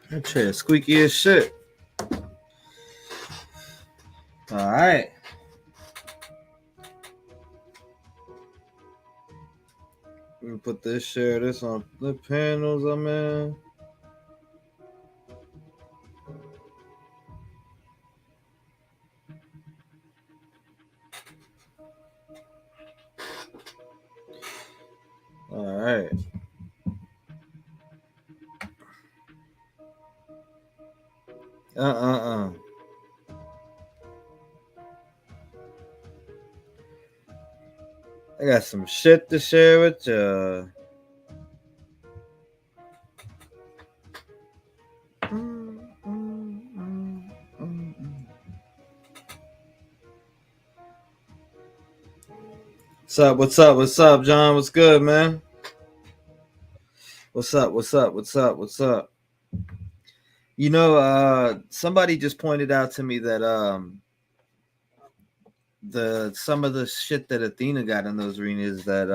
That chair squeaky as shit. All right. Let me put this on the panels I'm in. All right. I got some shit to share with you. What's up, John? What's good, man? What's up? You know, somebody just pointed out to me that some of the shit that Athena got in those readings that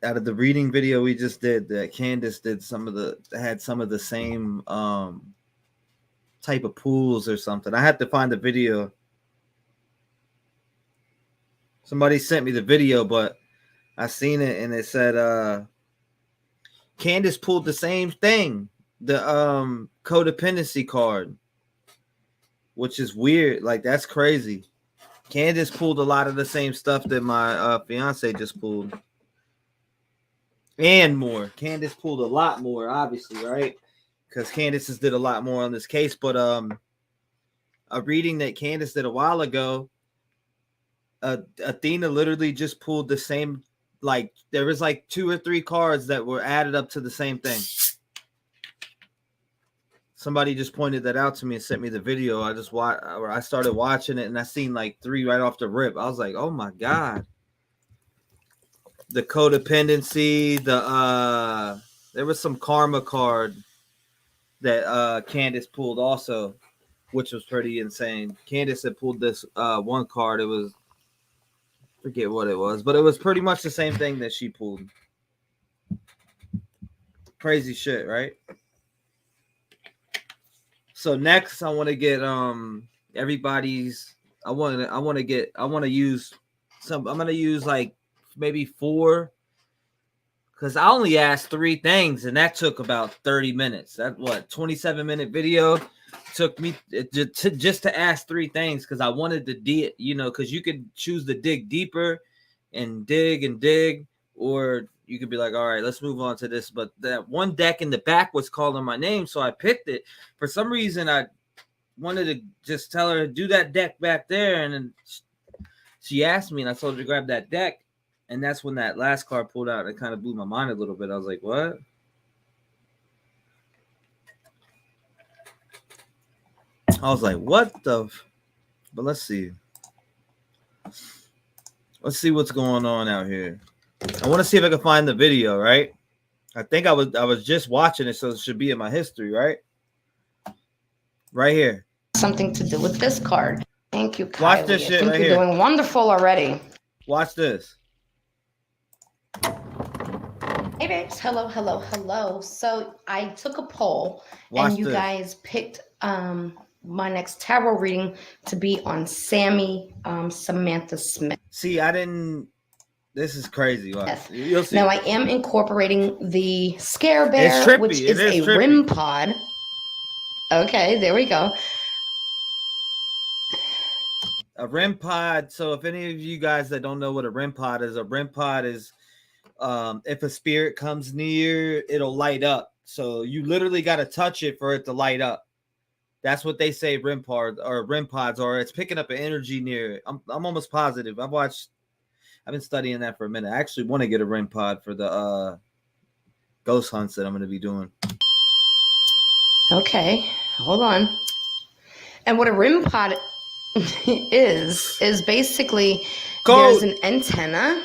out of the reading video we just did, that Candace did had some of the same type of pools or something. I had to find the video. Somebody sent me the video, but I seen it and it said Candace pulled the same thing, the codependency card, which is weird. Like, that's crazy. Candace pulled a lot of the same stuff that my fiance just pulled. And more. Candace pulled a lot more, obviously, right? Because Candace did a lot more on this case. But a reading that Candace did a while ago, Athena literally just pulled the same, like, there was like 2 or 3 cards that were added up to the same thing. Somebody just pointed that out to me and sent me the video. I started watching it and I seen like 3 right off the rip. I was like, oh my God. The codependency, there was some karma card that Candace pulled also, which was pretty insane. Candace had pulled this one card. It was, forget what it was, but it was pretty much the same thing that she pulled. Crazy shit, right? So next I want to get everybody's, I'm going to use like maybe 4, because I only asked 3 things and that took about 30 minutes. That 27-minute video took me just to ask 3 things, because I wanted to because you could choose to dig deeper and dig, or you could be like, all right, let's move on to this. But that one deck in the back was calling my name, so I picked it. For some reason, I wanted to just tell her to do that deck back there, and then she asked me, and I told her to grab that deck, and that's when that last card pulled out. It kind of blew my mind a little bit. I was like, what? I was like, what the? But let's see. Let's see what's going on out here. I want to see if I can find the video, right? I think I was just watching it, so it should be in my history, right? Right here. Something to do with this card. Thank you, Kiely. Watch this shit. I think right you're here. Doing wonderful already. Watch this. Hey, babes. Hello. So I took a poll, Watch and you this. guys picked my next tarot reading to be on Sammy Samantha Smith. See, I didn't. This is crazy. Yes. You'll see. Now I am incorporating the Scare Bear, which is a REM pod. Okay, there we go. A REM pod. So if any of you guys that don't know what a REM pod is if a spirit comes near, it'll light up. So you literally got to touch it for it to light up. That's what they say REM pods, or it's picking up an energy near it. I'm almost positive. I've been studying that for a minute. I actually want to get a REM pod for the ghost hunts that I'm going to be doing. Okay, hold on. And what a REM pod is basically there's an antenna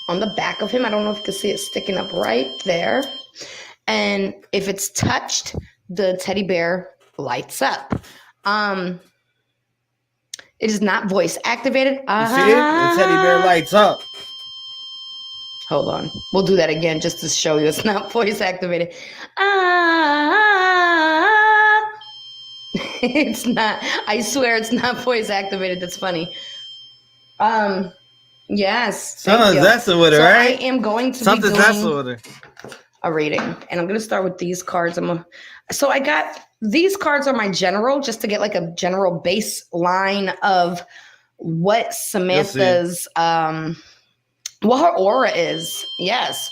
on the back of him. I don't know if you can see it sticking up right there. And if it's touched, the teddy bear lights up. It is not voice activated. You see it? The teddy bear lights up. Hold on. We'll do that again just to show you it's not voice activated. It's not. I swear it's not voice activated. That's funny. Yes. Something's messing with her, so right? I am going to Something's be messing doing with her. a reading, and I'm going to start with these cards. So I got these cards are my general, just to get like a general baseline of what Samantha's what her aura is. Yes.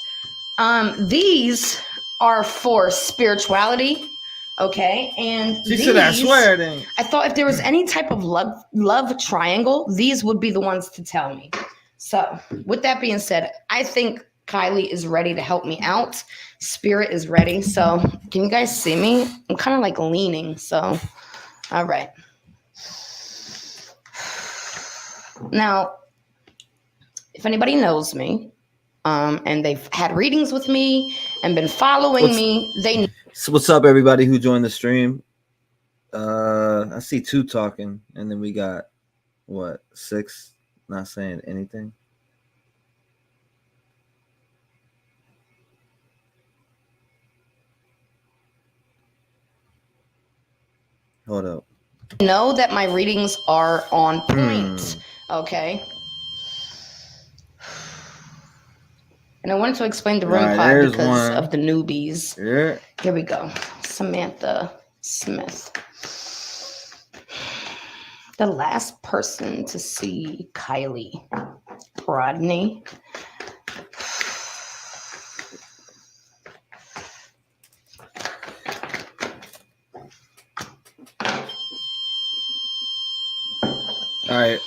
These are for spirituality. Okay. And she said, I swear it ain't. I thought if there was any type of love triangle, these would be the ones to tell me. So with that being said, I think Kiely is ready to help me out. Spirit is ready. So can you guys see me? I'm kind of like leaning. So, all right. Now, if anybody knows me, and they've had readings with me and been following me, they know. So what's up, everybody who joined the stream? I see 2 talking, and then we got what, 6 not saying anything. Hold up. Know that my readings are on point. Okay. And I wanted to explain the room pod because of the newbies. Yeah. Here we go. Samantha Smith. The last person to see Kiely Rodni. All right.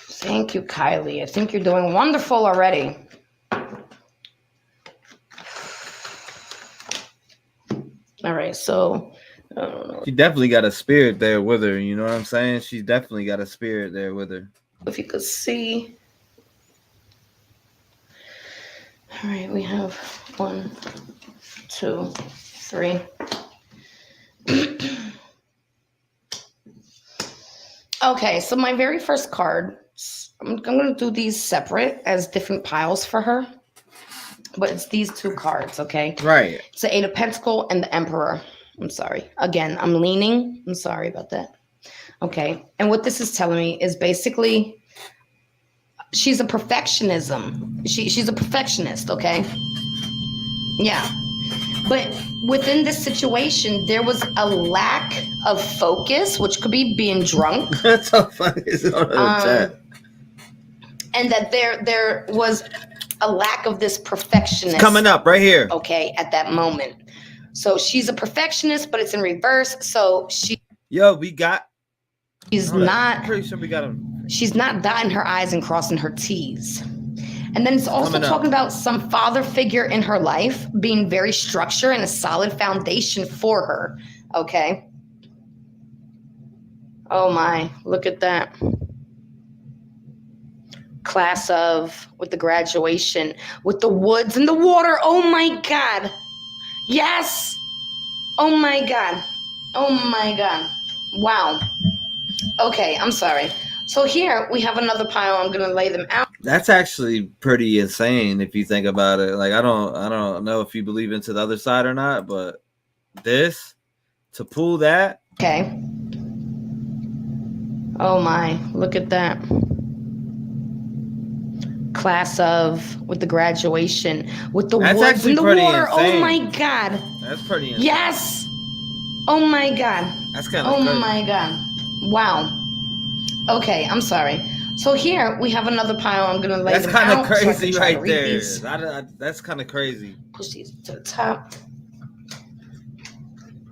Thank you, Kiely. I think you're doing wonderful already. All right, so I don't know. She definitely got a spirit there with her. You know what I'm saying? She's definitely got a spirit there with her. If you could see. All right, we have 1, 2, 3. Okay, so my very first card, I'm going to do these separate as different piles for her. But it's these 2 cards, okay? Right. It's the 8 of Pentacles and the Emperor. I'm sorry. Again, I'm leaning. I'm sorry about that. Okay. And what this is telling me is basically she's a perfectionism. She's a perfectionist, okay? Yeah. But within this situation, there was a lack of focus, which could be being drunk. That's so funny. It's on the chat. And that there was a lack of this perfectionist. It's coming up right here. Okay, at that moment. So she's a perfectionist, but it's in reverse. So she's not. I'm pretty sure we got him. She's not dotting her I's and crossing her T's. And then it's also talking about some father figure in her life being very structured and a solid foundation for her. Okay. Oh my, look at that. Class of, with the graduation, with the woods and the water. Oh my God. Yes. Oh my God. Oh my God. Wow. Okay, I'm sorry. So here we have another pile. I'm going to lay them out. That's actually pretty insane if you think about it. Like I don't know if you believe into the other side or not, but this to pull that. Okay. Oh my, look at that. Class of, with the graduation, with the woods and the water. Insane. Oh my God. That's pretty insane. Yes. Oh my God. That's kind of crazy. Oh my God. Wow. Okay, I'm sorry. So here we have another pile. I'm gonna lay them out. That's kind of crazy so right there. That's kind of crazy. Push these to the top.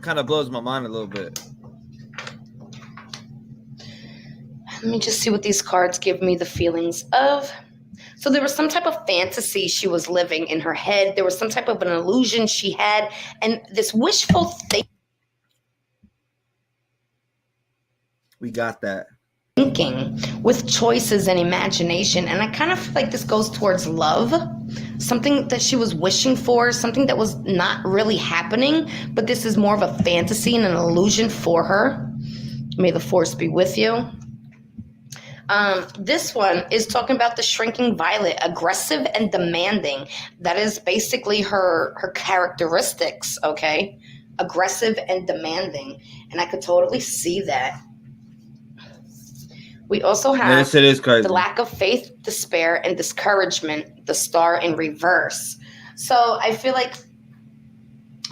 Kind of blows my mind a little bit. Let me just see what these cards give me the feelings of. So there was some type of fantasy she was living in her head. There was some type of an illusion she had, and this wishful thinking. We got that. Thinking with choices and imagination. And I kind of feel like this goes towards love, something that she was wishing for, something that was not really happening, but this is more of a fantasy and an illusion for her. May the force be with you. This one is talking about the shrinking violet, aggressive and demanding. That is basically her characteristics, okay? Aggressive and demanding. And I could totally see that. We also have it is crazy. The lack of faith, despair, and discouragement, the star in reverse. So I feel like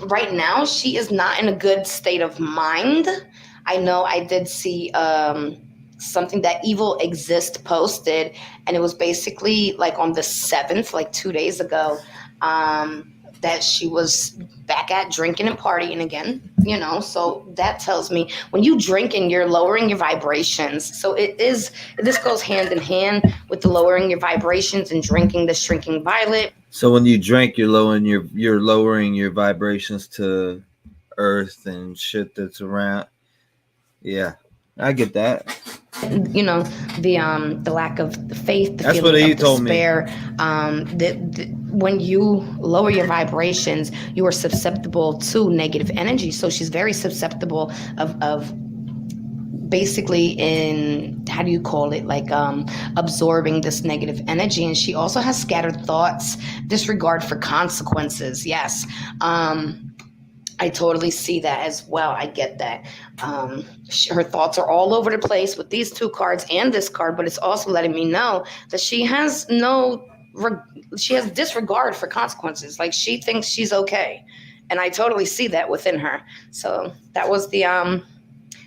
right now she is not in a good state of mind. I know I did see something that Evil Exist posted, and it was basically like on the 7th, like 2 days ago, that she was back at drinking and partying again, so that tells me when you drinking, you're lowering your vibrations. So this goes hand in hand with the lowering your vibrations and drinking the shrinking violet. So when you drink, you're lowering your vibrations to earth and shit that's around. Yeah, I get that. The lack of faith, the that's feeling what he of told despair. When you lower your vibrations, you are susceptible to negative energy. So she's very susceptible of basically in, how do you call it, like absorbing this negative energy. And she also has scattered thoughts, disregard for consequences. Yes. I totally see that as well. I get that. Her thoughts are all over the place with these two cards and this card, but it's also letting me know that she has disregard for consequences. Like, she thinks she's okay. And I totally see that within her. So that was the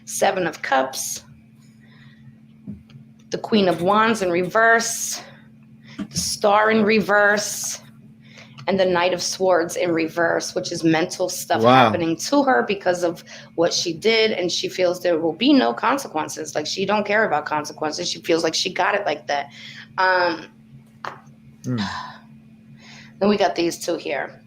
7 of Cups, the Queen of Wands in reverse, the Star in reverse, and the Knight of Swords in reverse, which is mental stuff happening to her because of what she did, and she feels there will be no consequences. Like, she don't care about consequences. She feels like she got it like that. Then we got these two here.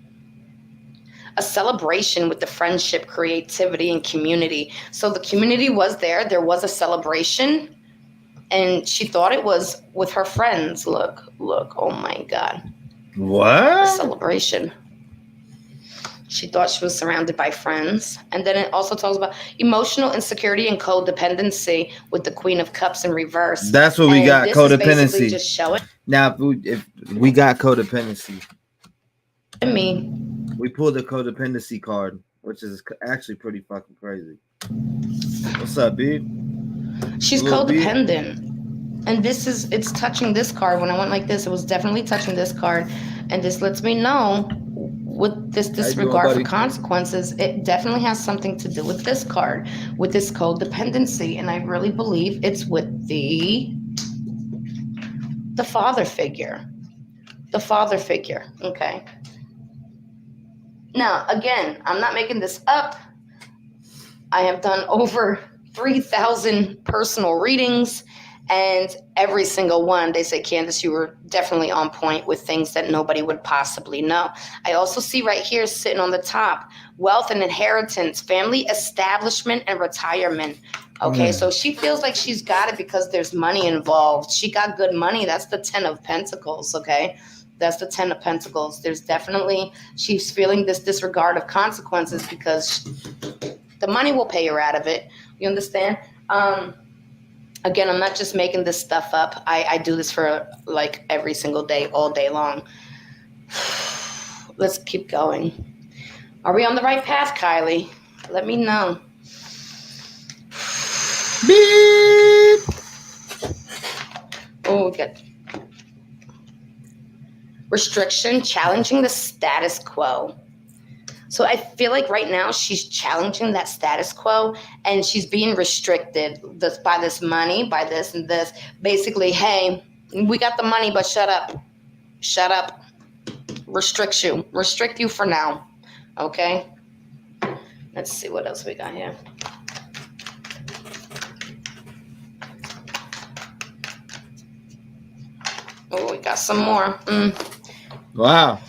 A celebration with the friendship, creativity, and community. So the community was there. There was a celebration, and she thought it was with her friends. Look. Oh, my God. What? A celebration. She thought she was surrounded by friends. And then it also talks about emotional insecurity and codependency with the Queen of Cups in reverse. That's what we got, codependency. Just showing. Now, if we got codependency. Me. We pulled the codependency card, which is actually pretty fucking crazy. What's up, dude? She's codependent. And it's touching this card. When I went like this, it was definitely touching this card. And this lets me know, with this disregard for consequences, it definitely has something to do with this card, with this codependency. And I really believe it's with the father figure. The father figure, okay? Now, again, I'm not making this up. I have done over 3,000 personal readings. And every single one, they say, Candace, you were definitely on point with things that nobody would possibly know. I also see right here sitting on the top, wealth and inheritance, family establishment, and retirement. Okay, so she feels like she's got it because there's money involved. She got good money. That's the 10 of Pentacles, okay? That's the 10 of Pentacles. There's definitely, she's feeling this disregard of consequences because the money will pay her out of it. You understand? Again, I'm not just making this stuff up. I do this for like every single day, all day long. Let's keep going. Are we on the right path, Kylie? Let me know. Beep. Oh, we got restriction, challenging the status quo. So I feel like right now she's challenging that status quo, and she's being restricted by this money, by this and this. Basically, hey, we got the money, but shut up. Shut up. Restrict you for now. Okay? Let's see what else we got here. Oh, we got some more. Wow.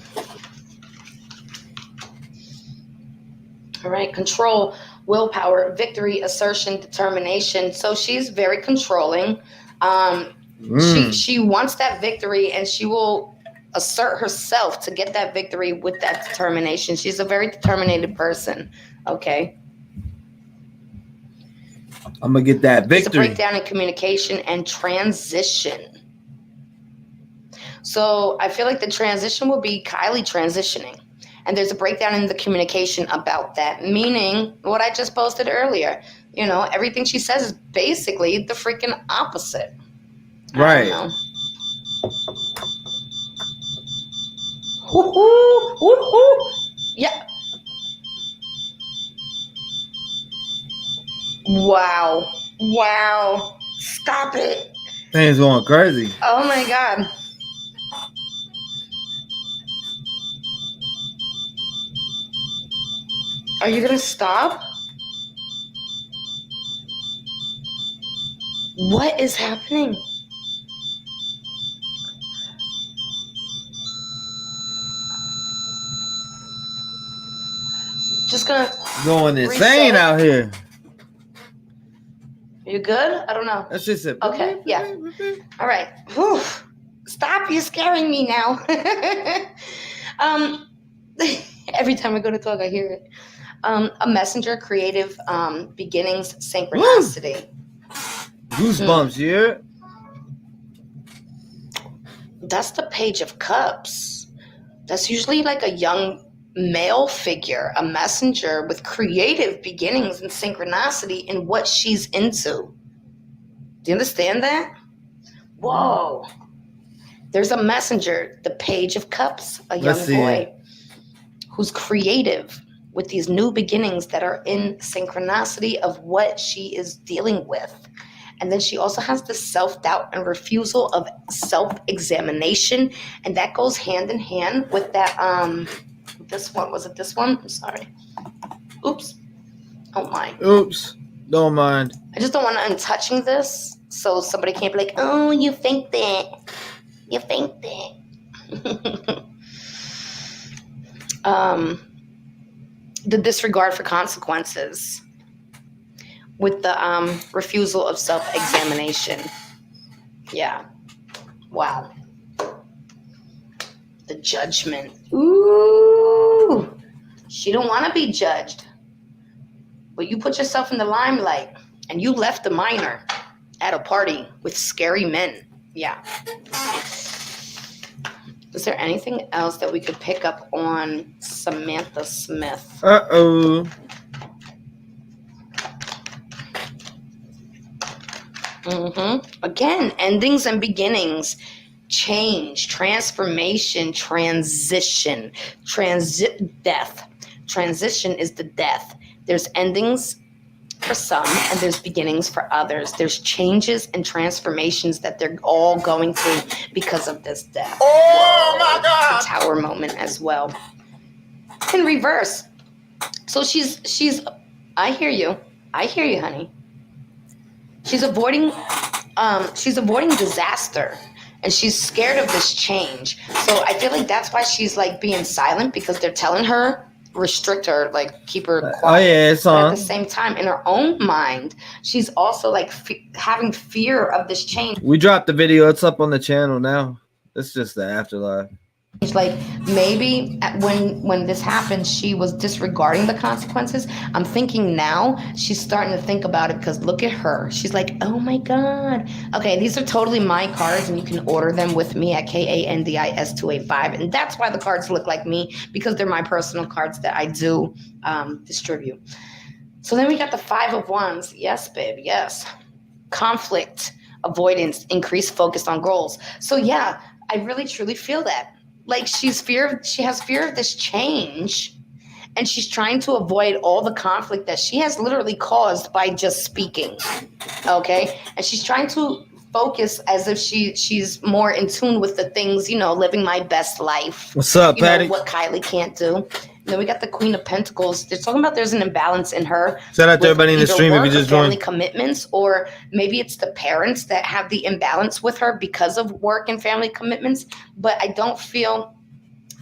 All right, control, willpower, victory, assertion, determination. So she's very controlling. She wants that victory, and she will assert herself to get that victory with that determination. She's a very determined person. Okay. I'm gonna get that victory. It's a breakdown in communication and transition. So I feel like the transition will be Kiely transitioning. And there's a breakdown in the communication about that, meaning what I just posted earlier. You know, everything she says is basically the freaking opposite. Right. I don't know. Woo-hoo, woo-hoo. Yeah. Wow. Wow. Stop it. Things going crazy. Oh my God. Are you gonna stop? What is happening? Just gonna going insane reset. out here. You good? I don't know. That's just it. Okay, yeah. All right. Whew. Stop, you're scaring me now. Every time I go to talk, I hear it. A messenger, creative beginnings, synchronicity. Goosebumps, you hear it? That's the Page of Cups. That's usually like a young male figure, a messenger with creative beginnings and synchronicity in what she's into. Do you understand that? Whoa. There's a messenger, the Page of Cups, a young boy who's creative with these new beginnings that are in synchronicity of what she is dealing with. And then she also has the self-doubt and refusal of self-examination. And that goes hand in hand with that, this one. Was it this one? I'm sorry. Oops. Oh my. Oops. Don't mind. I just don't want to untouching this so somebody can't be like, oh, you think that. You think that. The disregard for consequences with the refusal of self-examination. Yeah. Wow. The judgment. Ooh. She don't want to be judged. But you put yourself in the limelight and you left the minor at a party with scary men. Yeah. Is there anything else that we could pick up on Samantha Smith? Uh-oh. Again, endings and beginnings, change, transformation, transition, death. Transition is the death. There's endings for some and there's beginnings for others. There's changes and transformations that they're all going through because of this death. Oh my God! The tower moment as well. In reverse. So she's I hear you, honey. She's avoiding disaster and she's scared of this change. So I feel like that's why she's like being silent, because they're telling her, restrict her, like keep her quiet. Oh yeah, it's on. But at the same time, in her own mind, she's also like having fear of this change. We dropped the video. It's up on the channel now. It's just the afterlife. Like maybe when this happened, she was disregarding the consequences. I'm thinking now she's starting to think about it, because look at her. She's like, oh my God. Okay, these are totally my cards, and you can order them with me at KANDIS285. And that's why the cards look like me, because they're my personal cards that I do distribute. So then we got the 5 of Wands. Yes, babe, yes. Conflict, avoidance, increased focus on goals. So yeah, I really truly feel that. Like she has fear of this change, and she's trying to avoid all the conflict that she has literally caused by just speaking. Okay? And she's trying to focus as if she's more in tune with the things, living my best life. What's up, Patty? What Kiely can't do. And then we got the Queen of Pentacles. They're talking about there's an imbalance in her. Shout out to everybody in the stream if you just joined. Family commitments, or maybe it's the parents that have the imbalance with her because of work and family commitments. But I don't feel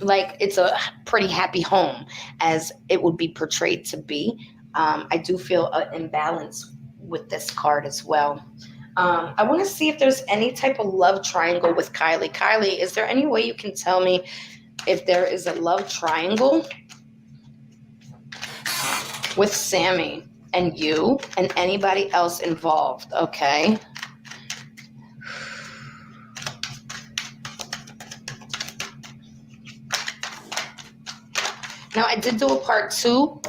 like it's a pretty happy home as it would be portrayed to be. I do feel an imbalance with this card as well. I want to see if there's any type of love triangle with Kiely. Kiely, is there any way you can tell me if there is a love triangle with Sammy? and you and anybody else involved, okay? Now, I did do a part 2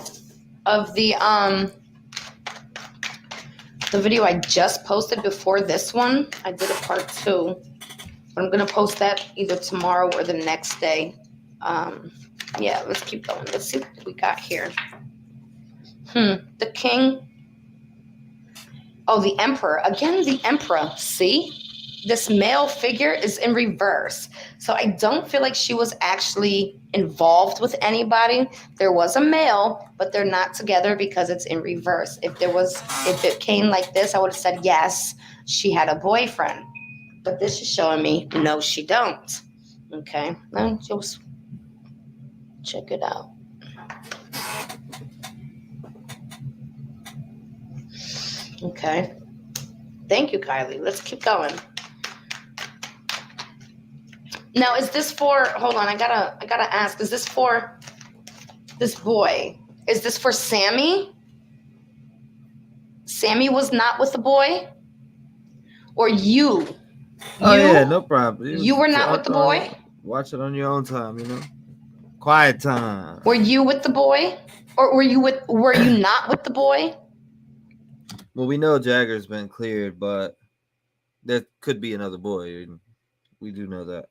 of the video I just posted before this one. I did a part 2, but I'm gonna post that either tomorrow or the next day. Yeah, let's keep going. Let's see what we got here. The king. Oh, the emperor. Again, the emperor. See? This male figure is in reverse. So I don't feel like she was actually involved with anybody. There was a male, but they're not together because it's in reverse. If it came like this, I would have said, yes, she had a boyfriend. But this is showing me, no, she don't. Okay, let's just check it out. Okay. Thank you, Kiely. Let's keep going. Now, is this for, hold on, I gotta ask, is this for this boy? Is this for Sammy? Sammy was not with the boy? Or you? Oh, yeah, no problem. You were not with the boy? Watch it on your own time, you know? Quiet time. Were you with the boy? Or were you not with the boy? Well, we know Jagger's been cleared, but there could be another boy. We do know that.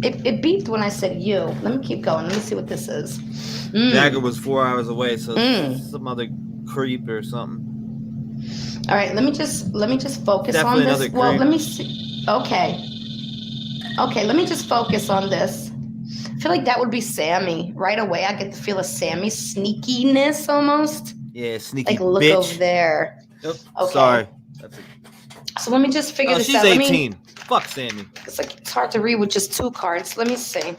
It beeped when I said you. Let me keep going. Let me see what this is. Jagger was 4 hours away, so some other creep or something. All right, let me just focus Definitely on this. Creep. Well, let me see. Okay, let me just focus on this. I feel like that would be Sammy. Right away, I get the feel of Sammy sneakiness almost. Yeah, sneaky. Like, look bitch. over there. Yep. Okay. Sorry. So let me just figure this she's out. She's 18. Fuck Sammy. It's hard to read with just 2 cards. Let me see.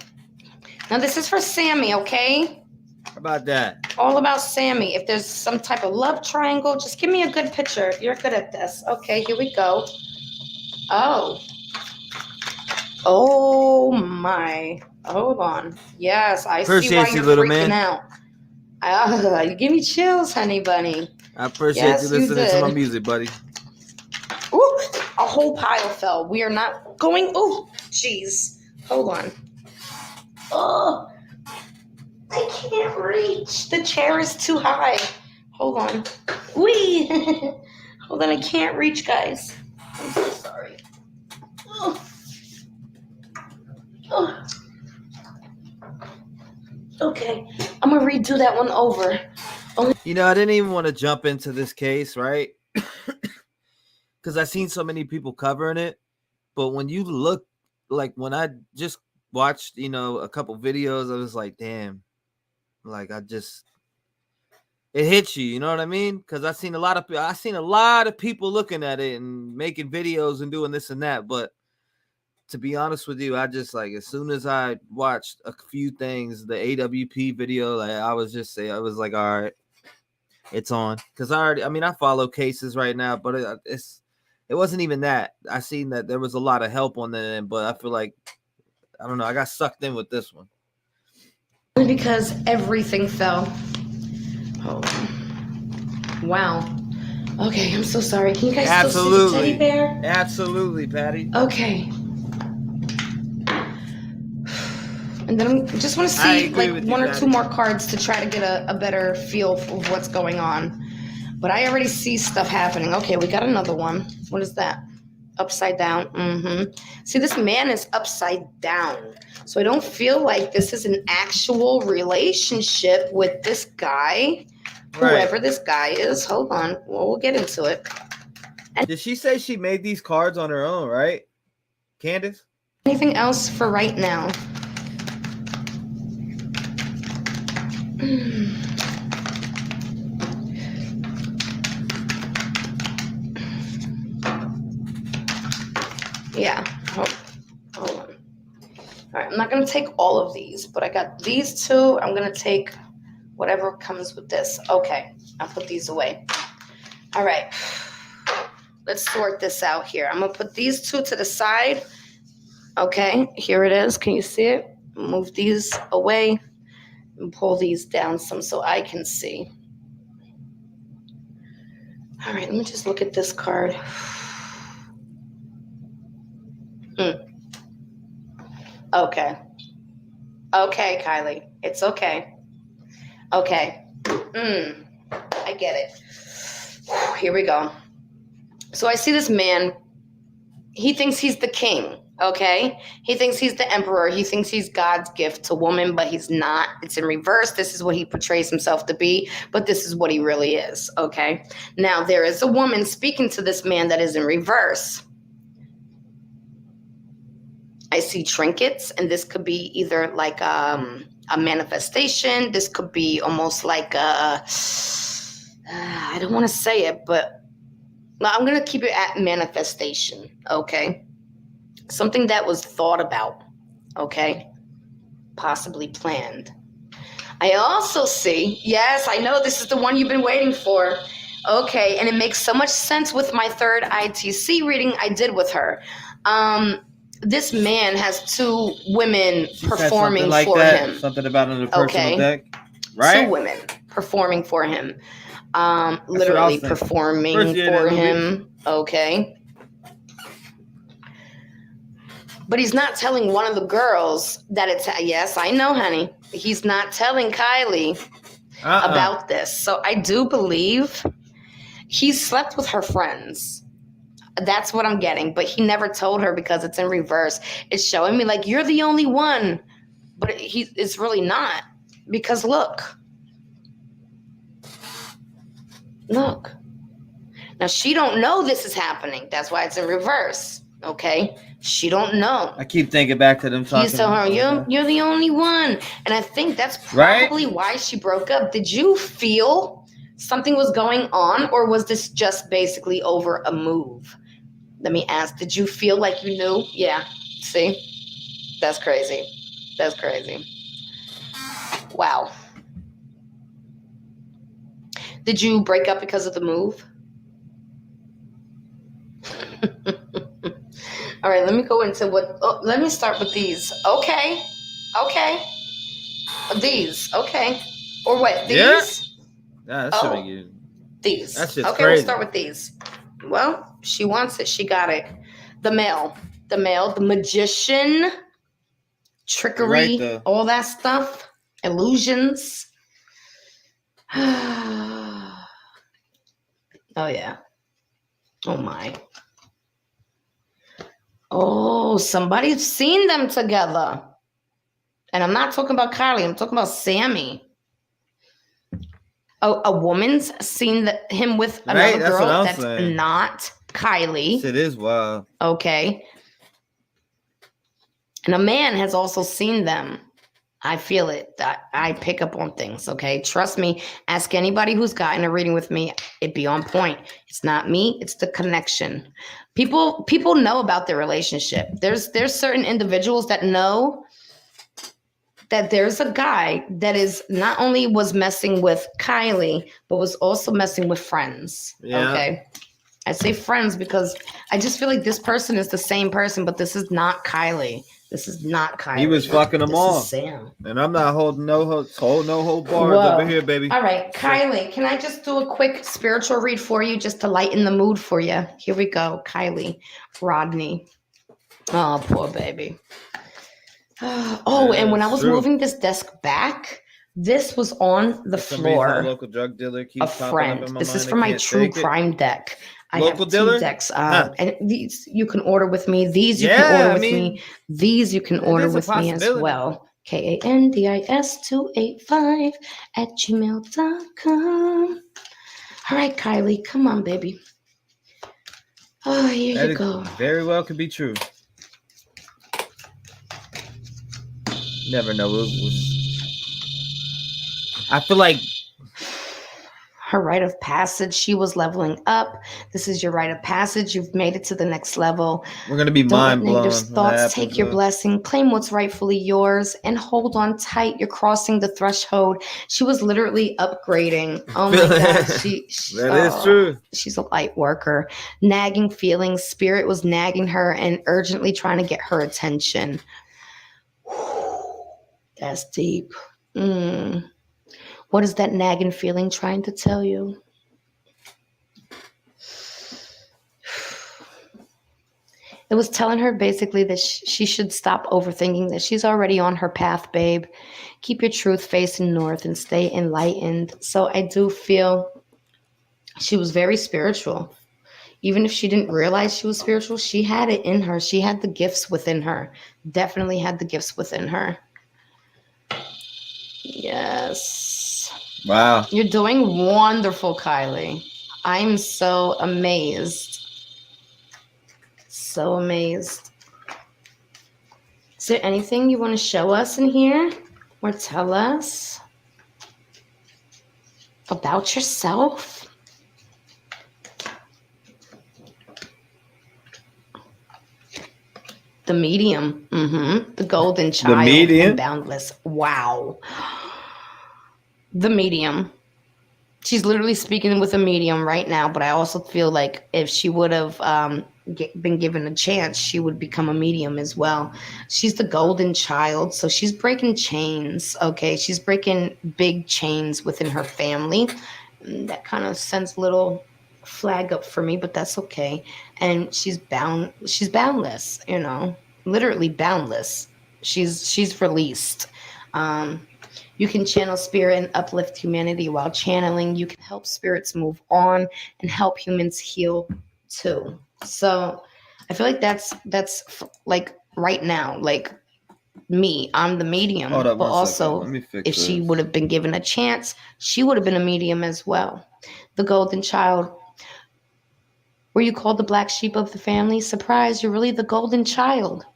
Now, this is for Sammy, okay? How about that? All about Sammy. If there's some type of love triangle, just give me a good picture. You're good at this. Okay, here we go. Oh my. Hold on. Yes, I see why you're freaking out. You give me chills, honey bunny. I appreciate you listening to my music, buddy. Ooh, a whole pile fell. We are not going. Oh, jeez. Hold on. Oh, I can't reach. The chair is too high. Hold on. Wee. Hold on. I can't reach, guys. I'm so sorry. Oh. Oh. Okay. I'm going to redo that one over. You know, I didn't even want to jump into this case, right? Because I've seen so many people covering it. But when you look, like when I just watched, a couple videos, I was like, damn. Like, it hits you, you know what I mean? Because I've seen a lot of people looking at it and making videos and doing this and that. But to be honest with you, I just as soon as I watched a few things, the AWP video, I was like, all right, it's on. Because I follow cases right now, but it wasn't even that. I seen that there was a lot of help on that end, but I feel like, I don't know, I got sucked in with this one. Because everything fell. Oh. Wow. Okay, I'm so sorry. Can you guys still see the teddy bear? Absolutely, Patty. Okay. And then I just want to see one or two more cards to try to get a better feel of what's going on. But I already see stuff happening. Okay, we got another one. What is that? Upside down. See, this man is upside down. So I don't feel like this is an actual relationship with this guy. Right. Whoever this guy is. Hold on. Well, we'll get into it. Did she say she made these cards on her own, right? Candace? Anything else for right now? Yeah. Hold on. All right. I'm not going to take all of these, but I got these 2. I'm going to take whatever comes with this. Okay. I'll put these away. All right. Let's sort this out here. I'm going to put these 2 to the side. Okay. Here it is. Can you see it? Move these away and pull these down some so I can see. All right, let me just look at this card. Okay. Okay, Kiely. It's okay. Okay. I get it. Here we go. So I see this man. He thinks he's the king, okay? He thinks he's the emperor. He thinks he's God's gift to woman, but he's not. It's in reverse. This is what he portrays himself to be, but this is what he really is, okay? Now, there is a woman speaking to this man that is in reverse. I see trinkets, and this could be either like a manifestation. This could be almost like a, I don't want to say it, but I'm going to keep it at manifestation, okay? Something that was thought about, okay? Possibly planned. I also see, yes, I know this is the one you've been waiting for. Okay, and it makes so much sense with my third ITC reading I did with her. This man has two women performing like for that. him. Something about in the personal deck, right? Two women performing for him. Literally performing for him. Okay. But he's not telling one of the girls that it's, yes, I know, honey. He's not telling Kiely about this. So I do believe he slept with her friends. That's what I'm getting. But he never told her because it's in reverse. It's showing me like, you're the only one. But it's really not. Because look. Look. Now, she don't know this is happening. That's why it's in reverse. Okay? She don't know. I keep thinking back to them talking. He's telling her, you're the only one. And I think that's probably why she broke up. Did you feel something was going on? Or was this just basically over a move? Let me ask. Did you feel like you knew? Yeah. See? That's crazy. That's crazy. Wow. Did you break up because of the move? All right, let me go into what. Oh, let me start with these. Okay. These. Okay. Or what? These? Yeah, that should be good. These. That's just okay, crazy. We'll start with these. Well, she wants it. She got it. The male, the magician, trickery, all that stuff, illusions. Oh, yeah. Oh, my. Oh, somebody's seen them together. And I'm not talking about Kiely. I'm talking about Sammy. Oh, a woman's seen him with another girl that's not Kiely. It is wild. Okay. And a man has also seen them. I feel it. I pick up on things, okay? Trust me. Ask anybody who's gotten a reading with me. It'd be on point. It's not me. It's the connection. People know about their relationship. There's certain individuals that know that there's a guy that is not only was messing with Kiely, but was also messing with friends. Yeah. Okay. I say friends because I just feel like this person is the same person, but this is not Kiely. This is not Kiely. He was fucking them all. This is Sam. And I'm not holding no bars over here, baby. All right, Kiely, can I just do a quick spiritual read for you just to lighten the mood for you? Here we go. Kiely Rodni. Oh, poor baby. Oh, and when I was moving this desk back, this was on the floor. A local drug dealer keeps a friend. This is for my true crime deck. I have two decks. And these you can order with me. These you can order with me. These you can order with me as well. KANDIS285@gmail.com. All right, Kiely, come on, baby. Oh, here you go. Very well could be true. Never know. I feel like her rite of passage. She was leveling up. This is your rite of passage. You've made it to the next level. We're going to be mind blown. Negative thoughts. Take your blessing. Claim what's rightfully yours and hold on tight. You're crossing the threshold. She was literally upgrading. Oh my God. That is true. She's a light worker. Nagging feelings. Spirit was nagging her and urgently trying to get her attention. That's deep. What is that nagging feeling trying to tell you? It was telling her basically that she should stop overthinking, that she's already on her path, babe. Keep your truth facing north and stay enlightened. So I do feel she was very spiritual. Even if she didn't realize she was spiritual, she had it in her. She had the gifts within her. Definitely had the gifts within her. Yes. Wow. You're doing wonderful, Kiely. I'm so amazed. So amazed. Is there anything you want to show us in here or tell us about yourself? The medium. The golden child. The medium. And boundless. Wow. The medium. She's literally speaking with a medium right now, but I also feel like if she would have been given a chance, she would become a medium as well. She's the golden child, so she's breaking chains, okay? She's breaking big chains within her family. That kind of sends a little flag up for me, but that's okay. And she's boundless, you know, literally boundless. She's released. You can channel spirit and uplift humanity while channeling. You can help spirits move on and help humans heal too. So I feel like that's like right now, like me, I'm the medium, Hold up but one also second. Let me fix if she this. would have been given a chance, she would have been a medium as well. The golden child. Were you called the black sheep of the family? Surprise, you're really the golden child.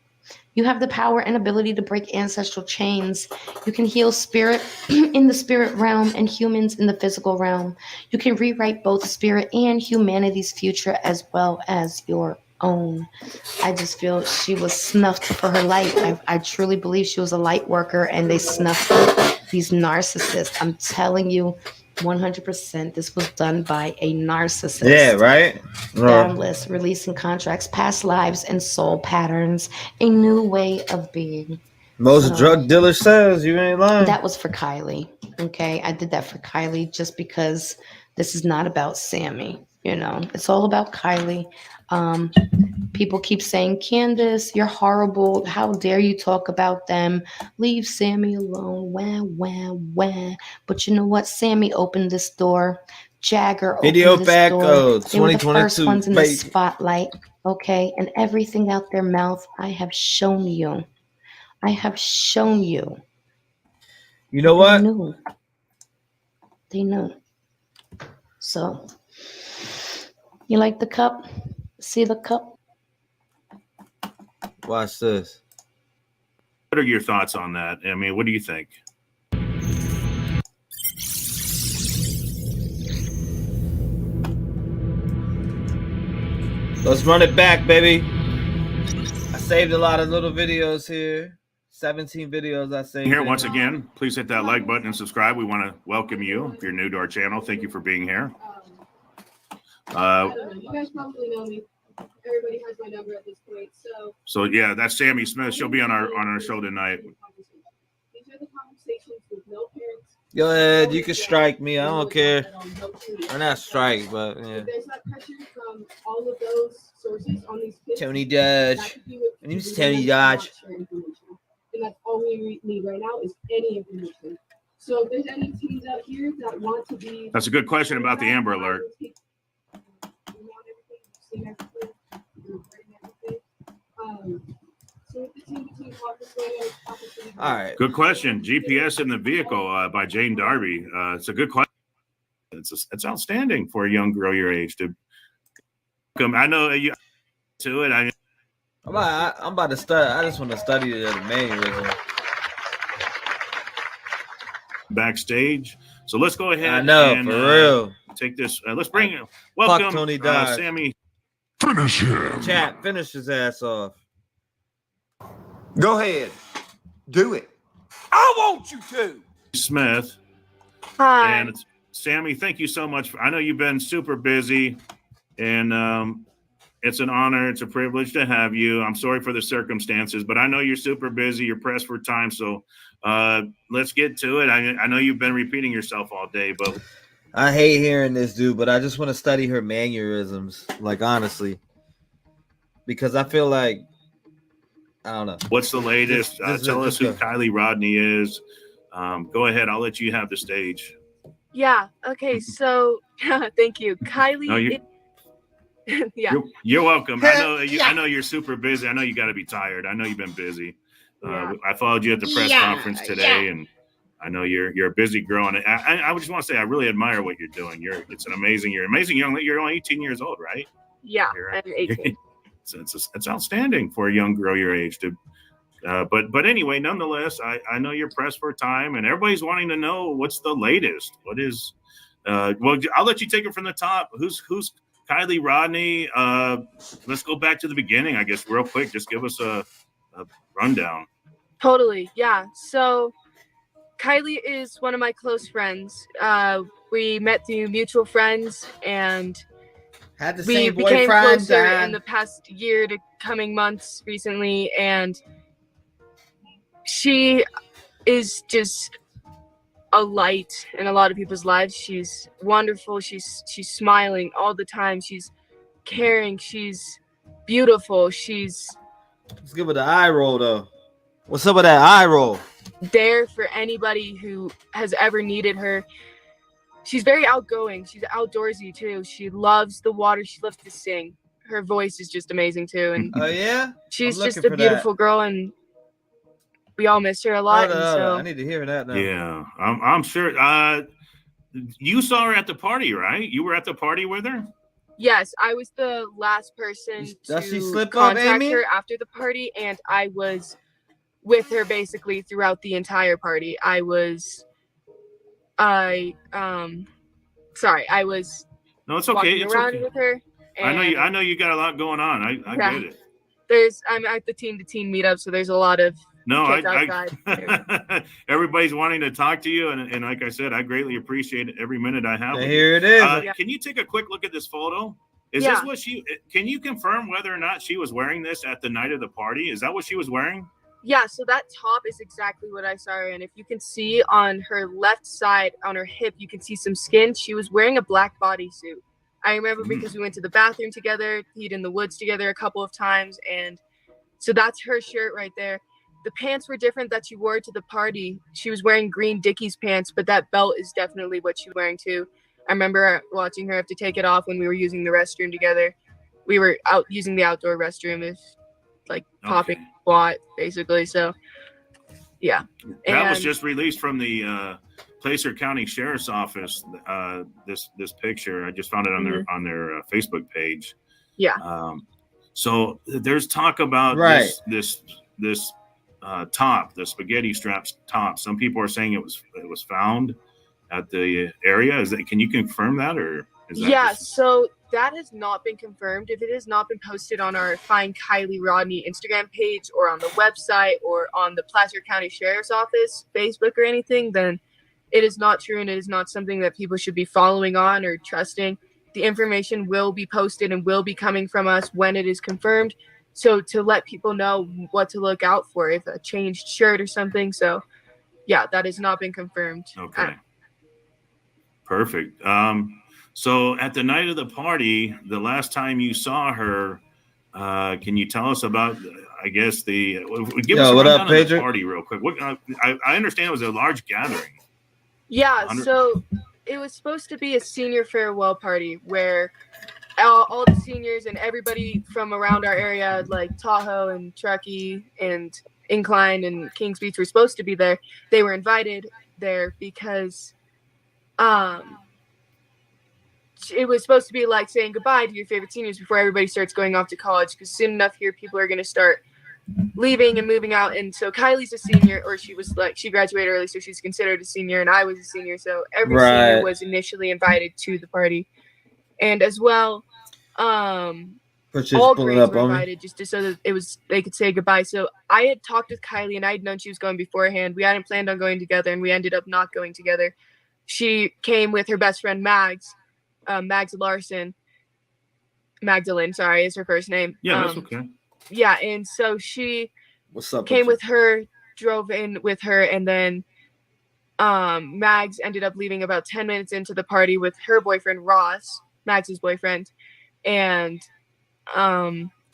You have the power and ability to break ancestral chains. You can heal spirit in the spirit realm and humans in the physical realm. You can rewrite both spirit and humanity's future as well as your own. I just feel she was snuffed for her light. I truly believe she was a light worker and they snuffed her. These narcissists. I'm telling you, 100% this was done by a narcissist. Yeah, right? Boundless, releasing contracts, past lives, and soul patterns. A new way of being. Most drug dealer says you ain't lying. That was for Kiely. Okay, I did that for Kiely just because this is not about Sammy. You know, it's all about Kiely. People keep saying, Candace, you're horrible. How dare you talk about them? Leave Sammy alone. Wah, wah, wah. But you know what? Sammy opened this door. Jagger Video opened this back door. They were the 2022. first ones in the spotlight. Okay, and everything out their mouth, I have shown you. I have shown you. You know what? They knew. So, you like the cup? See the cup? Watch this. What are your thoughts on that? I mean, what do you think? Let's run it back, baby. I saved a lot of little videos here. 17 videos I saved. Here, once again, please hit that like button and subscribe. We want to welcome you. If you're new to our channel, thank you for being here. You guys probably know me. Everybody has my number at this point. So yeah, that's Sammy Smith. She'll be on our show tonight. These are the conversations with no parents. Go ahead, you can strike me. I don't care. Or not strike, but yeah. There's not pressure from all of those sources on these kids. Tony Dodge. My name's Tony Dodge. And that's all we need right now is any information. So if there's any teens out here that want to be, That's a good question about the Amber Alert. All right. Good question. GPS in the vehicle by Jane Darby. It's a good question. It's outstanding for a young girl your age to come. I know you to it. I'm about to study. I just want to study the mannerism. Backstage. So let's go ahead. I know, and for real. Take this. Let's bring it. Welcome, Tony Dodge. Sammy. Finish him. Chat, finish his ass off. Go ahead. Do it. I want you to. Smith. Hi. And Sammy, thank you so much. I know you've been super busy, and it's an honor. It's a privilege to have you. I'm sorry for the circumstances, but I know you're super busy. You're pressed for time. So let's get to it. I know you've been repeating yourself all day, but I hate hearing this, dude, but I just want to study her mannerisms. Like, honestly. because I feel like I don't know. What's the latest? Tell us who go. Kiely Rodni is. Go ahead. I'll let you have the stage. Yeah. Okay. So, thank you, Kiely. No, Yeah. You're welcome. I know you're super busy. I know you got to be tired. I know you've been busy. Yeah. I followed you at the press conference today, and I know you're a busy girl. And I just want to say I really admire what you're doing. You're amazing young. You're only 18 years old, right? Yeah, I'm 18. It's outstanding for a young girl your age to. But anyway, nonetheless, I know you're pressed for time, and everybody's wanting to know what's the latest. What is? Well, I'll let you take it from the top. Who's Kiely Rodni? Let's go back to the beginning, I guess, real quick. Just give us a rundown. Totally. Yeah. So Kiely is one of my close friends. We met through mutual friends, and Had the we same became boyfriend closer in the past year to coming months recently, and she is just a light in a lot of people's lives. She's wonderful. She's smiling all the time. She's caring. She's beautiful. Let's give it the eye roll though. What's up with that eye roll? There for anybody who has ever needed her. She's very outgoing. She's outdoorsy too. She loves the water. She loves to sing. Her voice is just amazing too. And Oh yeah, she's just a beautiful girl, and we all miss her a lot. And so I need to hear that now. Yeah, I'm sure. You saw her at the party, right? You were at the party with her. yes, I was the last person Does she to slip up, contact Amy? her after the party, and I was with her basically throughout the entire party. I was No, it's okay. walking It's around okay. with her. I know you got a lot going on. I Yeah. get it. I'm at the teen to teen meetup, so there's a lot of No, kids outside. Everybody's wanting to talk to you, and like I said, I greatly appreciate every minute I have. With Here you. it is. Can you take a quick look at this photo? Is Yeah. this what she? Can you confirm whether or not she was wearing this at the night of the party? Is that what she was wearing? Yeah, so that top is exactly what I saw her in. If you can see on her left side, on her hip, you can see some skin. She was wearing a black bodysuit. I remember because we went to the bathroom together, peed in the woods together a couple of times, and so that's her shirt right there. The pants were different that she wore to the party. She was wearing green Dickies pants, but that belt is definitely what she's wearing too. I remember watching her have to take it off when we were using the restroom together. We were out using the outdoor restroom, popping squat, basically. So, yeah. That was just released from the Placer County Sheriff's Office. This picture, I just found it on their Facebook page. Yeah. So there's talk about this top, the spaghetti straps top. Some people are saying it was found at the area. Can you confirm that, or is that so that has not been confirmed. If it has not been posted on our Find Kiely Rodni Instagram page or on the website or on the Placer County Sheriff's Office Facebook or anything, then it is not true, and it is not something that people should be following on or trusting. The information will be posted and will be coming from us when it is confirmed. So to let people know what to look out for, if a changed shirt or something. So yeah, that has not been confirmed. Okay. Perfect. So at the night of the party, the last time you saw her, can you tell us about, I guess, give us a rundown of the party real quick. I understand it was a large gathering. Yeah, so it was supposed to be a senior farewell party where all the seniors and everybody from around our area, like Tahoe and Truckee and Incline and Kings Beach, were supposed to be there. They were invited there because it was supposed to be like saying goodbye to your favorite seniors before everybody starts going off to college, because soon enough here people are going to start leaving and moving out. And so Kylie's a senior, or she graduated early, so she's considered a senior, and I was a senior, so every senior was initially invited to the party. And as well, all grades were invited just so that they could say goodbye. So I had talked with Kiely, and I had known she was going beforehand. We hadn't planned on going together, and we ended up not going together. She came with her best friend Mags Larson. Magdalene, sorry, is her first name. Yeah, that's okay. Yeah, and so she came with her, drove in with her, and then Mags ended up leaving about 10 minutes into the party with her boyfriend Ross, Mags's boyfriend, and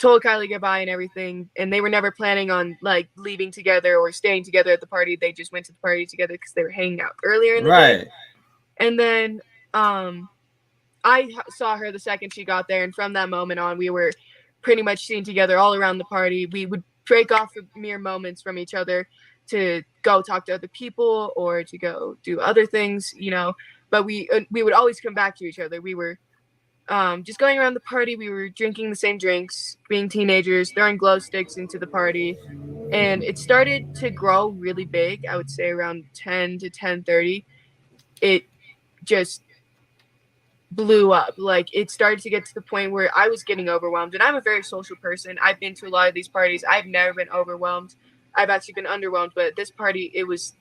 told Kiely goodbye and everything, and they were never planning on like leaving together or staying together at the party. They just went to the party together because they were hanging out earlier in the day. And then I saw her the second she got there, and from that moment on, we were pretty much seen together all around the party. We would break off for mere moments from each other to go talk to other people or to go do other things, you know. But we would always come back to each other. We were just going around the party. We were drinking the same drinks, being teenagers, throwing glow sticks into the party, and it started to grow really big. I would say around 10 to 10:30, it just blew up. Like, it started to get to the point where I was getting overwhelmed, and I'm a very social person. I've been to a lot of these parties. I've never been overwhelmed. I've actually been underwhelmed, but at this party, it was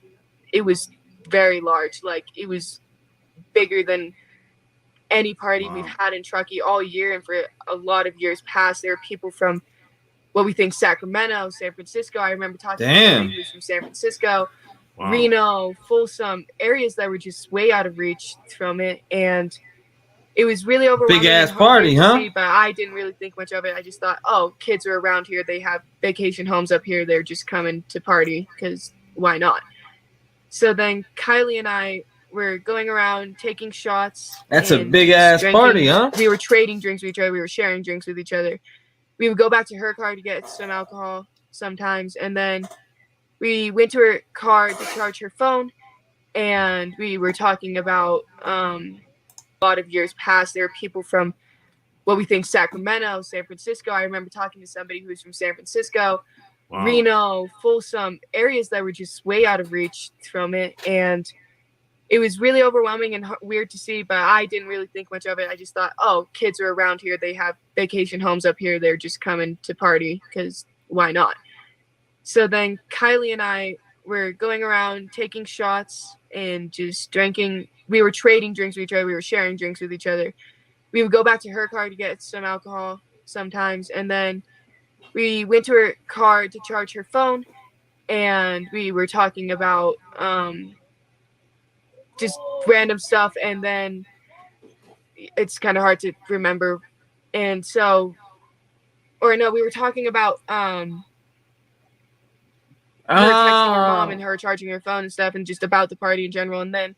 very large. Like, it was bigger than any party we've had in Truckee all year, and for a lot of years past. There were people from what we think Sacramento, San Francisco. I remember talking to somebody who was from San Francisco, Reno, Folsom, areas that were just way out of reach from it, and it was really overwhelming. Big ass party, huh? See, but I didn't really think much of it. I just thought, oh, kids are around here. They have vacation homes up here. They're just coming to party because why not? So then Kiely and I were going around taking shots. That's a big ass party, huh? We were trading drinks with each other. We were sharing drinks with each other. We would go back to her car to get some alcohol sometimes, and then we went to her car to charge her phone, and we were talking about a lot of years past. There were people from what we think Sacramento, San Francisco. I remember talking to somebody who was from San Francisco, Reno, Folsom, areas that were just way out of reach from it, and it was really overwhelming and weird to see, but I didn't really think much of it. I just thought, oh, kids are around here. They have vacation homes up here. They're just coming to party because why not? So then Kiely and I were going around taking shots and just drinking. We were trading drinks with each other. We were sharing drinks with each other. We would go back to her car to get some alcohol sometimes, and then we went to her car to charge her phone, and we were talking about just random stuff, and then it's kind of hard to remember. And so, or no, we were talking about her texting her mom and her charging her phone and stuff, and just about the party in general. And then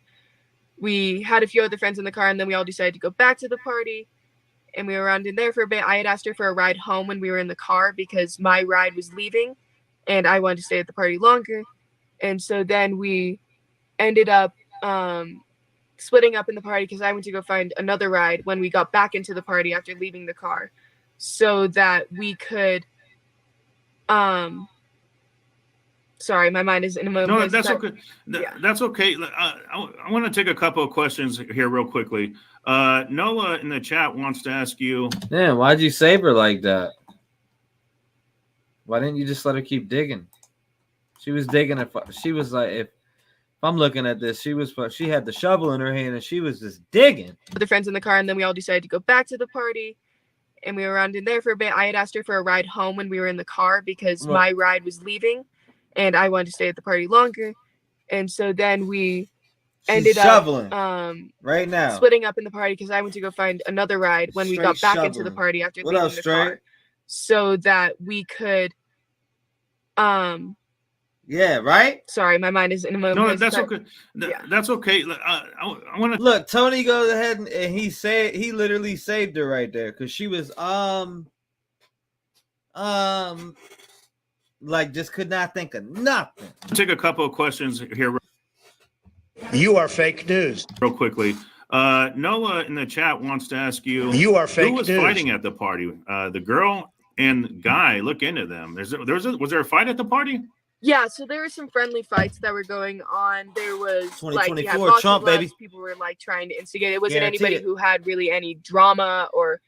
we had a few other friends in the car, and then we all decided to go back to the party, and we were around in there for a bit. I had asked her for a ride home when we were in the car because my ride was leaving and I wanted to stay at the party longer. And so then we ended up splitting up in the party because I went to go find another ride when we got back into the party after leaving the car, so that we could sorry, my mind is in a moment. No, that's okay. That's okay. I want to take a couple of questions here real quickly. Noah in the chat wants to ask you. Yeah, why'd you save her like that? Why didn't you just let her keep digging? She was digging. She was like, if I'm looking at this, she had the shovel in her hand and she was just digging. Other friends in the car, and then we all decided to go back to the party, and we were around in there for a bit. I had asked her for a ride home when we were in the car because my ride was leaving and I wanted to stay at the party longer. And so then we ended up right now splitting up in the party because I went to go find another ride when we got back into the party after leaving the car, so that we could yeah, right? Sorry, my mind is in a moment. No, that's okay. That's okay. I want to look. Tony goes ahead and he literally saved her right there because she was like just could not think of nothing. Take a couple of questions here. You are fake news. Real quickly. Noah in the chat wants to ask you. You are fake news. Who was fighting at the party? The girl and guy. Look into them. Was there a fight at the party? Yeah, so there were some friendly fights that were going on. There was 2024 Trump, baby. People were like trying to instigate. It wasn't anybody who had really any drama or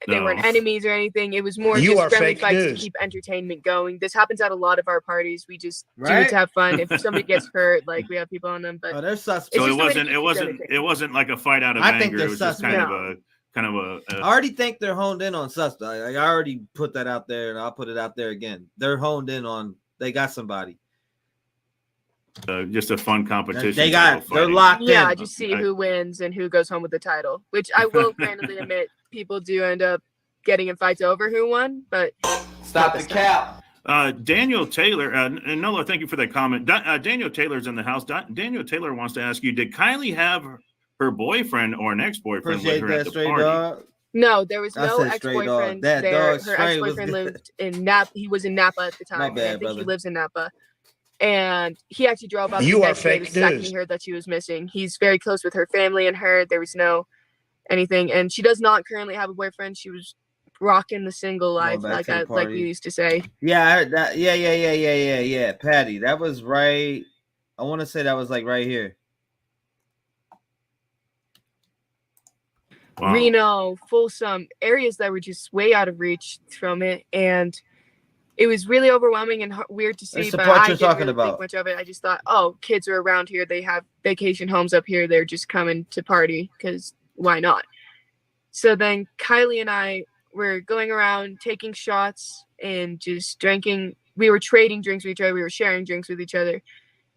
they weren't enemies or anything. It was more just friendly fights to keep entertainment going. This happens at a lot of our parties. We just do it to have fun. If somebody gets hurt, like we have people on them. But they're suspect. So it wasn't like a fight out of anger. Think it was just kind of a. I already think they're honed in on suspect. Like, I already put that out there, and I'll put it out there again. They're honed in on. They got somebody. Just a fun competition. They're locked in. Yeah, just see who wins and who goes home with the title. Which I will randomly admit, people do end up getting in fights over who won, but Stop the cap. Daniel Taylor, and Nola, thank you for that comment. Daniel Taylor's in the house. Daniel Taylor wants to ask you, did Kiely have her boyfriend or an ex-boyfriend with Appreciate her that, at the straight party? dog. no, there was I no said straight ex-boyfriend dog. That there. dog Her straight was ex-boyfriend good. lived in Napa. He was in Napa at the My time. bad, I think brother. he lives in Napa. And he actually drove up You the are next day fake the second news. he heard that she was missing. He's very close with her family and her. There was no anything. And she does not currently have a boyfriend. She was rocking the single life, back to the like we party. used to say. Yeah, I heard that. Yeah. Patty, that was right. I want to say that was like right here. Wow. Reno, Folsom, areas that were just way out of reach from it. And it was really overwhelming and weird to see. It's the But part I you're didn't talking really about. think much of it. I just thought, oh, kids are around here. They have vacation homes up here. They're just coming to party because why not? So then Kiely and I were going around taking shots and just drinking. We were trading drinks with each other. We were sharing drinks with each other.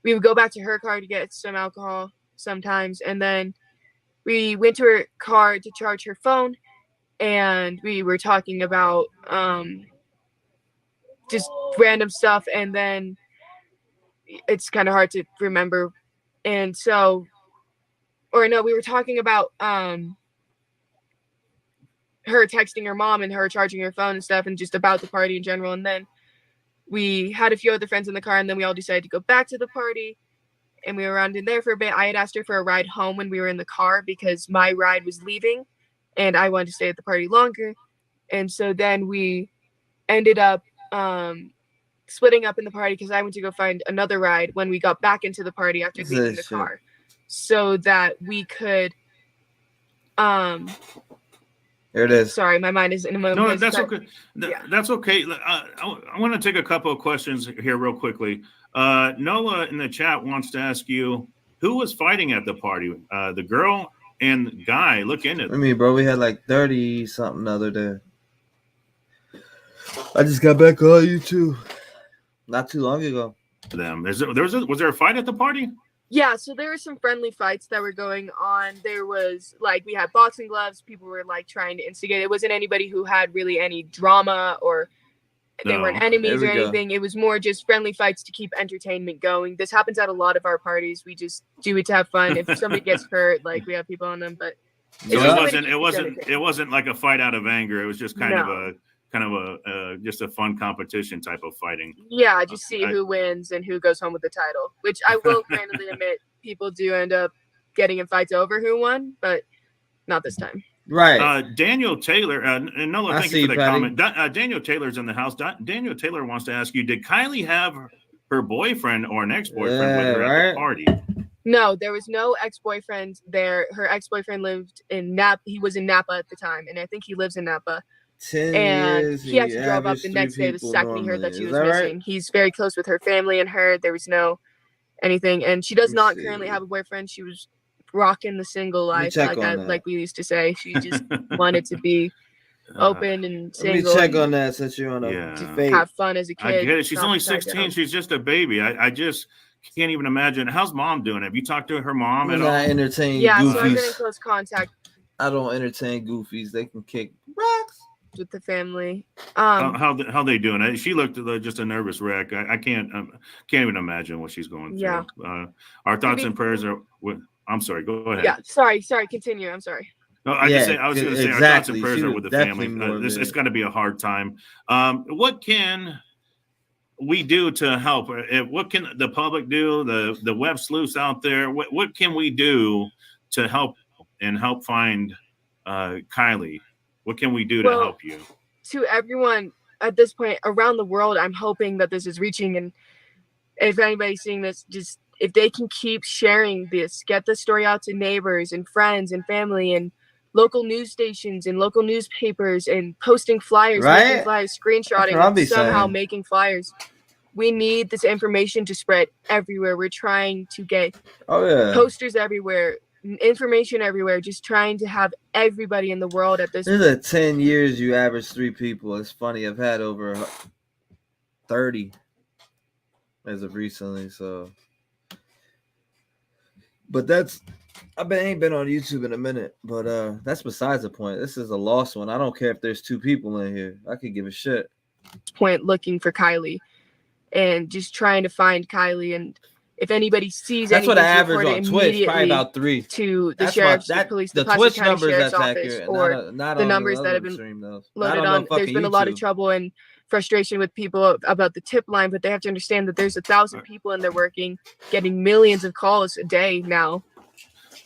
We would go back to her car to get some alcohol sometimes. And then we went to her car to charge her phone. And we were talking about just random stuff. And then it's kind of hard to remember. And so, or no, we were talking about her texting her mom and her charging her phone and stuff and just about the party in general. And then we had a few other friends in the car and then we all decided to go back to the party and we were around in there for a bit. I had asked her for a ride home when we were in the car because my ride was leaving and I wanted to stay at the party longer. And so then we ended up splitting up in the party because I went to go find another ride when we got back into the party after leaving the car so that we could Here it is. Sorry, my mind is in a moment. No, that's okay. That's okay. I want to take a couple of questions here real quickly. Nola in the chat wants to ask you, who was fighting at the party? The girl and the guy. Look into it. I mean, bro, we had like 30 something the other day. I just got back on YouTube not too long ago. Them. Was there a fight at the party? Yeah, so there were some friendly fights that were going on. There was like we had boxing gloves. People were like trying to instigate. It wasn't anybody who had really any drama or they weren't enemies or anything. It was more just friendly fights to keep entertainment going. This happens at a lot of our parties. We just do it to have fun. If somebody gets hurt, like we have people on them, but so it wasn't like a fight out of anger. It was just kind of a just a fun competition type of fighting. Yeah, just see who wins and who goes home with the title, which I will candidly admit people do end up getting in fights over who won, but not this time. Right. Daniel Taylor, and Nola, thank you for the comment. Daniel Taylor's in the house. Daniel Taylor wants to ask you, did Kiely have her boyfriend or an ex-boyfriend with her at the party? No, there was no ex-boyfriend there. Her ex-boyfriend lived in Napa. He was in Napa at the time, and I think he lives in Napa. 10 and years, he actually drove up the next day the second he heard that she was missing. Right? He's very close with her family and her. There was no anything, and she does not currently have a boyfriend. She was rocking the single life, like we used to say. She just wanted to be open and single. Let me check on that since you're on have fun as a kid. I get it. She's only 16. She's just a baby. I just can't even imagine. How's mom doing? Have you talked to her mom at all? I entertain goofies. So I've been in close contact. I don't entertain goofies. They can kick rocks with the family. How they doing? She looked just a nervous wreck. I can't even imagine what she's going through. Yeah. Our thoughts and prayers are with. I'm sorry. Go ahead. Yeah. Sorry. Continue. I'm sorry. No, I was going to say our thoughts and prayers are with the family. It's got to be a hard time. What can we do to help? What can the public do? The web sleuths out there. What can we do to help find Kiely? What can we do to help you? To everyone at this point around the world, I'm hoping that this is reaching, and if anybody's seeing this, just if they can keep sharing this, get the story out to neighbors and friends and family and local news stations and local newspapers and posting flyers, making flyers, screenshotting, somehow making flyers. We need this information to spread everywhere. We're trying to get posters everywhere, information everywhere, just trying to have everybody in the world at this point. There's a 10 years you average 3 people. It's funny. I've had over 30 as of recently, so But ain't been on YouTube in a minute. But that's besides the point. This is a lost one. I don't care if there's 2 people in here. I could give a shit. Point looking for Kiely and just trying to find Kiely, and if anybody sees That's what I anything, average report on it Twitch. Probably immediately about 3 to the That's sheriff's, my- the that- police, the the Placer Twitch County numbers. Sheriff's That's Office, accurate. or not the on numbers that have other been stream, though. loaded Not on. no There's been a lot of YouTube. trouble and frustration with people about the tip line, but they have to understand that there's 1,000 people in there working, getting millions of calls a day now.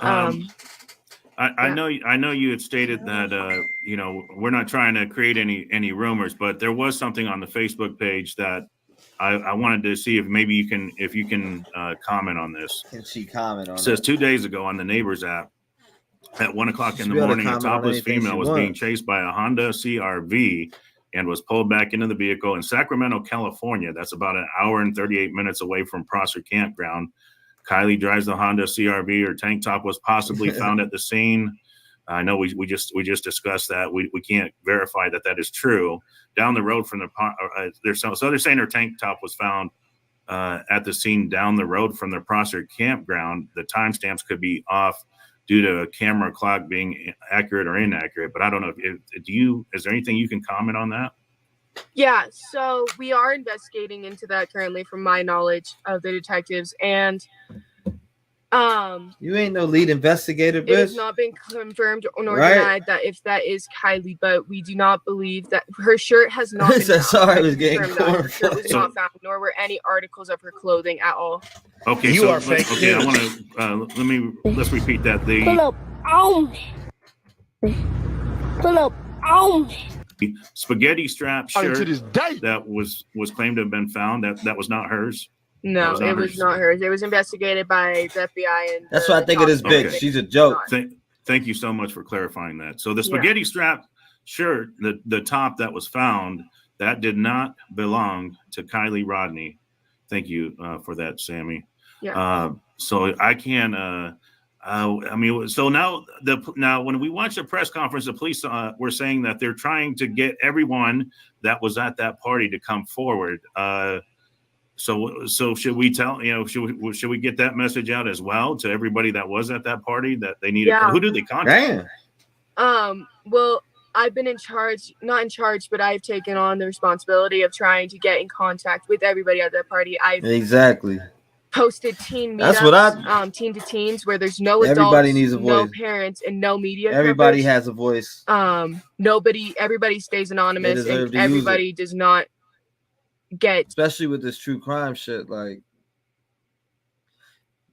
I know you had stated that you know, we're not trying to create any rumors, but there was something on the Facebook page that I wanted to see if maybe you can comment on this. Can she comment on It says it? 2 days ago on the Neighbors app at 1 o'clock in the Should be able to morning, a comment on topless anything female she was being wants. chased by a Honda CR-V and was pulled back into the vehicle in Sacramento, California. That's about an hour and 38 minutes away from Prosser Campground. Kiely drives the Honda CR-V. Her tank top was possibly found at the scene. I know we just discussed that. We can't verify that is true. Down the road from the so they're saying her tank top was found at the scene down the road from the Prosser Campground. The timestamps could be off due to a camera clock being accurate or inaccurate. But I don't know is there anything you can comment on that? Yeah, so we are investigating into that currently, from my knowledge of the detectives, and You ain't no lead investigator, it has bitch. not been confirmed nor Right. denied that if that is Kiely, but we do not believe that her shirt has not been found. Sorry, I I was can getting confirm that. Her shirt was So- not found, nor were any articles of her clothing at all. Okay, You are fake Okay, I news. want to let's repeat that. Pull up on me. Pull up on me. The spaghetti strap shirt To this day. that was claimed to have been found, that was not hers. No, was not it was hers. not hers. It was investigated by the FBI. And That's the why I think of this cops. bitch. Okay. She's a joke. Thank you so much for clarifying that. So the Yeah. spaghetti strap shirt, the top that was found, that did not belong to Kielyrodni. Thank you for that, Sammy. Yeah. So I can. I mean, so now when we watched the press conference, the police were saying that they're trying to get everyone that was at that party to come forward. So should we should we get that message out as well to everybody that was at that party that they need Yeah. who do they contact? Damn. Well, I've been not in charge, but I've taken on the responsibility of trying to get in contact with everybody at that party. I've Exactly. posted teen meetups, That's what teen to teens, where there's no adults, Everybody needs a no voice. parents, and no media. Everybody coverage. has a voice. Everybody stays anonymous, deserve and to use everybody does not get. Especially with this true crime shit. Like,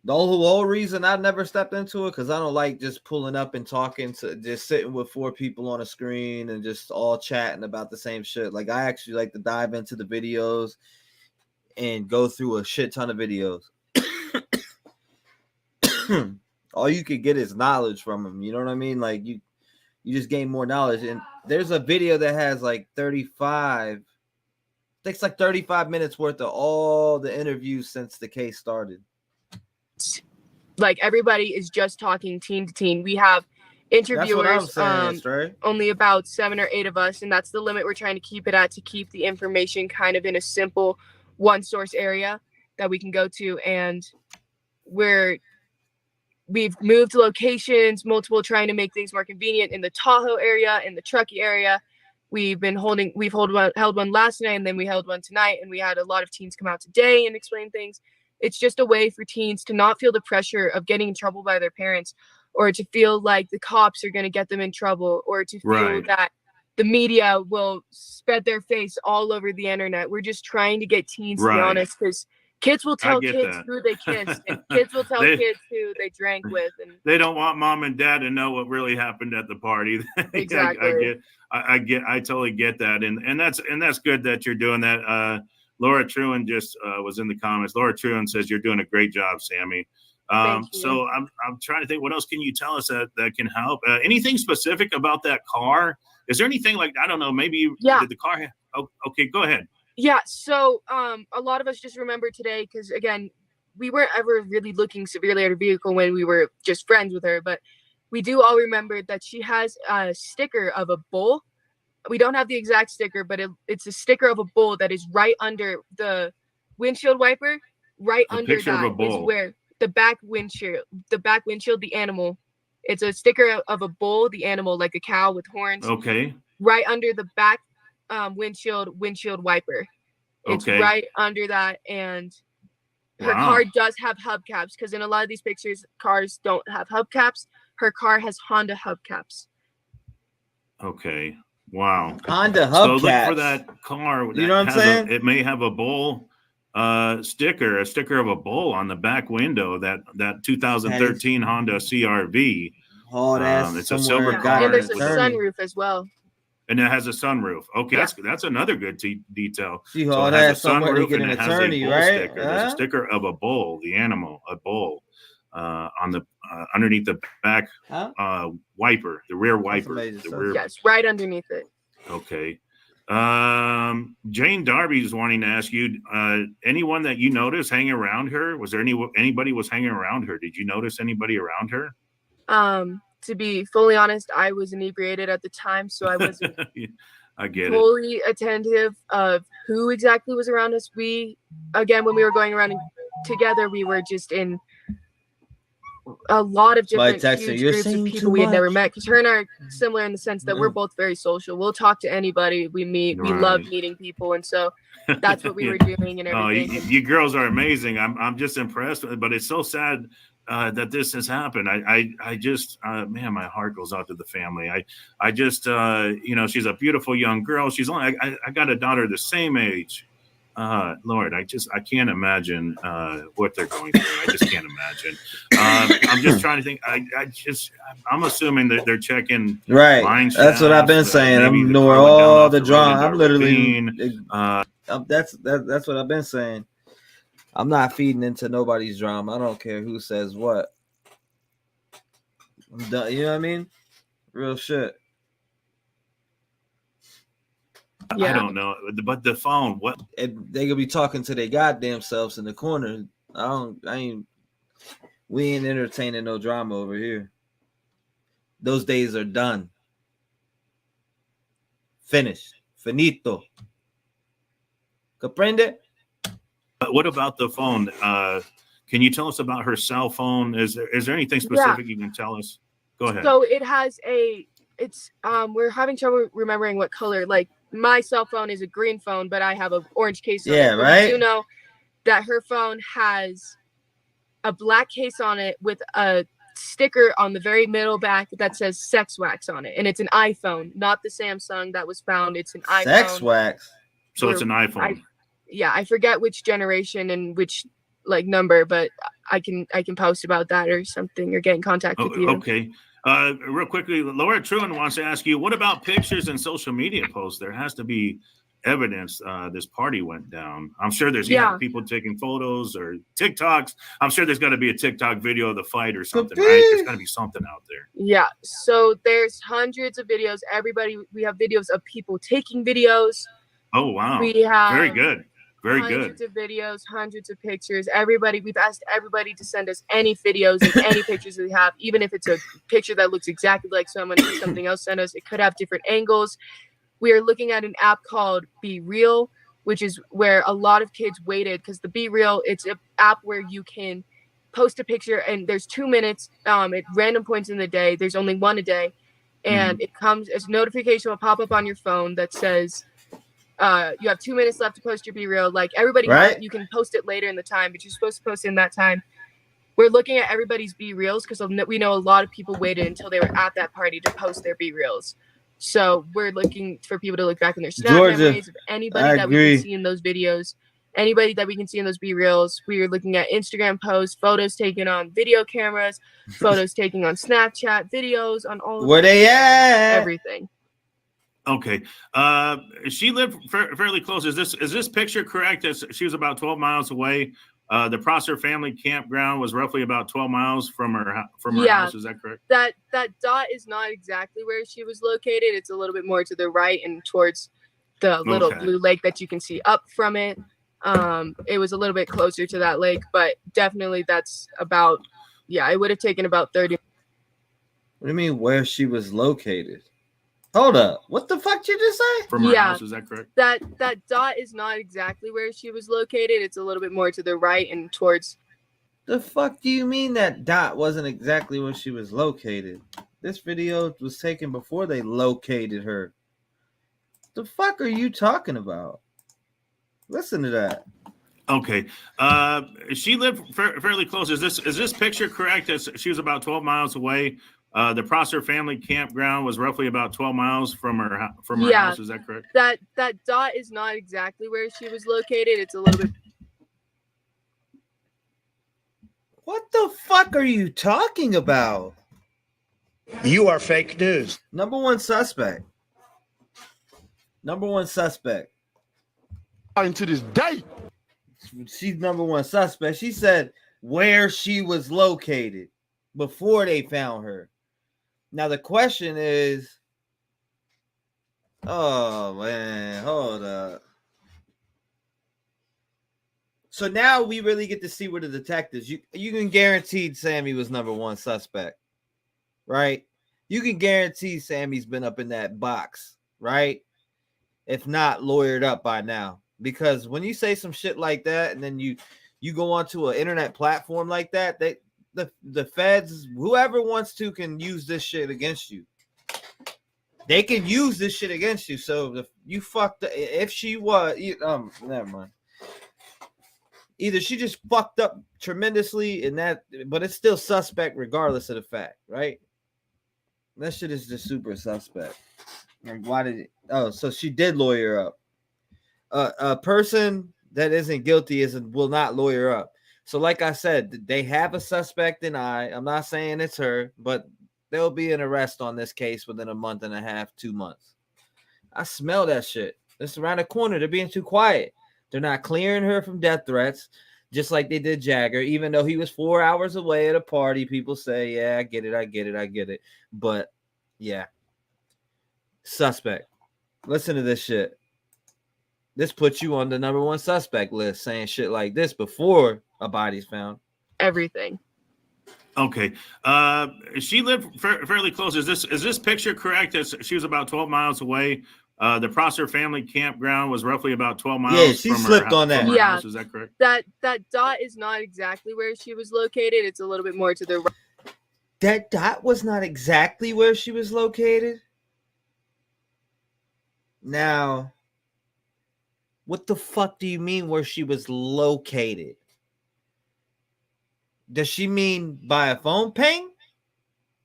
the whole reason I never stepped into it, because I don't like just pulling up and talking to just sitting with 4 people on a screen and just all chatting about the same shit. Like, I actually like to dive into the videos and go through a shit ton of videos. All you could get is knowledge from them. You know what I mean? Like, you just gain more knowledge. And there's a video that has like 35 minutes worth of all the interviews since the case started. Like, everybody is just talking teen to teen. We have That's what I'm interviewers, saying, Stray. only about 7 or 8 of us, and that's the limit we're trying to keep it at, to keep the information kind of in a simple one source area that we can go to. And we've moved locations, multiple, trying to make things more convenient in the Tahoe area, in the Truckee area. We've held one last night, and then we held one tonight, and we had a lot of teens come out today and explain things. It's just a way for teens to not feel the pressure of getting in trouble by their parents, or to feel like the cops are going to get them in trouble, or to feel Right. that the media will spread their face all over the internet. We're just trying to get teens to be Right. honest, because kids will tell get kids that. who they kissed, and kids will tell kids who they drank with. And They don't want mom and dad to know what really happened at the party. Exactly. I totally get that, and that's good that you're doing that. Laura Truan just was in the comments. Laura Truan says you're doing a great job, Sammy. Thank you. So I'm trying to think, what else can you tell us that can help? Anything specific about that car? Is there anything like, I don't know, maybe did the car okay, go ahead. Yeah, so a lot of us just remember today, because again, we weren't ever really looking severely at her vehicle when we were just friends with her, but we do all remember that she has a sticker of a bull. We don't have the exact sticker, but it's a sticker of a bull that is right under the windshield wiper. Right A under picture of that a bull. is where the back windshield, the animal. It's a sticker of a bull, the animal, like a cow with horns. Okay. Right under the back windshield wiper. It's Okay. right under that, and her car does have hubcaps, because in a lot of these pictures, cars don't have hubcaps. Her car has Honda hubcaps. Okay. Wow. Honda hubcaps. So look for that car. You know what I'm saying? It may have a bull sticker, a sticker of a bull on the back window. That 2013 Honda CRV. Oh, that's it's a silver Yeah. car. And there's a sunroof as well. And it has a sunroof. Okay, Yeah. that's another good detail. See, So all it that has a somewhere to sunroof get and an it has a attorney, bull right? sticker. There's a sticker of a bull, the animal, a bull, on the underneath the back wiper, the rear wiper. amazing, The rear. Yes, right underneath it. Okay. Jane Darby's wanting to ask you, anyone that you noticed hanging around her? Was there anybody was hanging around her? Did you notice anybody around her? To be fully honest, I was inebriated at the time, so I wasn't I get it. fully attentive of who exactly was around us. Again, when we were going around together, we were just in a lot of different huge groups of people we had never met, because her and I are similar in the sense that we're both very social. We'll talk to anybody we meet. We love meeting people, and so that's what we were doing and everything. You girls are amazing. I'm just impressed, but it's so sad that this has happened. I just man, my heart goes out to the family. I just she's a beautiful young girl. She's only I got a daughter the same age. Lord, I can't imagine what they're going through. I just can't imagine. I'm just trying to think. I'm assuming that they're checking line That's what I've been saying. I'm ignoring all the drama. I'm literally that's what I've been saying. I'm not feeding into nobody's drama. I don't care who says what. I'm done. You know what I mean? Real shit. Yeah. I don't know, but the phone. What they gonna be talking to their goddamn selves in the corner. We ain't entertaining no drama over here. Those days are done. Finished. Finito. Comprende? What about the phone? Can you tell us about her cell phone? Is there anything specific you can tell us? Go ahead. So it has we're having trouble remembering what color. Like, my cell phone is a green phone, but I have an orange case on it. Yeah, right. You know that her phone has a black case on it with a sticker on the very middle back that says sex wax on it, and it's an iPhone, not the Samsung that was found. It's an iPhone. Sex wax. So it's an iPhone. I forget which generation and which number, but I can post about that or something, or get in contact with you. Okay. Real quickly, Laura Truman wants to ask you, what about pictures and social media posts? There has to be evidence this party went down. I'm sure there's people taking photos or TikToks. I'm sure there's got to be a TikTok video of the fight or something, right? There's got to be something out there. Yeah. So there's hundreds of videos. We have videos of people taking videos. Oh, wow. We have very good. Very good. Hundreds of videos, hundreds of pictures. We've asked everybody to send us any videos and any pictures that they have, even if it's a picture that looks exactly like something else sent us. It could have different angles. We are looking at an app called Be Real, which is where a lot of kids waited, because the Be Real, it's an app where you can post a picture and there's 2 minutes at random points in the day. There's only one a day. And it comes as a notification will pop up on your phone that says, you have 2 minutes left to post your Be Real. Like, everybody, you can post it later in the time, but you're supposed to post it in that time. We're looking at everybody's Be Reals, because we know a lot of people waited until they were at that party to post their Be Reals. So we're looking for people to look back in their Snap memories of anybody that we can see in those videos, anybody that we can see in those Be Reals. We are looking at Instagram posts, photos taken on video cameras, photos taken on Snapchat, videos on all of where they at, everything. Okay. She lived fairly close. Is this picture correct? She was about 12 miles away. The Prosser family campground was roughly about 12 miles from her house. Is that correct? That dot is not exactly where she was located. It's a little bit more to the right and towards the little blue lake that you can see up from it. It was a little bit closer to that lake, but definitely that's about, it would have taken about 30. What do you mean where she was located? Hold up. What the fuck did you just say? From her house, is that correct? That dot is not exactly where she was located. It's a little bit more to the right and towards The fuck do you mean that dot wasn't exactly where she was located? This video was taken before they located her. The fuck are you talking about? Listen to that. Okay. She lived fairly close. Is this picture correct? She was about 12 miles away. The Prosser family campground was roughly about 12 miles from her house. Is that correct? That dot is not exactly where she was located. It's a little bit. What the fuck are you talking about? You are fake news. Number one suspect. Number one suspect. To this day. She's number one suspect. She said where she was located before they found her. Now the question is, oh man, hold up. So now we really get to see where the detectives. You can guarantee Sammy was number one suspect, right? You can guarantee Sammy's been up in that box, right? If not lawyered up by now. Because when you say some shit like that, and then you go onto an internet platform like that, the feds, whoever wants to, can use this shit against you. They can use this shit against you. So if you fucked, if she was, never mind. Either she just fucked up tremendously in that, but it's still suspect regardless of the fact, right? That shit is just super suspect. Like, why did it? Oh, so she did lawyer up. A person that isn't guilty will not lawyer up. So, like I said, they have a suspect in eye. I'm not saying it's her, but there'll be an arrest on this case within a month and a half, 2 months. I smell that shit. It's around the corner. They're being too quiet. They're not clearing her from death threats, just like they did Jagger. Even though he was 4 hours away at a party, people say, "Yeah, I get it." But yeah, suspect. Listen to this shit. This puts you on the number one suspect list, saying shit like this before a body's found. Everything. Okay. She lived fairly close. Is this picture correct? She was about 12 miles away. The Prosser family campground was roughly about 12 miles. Yeah, she slipped on that. Yeah, house. Is that correct? That dot is not exactly where she was located. It's a little bit more to the right. That dot was not exactly where she was located. Now, what the fuck do you mean where she was located? Does she mean by a phone ping?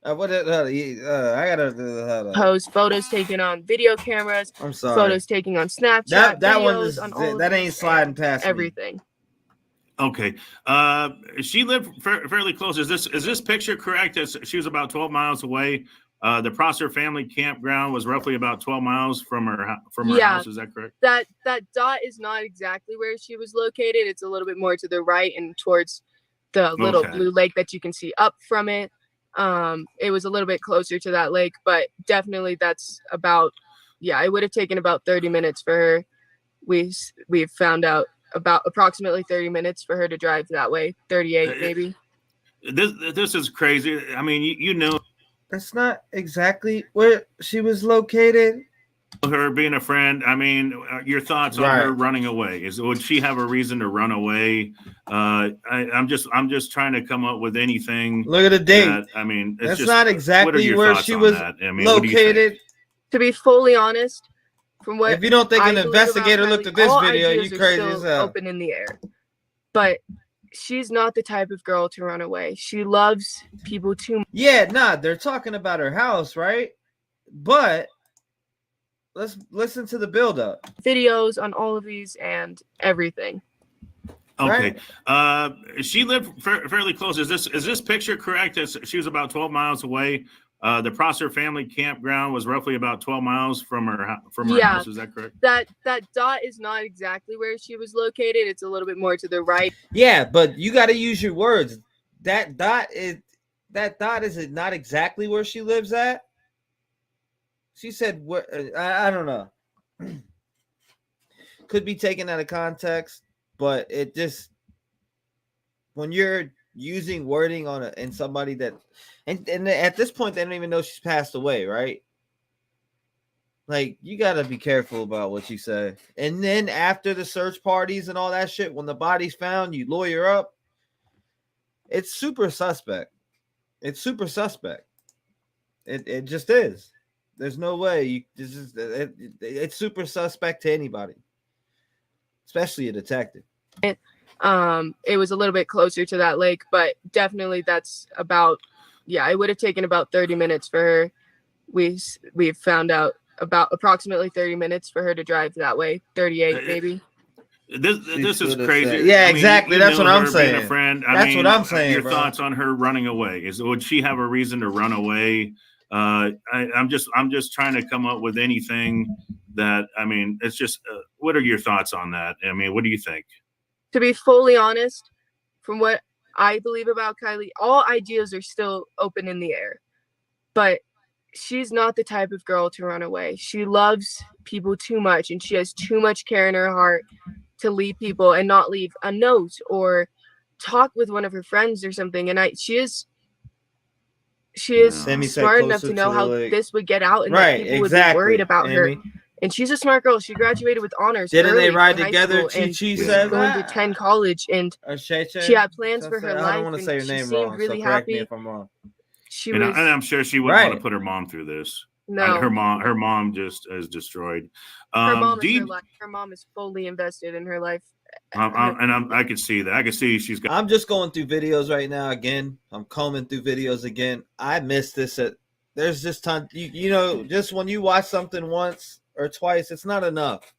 I gotta post photos taken on video cameras. I'm sorry. Photos taken on Snapchat. That one videos is on all that ain't sliding past everything. Okay. She lived fairly close. Is this picture correct? She was about 12 miles away. The Prosser family campground was roughly about 12 miles from her house. Is that correct? That dot is not exactly where she was located. It's a little bit more to the right and towards the little blue lake that you can see up from it. It was a little bit closer to that lake, but definitely that's about, it would have taken about 30 minutes for her. We've found out about approximately 30 minutes for her to drive that way. 38 maybe. This is crazy. I mean, you know. That's not exactly where she was located. Her being a friend. I mean, your thoughts on her running away? Would she have a reason to run away? I'm just trying to come up with anything. Look at the date. I mean, that's just, not exactly where she was located. To be fully honest, from what if you don't think an investigator looked at this video, you crazy as hell. Open in the air, but she's not the type of girl to run away. She loves people too much. Yeah, they're talking about her house, right? But let's listen to the buildup. Videos on all of these and everything. Okay. Right. She lived fairly close. Is this picture correct? She was about 12 miles away. The Prosser family campground was roughly about 12 miles from her house. Is that correct? That dot is not exactly where she was located. It's a little bit more to the right. Yeah, but you got to use your words. That dot is not exactly where she lives at. She said, I don't know. Could be taken out of context, but it just, when you're using wording on in somebody that, and at this point, they don't even know she's passed away, right? Like, you got to be careful about what you say. And then after the search parties and all that shit, when the body's found, you lawyer up. it's super suspect. It's super suspect. It just is. There's no way it's super suspect to anybody, especially a detective. It was a little bit closer to that lake, but definitely that's about, yeah, it would have taken about 30 minutes for her. We've found out about approximately 30 minutes for her to drive that way, 38 maybe. This is crazy. Yeah, exactly. That's what I'm saying. Being a friend. That's what I'm saying. Your bro. thoughts on her running away? Would she have a reason to run away? I'm just trying to come up with anything that, I mean, it's just, what are your thoughts on that? I mean, what do you think? To be fully honest, from what I believe about Kiely, all ideas are still open in the air, but she's not the type of girl to run away. She loves people too much, and she has too much care in her heart to leave people and not leave a note or talk with one of her friends or something. And she is smart enough to know how this would get out and that people would be worried about her. And she's a smart girl. She graduated with honors. Didn't they ride together? She said going to 10 college, and she had plans for her life. I don't want to say her name wrong. Really so correct happy. me if I'm wrong. And I'm sure she wouldn't want to put her mom through this. No, her mom just is destroyed. Her mom is her life. Her mom is fully invested in her life. I can see that. I can see she's got. I'm just going through videos right now again. I'm combing through videos again. I missed this. There's just tons. You know, just when you watch something once or twice, it's not enough.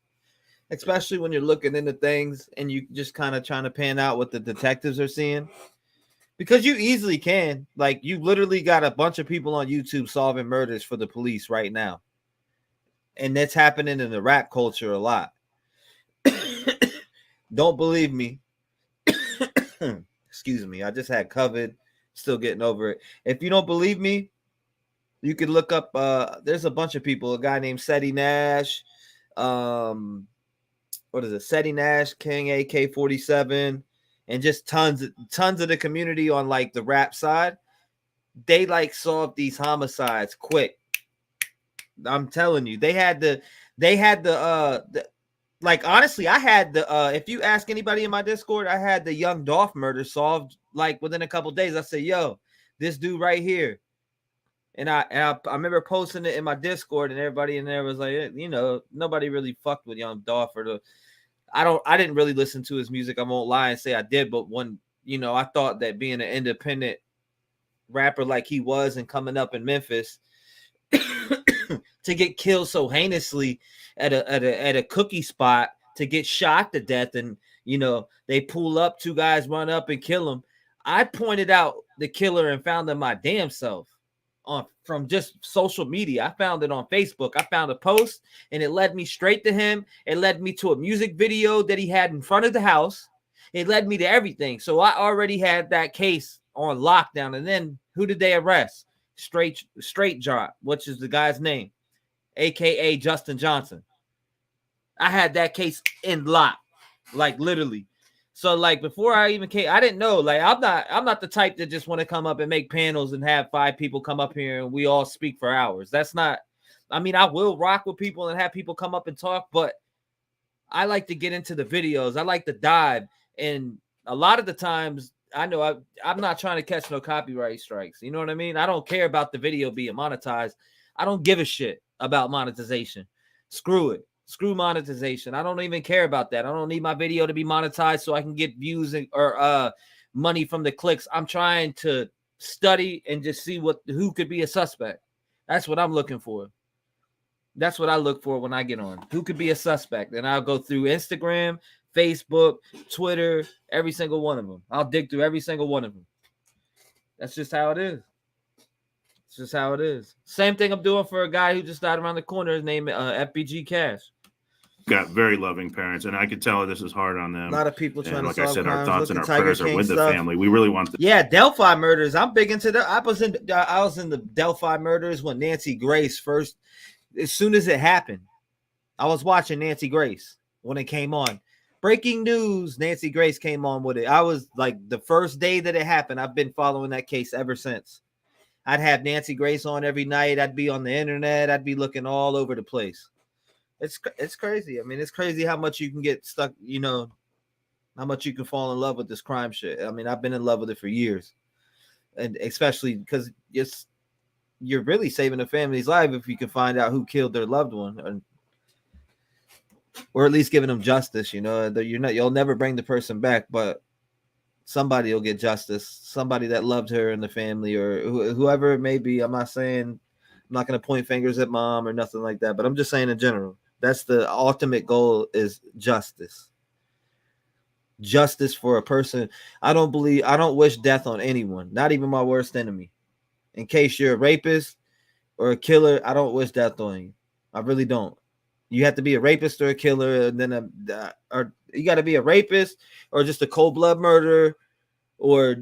Especially when you're looking into things and you just kind of trying to pan out what the detectives are seeing. Because you easily can. Like, you literally got a bunch of people on YouTube solving murders for the police right now. And that's happening in the rap culture a lot. Don't believe me. Excuse me. I just had COVID. Still getting over it. If you don't believe me, you could look up. There's a bunch of people. A guy named Seti Nash. What is it? Seti Nash, King AK-47. And just tons of the community on like the rap side, they like solve these homicides quick. I'm telling you, they had the like, honestly, I had the if you ask anybody in my Discord, I had the Young Dolph murder solved like within a couple days. I said, yo, this dude right here. And I remember posting it in my Discord, and everybody in there was like, you know, nobody really fucked with Young Dolph or the. I didn't really listen to his music. I won't lie and say I did, but when, you know, I thought that being an independent rapper like he was and coming up in Memphis to get killed so heinously at a cookie spot, to get shot to death, and, you know, they pull up, two guys run up and kill him. I pointed out the killer and found him my damn self from just social media. I found it on Facebook. I found a post and it led me straight to him. It led me to a music video that he had in front of the house. It led me to everything. So I already had that case on lockdown. And then who did they arrest? Straight Drop, which is the guy's name, aka Justin Johnson. I had that case in lock, like literally. So like before I even came, I didn't know. Like I'm not the type that just want to come up and make panels and have 5 people come up here and we all speak for hours. That's not. I mean, I will rock with people and have people come up and talk, but I like to get into the videos. I like to dive, and a lot of the times I know I'm not trying to catch no copyright strikes. You know what I mean? I don't care about the video being monetized. I don't give a shit about monetization. Screw it. Screw monetization. I don't even care about that. I don't need my video to be monetized so I can get views or money from the clicks. I'm trying to study and just see who could be a suspect. That's what I'm looking for. That's what I look for when I get on. Who could be a suspect? And I'll go through Instagram, Facebook, Twitter, every single one of them. I'll dig through every single one of them. That's just how it is. It's just how it is. Same thing I'm doing for a guy who just died around the corner. His name FBG Cash. Got very loving parents, and I could tell this is hard on them. A lot of people trying to like solve I said, crimes. our thoughts and our prayers are with the family. We really want. Yeah, Delphi murders. I'm big into that. I was in the Delphi murders when Nancy Grace first. As soon as it happened, I was watching Nancy Grace when it came on. Breaking news: Nancy Grace came on with it. I was like the first day that it happened. I've been following that case ever since. I'd have Nancy Grace on every night. I'd be on the internet. I'd be looking all over the place. It's crazy. I mean, it's crazy how much you can get stuck, you know, how much you can fall in love with this crime shit. I mean, I've been in love with it for years, and especially because you're really saving a family's life if you can find out who killed their loved one, or at least giving them justice. You know, you'll never bring the person back, but somebody will get justice. Somebody that loved her and the family, or whoever it may be. I'm not going to point fingers at mom or nothing like that, but I'm just saying in general, that's the ultimate goal, is justice. Justice for a person. I don't wish death on anyone, not even my worst enemy. In case you're a rapist or a killer, I don't wish death on you. I really don't. You have to be a rapist or a killer, and then or you got to be a rapist or just a cold blood murderer, or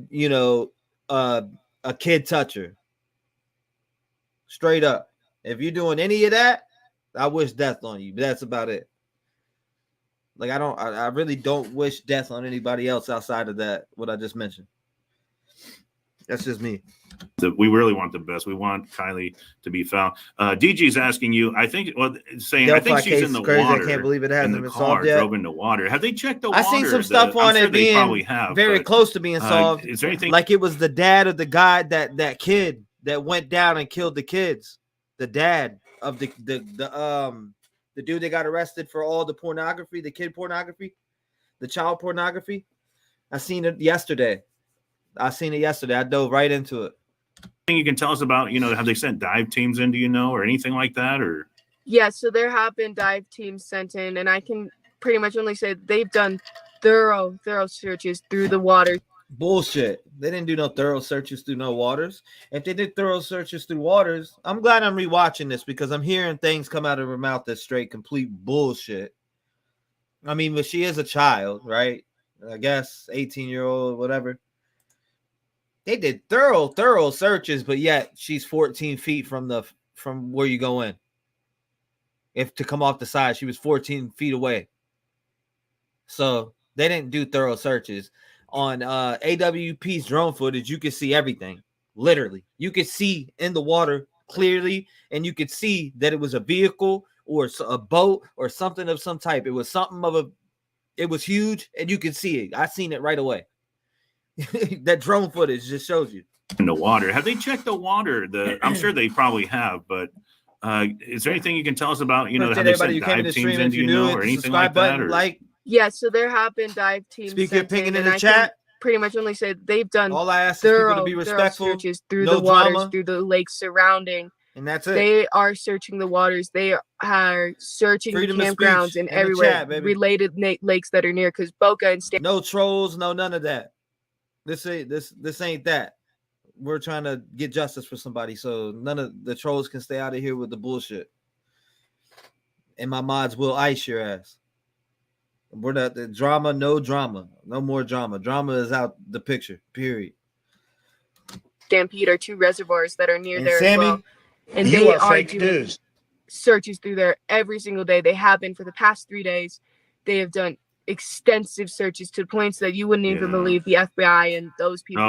a kid toucher. Straight up. If you're doing any of that, I wish death on you. But that's about it. Like, I really don't wish death on anybody else outside of that, what I just mentioned. That's just me. We really want the best. We want Kiely to be found. DG's asking you, I think she's in the water. I can't believe it hasn't been solved yet. Drove into water. Have they checked the water? I seen some stuff on it being very close to being solved. Is there anything like it was the dad of the guy that kid that went down and killed the kids? The dad of the dude that got arrested for all the pornography, the kid pornography, the child pornography. I seen it yesterday. I dove right into it. Anything you can tell us about, have they sent dive teams in, do you know, or anything like that? Or yeah, so there have been dive teams sent in, and I can pretty much only say they've done thorough searches through the water. Bullshit. They didn't do no thorough searches through no waters. If they did thorough searches through waters, I'm glad I'm rewatching this, because I'm hearing things come out of her mouth that's straight complete bullshit. I mean, but she is a child, right? I guess 18-year-old, whatever. They did thorough searches, but yet she's 14 feet from where you go in. If to come off the side, she was 14 feet away. So they didn't do thorough searches. On AWP's drone footage, you could see everything. Literally, you could see in the water clearly, and you could see that it was a vehicle or a boat or something of some type. It was it was huge, and you could see it. I seen it right away. That drone footage just shows you. In the water. Have they checked the water? I'm sure they probably have, but is there anything you can tell us about, have they sent dive teams in, do you know, or anything like that? Or? Yeah, so there have been dive teams. Speak your opinion in the chat. Pretty much only say they've done all I ask is people to be respectful, searches through no the waters, drama, through the lakes surrounding. And that's it. They are searching the waters. They are searching campgrounds and everywhere, related lakes that are near, because Boca and Stan. No trolls, no none of that. This ain't that. We're trying to get justice for somebody, so none of the trolls can stay out of here with the bullshit. And my mods will ice your ass. We're not the drama, no more drama. Drama is out the picture, period. Stampede are two reservoirs that are near there Sammy, as well. And you they are fake news. Searches through there every single day. They have been for the past 3 days. They have done extensive searches to points that you wouldn't even believe the FBI and those people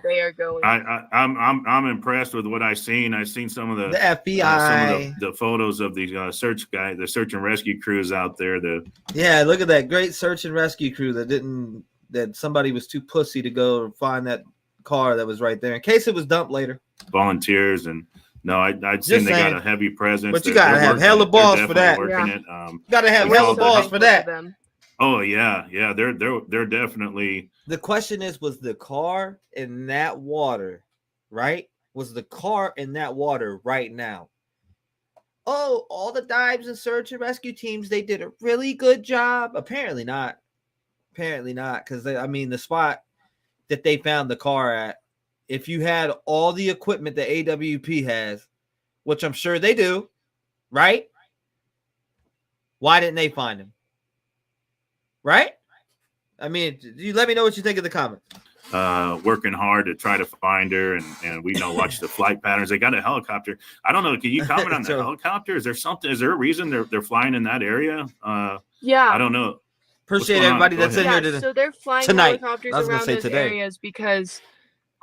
they are going. I'm impressed with what I've seen. I've seen some of the FBI, some of the photos of the the search and rescue crews out there. Look at that great search and rescue crew that somebody was too pussy to go find that car that was right there in case it was dumped later. Volunteers and. No, I'd seen they got a heavy presence. But you gotta have hella balls for that. You gotta have hella balls for that. Oh yeah, they're definitely. The question is, was the car in that water, right? Was the car in that water right now? Oh, all the dives and search and rescue teams, they did a really good job. Apparently not, because the spot that they found the car at. If you had all the equipment that AWP has, which I'm sure they do, right? Why didn't they find him? Right? I mean, you let me know what you think in the comments. Working hard to try to find her, and we watch the flight patterns. They got a helicopter. I don't know. Can you comment on the helicopter? Is there something? Is there a reason they're flying in that area? Yeah. I don't know. Appreciate everybody that's in here today. So they're flying helicopters around those areas because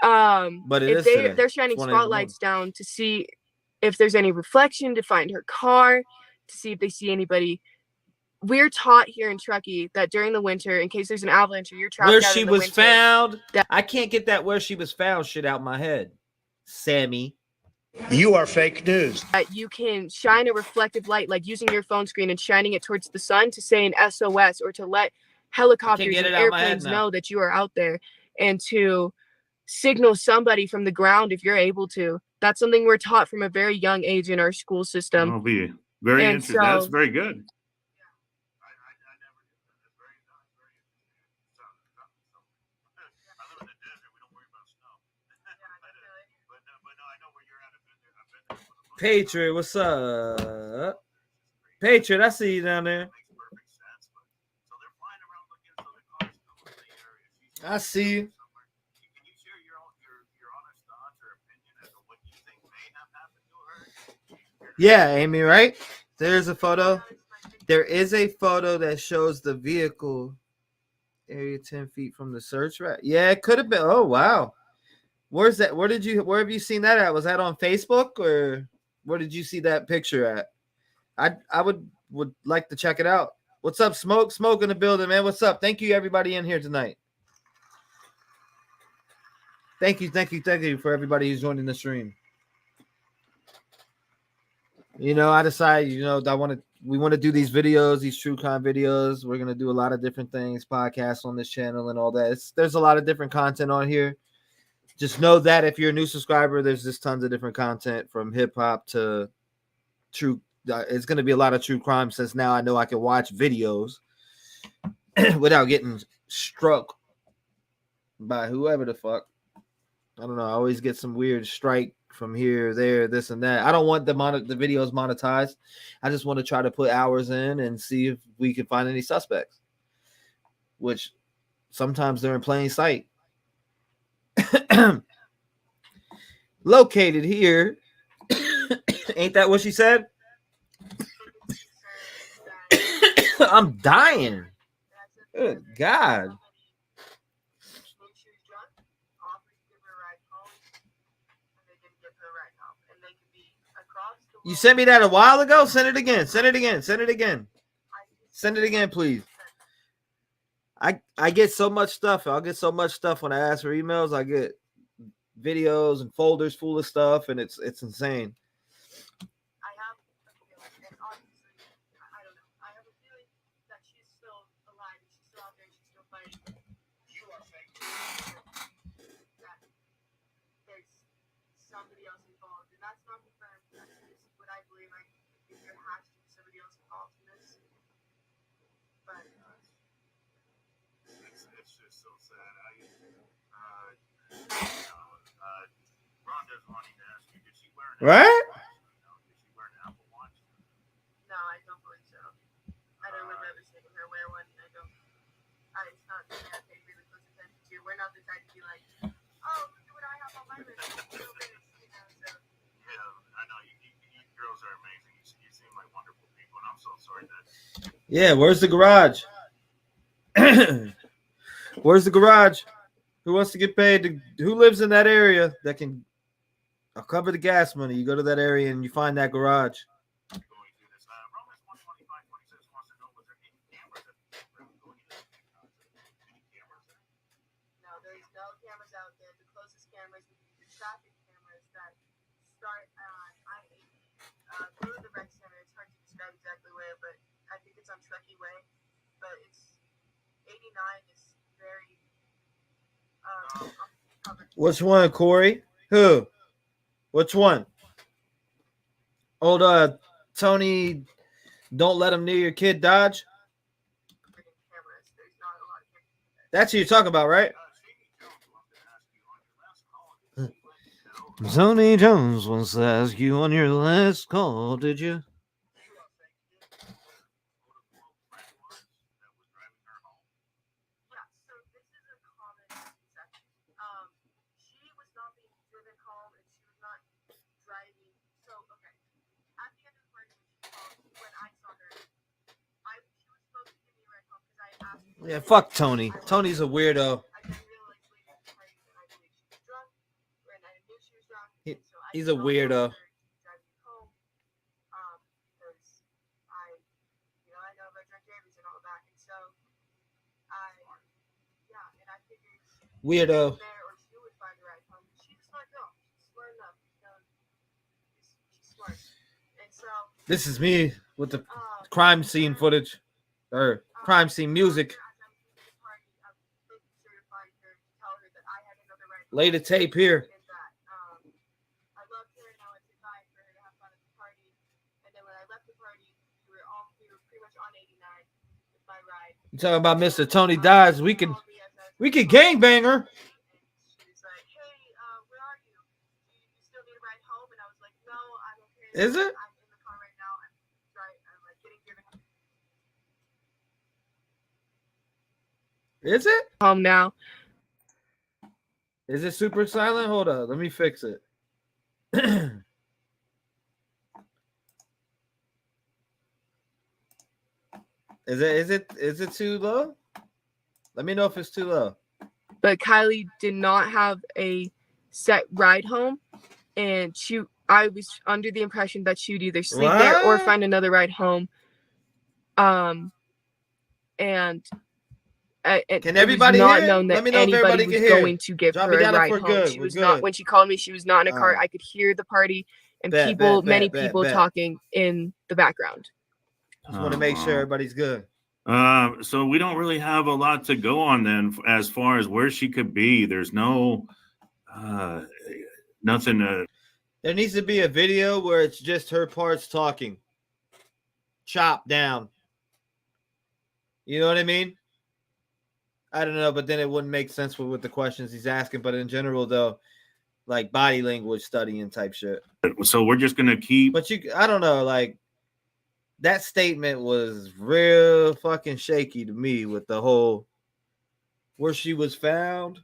but if they're shining spotlights down to see if there's any reflection, to find her car, to see if they see anybody we're taught here in Truckee that during the winter, in case there's an avalanche or you're trapped Where out she in the was winter, found. I can't get that where she was found shit out my head. Sammy. You are fake news. that you can shine a reflective light, like using your phone screen and shining it towards the sun to say an SOS or to let helicopters and airplanes know that you are out there and to signal somebody from the ground if you're able to. That's something we're taught from a very young age in our school system. I'll be very And interesting. That's very good. Patriot, what's up? Patriot, I see you down there. I see you. Yeah, Amy, right? There's a photo. There is a photo that shows the vehicle area 10 feet from the search rack. Yeah, it could have been. Oh, wow. Where's that? Where have you seen that at? Was that on Facebook or where did you see that picture at? I would like to check it out. What's up, Smoke? Smoke in the building, man. What's up? Thank you, everybody in here tonight. Thank you for everybody who's joining the stream. You know, I decided, we want to do these videos, these true crime videos. We're gonna do a lot of different things, podcasts on this channel and all that. There's a lot of different content on here. Just know that if you're a new subscriber, there's just tons of different content from hip hop to true. It's going to be a lot of true crime since now I know I can watch videos without getting struck by whoever the fuck. I don't know. I always get some weird strike from here, there, this, and that. I don't want the videos monetized. I just want to try to put hours in and see if we can find any suspects, which sometimes they're in plain sight. Located here. Ain't that what she said? I'm dying. Good God. You sent me that a while ago? Send it again. Send it again. Send it again. Send it again, please. I get so much stuff. I'll get so much stuff when I ask for emails. I get videos and folders full of stuff, and it's insane. I have a feeling, and honestly, I don't know. I have a feeling that she's still alive. She's still out there. She's still fighting. You are fake. That there's somebody else involved, and that's not confirmed. That's just what I believe. I think there has to be somebody else involved in this. But it's just so sad. Rhonda's wanting to ask you, did she wear an Right? Did she wear an Apple Watch? no, I don't believe so. I don't remember seeing her wear one. It's not something I pay really close attention to. We're not the type to be like, oh, look at what I have on my wrist. So. Yeah, I know. You girls are amazing. You seem like wonderful people, and I'm so sorry that. Yeah, where's the garage? Where's the garage? Who wants to get paid? Who lives in that area that can cover the gas money? You go to that area and you find that garage. Going through this. Romans 125:26 wants to know, was there any cameras at the campground going into the any cameras there? No, there's no cameras out there. The closest cameras would be the traffic cameras that start on I-80 through the rec center. It's hard to describe exactly where, but I think it's on Truckee Way. But it's 89 is very covered. Which one, Corey? Who? Which one? Old Tony, don't let him near your kid Dodge. Cameras. There's not a lot of cameras. That's who you're talking about, right? Tony Jones wants to ask you on your last call, did you? Yeah, so this is a common misconception. She was not being driven home and she was not driving. So, okay. At the end of the party when I saw her, she was supposed to give me a ride home because I asked her. Yeah, fuck Tony. Tony's a weirdo. I didn't realize later in the party that I believe she was drunk, and I knew she was drunk. So I He's a drove weirdo. her to drive me home, because I know about drunk Weirdo. This is me with the crime scene footage or crime scene music. Lay the tape here. You talking about Mr. Tony Dodds? We can gangbang her. Is it? Is it? Home now. Is it super silent? Hold on, let me fix it. Is it too low? Let me know if it's too low. But Kiely did not have a set ride home, and I was under the impression that she would either sleep there or find another ride home. And can everybody it was not hear? known that Let me know if anybody everybody was can hear. going to give Drop her it a down if ride we're home. good. She We're was not. good. When she called me, she was not in a car. Alright. I could hear the party and Bet, many people bet. talking in the background. Just want to make sure everybody's good. So we don't really have a lot to go on then as far as where she could be. There's no nothing. There needs to be a video where it's just her parts talking, chopped down. You know what I mean? I don't know, but then it wouldn't make sense with the questions he's asking. But in general, though, like body language studying type shit. So we're just gonna keep. But I don't know, like that statement was real fucking shaky to me with the whole where she was found.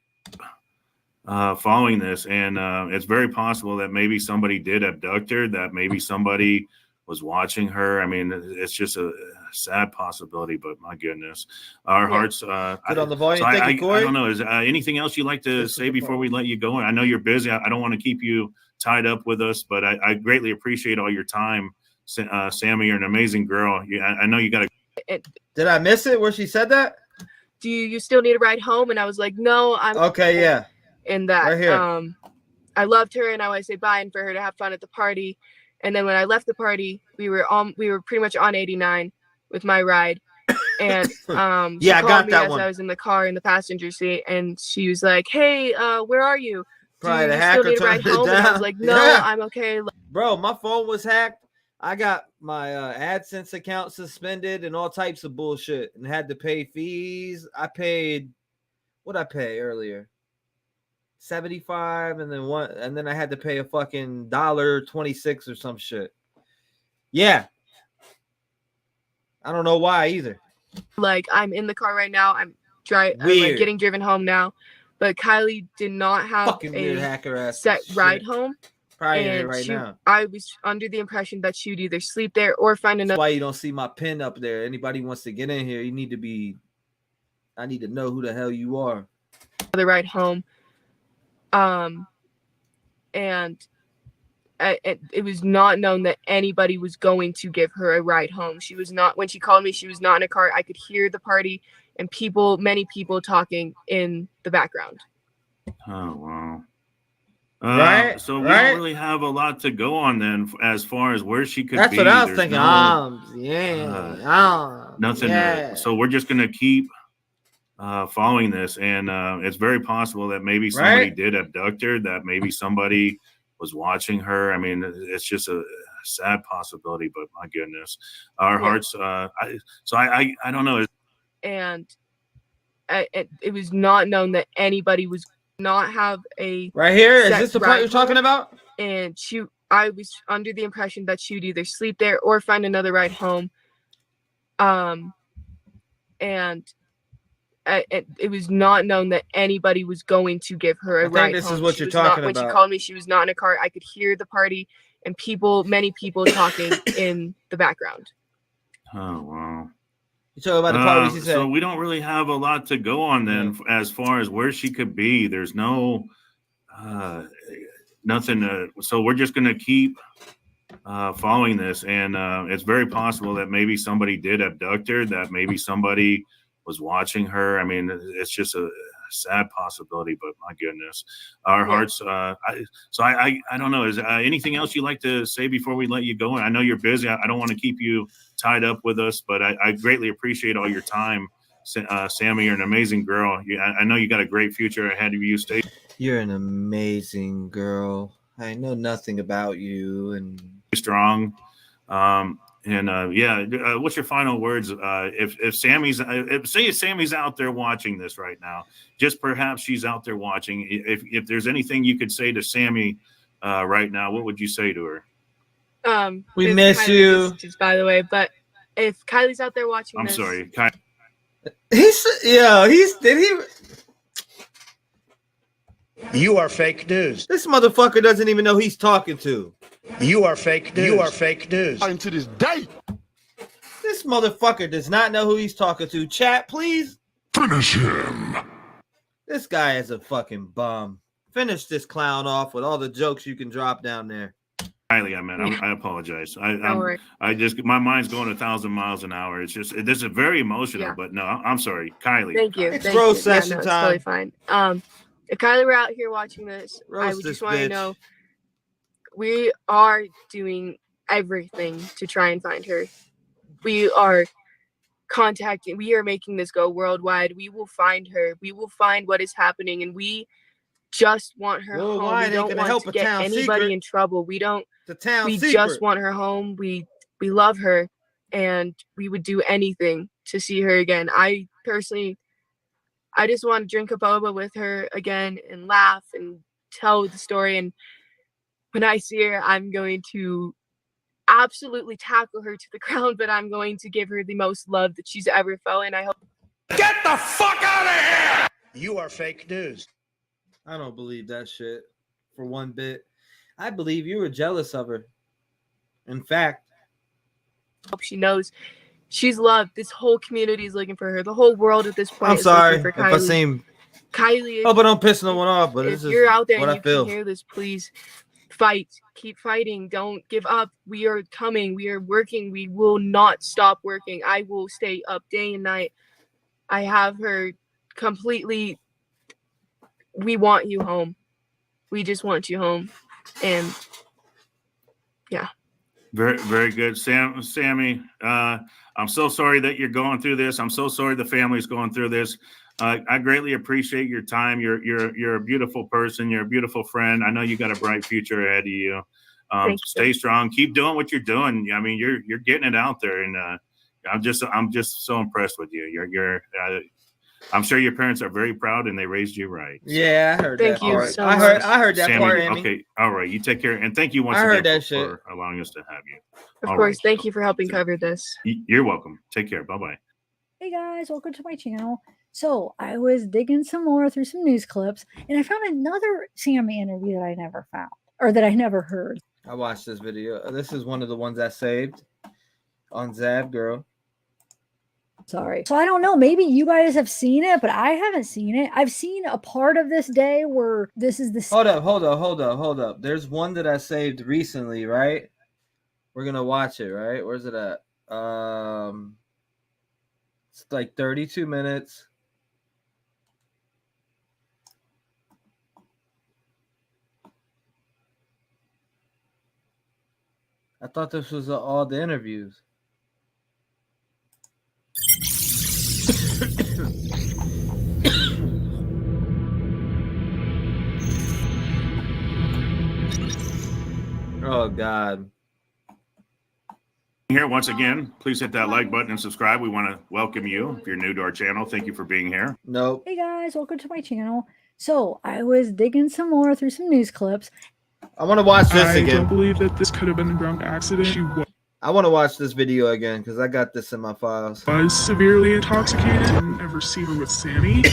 Following this, and it's very possible that maybe somebody did abduct her, that maybe somebody was watching her. I mean, it's just a sad possibility, but my goodness, our hearts. Put on the volume. So I Corey. don't know. Is anything else you'd like to say before we let you go? I know you're busy. I don't want to keep you tied up with us, but I greatly appreciate all your time, Sammy. You're an amazing girl. I know you got to. Did I miss it where she said that? Do you still need a ride home? And I was like, no, I'm okay. Yeah. In that, right here. I loved her, and I always say bye and for her to have fun at the party. And then when I left the party, we were pretty much on 89 with my ride. And she yeah, I called got me that as one. I was in the car in the passenger seat, and she was like, "Hey, where are you? Probably Do the you hacker still need a ride turned it home?" And I down. was like, "No, Yeah. I'm okay." Bro, my phone was hacked. I got my AdSense account suspended and all types of bullshit, and had to pay fees. I paid what I pay earlier. 75 and then I had to pay a fucking $1.26 or some shit. Yeah. I don't know why either. Like, I'm in the car right now. I'm like getting driven home now. But Kiely did not have fucking weird hacker ass set shit. ride home. Probably in it right now. I was under the impression that she would either sleep there or find another. That's why you don't see my pin up there. Anybody wants to get in here, I need to know who the hell you are. The ride home. And it was not known that anybody was going to give her a ride home. She was not, when she called me, she was not in a car. I could hear the party and many people talking in the background. Oh, wow. Right. So we don't really have a lot to go on then as far as where she could be. That's what I was There's thinking. Nothing. Yeah. So we're just going to keep following this, and it's very possible that maybe somebody did abduct her, that maybe somebody was watching her. I mean, it's just a sad possibility, but my goodness, our hearts. I don't know. And it was not known that anybody was not have a right here. Is this the part you're talking about? And I was under the impression that she would either sleep there or find another ride home. And it was not known that anybody was going to give her a ride home. This is what you're talking about. When she called me, she was not in a car. I could hear the party and many people talking in the background. Oh, wow. You talking about the part she said. So we don't really have a lot to go on then as far as where she could be. There's no nothing. So we're just going to keep following this, and it's very possible that maybe somebody did abduct her, that maybe somebody was watching her. I mean, it's just a sad possibility, but my goodness, our hearts. I don't know. Is anything else you'd like to say before we let you go? I know you're busy. I don't want to keep you tied up with us, but I greatly appreciate all your time. Sammy, you're an amazing girl. I know you got a great future ahead of you. You're an amazing girl. I know nothing about you, and strong. What's your final words? If Sammy's, say Sammy's out there watching this right now, just perhaps she's out there watching. If there's anything you could say to Sammy right now, what would you say to her? We miss you. Just by the way, but if Kylie's out there watching, I'm sorry. You are fake news. This motherfucker doesn't even know who he's talking to. You are fake news. You are fake news. To this day. This motherfucker does not know who he's talking to. Chat, please. Finish him. This guy is a fucking bum. Finish this clown off with all the jokes you can drop down there. Kylie, I apologize. I just, my mind's going 1,000 miles an hour. It's just, this is very emotional, but no, I'm sorry. Kylie. Thank you. It's roast session it's time. Totally fine. If Kylie were out here watching this, I would just want to know we are doing everything to try and find her. We are we are making this go worldwide. We will find her. We will find what is happening, and we just want her home. We don't want to get anybody in trouble. We don't. We just want her home. We love her, and we would do anything to see her again. I just want to drink a boba with her again and laugh and tell the story. And when I see her, I'm going to absolutely tackle her to the ground, but I'm going to give her the most love that she's ever felt. And I hope. Get the fuck out of here! You are fake news. I don't believe that shit for one bit. I believe you were jealous of her. In fact, hope she knows she's loved. This whole community is looking for her. The whole world at this point I'm is sorry looking for if Kylie. I seem. Kylie. Oh, but I'm pissing no one off. But if this is you're out there what and I feel. You can hear this, please fight. Keep fighting. Don't give up. We are coming. We are working. We will not stop working. I will stay up day and night. I have her completely. We want you home. We just want you home. And yeah. Very, very good. Sammy, I'm so sorry that you're going through this. I'm so sorry the family's going through this. I greatly appreciate your time. You're a beautiful person. You're a beautiful friend. I know you got a bright future ahead of you. Stay strong. Keep doing what you're doing. I mean, you're getting it out there, and I'm just so impressed with you. I'm sure your parents are very proud, and they raised you right. So. Yeah, I heard that. Thank you part. so much. I heard that Sammy, part, Amy. Okay, all right. You take care, and thank you once again for allowing us to have you. Of course, thank you for helping cover this. You're welcome. Take care. Bye-bye. Hey guys, welcome to my channel. So I was digging some more through some news clips, and I found another Sammy interview that I never found, or that I never heard. I watched this video. This is one of the ones I saved on Zab Girl. Sorry. So I don't know. Maybe you guys have seen it, but I haven't seen it. I've seen a part of this day where this is the. Hold up. There's one that I saved recently, right? We're gonna watch it, right? Where's it at? It's like 32 minutes. I thought this was all the interviews. Oh, God. Here once again, please hit that like button and subscribe. We want to welcome you. If you're new to our channel, thank you for being here. Nope. Hey guys, welcome to my channel. So I was digging some more through some news clips. I want to watch this again. I don't believe that this could have been a drunk accident. She I want to watch this video again because I got this in my files. was severely intoxicated. Didn't ever see her with Sammy.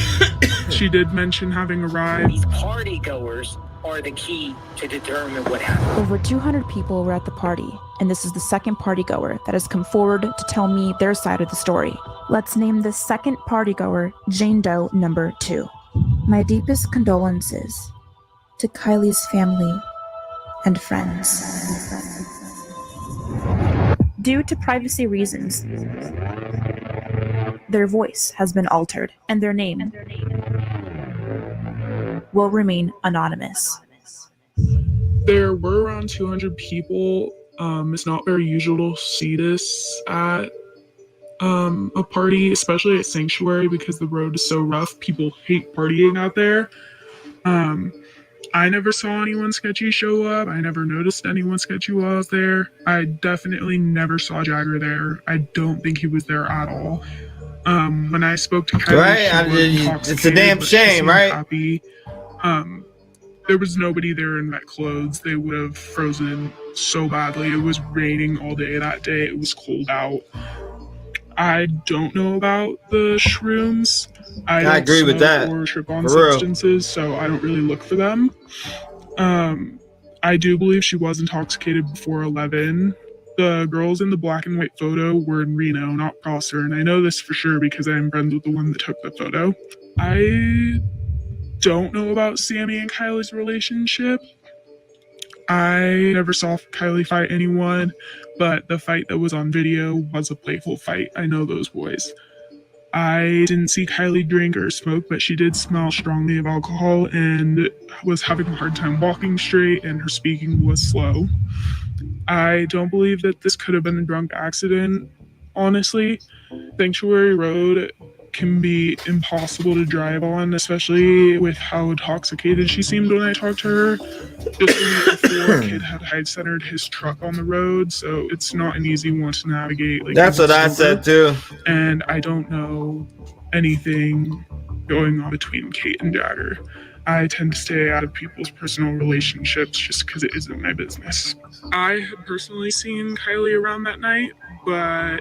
She did mention having arrived. These party goers are the key to determine what happened. Over 200 people were at the party, and this is the second party goer that has come forward to tell me their side of the story. Let's name this second party goer Jane Doe number 2. My deepest condolences to Kylie's family and friends. Due to privacy reasons, their voice has been altered and their name will remain anonymous. There were around 200 people. It's not very usual to see this at a party, especially at Sanctuary, because the road is so rough. People hate partying out there. I never saw anyone sketchy show up. I never noticed anyone sketchy while I was there. I definitely never saw Jagger there. I don't think he was there at all. When I spoke to Kiely, it's a damn shame, right? Happy. There was nobody there in wet clothes. They would have frozen so badly. It was raining all day that day. It was cold out. I don't know about the shrooms. I agree with that. Or trip on For real. substances, so I don't really look for them. I do believe she was intoxicated before 11. The girls in the black and white photo were in Reno, not Prosser, and I know this for sure because I am friends with the one that took the photo. I don't know about Sammy and Kiely's relationship. I never saw Kiely fight anyone, but the fight that was on video was a playful fight. I know those boys. I didn't see Kiely drink or smoke, but she did smell strongly of alcohol and was having a hard time walking straight, and her speaking was slow. I don't believe that this could have been a drunk accident, honestly. Sanctuary Road can be impossible to drive on, especially with how intoxicated she seemed when I talked to her. Just the week before, a kid had hide-centered his truck on the road, so it's not an easy one to navigate. That's what I said too. And I don't know anything going on between Kate and Jagger. I tend to stay out of people's personal relationships just because it isn't my business. I had personally seen Kiely around that night, but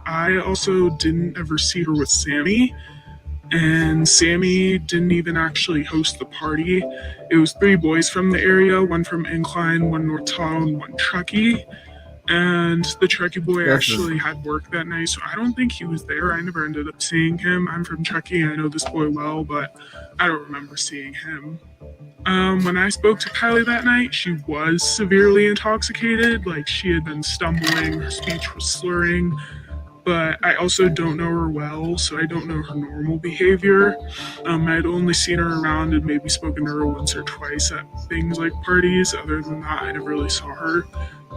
I also didn't ever see her with Sammy, and Sammy didn't even actually host the party. It was 3 boys from the area, one from Incline, one North Tahoe, and one Truckee. And the Truckee boy actually had work that night, so I don't think he was there. I never ended up seeing him. I'm from Truckee, and I know this boy well, but I don't remember seeing him. When I spoke to Kiely that night, she was severely intoxicated. Like, she had been stumbling, her speech was slurring. But I also don't know her well, so I don't know her normal behavior. I'd only seen her around and maybe spoken to her once or twice at things like parties. Other than that, I never really saw her.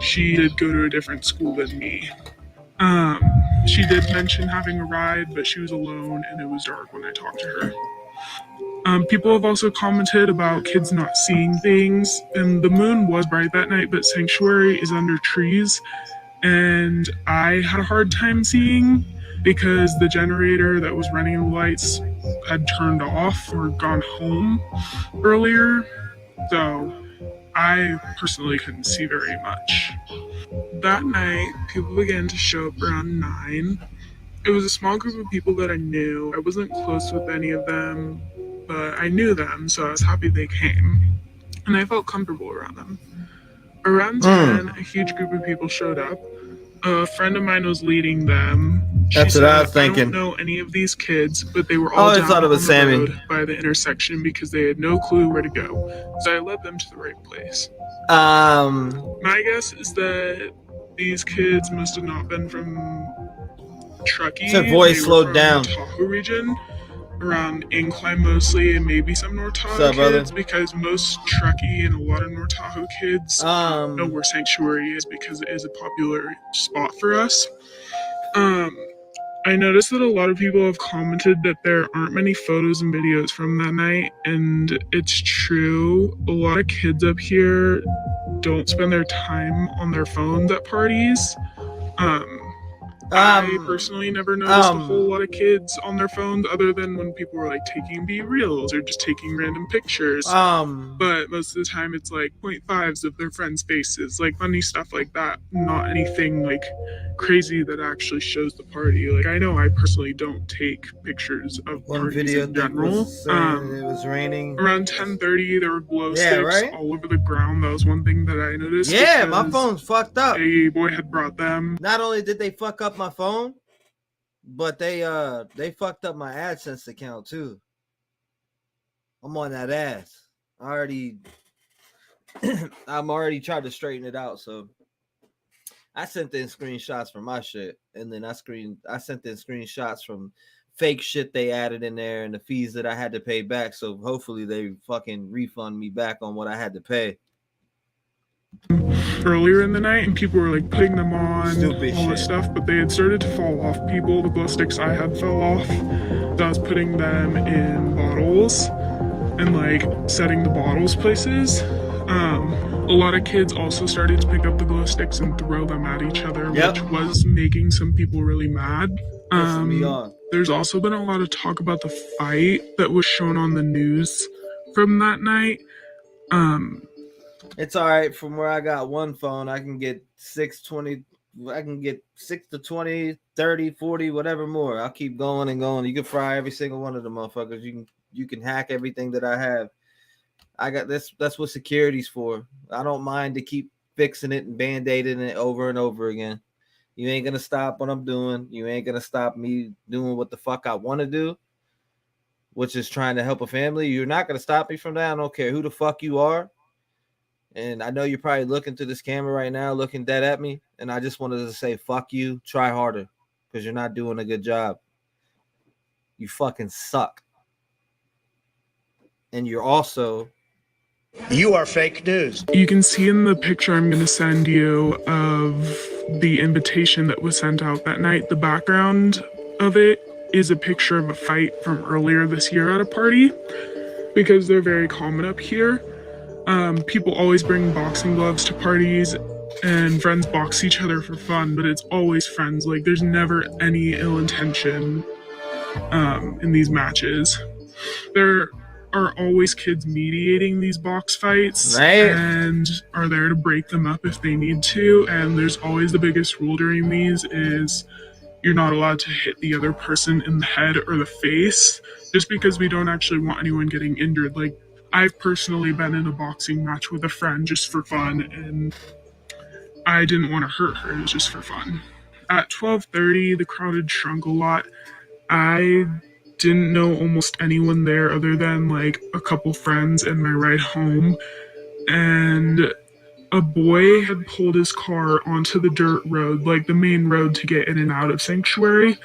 She did go to a different school than me. She did mention having a ride, but she was alone and it was dark when I talked to her. People have also commented about kids not seeing things, and the moon was bright that night, but Sanctuary is under trees. And I had a hard time seeing because the generator that was running the lights had turned off or gone home earlier. So I personally couldn't see very much. That night, people began to show up around 9. It was a small group of people that I knew. I wasn't close with any of them, but I knew them, so I was happy they came. And I felt comfortable around them. Around 10, a huge group of people showed up. A friend of mine was leading them. That's what I was thinking. I don't know any of these kids, but they were all down on the road by the intersection because they had no clue where to go. So I led them to the right place. My guess is that these kids must have not been from Truckee. Her voice slowed down. The Tahoe region. Around Incline mostly, and maybe some North Tahoe kids, because most Truckee and a lot of North Tahoe kids know where Sanctuary is because it is a popular spot for us. I noticed that a lot of people have commented that there aren't many photos and videos from that night, and it's true. A lot of kids up here don't spend their time on their phones at parties. I personally never noticed a whole lot of kids on their phones other than when people were like taking B-reels or just taking random pictures. But most of the time it's like 0.5s of their friends' faces, like funny stuff like that. Not anything like crazy that actually shows the party. Like, I know I personally don't take pictures of parties in general. It was raining. Around 10:30 there were glow sticks all over the ground. That was one thing that I noticed. Yeah, my phone's fucked up. A boy had brought them. Not only did they fuck up my phone, but they fucked up my AdSense account too. I'm on that ass. I'm already trying to straighten it out, so I sent in screenshots from my shit, and then I sent in screenshots from fake shit they added in there and the fees that I had to pay back. So hopefully they fucking refund me back on what I had to pay. Earlier in the night, and people were like putting them on, Stupid all this shit. stuff, but they had started to fall off. People, the glow sticks I had fell off. So I was putting them in bottles and like setting the bottles places. A lot of kids also started to pick up the glow sticks and throw them at each other, which was making some people really mad. There's also been a lot of talk about the fight that was shown on the news from that night. It's all right. From where I got one phone, I can get 6 to 20, 30, 40, whatever more. I'll keep going and going. You can fry every single one of the motherfuckers. You can hack everything that I have. I got this. That's what security's for. I don't mind to keep fixing it and band-aiding it over and over again. You ain't gonna stop what I'm doing. You ain't gonna stop me doing what the fuck I want to do, which is trying to help a family. You're not gonna stop me from that. I don't care who the fuck you are. And I know you're probably looking to this camera right now, looking dead at me. And I just wanted to say, fuck you. Try harder, because you're not doing a good job. You fucking suck. And you're also... You are fake news. You can see in the picture I'm going to send you of the invitation that was sent out that night. The background of it is a picture of a fight from earlier this year at a party, because they're very common up here. People always bring boxing gloves to parties, and friends box each other for fun, but it's always friends. Like, there's never any ill intention in these matches. There are always kids mediating these box fights, and are there to break them up if they need to. And there's always the biggest rule during these is you're not allowed to hit the other person in the head or the face, just because we don't actually want anyone getting injured. Like, I've personally been in a boxing match with a friend just for fun, and I didn't want to hurt her. It was just for fun. At 12:30, the crowd had shrunk a lot. I didn't know almost anyone there other than like a couple friends and my ride home. And a boy had pulled his car onto the dirt road, like the main road to get in and out of Sanctuary.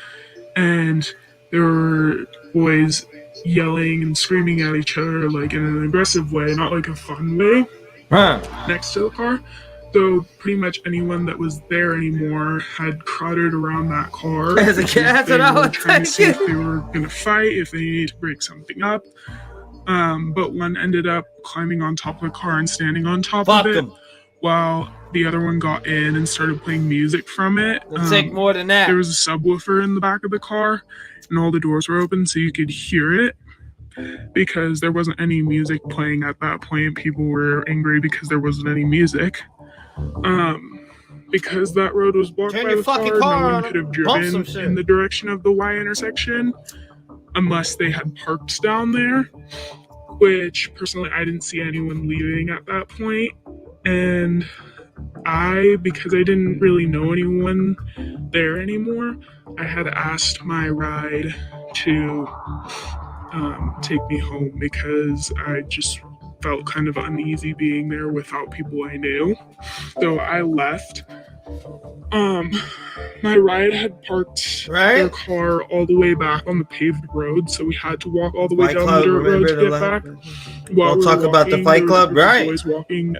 And there were boys yelling and screaming at each other, like in an aggressive way, not like a fun way, next to the car. So pretty much anyone that was there anymore had crowded around that car. As a cat, they were trying to see if they were going to fight, if they needed to break something up. But one ended up climbing on top of the car and standing on top of it, while the other one got in and started playing music from it. It'll take more than that. There was a subwoofer in the back of the car, and all the doors were open so you could hear it. Because there wasn't any music playing at that point, people were angry because there wasn't any music. Because that road was blocked by the car, no one could have driven in the direction of the Y intersection unless they had parked down there, which personally I didn't see anyone leaving at that point. And because I didn't really know anyone there anymore, I had asked my ride to take me home, because I just felt kind of uneasy being there without people I knew. So I left. My ride had parked their car all the way back on the paved road, so we had to walk all the way down the dirt road to get back. While we were walking, about the Fight Club, right? Boys walking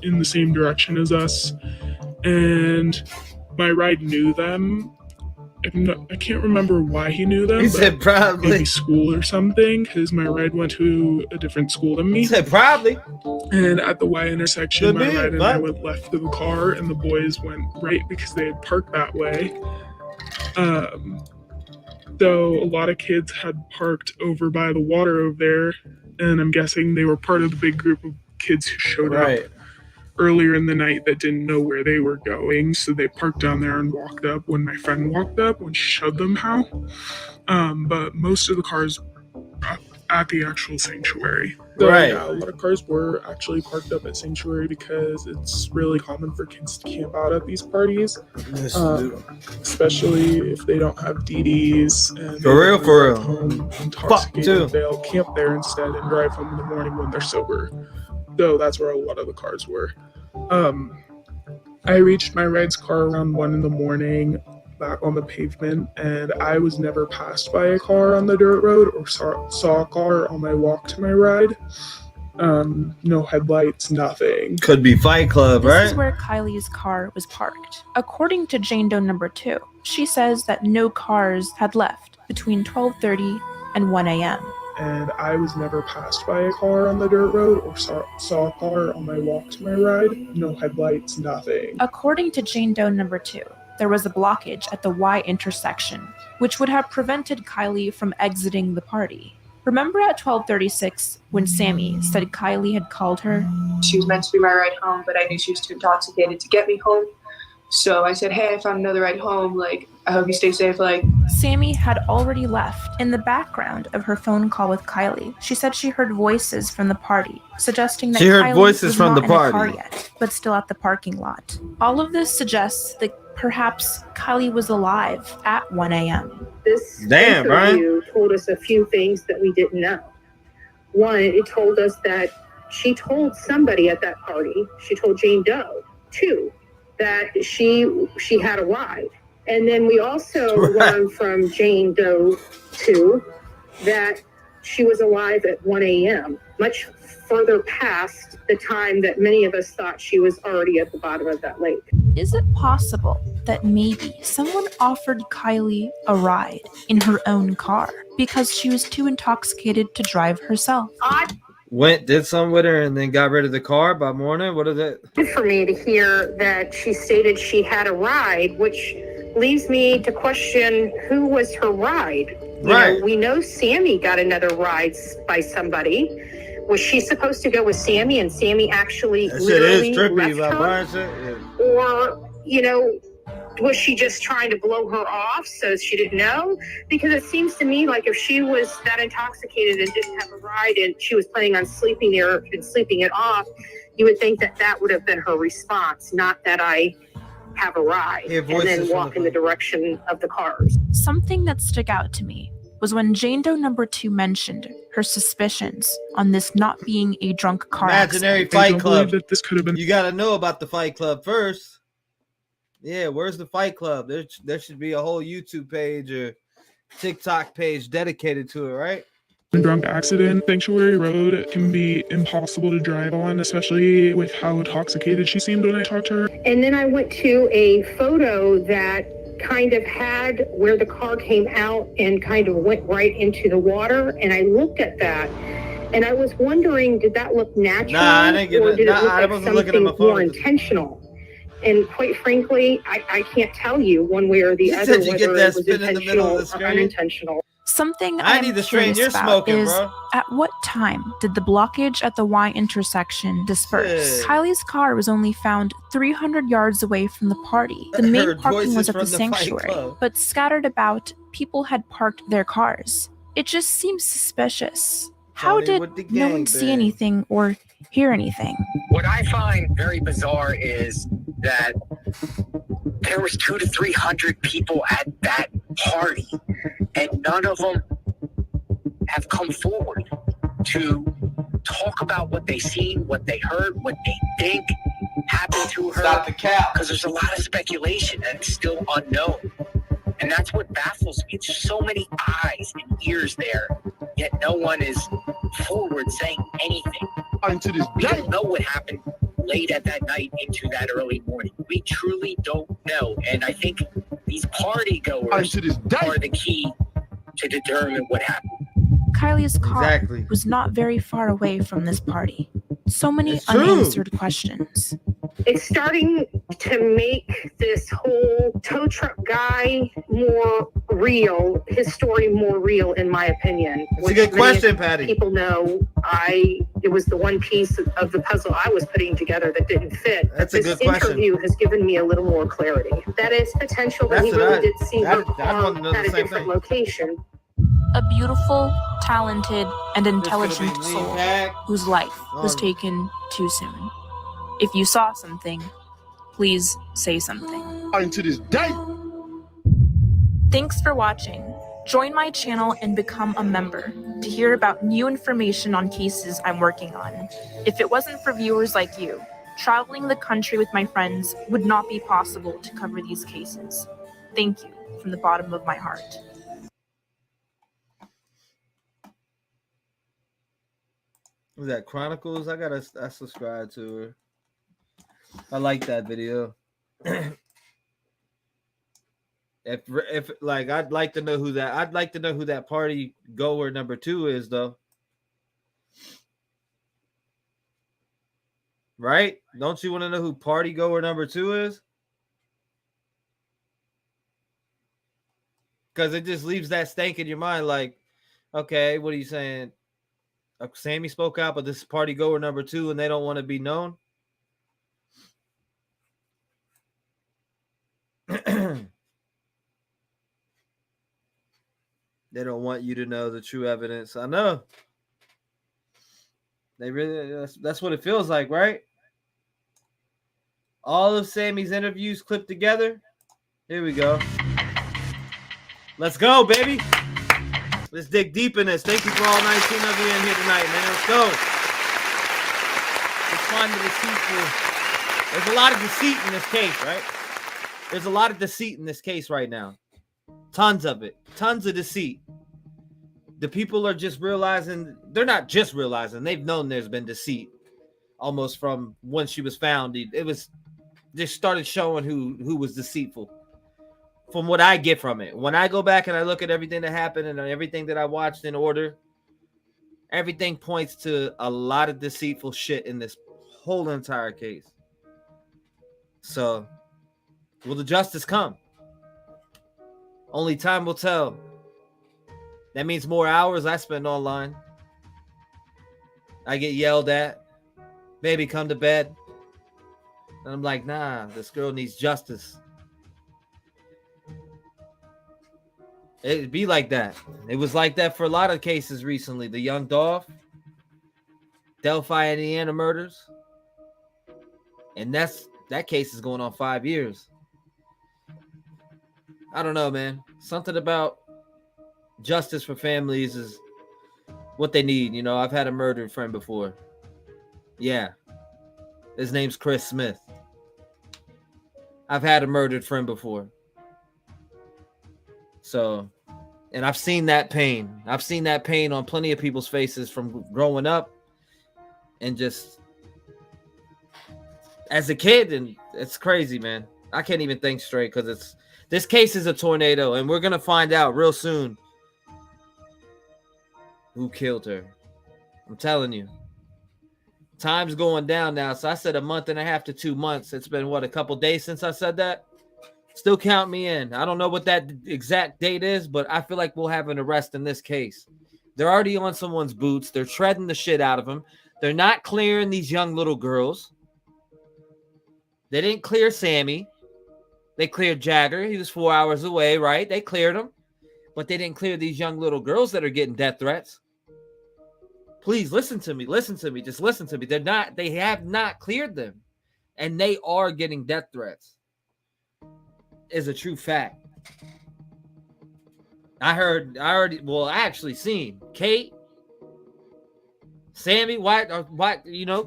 in the same direction as us, and my ride knew them. I can't remember why he knew them. He said probably. Maybe school or something, because my ride went to a different school than me. He said probably. And at the Y intersection, my ride and I went left of the car, and the boys went right because they had parked that way. So a lot of kids had parked over by the water over there, and I'm guessing they were part of the big group of kids who showed up earlier in the night that didn't know where they were going, so they parked down there and walked up when my friend walked up, when she showed them how. But most of the cars were at the actual Sanctuary. So, yeah, a lot of cars were actually parked up at Sanctuary because it's really common for kids to camp out at these parties, especially if they don't have DDs and for real. Home intoxicated, they'll camp there instead and drive home in the morning when they're sober. So that's where a lot of the cars were. I reached my ride's car around 1 in the morning, back on the pavement, and I was never passed by a car on the dirt road or saw a car on my walk to my ride. No headlights, nothing. Could be Fight Club, right? This is where Kiely's car was parked. According to Jane Doe number 2, she says that no cars had left between 12:30 and 1 a.m. And I was never passed by a car on the dirt road or saw a car on my walk to my ride. No headlights, nothing. According to Jane Doe number 2, there was a blockage at the Y intersection, which would have prevented Kiely from exiting the party. Remember at 12:36 when Sammy said Kiely had called her? She was meant to be my ride home, but I knew she was too intoxicated to get me home. So I said, hey, I found another ride home. Like, I hope you stay safe. Like, Sammy had already left. In the background of her phone call with Kiely, she said she heard voices from the party, suggesting that she heard Kiely voices was from not the in a car party yet, but still at the parking lot. All of this suggests that perhaps Kiely was alive at 1 a.m. This interview told us a few things that we didn't know. One, it told us that she told somebody at that party, she told Jane Doe. 2, that she had a ride. And then we also learned from Jane Doe 2 that she was alive at 1 a.m., much further past the time that many of us thought she was already at the bottom of that lake. Is it possible that maybe someone offered Kiely a ride in her own car because she was too intoxicated to drive herself? Did some with her and then got rid of the car by morning? What is it? Good for me to hear that she stated she had a ride, which leaves me to question who was her ride. You know, we know Sammy got another ride by somebody. Was she supposed to go with Sammy and Sammy actually literally left her? Or, you know, was she just trying to blow her off so she didn't know? Because it seems to me like if she was that intoxicated and didn't have a ride and she was planning on sleeping there and sleeping it off, you would think that that would have been her response, not that I have a ride and then walk in the direction of the cars. Something that stuck out to me was when Jane Doe number 2 mentioned her suspicions on this not being a drunk car Imaginary accident. Fight Club. That this could have been. You got to know about the Fight Club first. Yeah, where's the Fight Club? There should be a whole YouTube page or TikTok page dedicated to it, right? A drunk accident. Sanctuary Road can be impossible to drive on, especially with how intoxicated she seemed when I talked to her. And then I went to a photo that kind of had where the car came out and kind of went right into the water. And I looked at that and I was wondering, did that look natural? Nah, I didn't get or it. did Nah, it look I like wasn't looking at my something more phone. intentional? And quite frankly, I can't tell you one way or the You other said you whether get that it was spin in the middle of intentional the or screen? unintentional. Something I I'm need the strain curious you're about smoking, is bro. at what time did the blockage at the Y intersection disperse? Shit. Kiely's car was only found 300 yards away from the party. The main Heard parking was voices at the from the Fight sanctuary, Club. but scattered about, people had parked their cars. It just seems suspicious. How Tony with the did no one see gangbang. anything or hear anything? What I find very bizarre is that there was 200 to 300 people at that party, and none of them have come forward to talk about what they seen, what they heard, what they think happened to her. Stop the cap. Because there's a lot of speculation and it's still unknown. And that's what baffles me. It's just so many eyes and ears there, yet no one is forward saying anything. Unto this We day. don't know what happened late at that night into that early morning. We truly don't know. And I think these party goers Unto this day. are the key to determine what happened. Kiely's car Exactly. was not very far away from this party. So many It's true. unanswered questions. It's starting to make this whole tow truck guy more real, his story more real, in my opinion. It's a good question, Patty. People know it was the one piece of the puzzle I was putting together that didn't fit. That's a This good question. interview has given me a little more clarity. That is potential that he That's what really I- did see I- her I wanted to know at the a same different thing. location. A beautiful, talented, and intelligent This could be soul lean back. whose life was taken too soon. If you saw something, please say something. Unto this day. Thanks for watching. Join my channel and become a member to hear about new information on cases I'm working on. If it wasn't for viewers like you, Traveling the country with my friends would not be possible to cover these cases. Thank you from the bottom of my heart. Was that Chronicles? I subscribe to her. I like that video. if like I'd like to know who that party goer number 2 is though. Right? Don't you want to know who party goer number 2 is? Because it just leaves that stank in your mind like, okay, what are you saying? Sammy spoke out, but this is party goer number 2 and they don't want to be known. They don't want you to know the true evidence. I know. They really, that's what it feels like, right? All of Sammy's interviews clipped together. Here we go. Let's go, baby. Let's dig deep in this. Thank you for all 19 of you in here tonight, man. Let's go. Let's find the deceitful. There's a lot of deceit in this case, right? There's a lot of deceit in this case right now. Tons of it. Tons of deceit. The people are just realizing, they're not just realizing, they've known there's been deceit almost from when she was found. It was just started showing who was deceitful. From what I get from it. When I go back and I look at everything that happened and everything that I watched in order, everything points to a lot of deceitful shit in this whole entire case. So, will the justice come? Only time will tell. That means more hours I spend online. I get yelled at. Baby, come to bed. And I'm like, nah, this girl needs justice. It'd be like that. It was like that for a lot of cases recently. The young Dolph, Delphi, Indiana murders. And that case is going on 5 years. I don't know, man. Something about justice for families is what they need. You know, I've had a murdered friend before. Yeah. His name's Chris Smith. I've had a murdered friend before. So, and I've seen that pain. I've seen that pain on plenty of people's faces from growing up and just as a kid. And it's crazy, man. I can't even think straight because this case is a tornado and we're going to find out real soon who killed her. I'm telling you. Time's going down now. So I said a month and a half to 2 months. It's been, what, a couple days since I said that? Still count me in. I don't know what that exact date is, but I feel like we'll have an arrest in this case. They're already on someone's boots. They're treading the shit out of them. They're not clearing these young little girls. They didn't clear Sammy. They cleared Jagger. He was 4 hours away, right? They cleared him. But they didn't clear these young little girls that are getting death threats. Please listen to me. Listen to me. Just listen to me. They have not cleared them. And they are getting death threats. Is a true fact. I actually seen Kate, Sammy, why,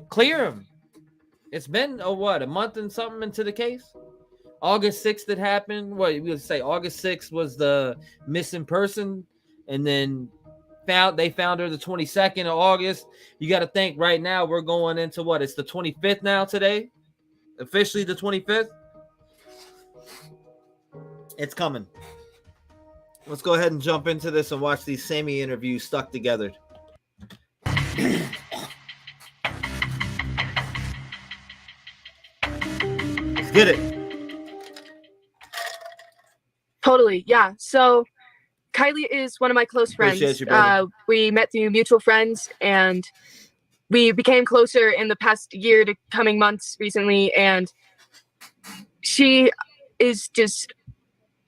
clear them. It's been, a month and something into the case? August 6th it happened. What you would say? August 6th was the missing person, and then they found her the 22nd of August. You got to think right now we're going into what? It's the 25th now today? Officially the 25th? It's coming. Let's go ahead and jump into this and watch these Sammy interviews stuck together. Let's get it. Totally. Yeah. So Kiely is one of my close friends. Appreciate you, we met through mutual friends and we became closer in the past year to coming months recently. And she is just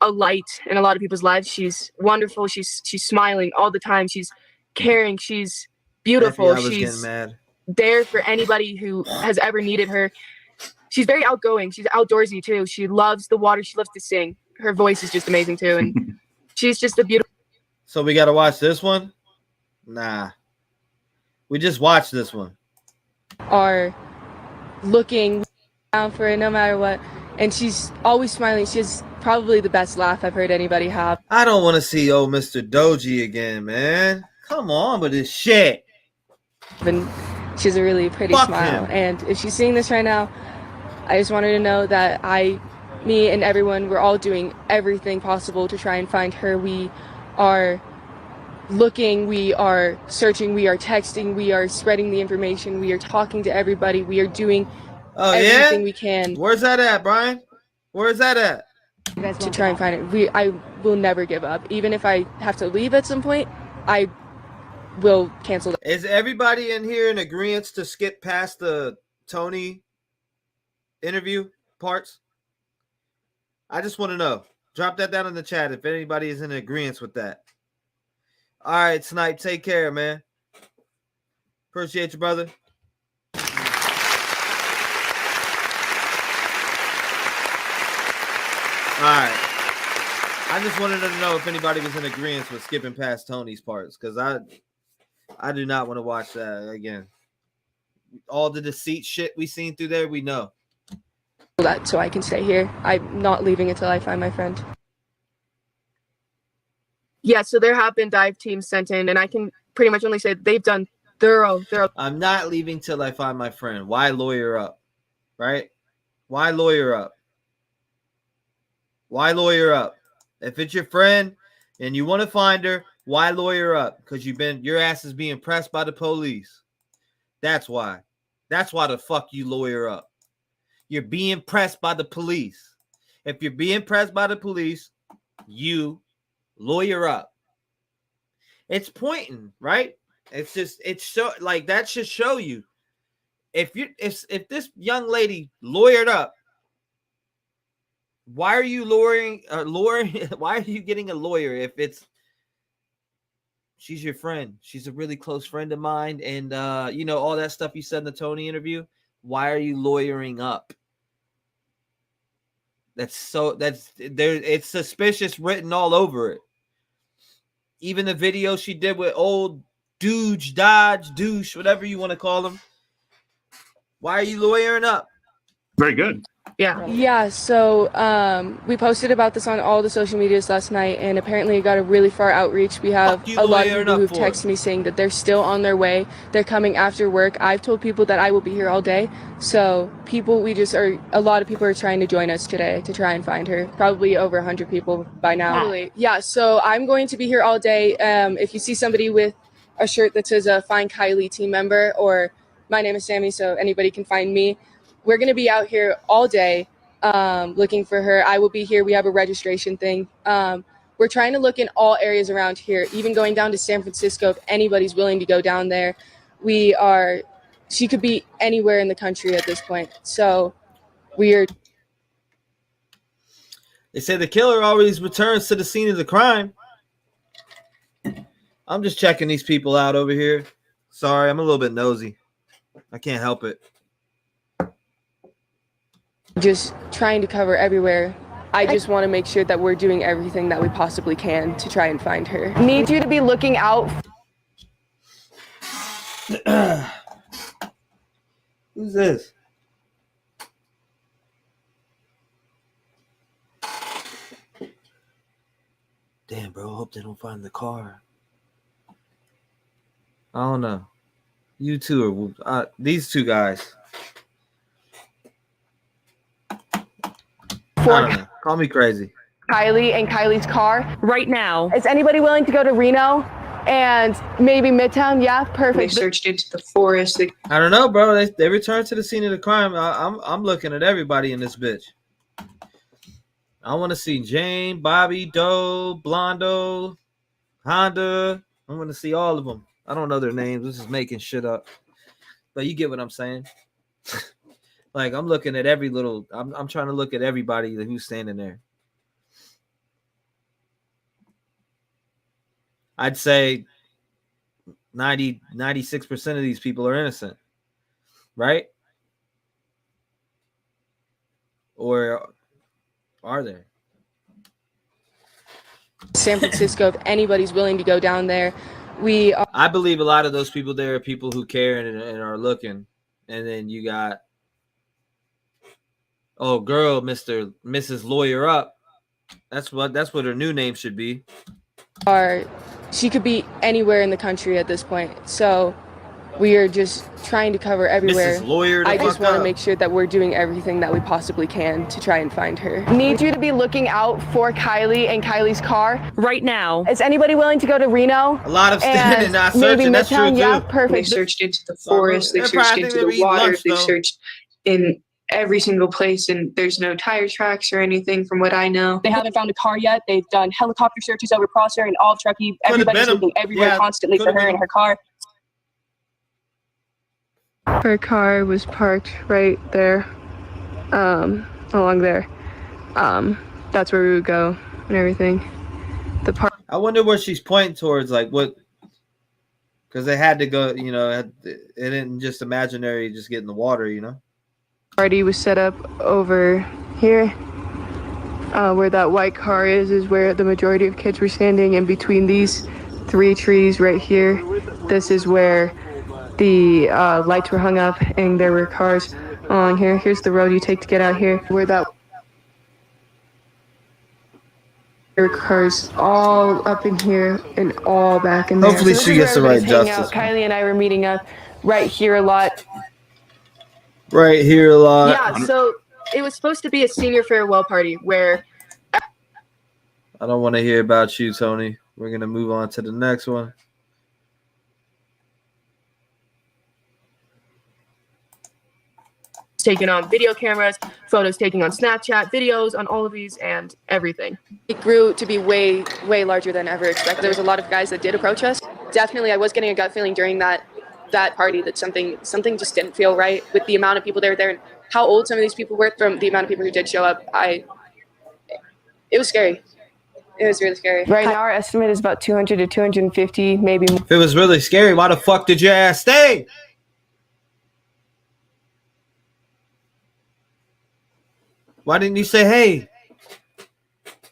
a light in a lot of people's lives. She's wonderful. She's smiling all the time. She's caring. She's beautiful. She's there for anybody who has ever needed her. She's very outgoing. She's outdoorsy too. She loves the water. She loves to sing. Her voice is just amazing too. And she's just a beautiful. So we got to watch this one? Nah. We just watched this one. Are looking down for it no matter what. And she's always smiling. She has probably the best laugh I've heard anybody have. I don't want to see old Mr. Doji again, man. Come on with this shit. And she has a really pretty smile. And if she's seeing this right now, I just want her to know that me and everyone, we're all doing everything possible to try and find her. We are looking, we are searching, we are texting, we are spreading the information, we are talking to everybody, we are doing everything we can. Where's that at, Brian? Where's that at? To try and find it. I will never give up. Even if I have to leave at some point, I will cancel that. Is everybody in here in agreement to skip past the Tony interview parts? I just want to know. Drop that down in the chat if anybody is in agreement with that. All right, Snipe, take care, man. Appreciate you, brother. All right. I just wanted to know if anybody was in agreement with skipping past Tony's parts, because I do not want to watch that again. All the deceit shit we seen through there, we know. That so I can stay here. I'm not leaving until I find my friend. Yeah, so there have been dive teams sent in, and I can pretty much only say they've done thorough. I'm not leaving till I find my friend. Why lawyer up? Right? Why lawyer up? Why lawyer up? If it's your friend and you want to find her, why lawyer up? Because your ass is being pressed by the police. That's why. That's why the fuck you lawyer up. You're being pressed by the police. If you're being pressed by the police, you lawyer up. It's pointing, right? It's so like that should show you. If this young lady lawyered up, why are you lawyering? Why are you getting a lawyer if she's your friend? She's a really close friend of mine, and all that stuff you said in the Tony interview. Why are you lawyering up? It's suspicious written all over it. Even the video she did with old douche, whatever you want to call him. Why are you lawyering up? Very good. Yeah. So we posted about this on all the social medias last night, and apparently it got a really far outreach. We have a lot of people who've texted me saying that they're still on their way. They're coming after work. I've told people that I will be here all day. So a lot of people are trying to join us today to try and find her. Probably over 100 people by now. Yeah. So I'm going to be here all day. If you see somebody with a shirt that says "Find Kiely team member," or "My name is Sammy," so anybody can find me. We're going to be out here all day looking for her. I will be here. We have a registration thing. We're trying to look in all areas around here, even going down to San Francisco if anybody's willing to go down there. She could be anywhere in the country at this point. So they say the killer always returns to the scene of the crime. I'm just checking these people out over here. Sorry, I'm a little bit nosy. I can't help it. Just trying to cover everywhere. I just want to make sure that we're doing everything that we possibly can to try and find her. Need you to be looking out. Who's this? Damn, bro. I hope they don't find the car. I don't know. You two are these two guys. I don't know. Call me crazy. Kiely and Kiely's car right now. Is anybody willing to go to Reno and maybe Midtown? Yeah, perfect. They searched into the forest. I don't know, bro. They returned to the scene of the crime. I'm looking at everybody in this bitch. I want to see Jane, Bobby, Doe, Blondo, Honda. I want to see all of them. I don't know their names. This is making shit up. But you get what I'm saying. Like, I'm looking at every little, I'm trying to look at everybody who's standing there. I'd say 96% of these people are innocent, right? Or are there? San Francisco, if anybody's willing to go down there, I believe a lot of those people there are people who care and are looking. And then you got Oh, girl, Mrs. Lawyer Up. That's what her new name should be. She could be anywhere in the country at this point. So we are just trying to cover everywhere. Mrs. Lawyer, I just want to make sure that we're doing everything that we possibly can to try and find her. Need you to be looking out for Kylie and Kylie's car right now. Is anybody willing to go to Reno? A lot of standing, not searching. That's true too. Yeah, perfect. They searched into the forest. They searched into the water. They searched in every single place, and there's no tire tracks or anything from what I know. They haven't found a car yet. They've done helicopter searches over Prosser and all of Truckee. Everybody's looking everywhere constantly for her and her car. Her car was parked right there, along there. That's where we would go and everything. I wonder what she's pointing towards, like what, because they had to go, you know, it didn't just imaginary just get in the water, you know. Party was set up over here, where that white car is where the majority of kids were standing, and between these 3 trees right here, this is where the lights were hung up, and there were cars along here. Here's the road you take to get out here, where that there were cars all up in here and all back in there. Hopefully she gets the right justice. Kylie and I were meeting up right here a lot. Right here a lot. Yeah, so it was supposed to be a senior farewell party where I don't want to hear about you, Tony. We're going to move on to the next one. taken on video cameras, photos taken on Snapchat, videos on all of these, and everything. It grew to be way, way larger than ever expected. There was a lot of guys that did approach us. Definitely, I was getting a gut feeling during that party that something just didn't feel right with the amount of people that were there and how old some of these people were from the amount of people who did show up. It was scary. It was really scary. Right now, our estimate is about 200 to 250, maybe more. If it was really scary, why the fuck did your ass stay? Why didn't you say, hey,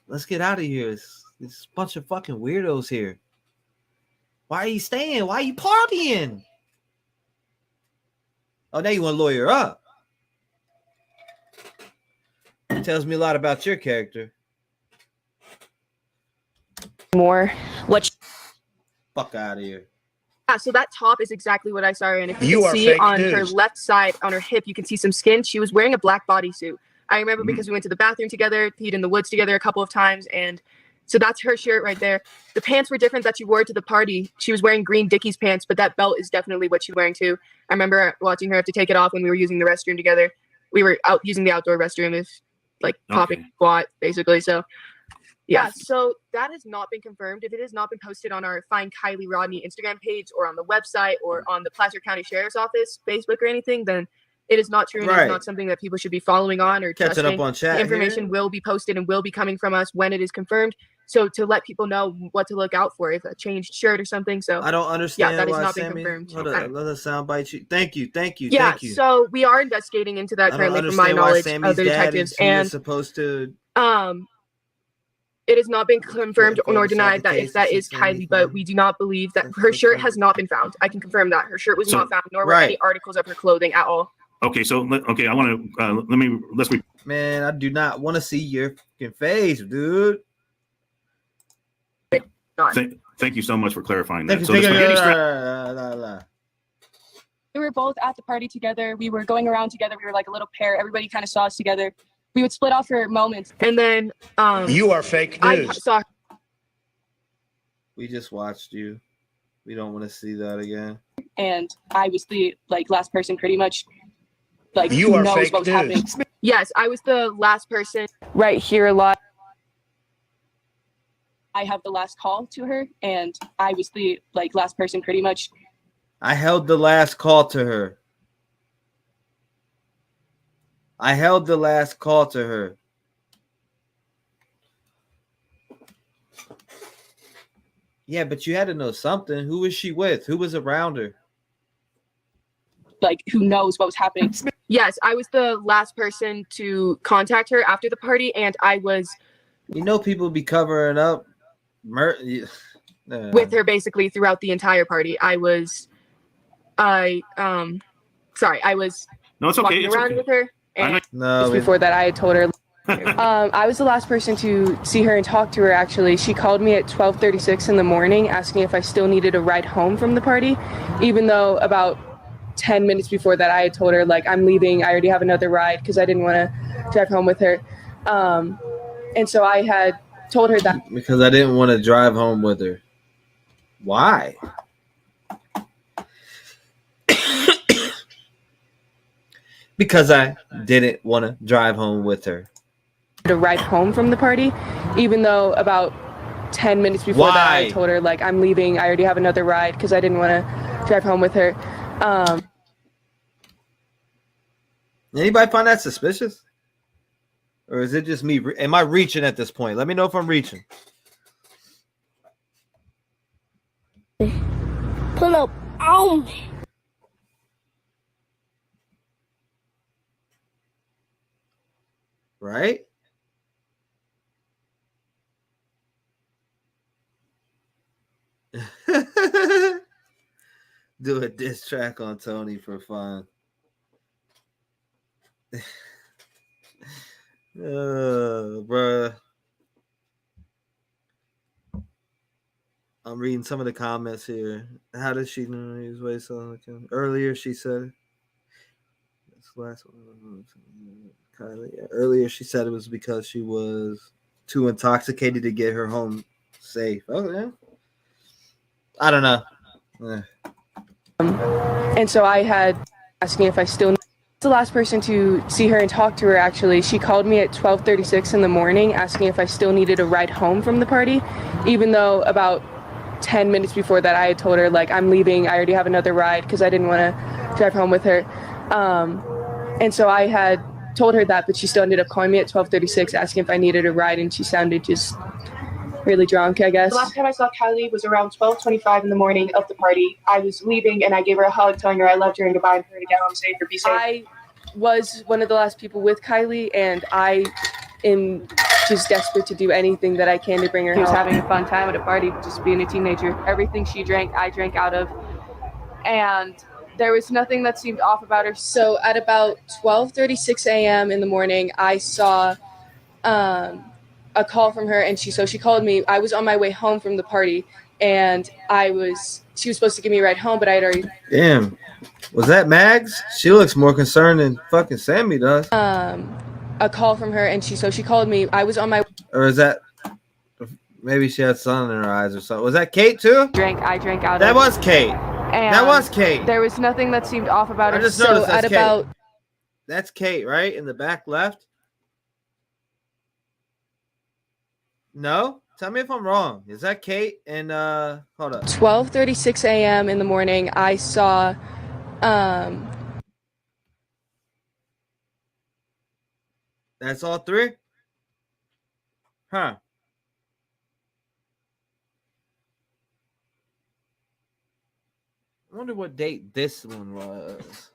let's get out of here? There's a bunch of fucking weirdos here. Why are you staying? Why are you partying? Oh, now you want to lawyer up. It tells me a lot about your character. More. What? Fuck out of here. Yeah, so that top is exactly what I saw her in. If you You can are see fake on news. her left side, on her hip, you can see some skin. She was wearing a black bodysuit. I remember because we went to the bathroom together, peed in the woods together a couple of times, and so that's her shirt right there. The pants were different that she wore to the party. She was wearing green Dickies pants, but that belt is definitely what she's wearing too. I remember watching her have to take it off when we were using the restroom together. We were out using the outdoor restroom, if like popping squat, basically. So yeah, so that has not been confirmed. If it has not been posted on our Find Kiely Rodni Instagram page or on the website or on the Placer County Sheriff's Office Facebook or anything, then it is not true, and it's not something that people should be following on or Catching trusting. up on chat The information here. will be posted and will be coming from us when it is confirmed. So to let people know what to look out for, if a changed shirt or something. So I don't understand. Yeah, that has why not been Sammy, confirmed. Let us soundbite you. Thank you. Yeah, Thank you. so we are investigating into that I don't currently from my understand why knowledge Sammy's of the dad detectives, is- he is and supposed to. It has not been confirmed Go nor to solve denied the that case if that and is see Kylie, but we do not believe that her shirt has not been found. I can confirm that her shirt was not found, nor were any articles of her clothing at all. Okay, so I want to let's. Man, I do not want to see your fucking face, dude. Thank you so much for clarifying that. Thank So you. the spaghetti strap. We were both at the party together. We were going around together. We were like a little pair. Everybody kind of saw us together. We would split off for moments, and then You are fake I news. saw. We just watched you. We don't want to see that again. And I was the last person pretty much You who are knows fake what was news. happening. Yes, I was the last person right here a lot. I have the last call to her, and I was the last person pretty much. I held the last call to her. Yeah, but you had to know something. Who was she with? Who was around her? Who knows what was happening. Yes, I was the last person to contact her after the party, and I was People be covering up. with her basically throughout the entire party. I was No, it's okay. walking It's around okay. with her. And No, before that, I had told her. I was the last person to see her and talk to her, actually. She called me at 12:36 in the morning asking if I still needed a ride home from the party, even though about 10 minutes before that I had told her, like, I'm leaving, I already have another ride, because I didn't want to drive home with her. And so I had told her that. Because I didn't want to drive home with her. Why? Because I didn't want to drive home with her. To ride home from the party, even though about 10 minutes before that I told her, like, I'm leaving, I already have another ride, because I didn't want to drive home with her. Anybody find that suspicious? Or is it just me? Am I reaching at this point? Let me know if I'm reaching. Pull up on me. Right? Do a diss track on Tony for fun. Bruh. I'm reading some of the comments here. How does she know his way so earlier she said this last one. Kiely, earlier she said it was because she was too intoxicated to get her home safe. Oh yeah. I don't know. And so I had asking if I still. The last person to see her and talk to her, actually. She called me at 12:36 in the morning asking if I still needed a ride home from the party, even though about 10 minutes before that I had told her, like, I'm leaving, I already have another ride, because I didn't want to drive home with her. And so I had told her that, but she still ended up calling me at 12:36 asking if I needed a ride, and she sounded just really drunk, I guess. The last time I saw Kiely was around 12:25 in the morning of the party. I was leaving and I gave her a hug, telling her I loved her and goodbye and for her to get home safe or be safe. I was one of the last people with Kiely, and I am just desperate to do anything that I can to bring her home. She was having a fun time at a party, just being a teenager. Everything she drank, I drank out of. And there was nothing that seemed off about her. So at about 12:36 a.m. in the morning, I saw a call from her, and she called me. I was on my way home from the party, and she was supposed to give me a ride home, but I had already. Damn. Was that Mags? She looks more concerned than fucking Sammy does. A call from her, and she called me. I was on my. Or is that maybe she had sun in her eyes or something? Was that Kate too? I drank out. That was Kate. And that was Kate. There was nothing that seemed off about her. I just noticed that's Kate. That's Kate, right? In the back left. No? Tell me if I'm wrong. Is that Kate? And hold up. 12:36 a.m. in the morning, I saw that's all three? Huh. I wonder what date this one was.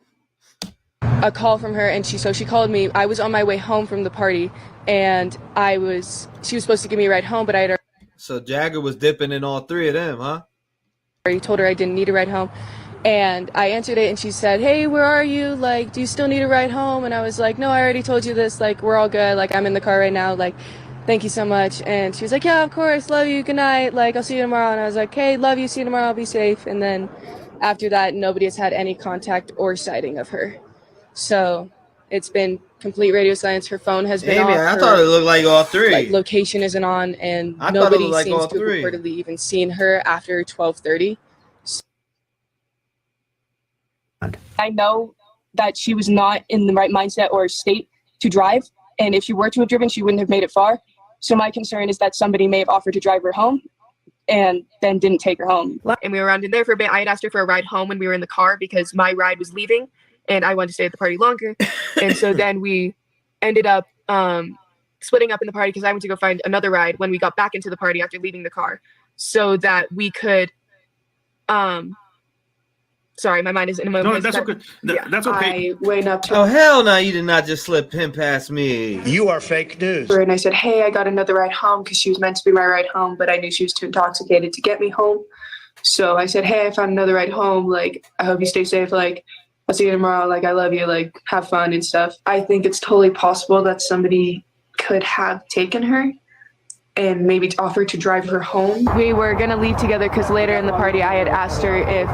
A call from her, and she called me. I was on my way home from the party, and she was supposed to give me a ride home, but I had already. So Jagger was dipping in all three of them, huh? I told her I didn't need a ride home, and I answered it, and she said, "Hey, where are you? Like, do you still need a ride home?" And I was like, "No, I already told you this. Like, we're all good. Like, I'm in the car right now. Like, thank you so much." And she was like, "Yeah, of course. Love you. Good night. Like, I'll see you tomorrow." And I was like, "Hey, love you. See you tomorrow. Be safe." And then after that, nobody has had any contact or sighting of her. So it's been complete radio silence. Her phone has been off. I thought it looked like all three. Like, location isn't on, and nobody seems to have reportedly even seen her after 12:30. I know that she was not in the right mindset or state to drive, and if she were to have driven, she wouldn't have made it far. So my concern is that somebody may have offered to drive her home and then didn't take her home. And we were around in there for a bit. I had asked her for a ride home when we were in the car because my ride was leaving, and I wanted to stay at the party longer. And so then we ended up splitting up in the party because I went to go find another ride when we got back into the party after leaving the car, so that we could sorry, my mind is in a moment. No, that's okay. That's okay. I went up to Oh, hell no, you did not just slip him past me. You are fake news. her and I said, "Hey, I got another ride home," because she was meant to be my ride home, but I knew she was too intoxicated to get me home. So I said, "Hey, I found another ride home. Like, I hope you stay safe. Like, I'll see you tomorrow. Like, I love you. Like, have fun and stuff. I think it's totally possible that somebody could have taken her and maybe offered to drive her home. We were going to leave together because later in the party I had asked her if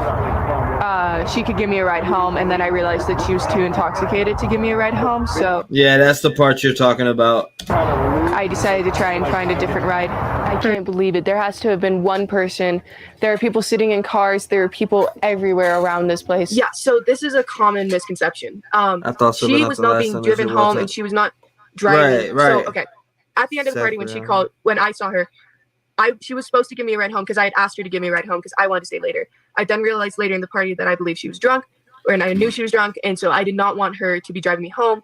she could give me a ride home, and then I realized that she was too intoxicated to give me a ride home. So yeah, that's the part you're talking about. I decided to try and find a different ride. I can't believe it. There has to have been one person. There are people sitting in cars. There are people everywhere around this place. Yeah, so this is a common misconception. I thought so, she was not being driven home, and she was not driving. Right. So, okay. At the end of the party, when I saw her, she was supposed to give me a ride home because I had asked her to give me a ride home because I wanted to stay later. I then realized later in the party that I believe she was drunk, and I knew she was drunk, and so I did not want her to be driving me home,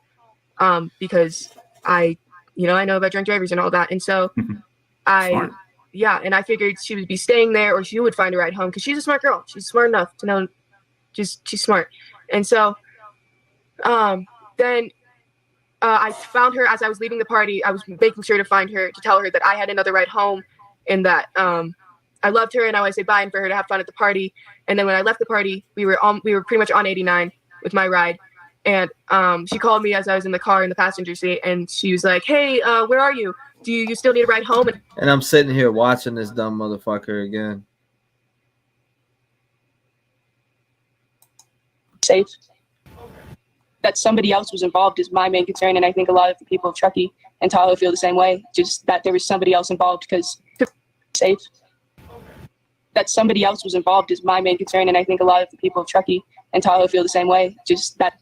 because I know about drunk drivers and all that, and so and I figured she would be staying there, or she would find a ride home because she's a smart girl. She's smart enough to know, she's smart, and so then. I found her as I was leaving the party. I was making sure to find her, to tell her that I had another ride home and that I loved her and I wanted to say bye and for her to have fun at the party. And then when I left the party, we were pretty much on 89 with my ride. And she called me as I was in the car in the passenger seat, and she was like, "Hey, where are you? Do you still need a ride home?" And I'm sitting here watching this dumb motherfucker again. Safe. That somebody else was involved is my main concern, and I think a lot of the people of Truckee and Tahoe feel the same way. Just that there was somebody else involved because safe. That somebody else was involved is my main concern, and I think a lot of the people of Truckee and Tahoe feel the same way. Just that.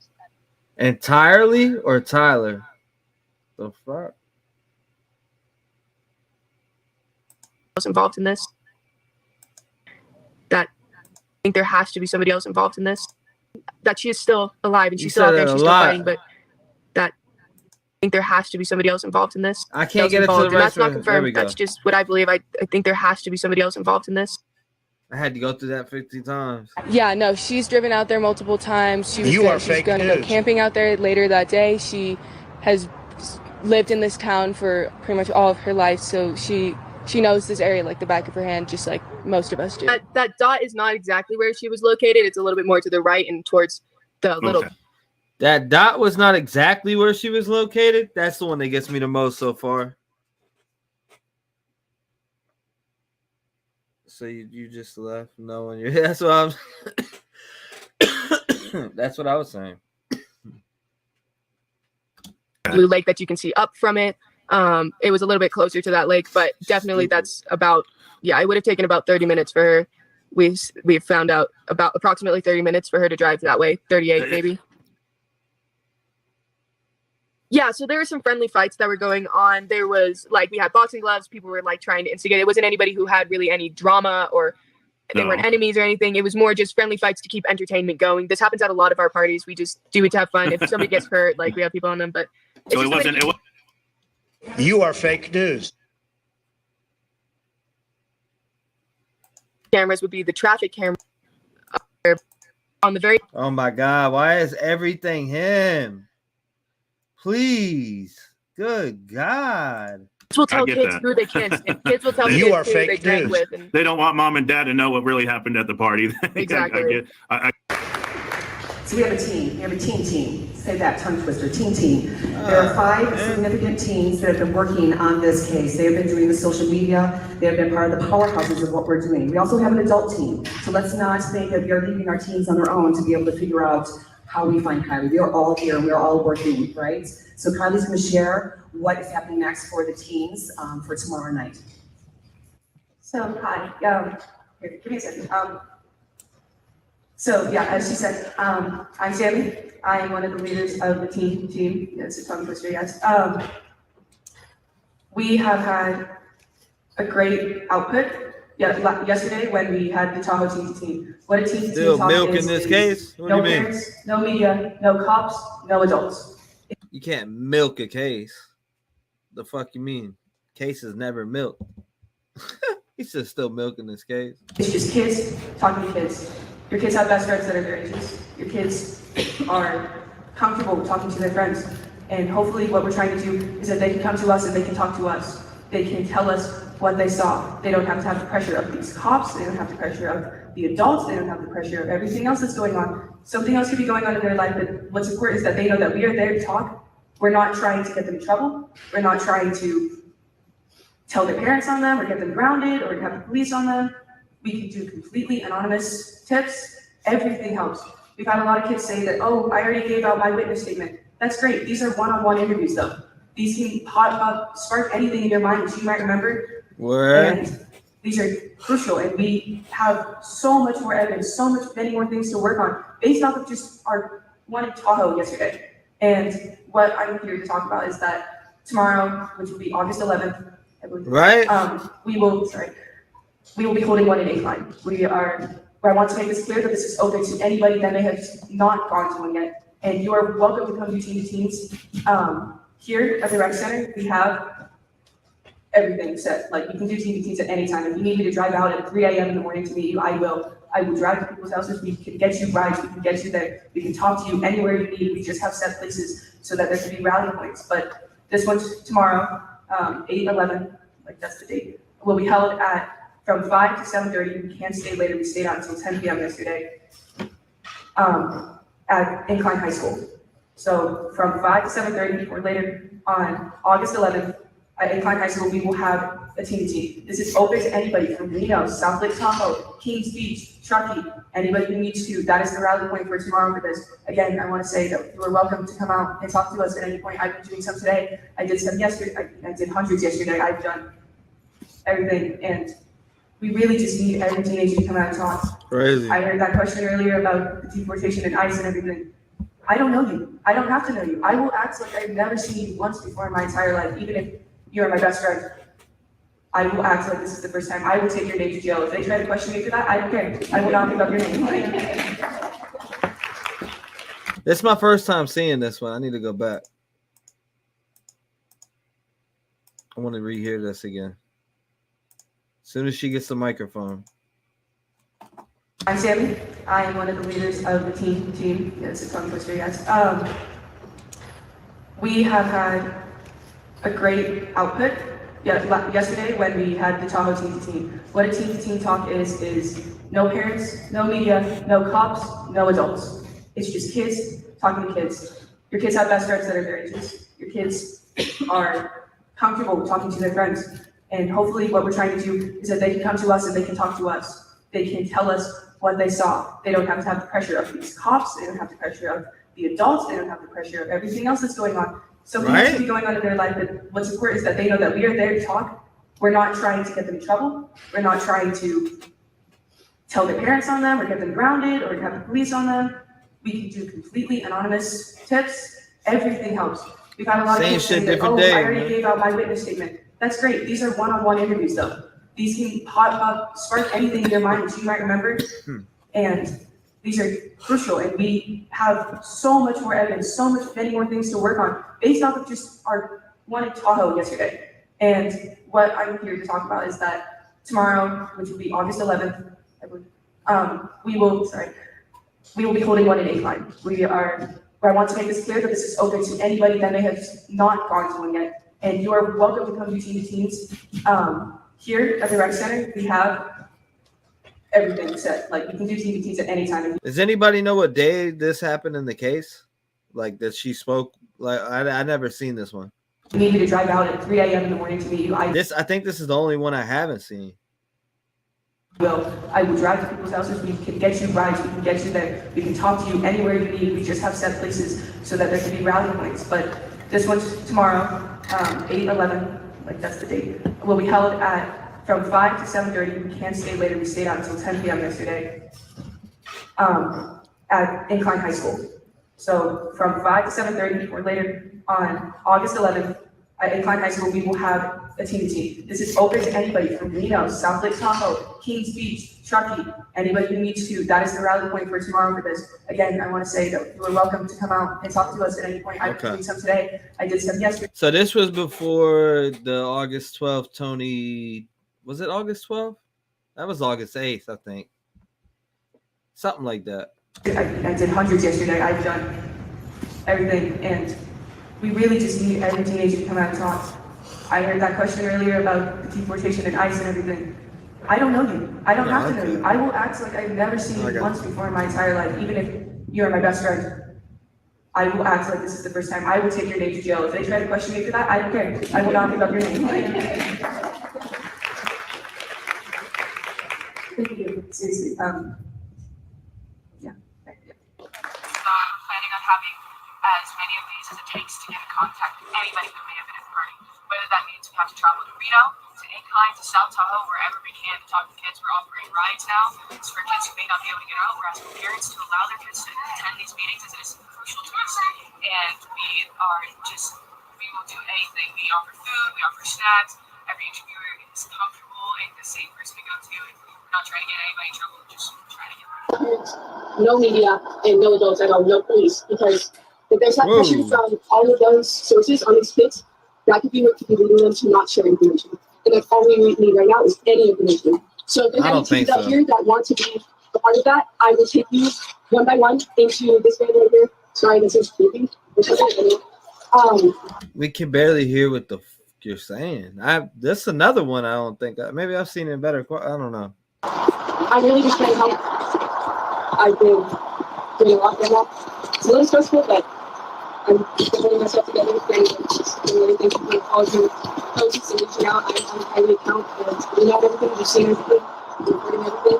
Entirely or Tyler? The fuck? Was involved in this. That I think there has to be somebody else involved in this. That she is still alive and she's still out there and she's still fighting, but that I think there has to be somebody else involved in this. I can't get it to the right. That's not confirmed. That's just what I believe. I think there has to be somebody else involved in this. I had to go through that 50 times. Yeah, no, she's driven out there multiple times. She was going to go camping out there later that day. She has lived in this town for pretty much all of her life, so she knows this area like the back of her hand, just like most of us do. That dot is not exactly where she was located. It's a little bit more to the right and towards the little. That dot was not exactly where she was located. That's the one that gets me the most so far. So you just left knowing you're. That's what I'm. That's what I was saying. Blue lake that you can see up from it. It was a little bit closer to that lake, but definitely that's about, it would have taken about 30 minutes for her. We've found out about approximately 30 minutes for her to drive that way, 38 maybe. Yeah, so there were some friendly fights that were going on. There was we had boxing gloves. People were trying to instigate. It wasn't anybody who had really any drama or they weren't enemies or anything. It was more just friendly fights to keep entertainment going. This happens at a lot of our parties. We just do it to have fun. If somebody gets hurt, we have people on them, but so it wasn't. You are fake news. Cameras would be the traffic camera on the very. Oh my God! Why is everything him? Please, good God! Kids will tell kids who they can't. Kids will tell kids who they drank with. And they don't want mom and dad to know what really happened at the party. Exactly. So we have a team. We have a team. Say that, tongue twister, team. There are 5 significant teams that have been working on this case. They have been doing the social media. They have been part of the powerhouses of what we're doing. We also have an adult team. So let's not think that we are leaving our teams on their own to be able to figure out how we find Kiely. We are all here and we are all working, right? So Kiely's gonna share what is happening next for the teams for tomorrow night. So hi, here, give me a second. So yeah, as she said, I'm Sammy. I am one of the leaders of the team. That's a tongue twister, yes. We have had a great output. Yeah, yesterday when we had the Tahoe team. What a team Still milk in this case? What do you mean? Parents, no media, no cops, no adults. You can't milk a case. The fuck you mean? Case is never milked. He's just still milking this case. It's just kids talking to kids. Your kids have best friends that are their ages. Your kids are comfortable talking to their friends. And hopefully what we're trying to do is that they can come to us and they can talk to us. They can tell us what they saw. They don't have to have the pressure of these cops. They don't have the pressure of the adults. They don't have the pressure of everything else that's going on. Something else could be going on in their life, but what's important is that they know that we are there to talk. We're not trying to get them in trouble. We're not trying to tell their parents on them or get them grounded or have the police on them. We can do completely anonymous tips. Everything helps. We've had a lot of kids say that, oh, I already gave out my witness statement. That's great. These are one-on-one interviews though. These can pop up, spark anything in your mind that you might remember. And these are crucial, and we have so much more evidence, many more things to work on based off of just our one in Tahoe yesterday. And what I'm here to talk about is that tomorrow, which will be August 11th, I believe, we will be holding one in Incline. I want to make this clear that this is open to anybody that may have not gone to one yet. And you are welcome to come do Teen to Teens. Here at the rec center, we have everything set. Like, you can do Teen to Teens at any time. If you need me to drive out at 3 a.m. in the morning to meet you, I will. I will drive to people's houses. We can get you rides. We can get you there. We can talk to you anywhere you need. We just have set places so that there can be rally points. But this one's tomorrow, 8/11, like that's the date, will be held from 5 to 7:30. We can't stay later. We stayed out until 10 p.m. yesterday at Incline High School. So from 5 to 7:30 or later on August 11th at Incline High School, we will have a Teen to Teen. This is open to anybody from Reno, South Lake Tahoe, Kings Beach, Truckee, anybody who needs to. That is the rally point for tomorrow for this. Again, I want to say that you are welcome to come out and talk to us at any point. I've been doing some today. I did some yesterday. I did hundreds yesterday. I've done everything, and we really just need every teenager to come out and talk. Crazy. I heard that question earlier about the deportation and ICE and everything. I don't know you. I don't have to know you. I will act like I've never seen you once before in my entire life, even if you're my best friend. I will act like this is the first time. I will take your name to jail. If they try to question me for that, I don't care. I will not give up your name. This is my first time seeing this one. I need to go back. I want to rehear this again. As soon as she gets the microphone. I'm Sammy. I am one of the leaders of the team. Yes, it's tongue twister, yes. We have had a great output. Yesterday when we had the Tahoe Teen to Teen. What a Teen to Teen talk is no parents, no media, no cops, no adults. It's just kids talking to kids. Your kids have best friends that are their ages. Your kids are comfortable talking to their friends. And hopefully what we're trying to do is that they can come to us and they can talk to us. They can tell us what they saw. They don't have to have the pressure of these cops. They don't have the pressure of the adults. They don't have the pressure of everything else that's going on. Something else could be going on in their life, but what's important is that they know that we are there to talk. We're not trying to get them in trouble. We're not trying to tell their parents on them or get them grounded or have the police on them. We can do completely anonymous tips. Everything helps. We've had a lot of people say that, oh, I already gave out my witness statement. That's great. These are one-on-one interviews though. These can pop up, spark anything in your mind that you might remember. And these are crucial, and we have so much more evidence, many more things to work on based off of just our one in Tahoe yesterday. And what I'm here to talk about is that tomorrow, which will be August 11th, I believe, we will be holding one in Incline. I want to make this clear that this is open to anybody that may have not gone to one yet. And you are welcome to come do Teen to Teens. Here at the rec center, we have everything set. Like, you can do Teen to Teens at any time. Does anybody know what day this happened in the case? Like, that she spoke? Like, I never seen this one. You need me to drive out at 3 a.m. in the morning to meet you. I think this is the only one I haven't seen. I will drive to people's houses. We can get you rides. We can get you there. We can talk to you anywhere you need. We just have set places so that there can be rally points. But this one's tomorrow, 8/11, like that's the date. Will be held from 5 to 7:30. We can't stay later. We stayed out until 10 p.m. yesterday at Incline High School. So from 5 to 7:30 or later on August 11th at Incline High School, we will have a Teen to Teen. This is open to anybody from Reno, South Lake Tahoe, Kings Beach, Truckee, anybody who needs to. That is the rally point for tomorrow for this. Again, I want to say that you are welcome to come out and talk to us at any point. I've been doing some today. I did some yesterday. So this was before the August 12th, Tony. Was it August 12th? That was August 8th, I think. Something like that. I did hundreds yesterday. I've done everything, and we really just need every teenager to come out and talk. I heard that question earlier about the deportation and ICE and everything. I don't know you. I don't have to know you. I will act like I've never seen you once before in my entire life, even if you are my best friend. I will act like this is the first time. I will take your name to jail. If they try to question me for that, I don't care. I will not give up your name. Thank you. Seriously. Yeah. Planning on having as many of these as it takes to get in contact with anybody who may have been at the party. Whether that means we have to travel to Reno, to Incline, to South Tahoe, wherever we can to talk to kids. We're offering rides now. It's for kids who may not be able to get out. We're asking parents to allow their kids to attend these meetings as it is crucial to us. And we will do anything. We offer food, we offer snacks. Every interviewer is comfortable and the safe person to go to. We're not trying to get anybody in trouble, just trying to get no media and no adults at all, no police, because if there's that pressure from all of those sources on these kids, that could be what could be leading them to not share information. And that's all we need right now is any information. So if there's any teams out here that want to be a part of that, I will take you one by one into this man right here. Sorry, this is creepy. We can barely hear what the you're saying. That's another one. I don't think maybe I've seen it better. I don't know. I'm really just trying to help. I've been doing a lot right now. It's a little stressful, but I'm just putting myself together and just doing everything from the calls and posts and reaching out. I'm on a private account and doing out everything, just seeing everything, recording everything.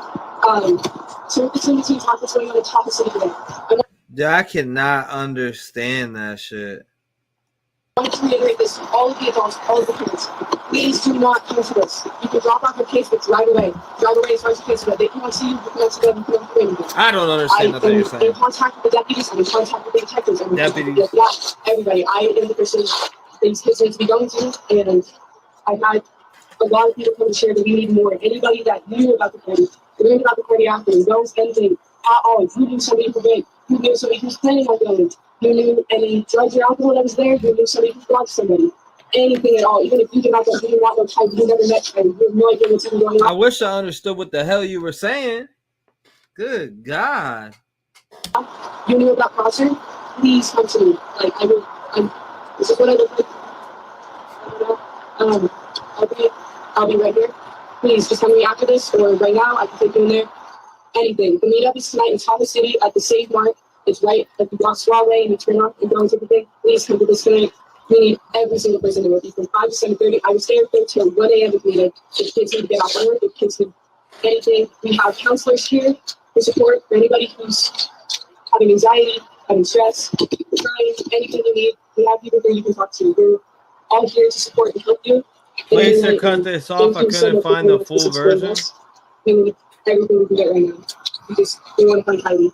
So it's in between talk what's going on in Tahoe City today. Yeah, I cannot understand that shit. I want to reiterate this, all of the adults, all of the parents, please do not come to this. You can drop off your cases right away. Drive away as far as your case, but they cannot see you, you cannot see them, you cannot do anything. I don't understand nothing you're saying. I'm in contact with the deputies, I'm in contact with the detectives, I'm in contact with the everybody. I am the person these kids need to be going to, and I've had a lot of people come and share that we need more. Anybody that knew about the party, learned about the party after, knows anything at all, who knew somebody who went, who knew somebody who's planning on going, who knew any drugs or alcohol that was there, who knew somebody who blocked somebody. Anything at all, even if you did not know, you did not know Ty, you never met Ty, you have no idea what's even going on. I wish I understood what the hell you were saying. Good God. You knew about concert? Please come to me. Like, this is what I look like. I don't know. I'll be right here. Please, just come to me after this, or right now, I can take you in there. Anything. The meetup is tonight in Tahoe City at the Save Mart. It's right at the Swalway, and you turn off and go into everything. Please come to this tonight. We need every single person to work from 5 to 7:30. I will stay up there till 1 a.m. if needed. If kids need to get off work, if kids need anything. We have counselors here for support for anybody who's having anxiety, having stress, crying, anything you need. We have people there you can talk to. We're all here to support and help you. Please to cut this off. I couldn't find the full version. We need everything we can get right now. We want to find Kiely.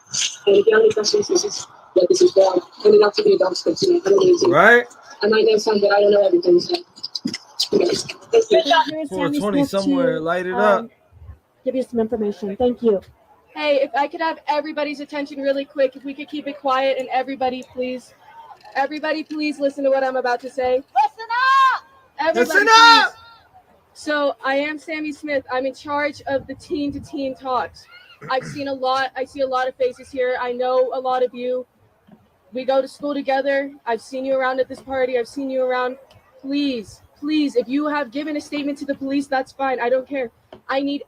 And if you have any questions, this is what this is for. And it not to be a dog script tonight. I don't need to. Right? I might know some, but I don't know everything. So. Thank you. 420 somewhere, light it up. Give you some information. Thank you. Hey, if I could have everybody's attention really quick, if we could keep it quiet, and everybody please listen to what I'm about to say. Listen up! Everybody, listen up! Please. So I am Sammy Smith. I'm in charge of the teen-to-teen talks. I've seen a lot. I see a lot of faces here. I know a lot of you. We go to school together. I've seen you around at this party. I've seen you around. Please, if you have given a statement to the police, that's fine. I don't care. I need.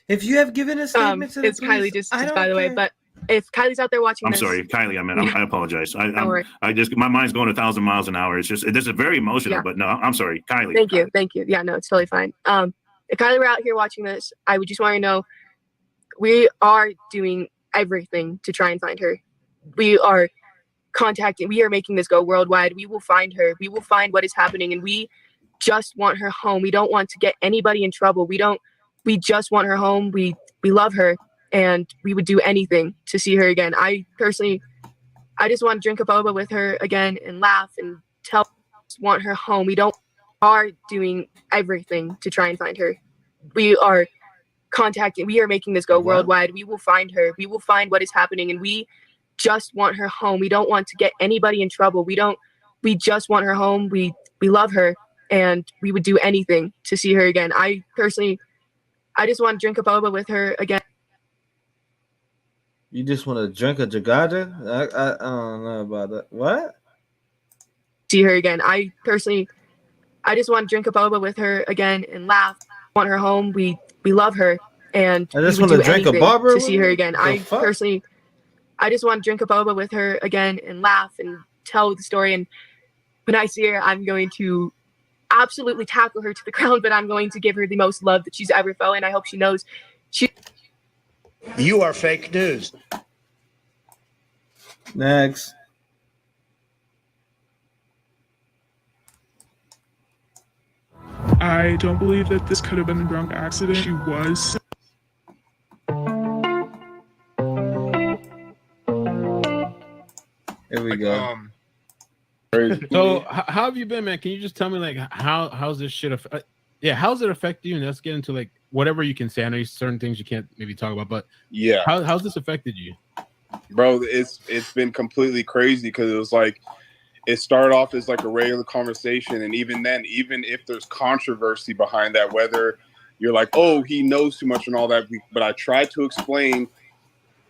If you have given a statement to the it's police, Kiely, just by the way. But if Kyle's out there watching, I'm sorry, Kiely. I apologize. Don't worry. My mind's going 1,000 miles an hour. It's just this is very emotional. Yeah. But no, I'm sorry, Kiely. Thank you. Yeah, no, it's totally fine. If Kylie were out here watching this, I would just want you to know we are doing everything to try and find her. We are making this go worldwide. We will find her. We will find what is happening, and we just want her home. We don't want to get anybody in trouble. We just want her home. We love her, and we would do anything to see her again. I just want to drink a boba with her again and laugh and want her home. We are doing everything to try and find her. We are making this go worldwide. We will find her. We will find what is happening, and we just want her home. We don't want to get anybody in trouble. We just want her home. We love her, and we would do anything to see her again. I just want to drink a boba with her again. You just want to drink a jagaja? I don't know about that. What? See her again. I personally I just want to drink a boba with her again and laugh. Want her home. We love her, and I just we would want to do drink a anything barber to see her again. I fuck? personally, I just want to drink a boba with her again and laugh and tell the story. And when I see her, I'm going to absolutely tackle her to the ground, but I'm going to give her the most love that she's ever felt, and I hope she knows she. You are fake news. Next. I don't believe that this could have been a drunk accident. She was. Here we go. So how have you been, man? Can you just tell me like how's this shit how's it affect you? And let's get into like whatever you can say. I know certain things you can't maybe talk about, but yeah, how's this affected you? Bro, it's been completely crazy because it was like it started off as like a regular conversation, and even then, even if there's controversy behind that, whether you're like, oh, he knows too much and all that, but I tried to explain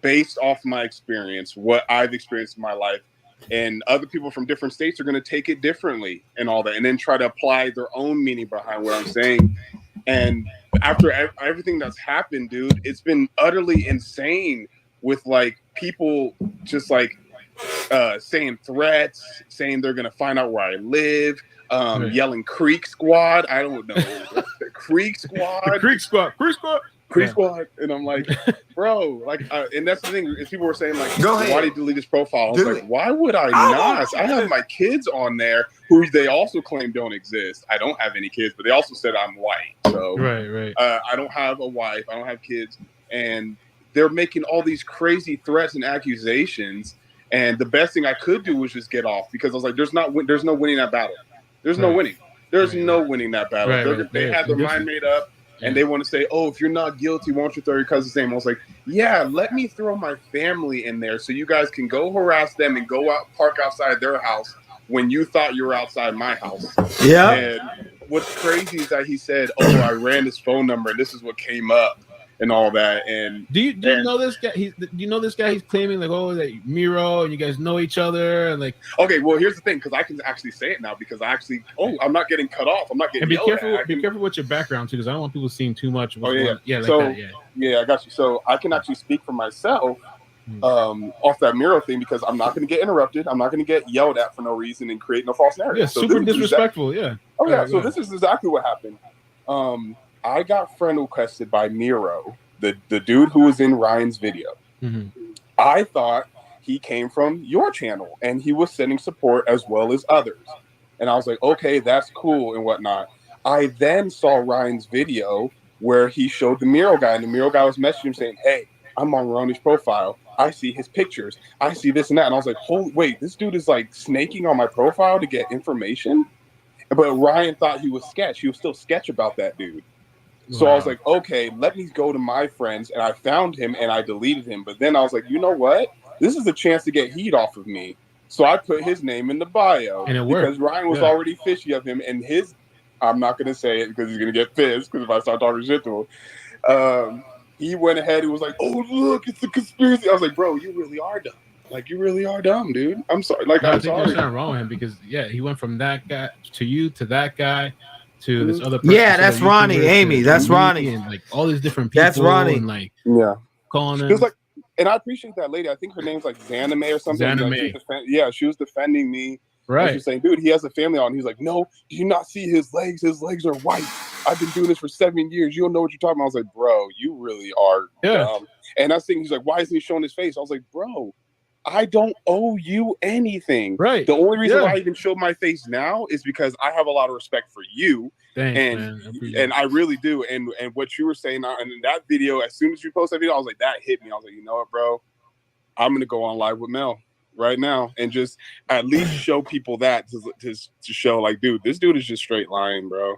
based off my experience, what I've experienced in my life, and other people from different states are going to take it differently and all that, and then try to apply their own meaning behind what I'm saying. And after everything that's happened, dude, it's been utterly insane with like people just like saying threats, saying they're gonna find out where I live, yelling Creek Squad. I don't know. Creek Squad. Creek Squad. Creek Squad. Creek Squad. And I'm like, bro, like, and that's the thing is people were saying like, Go ahead. why did you delete his profile? I was like, why would I not? I have my kids on there who they also claim don't exist. I don't have any kids, but they also said I'm white. So right. I don't have a wife. I don't have kids, and they're making all these crazy threats and accusations. And the best thing I could do was just get off, because I was like, there's no winning that battle. There's no winning. There's no winning that battle. They have their mind made up, and they want to say, oh, if you're not guilty, won't you throw your cousin's name? I was like, yeah, let me throw my family in there so you guys can go harass them and go out, park outside their house when you thought you were outside my house. Yeah. And what's crazy is that he said, oh, I ran his phone number and this is what came up and all that. And do you know this guy? Do you know this guy? He's claiming like, oh, that Miro and you guys know each other, and like. Okay, well, here's the thing, because I can actually say it now, because I'm not getting cut off. I'm not getting. And be careful. Be careful with your background too, because I don't want people seeing too much. Oh yeah, yeah, like so, that. Yeah, I got you. So I can actually speak for myself off that Miro thing, because I'm not going to get interrupted. I'm not going to get yelled at for no reason and create no false narrative. Yeah, so super disrespectful. Yeah. Oh yeah. So this is exactly what happened. I got friend requested by Miro, the dude who was in Ryan's video. Mm-hmm. I thought he came from your channel and he was sending support as well as others. And I was like, okay, that's cool and whatnot. I then saw Ryan's video where he showed the Miro guy, and the Miro guy was messaging him saying, hey, I'm on Ronnie's profile. I see his pictures. I see this and that. And I was like, holy, wait, this dude is like snaking on my profile to get information? But Ryan thought he was sketch. He was still sketch about that dude. So I was like, okay, let me go to my friends, and I found him and I deleted him. But then I was like, you know what? This is a chance to get heat off of me. So I put his name in the bio, and it worked, because Ryan was already fishy of him, and I'm not going to say it because he's going to get pissed, because if I start talking shit to him, he went ahead and was like, oh, look, it's a conspiracy. I was like, bro, you really are dumb. Like, you really are dumb, dude. I'm sorry. Like, I'm sorry. There's nothing wrong with him, because he went from that guy to you to that guy to this other person. Yeah, that's Ronnie, Amy. That's Ronnie. And like all these different people. That's Ronnie. And like, calling It was him. like, and I appreciate that lady. I think her name's like Zanime or something. Zanime. Like, she was defending me. Right. She was saying, dude, he has a family on. He's like, no, do you not see his legs? His legs are white. I've been doing this for 7 years. You don't know what you're talking about. I was like, bro, you really are dumb. And I was thinking, he's like, why isn't he showing his face? I was like, bro, I don't owe you anything. Right. The only reason why I even show my face now is because I have a lot of respect for you. Thanks, and I really do. And what you were saying, and in that video, as soon as you post that video, I was like, that hit me. I was like, you know what, bro? I'm gonna go on live with Mel right now and just at least show people that to show like, dude, this dude is just straight lying, bro.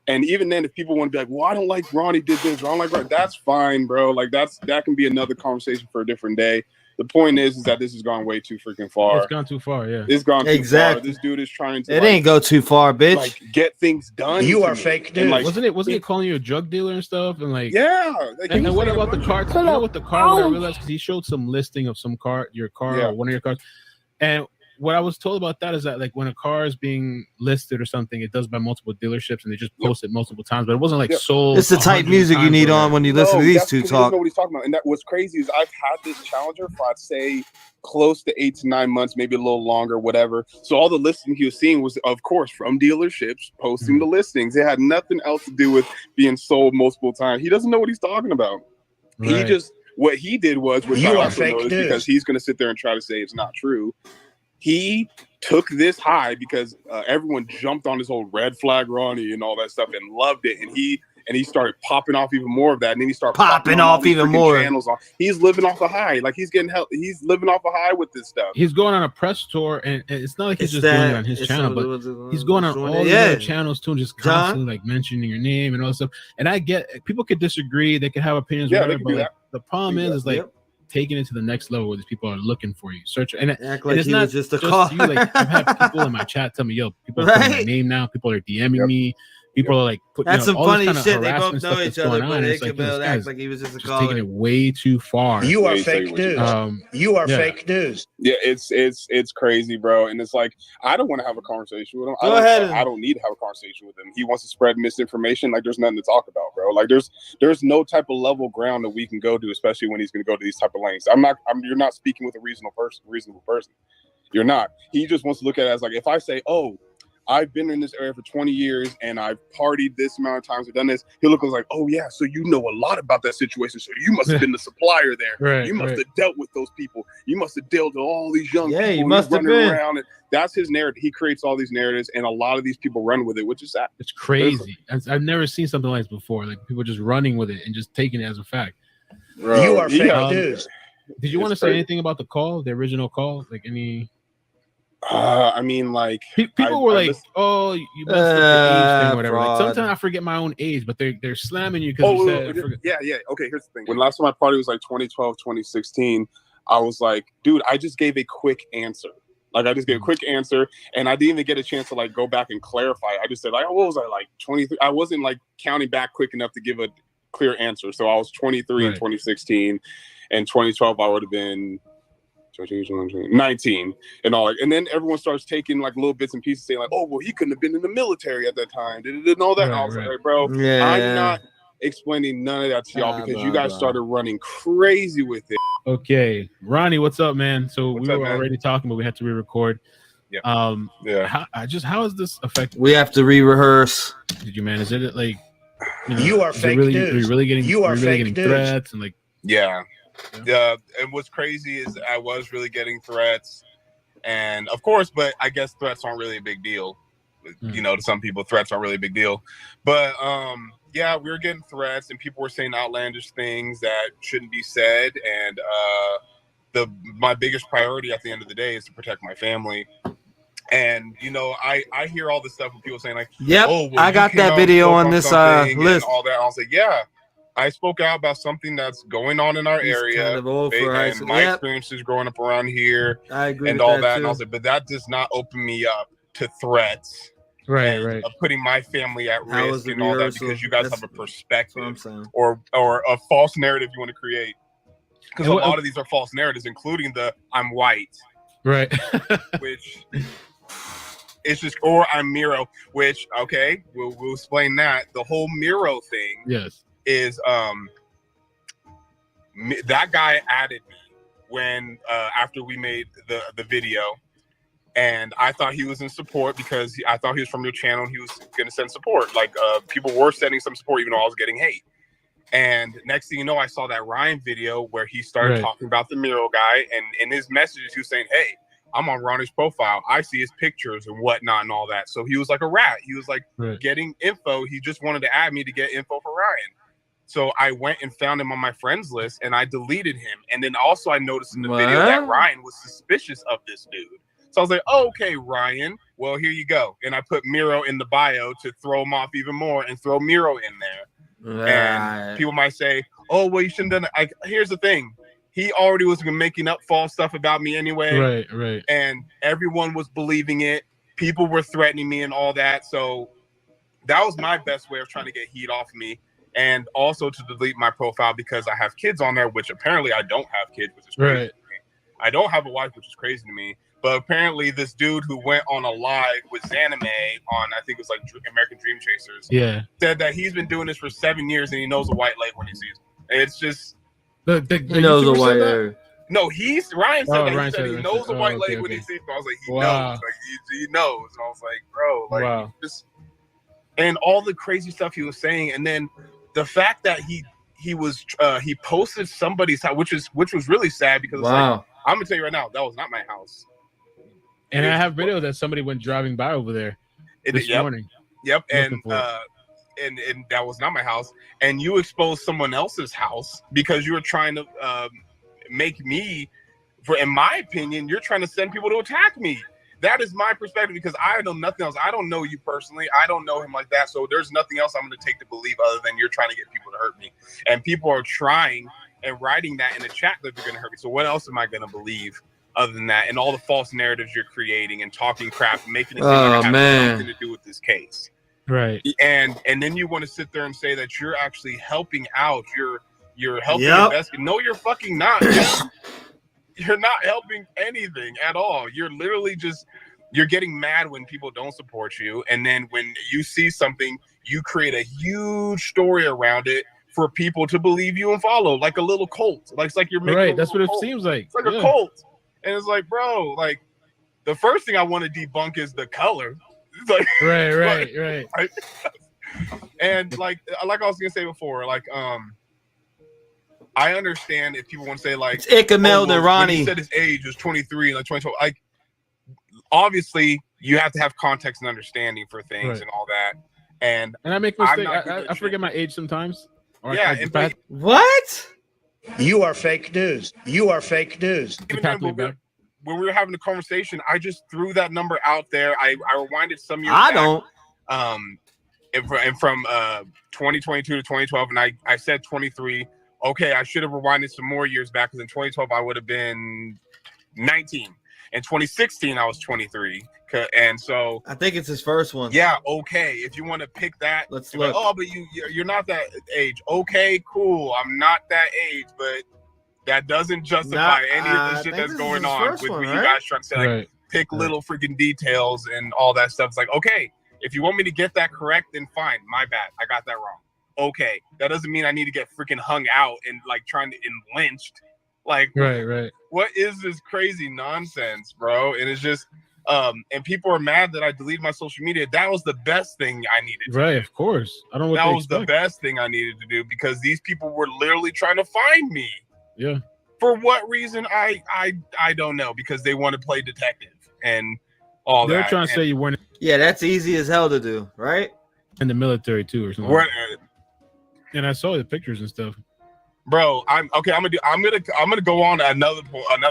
And even then, if people want to be like, well, I don't like Ronnie did this, I don't like Ronnie, that's fine, bro. Like that can be another conversation for a different day. The point is that this has gone way too freaking far. It's gone too far, yeah. It's gone too far. This dude is trying to. It ain't go too far, bitch. Like, get things done. You are fake news. Like, wasn't he calling you a drug dealer and stuff? And like, yeah. Like, and what about the car? You know what the car? When I realized, because he showed some listing of some car, your car or one of your cars, and what I was told about that is that like when a car is being listed or something, it does by multiple dealerships and they just post it multiple times, but it wasn't like sold. It's the type music you need on when you listen to these two He doesn't talk. know what he's talking about. And that what's crazy is I've had this Challenger for I'd say close to 8 to 9 months, maybe a little longer, whatever. So all the listings he was seeing was, of course, from dealerships posting the listings. It had nothing else to do with being sold multiple times. He doesn't know what he's talking about. Right. He just what he did was, which You I are also fake noticed news. because he's going to sit there and try to say it's not true. He took this high because everyone jumped on this whole red flag Ronnie and all that stuff and loved it, and he started popping off even more of that, and then he started popping off all these even freaking more. channels on. He's living off a high, like he's getting help. He's living off a high with this stuff. He's going on a press tour, and it's not like he's just doing it on his channel, but he's going on all the other channels too, and just constantly like mentioning your name and all that stuff. And I get people could disagree, they could have opinions, whatever, but like, the problem is like taking it to the next level where these people are looking for you. Search and act and like it's he not was just a call. you. Like I've had people in my chat tell me, "Yo, people are putting my name now. People are DMing me. People are like putting That's some all this funny kind of shit. They both harassment know stuff each that's other, going but on. they It's like, could this act guy's like he was just a just caller. taking it way too far. You are fake news. You are yeah. fake news. Yeah, it's crazy, bro. And it's like I don't want to have a conversation with him. Go ahead. I don't need to have a conversation with him. He wants to spread misinformation. Like there's nothing to talk about, bro. Like there's no type of level ground that we can go to, especially when he's going to go to these type of lanes. You're not speaking with a reasonable person. You're not. He just wants to look at it as like if I say, oh, I've been in this area for 20 years and I've partied this amount of times, I've done this. He'll look like, oh yeah, so you know a lot about that situation. So you must have been the supplier there. Right, you must right. have dealt with those people. You must have dealt with all these young Yeah, people. you must have running been. around. And that's his narrative. He creates all these narratives, and a lot of these people run with it, which is sad. It's crazy. I've never seen something like this before. Like people just running with it and just taking it as a fact. Bro, You are fake news. Did you want to say anything about the call, the original call? Like any? I mean, like people were like, "Oh, you messed up the age thing, or whatever." Like, sometimes I forget my own age, but they're slamming you because you said. Yeah. Okay, here's the thing. When last time I partied was like 2012, 2016, I was like, dude, I just gave a quick answer. Like I just gave a quick answer, and I didn't even get a chance to like go back and clarify. I just said like, what was I like 23? I wasn't like counting back quick enough to give a clear answer. So I was 23 in 2016, and 2012 I would have been 19 and all. And then everyone starts taking like little bits and pieces, saying like, oh, well, he couldn't have been in the military at that time. Didn't know that. I was like, bro, I'm not explaining none of that to y'all because you guys started running crazy with it. Okay, Ronnie, what's up, man? So we were already talking, but we had to re-record. Yeah. How is this affecting? We have to re-rehearse. Did you manage it? Like, you are fake really, news. Are you really getting? You are fake getting news. threats and like. Yeah. And what's crazy is I was really getting threats, and of course, but I guess threats aren't really a big deal. You know, to some people, threats aren't really a big deal. But yeah, we were getting threats, and people were saying outlandish things that shouldn't be said. And my biggest priority at the end of the day is to protect my family. And you know, I hear all this stuff with people saying like, "Yep, oh, well, I got that video on this list." And all that. I was like, yeah. I spoke out about something that's going on in our area, kind of old for and my experiences growing up around here, I agree and with all that that. too. And I was like, but that does not open me up to threats, right, of putting my family at risk and all that because you guys have a perspective or a false narrative you want to create. Because a lot of these are false narratives, including the "I'm white," right, which. It's just, or I'm Miro, which okay, we'll explain that. The whole Miro thing, yes, is that guy added me when after we made the video, and I thought he was in support because I thought he was from your channel and he was going to send support. Like people were sending some support even though I was getting hate. And next thing you know, I saw that Ryan video where he started talking about the Miro guy, and in his messages he was saying, hey, I'm on Ronnie's profile. I see his pictures and whatnot and all that. So he was like a rat. He was like getting info. He just wanted to add me to get info for Ryan. So I went and found him on my friends list and I deleted him. And then also I noticed in the video that Ryan was suspicious of this dude. So I was like, oh, okay, Ryan, well, here you go. And I put Miro in the bio to throw him off even more and throw Miro in there. And people might say, oh, well, you shouldn't have done it. Here's the thing. He already was making up false stuff about me anyway. Right. And everyone was believing it. People were threatening me and all that. So that was my best way of trying to get heat off me. And also to delete my profile because I have kids on there, which apparently I don't have kids, which is crazy to me. I don't have a wife, which is crazy to me. But apparently, this dude who went on a live with Zanime on, I think it was like American Dream Chasers, said that he's been doing this for 7 years and he knows a white leg when he sees it. It's just he knows a white leg. No, Ryan said that. Ryan he said he knows a white leg when he sees it. I was like, he knows, like he knows. And I was like, bro, like just and all the crazy stuff he was saying, and then the fact that he posted somebody's house, which was really sad because it's like, I'm gonna tell you right now, that was not my house. And I have video that somebody went driving by over there this morning. Yep, and that was not my house. And you exposed someone else's house because you were trying to make me, in my opinion, you're trying to send people to attack me. That is my perspective because I know nothing else. I don't know you personally. I don't know him like that. So there's nothing else I'm going to take to believe other than you're trying to get people to hurt me. And people are trying and writing that in the chat that they're going to hurt me. So what else am I going to believe other than that? And all the false narratives you're creating and talking crap, making it seem like it has nothing to do with this case. Right. And then you want to sit there and say that you're actually helping out. You're helping investigate. No, you're fucking not. You're not helping anything at all. You're literally you're getting mad when people don't support you. And then when you see something, you create a huge story around it for people to believe you and follow, like a little cult. Like it's like you're making that's what it cult. seems like. It's like a cult. And it's like, bro, like the first thing I want to debunk is the color. It's like, right. And like I was gonna say before, like I understand if people want to say like it's Ikamel and Ronnie. He said his age was 23, like 2012. Like obviously you have to have context and understanding for things and all that. And I make mistakes. I forget my age sometimes. What? You are fake news. You are fake news. When we were having the conversation, I just threw that number out there. I rewinded some years back. And from 2022 to 2012, and I said 23. Okay, I should have rewinded some more years back because in 2012 I would have been 19. In 2016 I was 23, and so I think it's his first one. Yeah, okay. If you want to pick that, let's look. Like, oh, but you're not that age. Okay, cool. I'm not that age, but that doesn't justify any of the shit that's going on with you guys trying to say like pick little freaking details and all that stuff. It's like, okay, if you want me to get that correct, then fine. My bad. I got that wrong. Okay, that doesn't mean I need to get freaking hung out and like trying to and lynched. Like, right. What is this crazy nonsense, bro? And it's just, and people are mad that I deleted my social media. That was the best thing I needed to do. Of course. I don't know what that was the best thing I needed to do because these people were literally trying to find me. Yeah. For what reason? I don't know because they want to play detective and all that. They're trying to say you weren't. Yeah, that's easy as hell to do, right? In the military too, or something. And I saw the pictures and stuff. Bro, I'm gonna go on another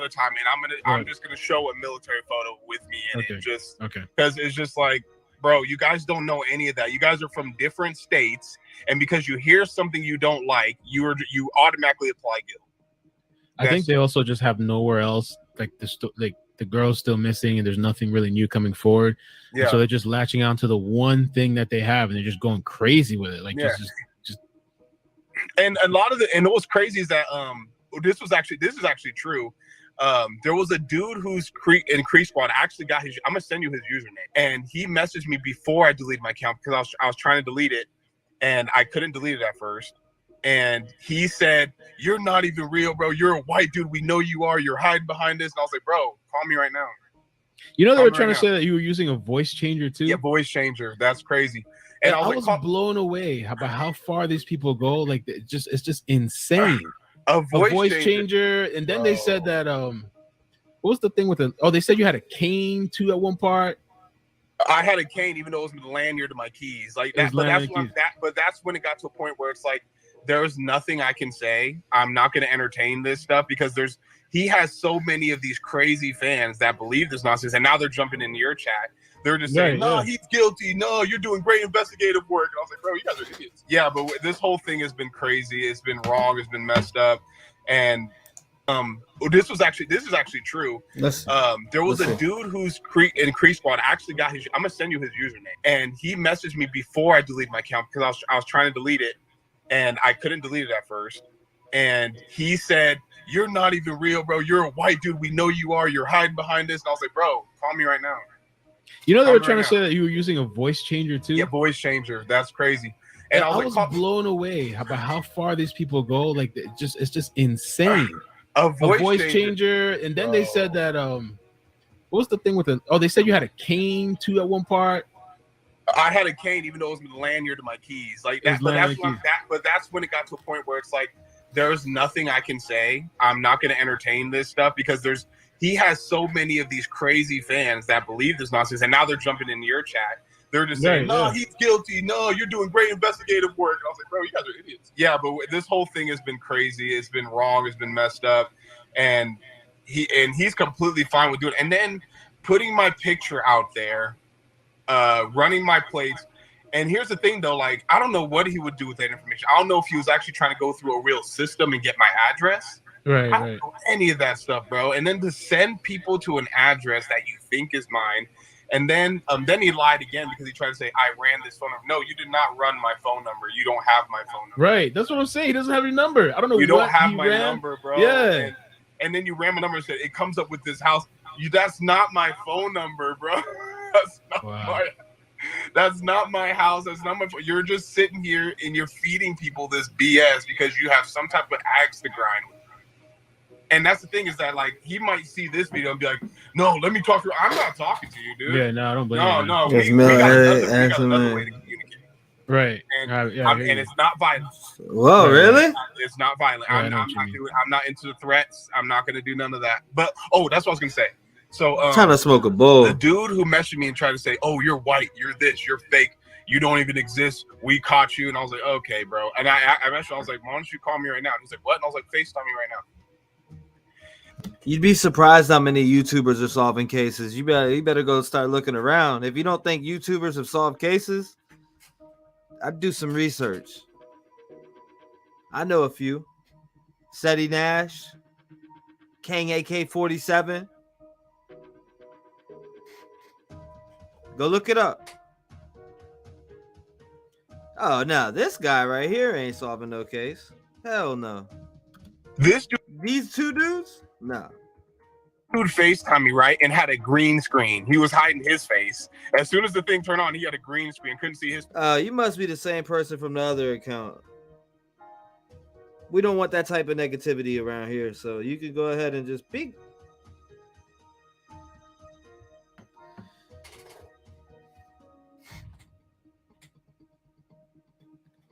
time, and I'm just gonna show a military photo with me in it, just because it's just like, bro, you guys don't know any of that. You guys are from different states, and because you hear something you don't like, you automatically apply guilt. I think they also just have nowhere else. Like the girl's still missing, and there's nothing really new coming forward. Yeah. So they're just latching on to the one thing that they have, and they're just going crazy with it. Like just. And a lot of and what's crazy is that this is actually true. There was a dude who's in Cree Squad. I actually got his. I'm gonna send you his username, and he messaged me before I deleted my account because I was trying to delete it, and I couldn't delete it at first. And he said, "You're not even real, bro. You're a white dude. We know you are. You're hiding behind this." And I was like, "Bro, call me right now." You know they were trying to say that you were using a voice changer too. Yeah, voice changer. That's crazy. And I was blown away about how far these people go. Like it's just insane. A voice changer. And then they said that what was the thing with the they said you had a cane too at one part. I had a cane even though it was with the lanyard to my keys. Like that, but that's when it got to a point where it's like there's nothing I can say. I'm not gonna entertain this stuff because he has so many of these crazy fans that believe this nonsense, and now they're jumping into your chat. They're just saying, no, he's guilty. No, you're doing great investigative work. And I was like, bro, you guys are idiots. Yeah, but this whole thing has been crazy. It's been wrong. It's been messed up. And this is actually true. There was a dude who's in Cree Squad. I actually got his. I'm gonna send you his username. And he messaged me before I deleted my account because I was trying to delete it, and I couldn't delete it at first. and he said, "You're not even real, bro. You're a white dude. We know you are. You're hiding behind this." And I was like, "Bro, call me right now." You know, they were trying to say that you were using a voice changer too. Yeah, voice changer. That's crazy. And I was blown away about how far these people go. Like, it's just insane. A voice changer. And then they said that what was the thing with the? Oh, they said you had a cane too at one part. I had a cane, even though it was the lanyard to my keys. Like that, but that's when it got to a point where it's like, there's nothing I can say. I'm not going to entertain this stuff because he has so many of these crazy fans that believe this nonsense, and now they're jumping into your chat. They're just saying, "No, he's guilty. No, you're doing great investigative work." And I was like, "Bro, you guys are idiots." Yeah, but this whole thing has been crazy. It's been wrong. It's been messed up, and he's completely fine with doing it. And then putting my picture out there, running my plates. And here's the thing, though, like, I don't know what he would do with that information. I don't know if he was actually trying to go through a real system and get my address. I don't know any of that stuff, bro. And then to send people to an address that you think is mine, and then he lied again because he tried to say, "I ran this phone number." No, you did not run my phone number. You don't have my phone number. Right. That's what I'm saying. He doesn't have your number. I don't know. You don't have my number, bro. Yeah. And then you ran my number and said it comes up with this house. That's not my phone number, bro. That's not my house. That's not my. You're just sitting here and you're feeding people this BS because you have some type of axe to grind with. And that's the thing is that, like, he might see this video and be like, "No, let me talk to you." I'm not talking to you, dude. Yeah, no, I don't believe you. No, we got another way to communicate. Right. And it's not violent. Whoa, really? It's not violent. Yeah, I'm not into the threats. I'm not going to do none of that. But, that's what I was going to say. So I'm trying to smoke a bowl. The dude who messaged me and tried to say, "Oh, you're white. You're this. You're fake. You don't even exist. We caught you." And I was like, "Okay, bro." And I messaged him. I was like, "Why don't you call me right now?" And he's like, "What?" And I was like, "FaceTime me right now." You'd be surprised how many YouTubers are solving cases. You better go start looking around. If you don't think YouTubers have solved cases, I'd do some research. I know a few. Seti Nash, Kang AK-47. Go look it up. Oh, no, this guy right here ain't solving no case. Hell no. These two dudes? No. Dude FaceTime me, right, and had a green screen. He was hiding his face. As soon as the thing turned on, he had a green screen. Couldn't see his. You must be the same person from the other account. We don't want that type of negativity around here, so you can go ahead and just peek.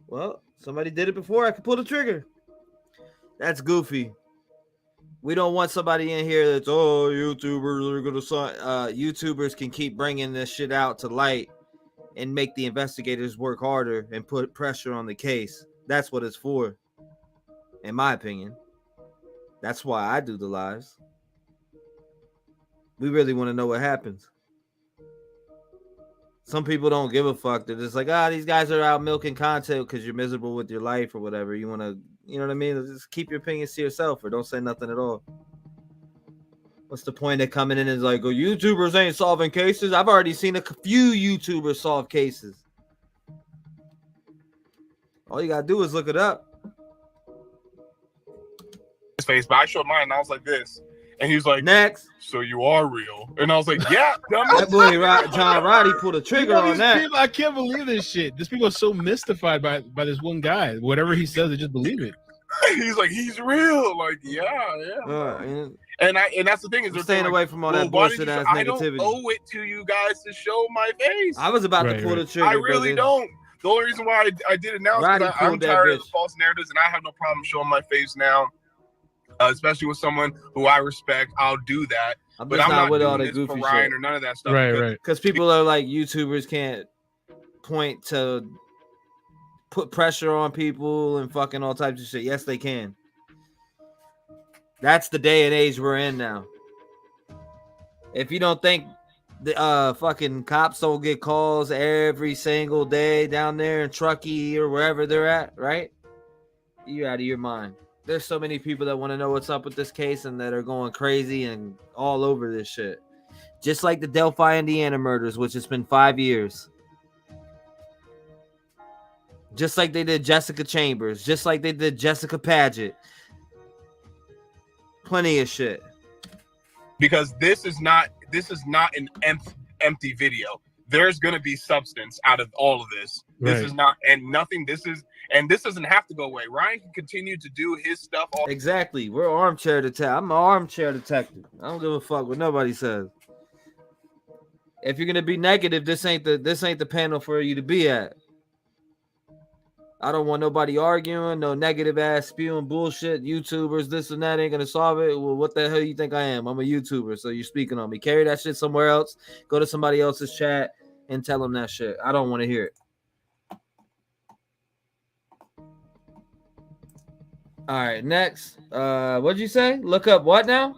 Well, somebody did it before. I could pull the trigger. That's goofy. We don't want somebody in here that's, YouTubers are gonna sign. YouTubers can keep bringing this shit out to light and make the investigators work harder and put pressure on the case. That's what it's for, in my opinion. That's why I do the lives. We really want to know what happens. Some people don't give a fuck. They're just like, these guys are out milking content because you're miserable with your life or whatever. You want to, you know what I mean? Just keep your opinions to yourself or don't say nothing at all. What's the point of coming in and like, YouTubers ain't solving cases? I've already seen a few YouTubers solve cases. All you got to do is look it up. His face, but I showed mine and I was like this. And he was like, "Next." So you are real. And I was like, "Yeah." That boy John Roddy pulled a trigger on that. People, I can't believe this shit. These people are so mystified by this one guy. Whatever he says, they just believe it. He's like, he's real. Like, yeah. And that's the thing is, they're staying away from all that bullshit ass negativity. I don't owe it to you guys to show my face. I was about to pull the trigger. I really don't. The only reason why I did it now is because I'm tired of the false narratives, and I have no problem showing my face now. Especially with someone who I respect, I'll do that. But I'm not with doing all the this goofy for Ryan shit or none of that stuff. Right. Because people are like, YouTubers can't point to put pressure on people and fucking all types of shit. Yes, they can. That's the day and age we're in now. If you don't think the fucking cops don't get calls every single day down there in Truckee or wherever they're at, right? You're out of your mind. There's so many people that want to know what's up with this case and that are going crazy and all over this shit. Just like the Delphi, Indiana murders, which has been 5 years. Just like they did Jessica Chambers, just like they did Jessica Paget. Plenty of shit. Because this is not an empty video. There's going to be substance out of all of this. This Right. is not, and nothing. This doesn't have to go away. Ryan can continue to do his stuff. Exactly. We're armchair detective. I'm an armchair detective. I don't give a fuck what nobody says. If you're gonna be negative, this ain't the panel for you to be at. I don't want nobody arguing, no negative ass spewing bullshit. YouTubers, this and that ain't gonna solve it. Well, what the hell you think I am? I'm a YouTuber, so you're speaking on me. Carry that shit somewhere else. Go to somebody else's chat and tell them that shit. I don't want to hear it. All right, next. What'd you say? Look up what now?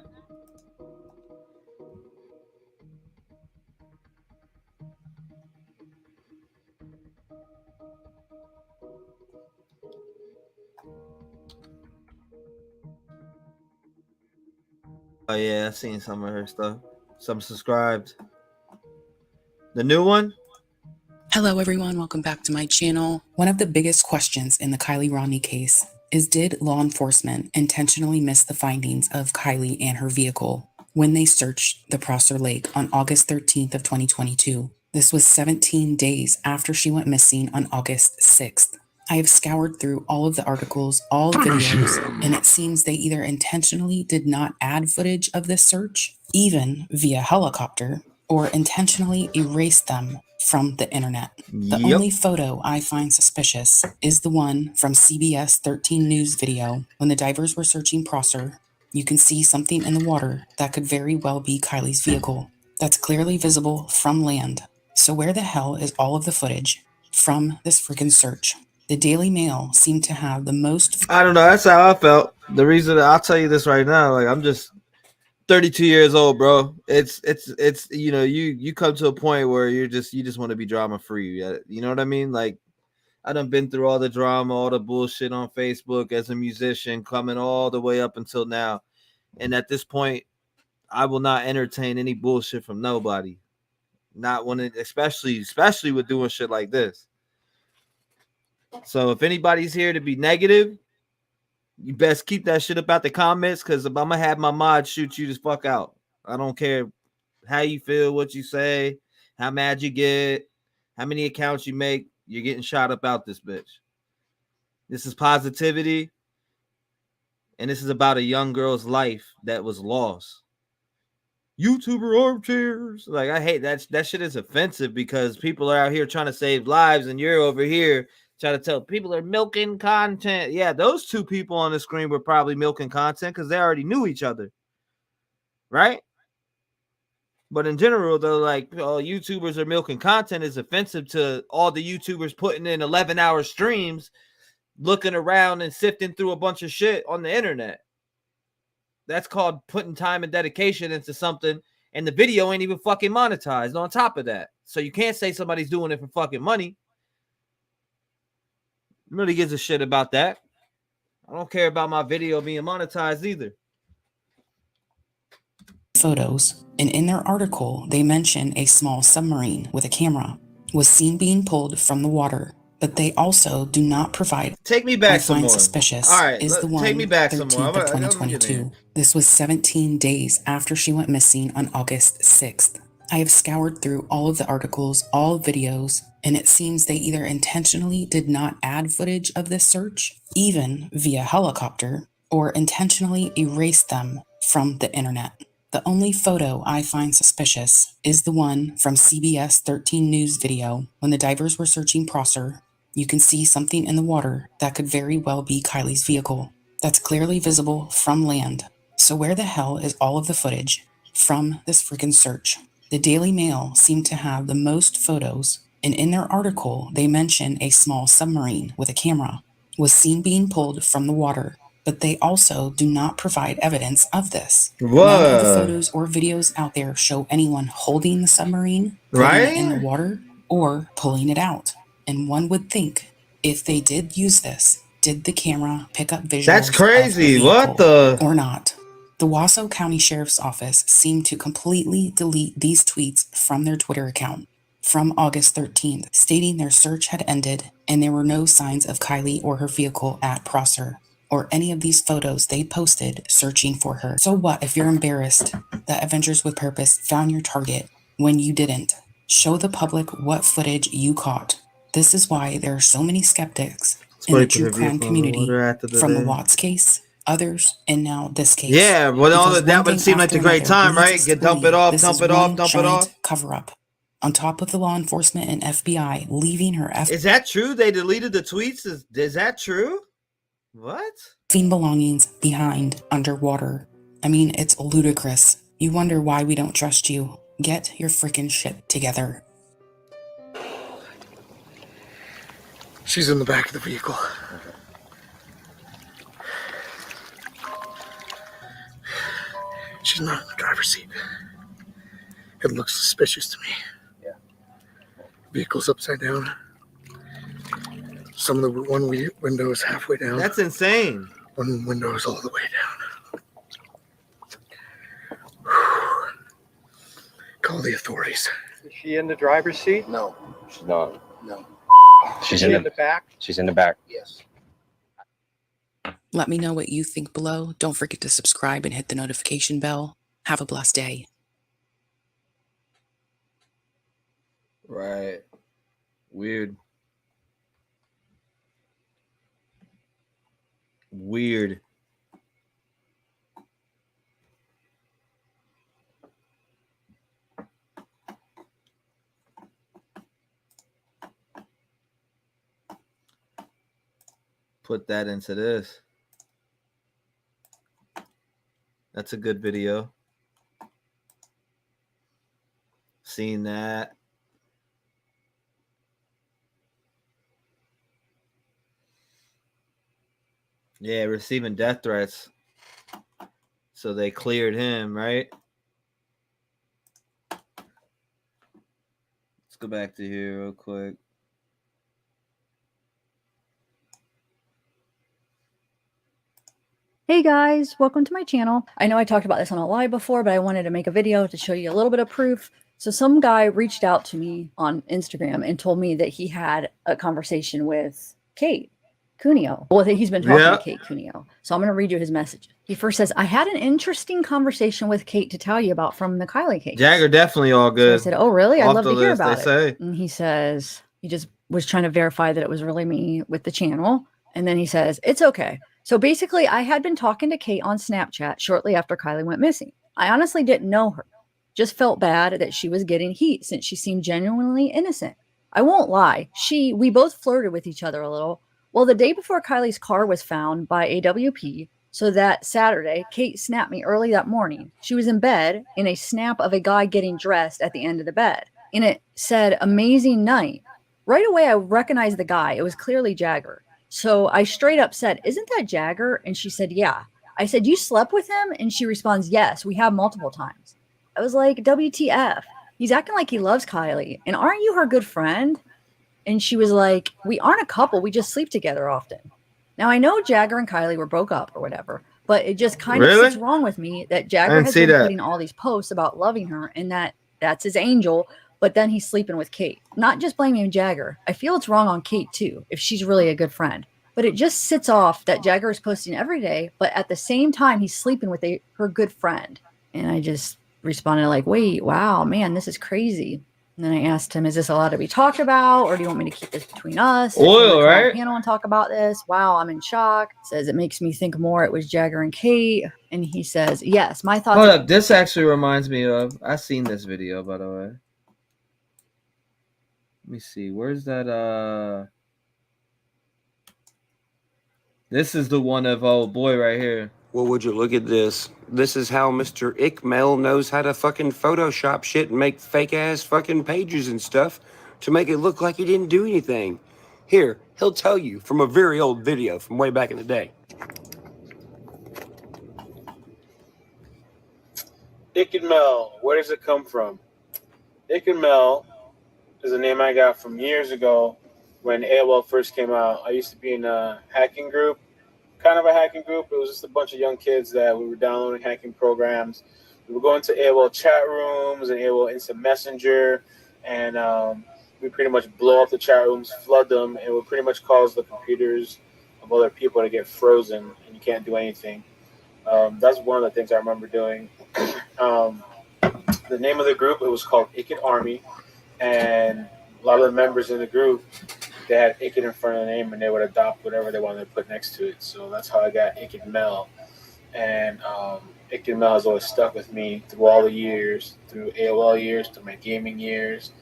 Oh yeah, I've seen some of her stuff. Some subscribed. The new one? Hello everyone, welcome back to my channel. One of the biggest questions in the Kiely Rodni case is, did law enforcement intentionally miss the findings of Kiely and her vehicle when they searched the Prosser Lake on August 13th of 2022? This was 17 days after she went missing on August 6th. I have scoured through all of the articles, all the videos, and it seems they either intentionally did not add footage of this search, even via helicopter, or intentionally erased them from the internet. The only photo I find suspicious is the one from CBS 13 News video when the divers were searching Prosser. You can see something in the water that could very well be Kiely's vehicle. That's clearly visible from land. So where the hell is all of the footage from this freaking search? The Daily Mail seemed to have the most. I don't know. That's how I felt. The reason I'll tell you this right now, like I'm just 32 years old, bro. It's you know, you come to a point where you just want to be drama free. You know what I mean? Like I done been through all the drama, all the bullshit on Facebook as a musician, coming all the way up until now. And at this point, I will not entertain any bullshit from nobody. Not when it, especially with doing shit like this. So if anybody's here to be negative, you best keep that shit up out the comments, because I'm gonna have my mod shoot you the fuck out. I don't care how you feel, what you say, how mad you get, how many accounts you make, you're getting shot up out this bitch. This is positivity, and this is about a young girl's life that was lost. YouTuber armchairs. Like, I hate that. That shit is offensive because people are out here trying to save lives, and you're over here trying to tell people are milking content. Yeah, those two people on the screen were probably milking content because they already knew each other, right? But in general, though, like, oh, YouTubers are milking content is offensive to all the YouTubers putting in 11-hour streams, looking around and sifting through a bunch of shit on the internet. That's called putting time and dedication into something, and the video ain't even fucking monetized on top of that. So you can't say somebody's doing it for fucking money. Really gives a shit about that. I don't care about my video being monetized either. Photos, and in their article, they mention a small submarine with a camera was seen being pulled from the water, but they also do not provide. Take me back some more. Suspicious. All right, is the one take me back some 13th more. of 2022. This was 17 days after she went missing on August 6th. I have scoured through all of the articles, all videos, and it seems they either intentionally did not add footage of this search, even via helicopter, or intentionally erased them from the internet. The only photo I find suspicious is the one from CBS 13 News video when the divers were searching Prosser. You can see something in the water that could very well be Kiely's vehicle. That's clearly visible from land. So where the hell is all of the footage from this freaking search? The Daily Mail seemed to have the most photos, and in their article, they mention a small submarine with a camera was seen being pulled from the water, but they also do not provide evidence of this. What? None of the photos or videos out there show anyone holding the submarine, putting it in the water, or pulling it out. And one would think, if they did use this, did the camera pick up visuals? That's crazy. Of the What the? Or not? The Wausau County Sheriff's Office seemed to completely delete these tweets from their Twitter account. from August 13th, stating their search had ended and there were no signs of Kiely or her vehicle at Prosser, or any of these photos they posted searching for her. So what if you're embarrassed that Avengers with Purpose found your target when you didn't? Show the public what footage you caught. This is why there are so many skeptics in the true crime community, from the Watts case, others, and now this case. Yeah, well, all Because that one would thing seem like after a great another time, leads right? us to Dump it believe off, this dump is it one off, dump it giant off. cover-up. On top of the law enforcement and FBI leaving her Is that true? They deleted the tweets? Is that true? What? belongings behind underwater. I mean, it's ludicrous. You wonder why we don't trust you. Get your freaking shit together. She's in the back of the vehicle. She's not in the driver's seat. It looks suspicious to me. Yeah. Vehicle's upside down. Some of the one window is halfway down. That's insane. One window is all the way down. Call the authorities. Is she in the driver's seat? No. She's not. No. She's in the back? She's in the back. Yes. Let me know what you think below. Don't forget to subscribe and hit the notification bell. Have a blessed day. Right. Weird. Weird. Put that into this. That's a good video. Seen that. Yeah, receiving death threats. So they cleared him, right? Let's go back to here real quick. Hey guys, welcome to my channel. I know I talked about this on a live before, but I wanted to make a video to show you a little bit of proof. So some guy reached out to me on Instagram and told me that he had a conversation with Kate Cuneo. Well, he's been talking to Kate Cuneo. So I'm going to read you his message. He first says, I had an interesting conversation with Kate to tell you about from the Kiely case. Jagger definitely all good. So I said, oh, really? I'd love to hear about it. Say. And he says, he just was trying to verify that it was really me with the channel. And then he says, it's okay. So basically, I had been talking to Kate on Snapchat shortly after Kiely went missing. I honestly didn't know her. Just felt bad that she was getting heat since she seemed genuinely innocent. I won't lie. We both flirted with each other a little. Well, the day before Kylie's car was found by AWP, so that Saturday, Kate snapped me early that morning. She was in bed in a snap of a guy getting dressed at the end of the bed. And it said, amazing night. Right away, I recognized the guy. It was clearly Jagger. So I straight up said, isn't that Jagger? And she said, yeah. I said, you slept with him? And she responds, yes, we have multiple times. I was like, WTF? He's acting like he loves Kiely. And aren't you her good friend? And she was like, we aren't a couple. We just sleep together often. Now, I know Jagger and Kiely were broke up or whatever, but it just kind of sits wrong with me that Jagger has been putting all these posts about loving her and that's his angel, but then he's sleeping with Kate. Not just blaming Jagger. I feel it's wrong on Kate, too, if she's really a good friend. But it just sits off that Jagger is posting every day, but at the same time, he's sleeping with her good friend. And I just responded like, wait, wow, man, this is crazy. And then I asked him, is this allowed to be talked about, or do you want me to keep this between us? Oil, right? Panel and talk about this. Wow, I'm in shock. Says it makes me think more it was Jagger and Kate. And he says, yes, my thoughts. Hold up, this actually reminds me of. I've seen this video, by the way. Let me see. Where's that? This is the one of old boy right here. Well, would you look at this? This is how Mr. Ickmel knows how to fucking Photoshop shit and make fake-ass fucking pages and stuff to make it look like he didn't do anything. Here, he'll tell you from a very old video from way back in the day. Ickmel, where does it come from? Ickmel is a name I got from years ago when AOL first came out. I used to be in a hacking group. Kind of a hacking group. It was just a bunch of young kids that we were downloading hacking programs. We were going to AOL chat rooms and AOL Instant Messenger, and we pretty much blow up the chat rooms, flood them, and would pretty much cause the computers of other people to get frozen, and you can't do anything. That's one of the things I remember doing. The name of the group, it was called Icked Army, and a lot of the members in the group, they had Icked in front of the name, and they would adopt whatever they wanted to put next to it. So that's how I got Icked Mel. And Icked Mel has always stuck with me through all the years, through AOL years, through my gaming years.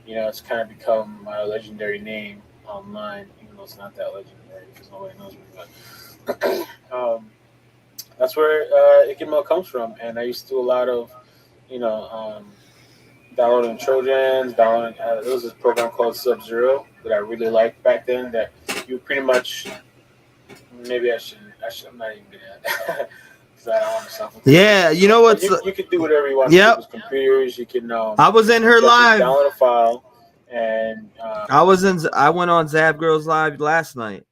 You know, it's kind of become my legendary name online, even though it's not that legendary because nobody knows me. But that's where Icked Mel comes from. And I used to do a lot of, downloading Trojans, there was this program called Sub-Zero that I really liked back then that you pretty much, maybe I'm not even gonna because I don't want to sound. Yeah, you know what? You could do whatever you want with computers. You can. I was in her live. Download a file, and I went on Zab Girls Live last night.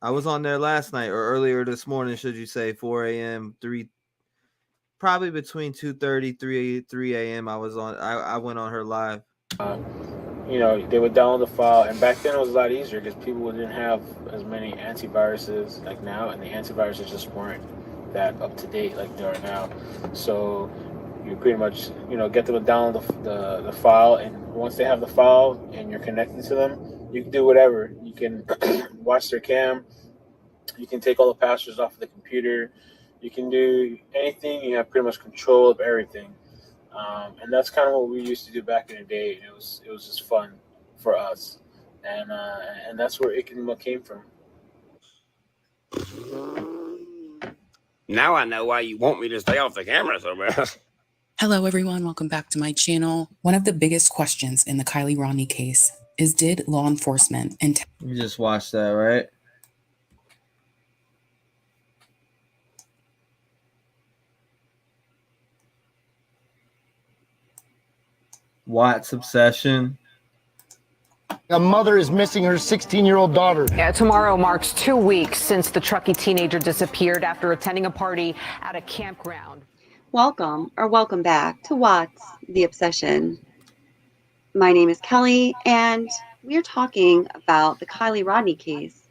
I was on there last night or earlier this morning, should you say, 4 a.m., probably between 2:30, 3 a.m. I went on her live. They would download the file, and back then it was a lot easier because people didn't have as many antiviruses like now, and the antiviruses just weren't that up to date like they are now. So you pretty much, get them to download the file, and once they have the file and you're connected to them, you can do whatever. You can watch their cam, you can take all the passwords off of the computer, you can do anything. You have pretty much control of everything. And that's kind of what we used to do back in the day. And it was just fun for us, and that's where Icked Mel came from. Now I know why you want me to stay off the camera so bad. Hello, everyone. Welcome back to my channel. One of the biggest questions in the Kiely Rodni case is, did law enforcement You just watched that, right? Watts obsession. A mother is missing her 16-year-old daughter. Yeah, tomorrow marks 2 weeks since the Truckee teenager disappeared after attending a party at a campground. Welcome back to Watts, the Obsession. My name is Kelly, and we're talking about the Kiely Rodni case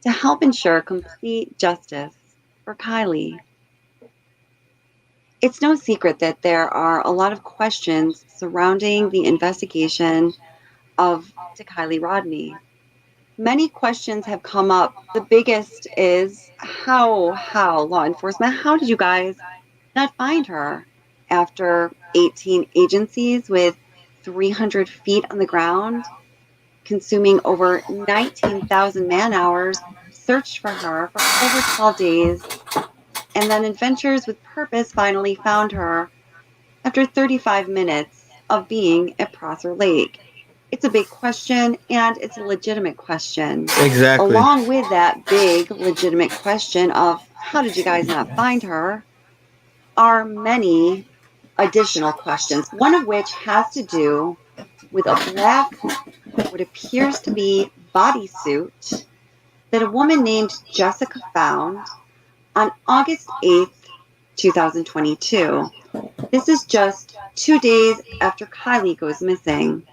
to help ensure complete justice for Kiely. It's no secret that there are a lot of questions surrounding the investigation of Kiely Rodni. Many questions have come up. The biggest is how law enforcement, how did you guys not find her after 18 agencies with 300 feet on the ground, consuming over 19,000 man hours, searched for her for over 12 days, and then Adventures with Purpose finally found her after 35 minutes of being at Prosser Lake. It's a big question, and it's a legitimate question. Exactly. Along with that big legitimate question of how did you guys not find her are many additional questions, one of which has to do with a black, what appears to be bodysuit that a woman named Jessica found on August 8th, 2022. This is just 2 days after Kiely goes missing.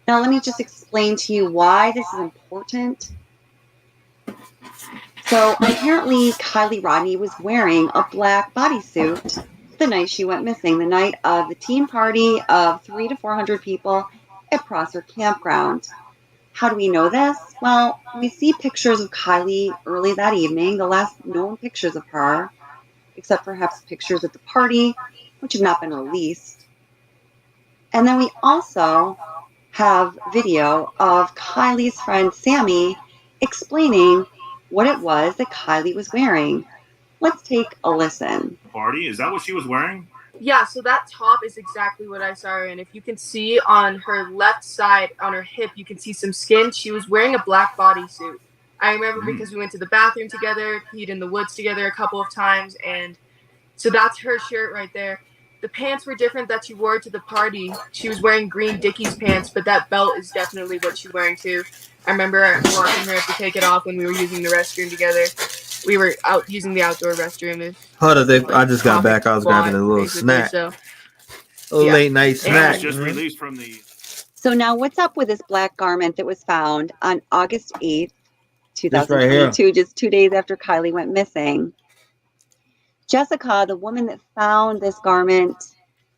Now, let me just explain to you why this is important. So, apparently, Kiely Rodni was wearing a black bodysuit the night she went missing, the night of the teen party of 300 to 400 people at Prosser Campground. How do we know this? Well, we see pictures of Kiely early that evening, the last known pictures of her, except perhaps pictures at the party, which have not been released. And then we also have video of Kiely's friend Sammy explaining what it was that Kiely was wearing. Let's take a listen. Party? Is that what she was wearing? Yeah, so that top is exactly what I saw her in. If you can see on her left side, on her hip, you can see some skin. She was wearing a black bodysuit. I remember because we went to the bathroom together, peed in the woods together a couple of times, and so that's her shirt right there. The pants were different that she wore to the party. She was wearing green Dickies pants, but that belt is definitely what she's wearing too. I remember watching her have to take it off when we were using the restroom together. We were out using the outdoor restroom. Hold on, I just got back. I was grabbing a little snack. So. late night That snack. was just released from the. So now what's up with this black garment that was found on August 8th, This right here. 2022, just 2 days after Kiely went missing? Jessica, the woman that found this garment,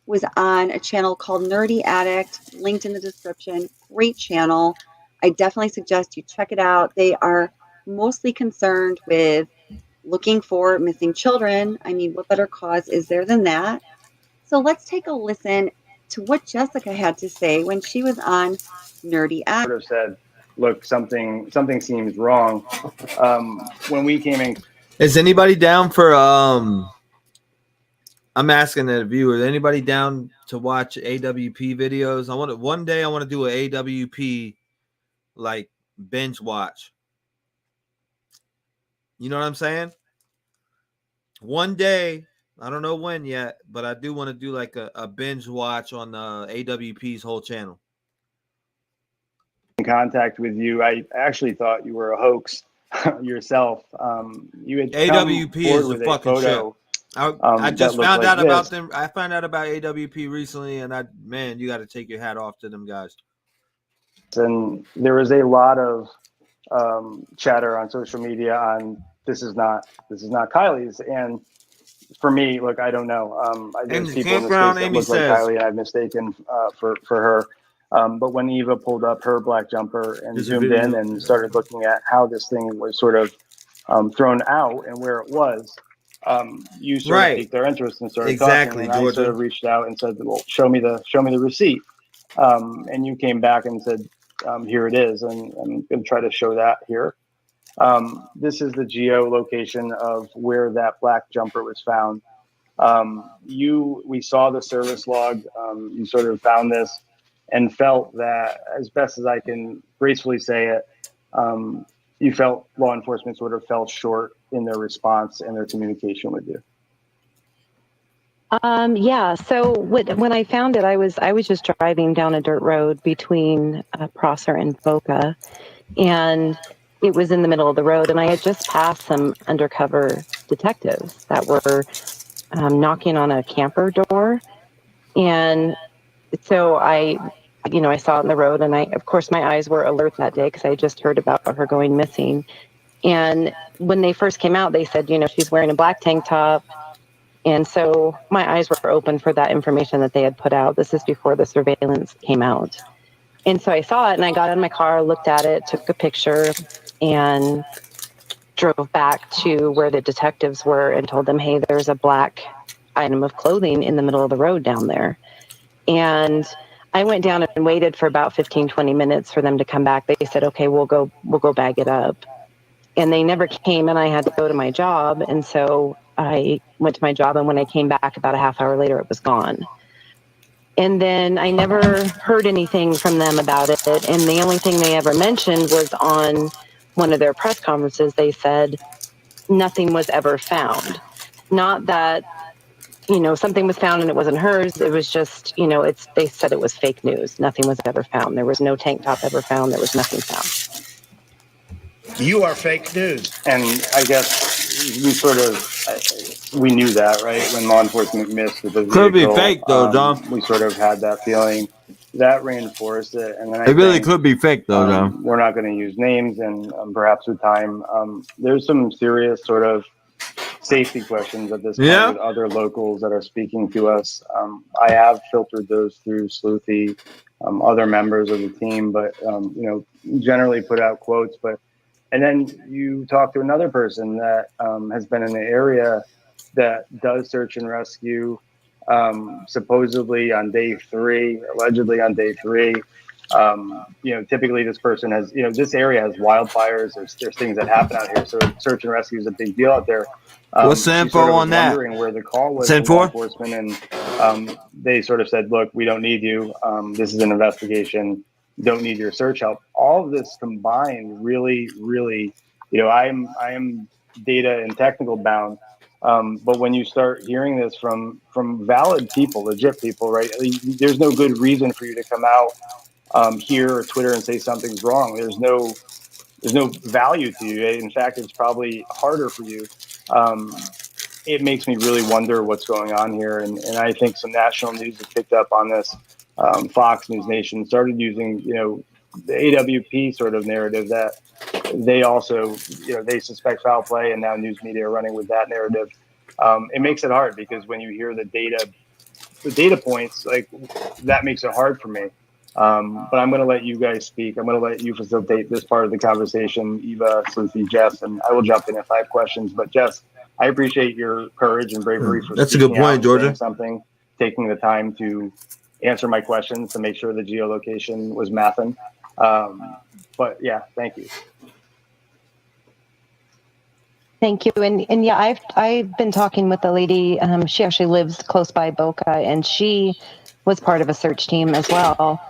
was on a channel called Nerdy Addict, linked in the description. Great channel. I definitely suggest you check it out. They are mostly concerned with looking for missing children. I mean, what better cause is there than that? So let's take a listen to what Jessica had to say when she was on Nerdy Addict. Sort of said, look, something seems wrong. When we came in. Is anybody down for I'm asking the viewers, anybody down to watch AWP videos? One day I want to do an AWP like binge watch. You know what I'm saying? One day, I don't know when yet, but I do want to do like a binge watch on AWP's whole channel. In contact with you, I actually thought you were a hoax yourself. You had AWP is a fucking shit. I just found out about them. I found out about AWP recently, and man, you got to take your hat off to them guys. And there was a lot of chatter on social media on this is not Kiely's. And for me, look, I don't know. There's people in this case that look like Kiely, and I've mistaken for her. But when Eva pulled up her black jumper and zoomed in and started looking at how this thing was sort of thrown out and where it was, you sort of piqued their interest and started talking. And I sort of reached out and said, "Well, show me the receipt." And you came back and said, "Here it is," and I'm going to try to show that here. This is the geolocation of where that black jumper was found. We saw the service log. You sort of found this and felt that, as best as I can gracefully say it, you felt law enforcement sort of fell short in their response and their communication with you. Yeah. So when I found it, I was just driving down a dirt road between Prosser and Boca, and it was in the middle of the road. And I had just passed some undercover detectives that were knocking on a camper door, and so I saw it in the road, and of course, my eyes were alert that day because I just heard about her going missing. And when they first came out, they said, she's wearing a black tank top. And so my eyes were open for that information that they had put out. This is before the surveillance came out. And so I saw it, and I got in my car, looked at it, took a picture, and drove back to where the detectives were and told them, hey, there's a black item of clothing in the middle of the road down there. And I went down and waited for about 15, 20 minutes for them to come back. They said, okay, we'll go bag it up. And they never came, and I had to go to my job. And so I went to my job, and when I came back about a half hour later, it was gone. And then I never heard anything from them about it. And the only thing they ever mentioned was on one of their press conferences, they said nothing was ever found. Not that, something was found and it wasn't hers. It was just, they said it was fake news. Nothing was ever found. There was no tank top ever found. There was nothing found. You are fake news. And I guess we knew that, right? When law enforcement missed with the vehicle. Could be fake though, John. We sort of had that feeling. That reinforced it. And then it really could be fake though, John. We're not going to use names, and perhaps with time, there's some serious sort of safety questions at this point with other locals that are speaking to us. I have filtered those through Sleuthy, other members of the team, but generally put out quotes. And then you talk to another person that has been in the area that does search and rescue, supposedly on day 3, allegedly on day 3. Typically this person has, this area has wildfires. There's things that happen out here. So search and rescue is a big deal out there. What's the info on that? Wondering where the call was to law enforcement, and they sort of said, look, we don't need you. This is an investigation. Don't need your search help. All of this combined really, really, I am data and technical bound. But when you start hearing this from valid people, legit people, right? There's no good reason for you to come out here or Twitter and say something's wrong. There's no value to you. In fact, it's probably harder for you it makes me really wonder what's going on here. And I think some national news has picked up on this. Fox News Nation started using, the AWP sort of narrative that they also, they suspect foul play, and now news media are running with that narrative. It makes it hard because when you hear the data points, like that makes it hard for me. But I'm going to let you guys speak. I'm going to let you facilitate this part of the conversation, Eva, Sleuthie, Jess, and I will jump in if I have questions. But Jess, I appreciate your courage and bravery for That's a good point, Georgia. Something, taking the time to answer my questions to make sure the geolocation was mapping. But yeah, thank you. Thank you. And yeah, I've been talking with the lady. She actually lives close by Boca, and she was part of a search team as well.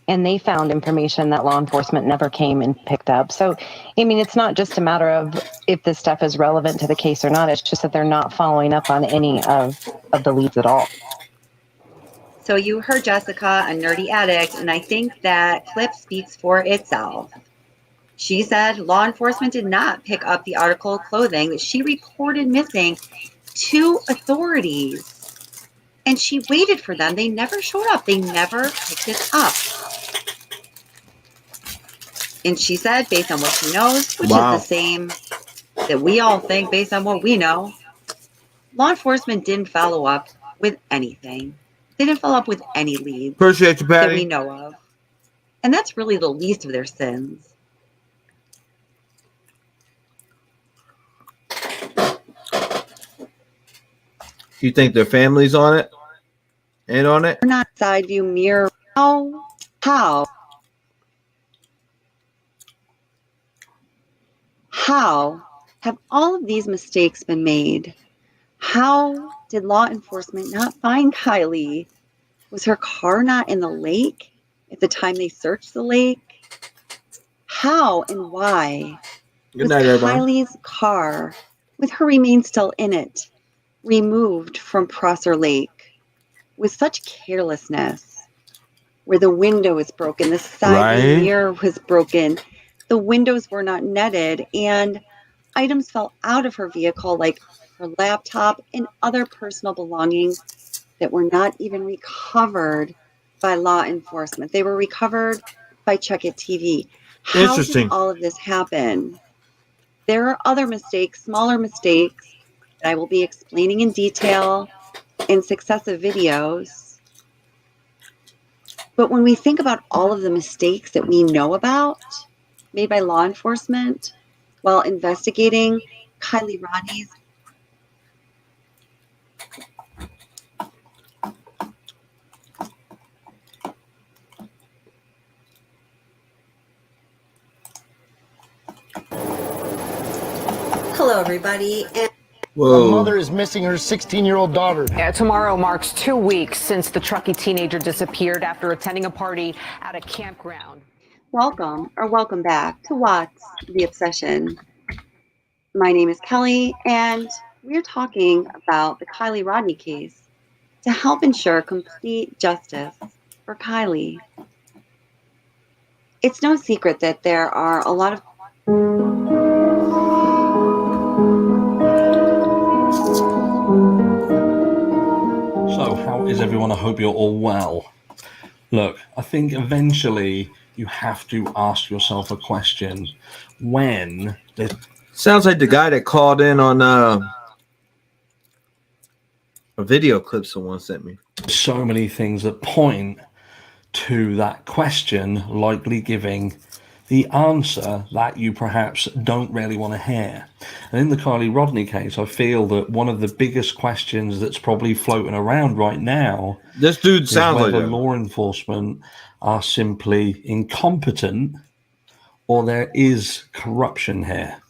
And they found information that law enforcement never came and picked up. So, I mean, it's not just a matter of if this stuff is relevant to the case or not. It's just that they're not following up on any of the leads at all. So you heard Jessica, a nerdy addict, and I think that clip speaks for itself. She said law enforcement did not pick up the article of clothing that she reported missing to authorities. And she waited for them. They never showed up. They never picked it up. And she said, based on what she knows, which is the same that we all think based on what we know, law enforcement didn't follow up with anything. They didn't follow up with any leads Appreciate you, Patty. that we know of. And that's really the least of their sins. You think their family's on it? Ain't on it? We're not side view mirror. How have all of these mistakes been made? How did law enforcement not find Kiely? Was her car not in the lake at the time they searched the lake? How and why was Kiely's car, with her remains still in it, removed from Prosser Lake with such carelessness, where the window is broken, the side mirror was broken, the windows were not netted, and items fell out of her vehicle like her laptop and other personal belongings that were not even recovered by law enforcement. They were recovered by Check It TV. How did all of this happen? There are other mistakes, smaller mistakes, that I will be explaining in detail in successive videos. But when we think about all of the mistakes that we know about made by law enforcement while investigating Kiely Rodni's Hello, everybody. A mother is missing her 16-year-old daughter. Yeah, tomorrow marks 2 weeks since the Truckee teenager disappeared after attending a party at a campground. Welcome back to What's the Obsession. My name is Kelly, and we're talking about the Kiely Rodni case to help ensure complete justice for Kiely. It's no secret that there are a lot of So, how is everyone? I hope you're all well. Look, I think eventually you have to ask yourself a question. When there's... Sounds like the guy that called in on a video clip someone sent me. So many things that point to that question likely giving the answer that you perhaps don't really want to hear. And in the Kiely Rodni case, I feel that one of the biggest questions that's probably floating around right now, this dude sounds like whether law enforcement are simply incompetent or there is corruption here.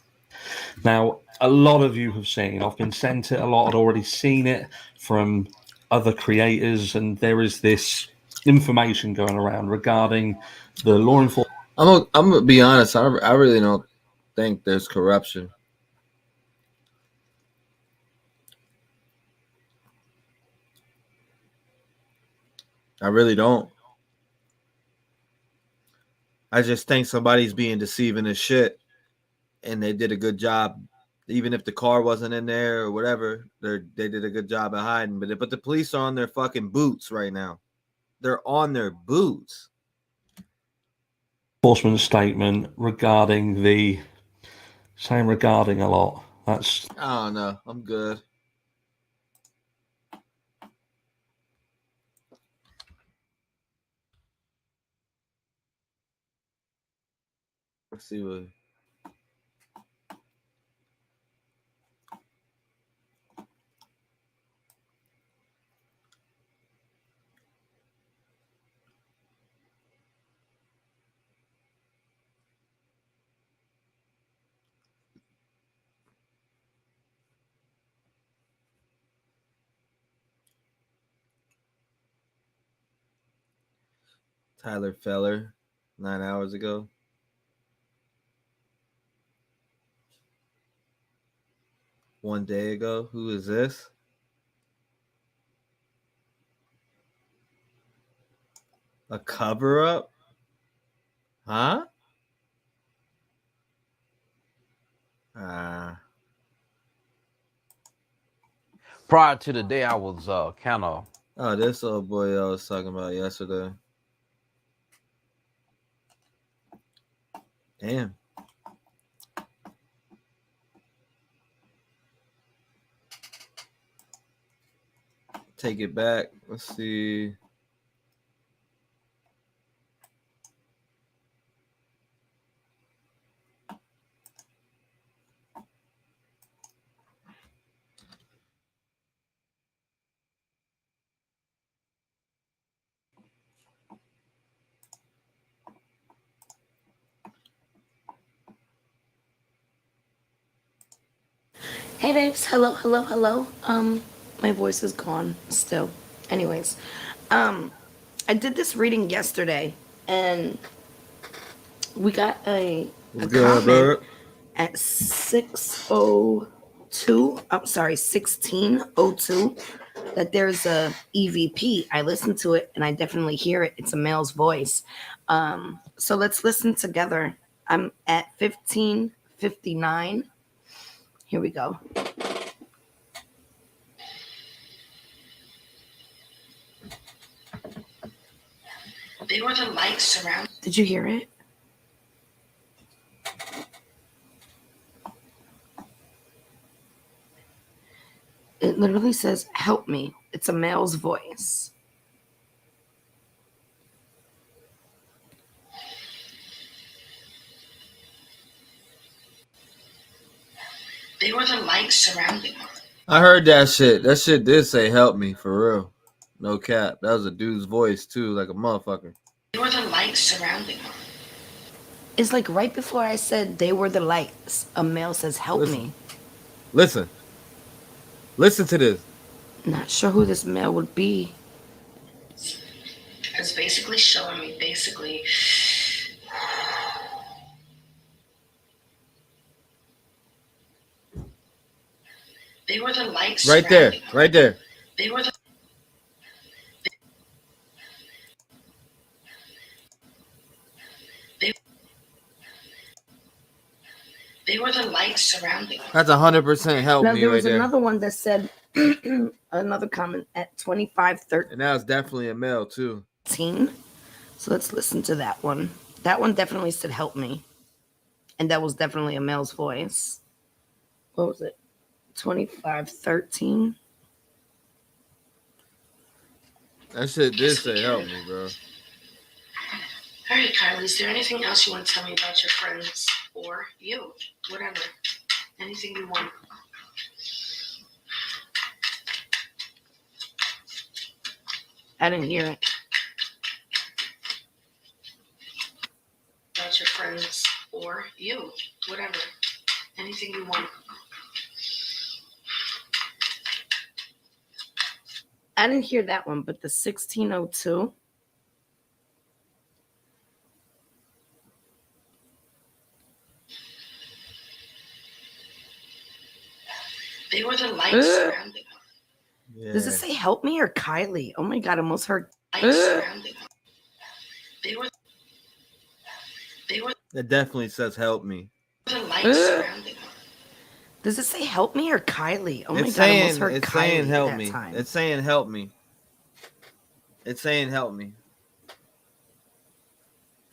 Now, a lot of you have seen, I've been sent it a lot, I'd already seen it from other creators, and there is this information going around regarding the law enforcement. I'm gonna be honest. I really don't think there's corruption. I really don't. I just think somebody's being deceiving as shit, and they did a good job even if the car wasn't in there or whatever, they did a good job at hiding. But the police are on their fucking boots right now. They're on their boots. Enforcement statement regarding the same regarding a lot. That's I don't know. I'm good. Let's see what. Tyler Feller, 9 hours ago. One day ago. Who is this? A cover up? Huh? Prior to the day, I was kind of. Oh, this old boy I was talking about yesterday. Damn. Take it back. Let's see. Hey babes, hello, hello, hello. My voice is gone still. Anyways, I did this reading yesterday and we got a comment at 1602 that there's a EVP. I listened to it and I definitely hear it. It's a male's voice. So let's listen together. I'm at 1559. Here we go. They were the lights around. Did you hear it? It literally says, "Help me." It's a male's voice. They were the lights surrounding her. I heard that shit. That shit did say "help me" for real. No cap. That was a dude's voice too, like a motherfucker. They were the lights surrounding her. It's like right before I said they were the lights, a male says, "Help me." Listen to this. Not sure who this male would be. It's basically showing me they were the lights right there. Right there. They were the They were the lights surrounding her. That's 100% help now, me there was right there. another one that said another comment at 2513. And that was definitely a male too. So let's listen to that one. That one definitely said "help me," and that was definitely a male's voice. What was it? 2513. That shit did say "help me," bro. All right, Kylie, is there anything else you want to tell me about your friends or you? Whatever. Anything you want. I didn't hear it. About your friends or you. Whatever. Anything you want. I didn't hear that one, but the 1602. They were the lights surrounding her. Yeah. Does it say "help me" or Kylie? Oh my god, I almost heard lights surrounding her. They were. It definitely says "help me." The lights surrounding her. Does it say help me or Kiely? Oh my It's God, I almost saying, heard it's Kiely saying help that me. time. It's saying help me. It's saying help me.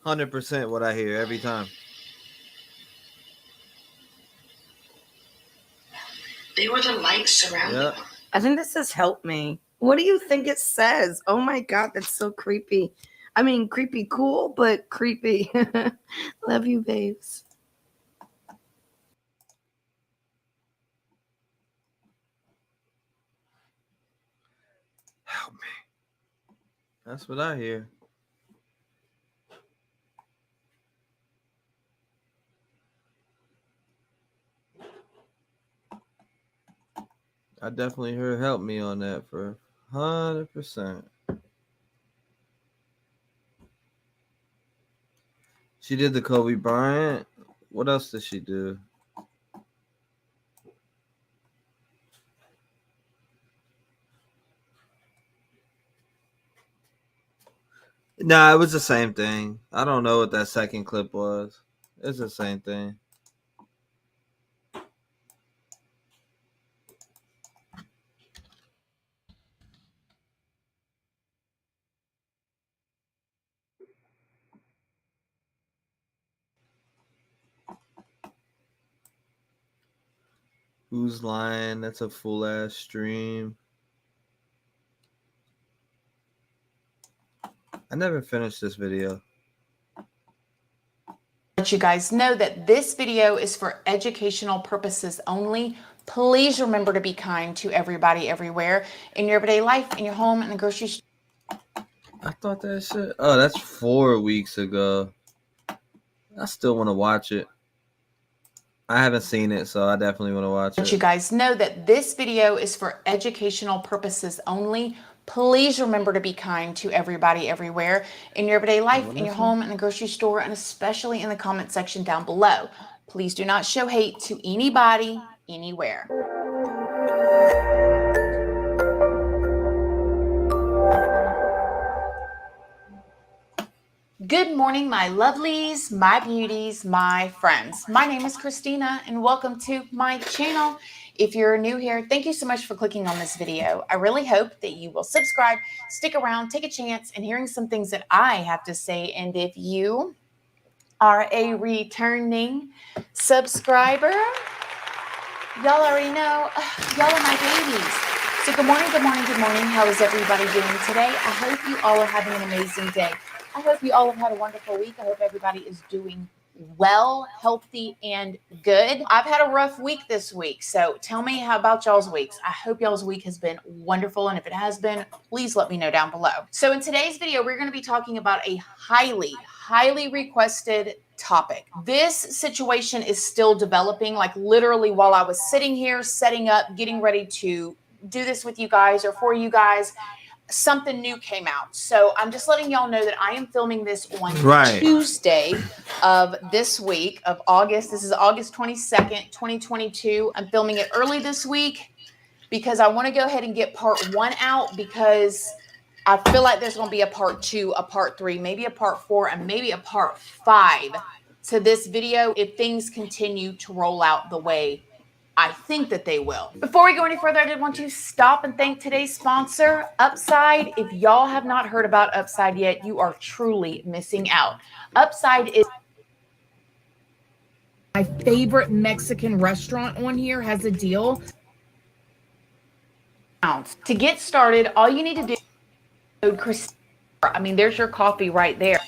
100% what I hear every time. They were the lights surrounding them. I think this says help me. What do you think it says? Oh my God, that's so creepy. I mean, creepy cool, but creepy. Love you, babes. Help me. That's what I hear. I definitely heard help me on that for 100%. She did the Kobe Bryant. What else did she do? Nah, it was the same thing. I don't know what that second clip was. It's the same thing. Who's lying? That's a full ass stream. I never finished this video. Let you guys know that this video is for educational purposes only. Please remember to be kind to everybody everywhere in your everyday life, in your home, in the grocery store. I thought that shit. Oh, that's 4 weeks ago. I still want to watch it. I haven't seen it, so I definitely want to watch Let it. you guys know that this video is for educational purposes only. Please remember to be kind to everybody everywhere in your everyday life, in your home, in the grocery store, and especially in the comment section down below. Please do not show hate to anybody, anywhere. Good morning, my lovelies, my beauties, my friends. My name is Christina, and welcome to my channel. If you're new here, thank you so much for clicking on this video. I really hope that you will subscribe, stick around, take a chance in hearing some things that I have to say. And if you are a returning subscriber, y'all already know, y'all are my babies. So good morning, good morning, good morning. How is everybody doing today? I hope you all are having an amazing day. I hope you all have had a wonderful week. I hope everybody is doing well, healthy, and good. I've had a rough week this week, so tell me how about y'all's weeks. I hope y'all's week has been wonderful, and if it has been, please let me know down below. So in today's video, we're going to be talking about a highly requested topic. This situation is still developing, like literally while I was sitting here setting up, getting ready to do this with you guys or for you guys, something new came out. So I'm just letting y'all know that I am filming this on Tuesday of this week of August. This is August 22nd, 2022. I'm filming it early this week because I want to go ahead and get part 1 out because I feel like there's going to be a part 2, a part 3, maybe a part 4, and maybe a part 5 to this video if things continue to roll out the way I think that they will. Before we go any further, I did want to stop and thank today's sponsor, Upside. If y'all have not heard about Upside yet, you are truly missing out. Upside is my favorite Mexican restaurant on here, has a deal. To get started, all you need to do is code Christina. I mean, there's your coffee right there.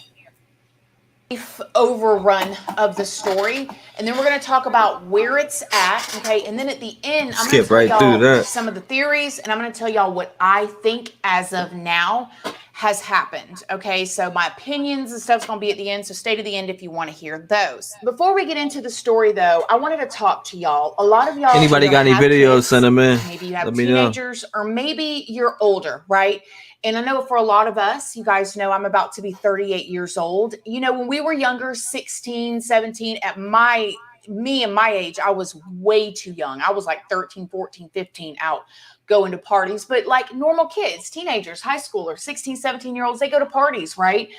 Overrun of the story, and then we're going to talk about where it's at, okay? And then at the end, I'm going to tell y'all some of the theories, and I'm going to tell y'all what I think as of now has happened, okay? So my opinions and stuff's going to be at the end, so stay to the end if you want to hear those. Before we get into the story, though, I wanted to talk to y'all. A lot of y'all, anybody got any videos, send them in. Maybe you have teenagers, or maybe you're older, right? And I know for a lot of us, you guys know I'm about to be 38 years old. You know, when we were younger, 16, 17, at me and my age, I was way too young. I was like 13, 14, 15 out going to parties. But like normal kids, teenagers, high schoolers, 16, 17-year-olds, they go to parties, right?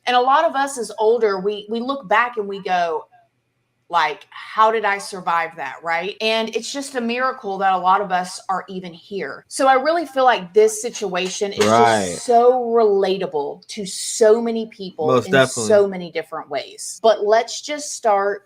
And a lot of us as older, we look back and we go, Like, how did I survive that, right? And it's just a miracle that a lot of us are even here. So I really feel like this situation is just so relatable to so many people Most in definitely. so many different ways. But let's just start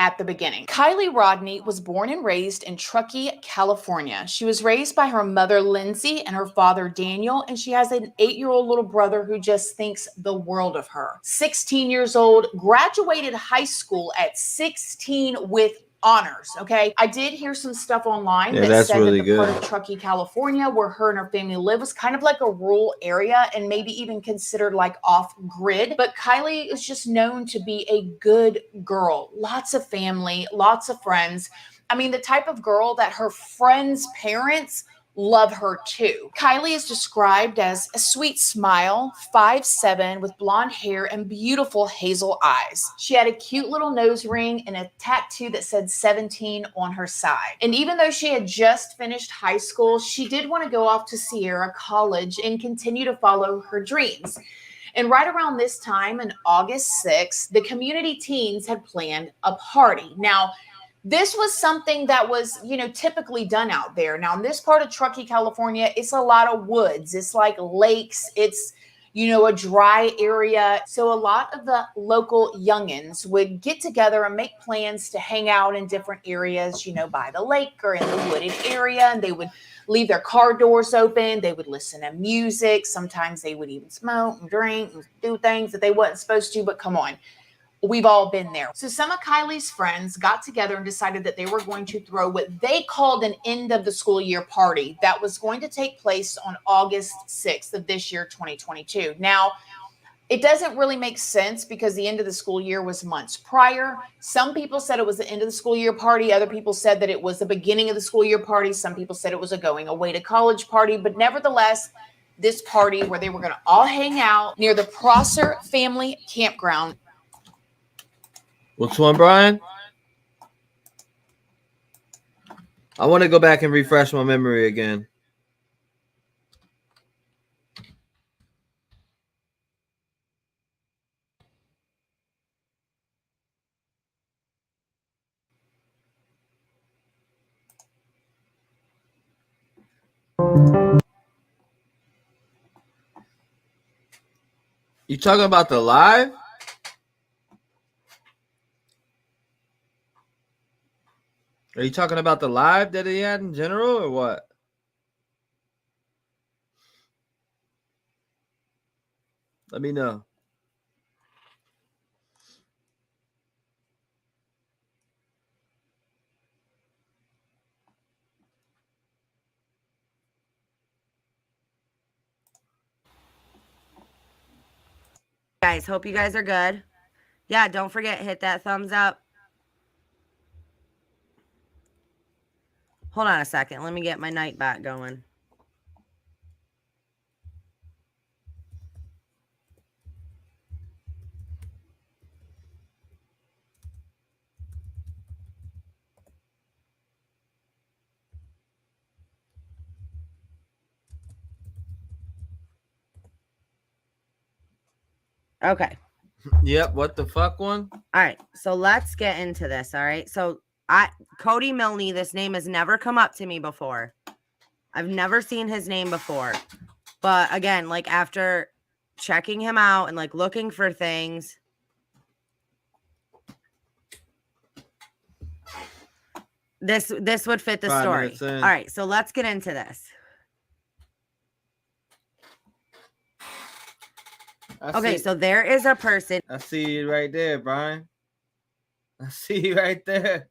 at the beginning. Kiely Rodni was born and raised in Truckee, California. She was raised by her mother, Lindsay, and her father, Daniel, and she has an 8-year-old little brother who just thinks the world of her. 16 years old, graduated high school at 16 with honors, okay? I did hear some stuff online that said that the part of Truckee, California, where her and her family live was kind of like a rural area and maybe even considered like off-grid. But Kiely is just known to be a good girl. Lots of family, lots of friends. I mean, the type of girl that her friends' parents love her too. Kiely is described as a sweet smile, 5'7", with blonde hair and beautiful hazel eyes. She had a cute little nose ring and a tattoo that said 17 on her side. And even though she had just finished high school, she did want to go off to Sierra College and continue to follow her dreams. And right around this time, on August 6th, the community teens had planned a party. Now, this was something that was, typically done out there. Now, in this part of Truckee, California, it's a lot of woods. It's like lakes. It's, a dry area. So a lot of the local youngins would get together and make plans to hang out in different areas, by the lake or in the wooded area. And they would leave their car doors open. They would listen to music. Sometimes they would even smoke and drink and do things that they wasn't supposed to, but come on. We've all been there. So some of Kiely's friends got together and decided that they were going to throw what they called an end of the school year party that was going to take place on August 6th of this year, 2022. Now, it doesn't really make sense because the end of the school year was months prior. Some people said it was the end of the school year party. Other people said that it was the beginning of the school year party. Some people said it was a going away to college party. But nevertheless, this party where they were going to all hang out near the Prosser family campground. Which one, Brian? I want to go back and refresh my memory again. You talking about the live? Are you talking about the live that he had in general or what? Let me know. Guys, hope you guys are good. Yeah, don't forget, hit that thumbs up. Hold on a second. Let me get my night back going. Okay. Yep. What the fuck one? All right. So let's get into this. All right. So Cody Milne, this name has never come up to me before. I've never seen his name before. But again, like after checking him out and like looking for things, this would fit the story. All right. So let's get into this. Okay, so there is a person. I see you right there, Brian. I see you right there.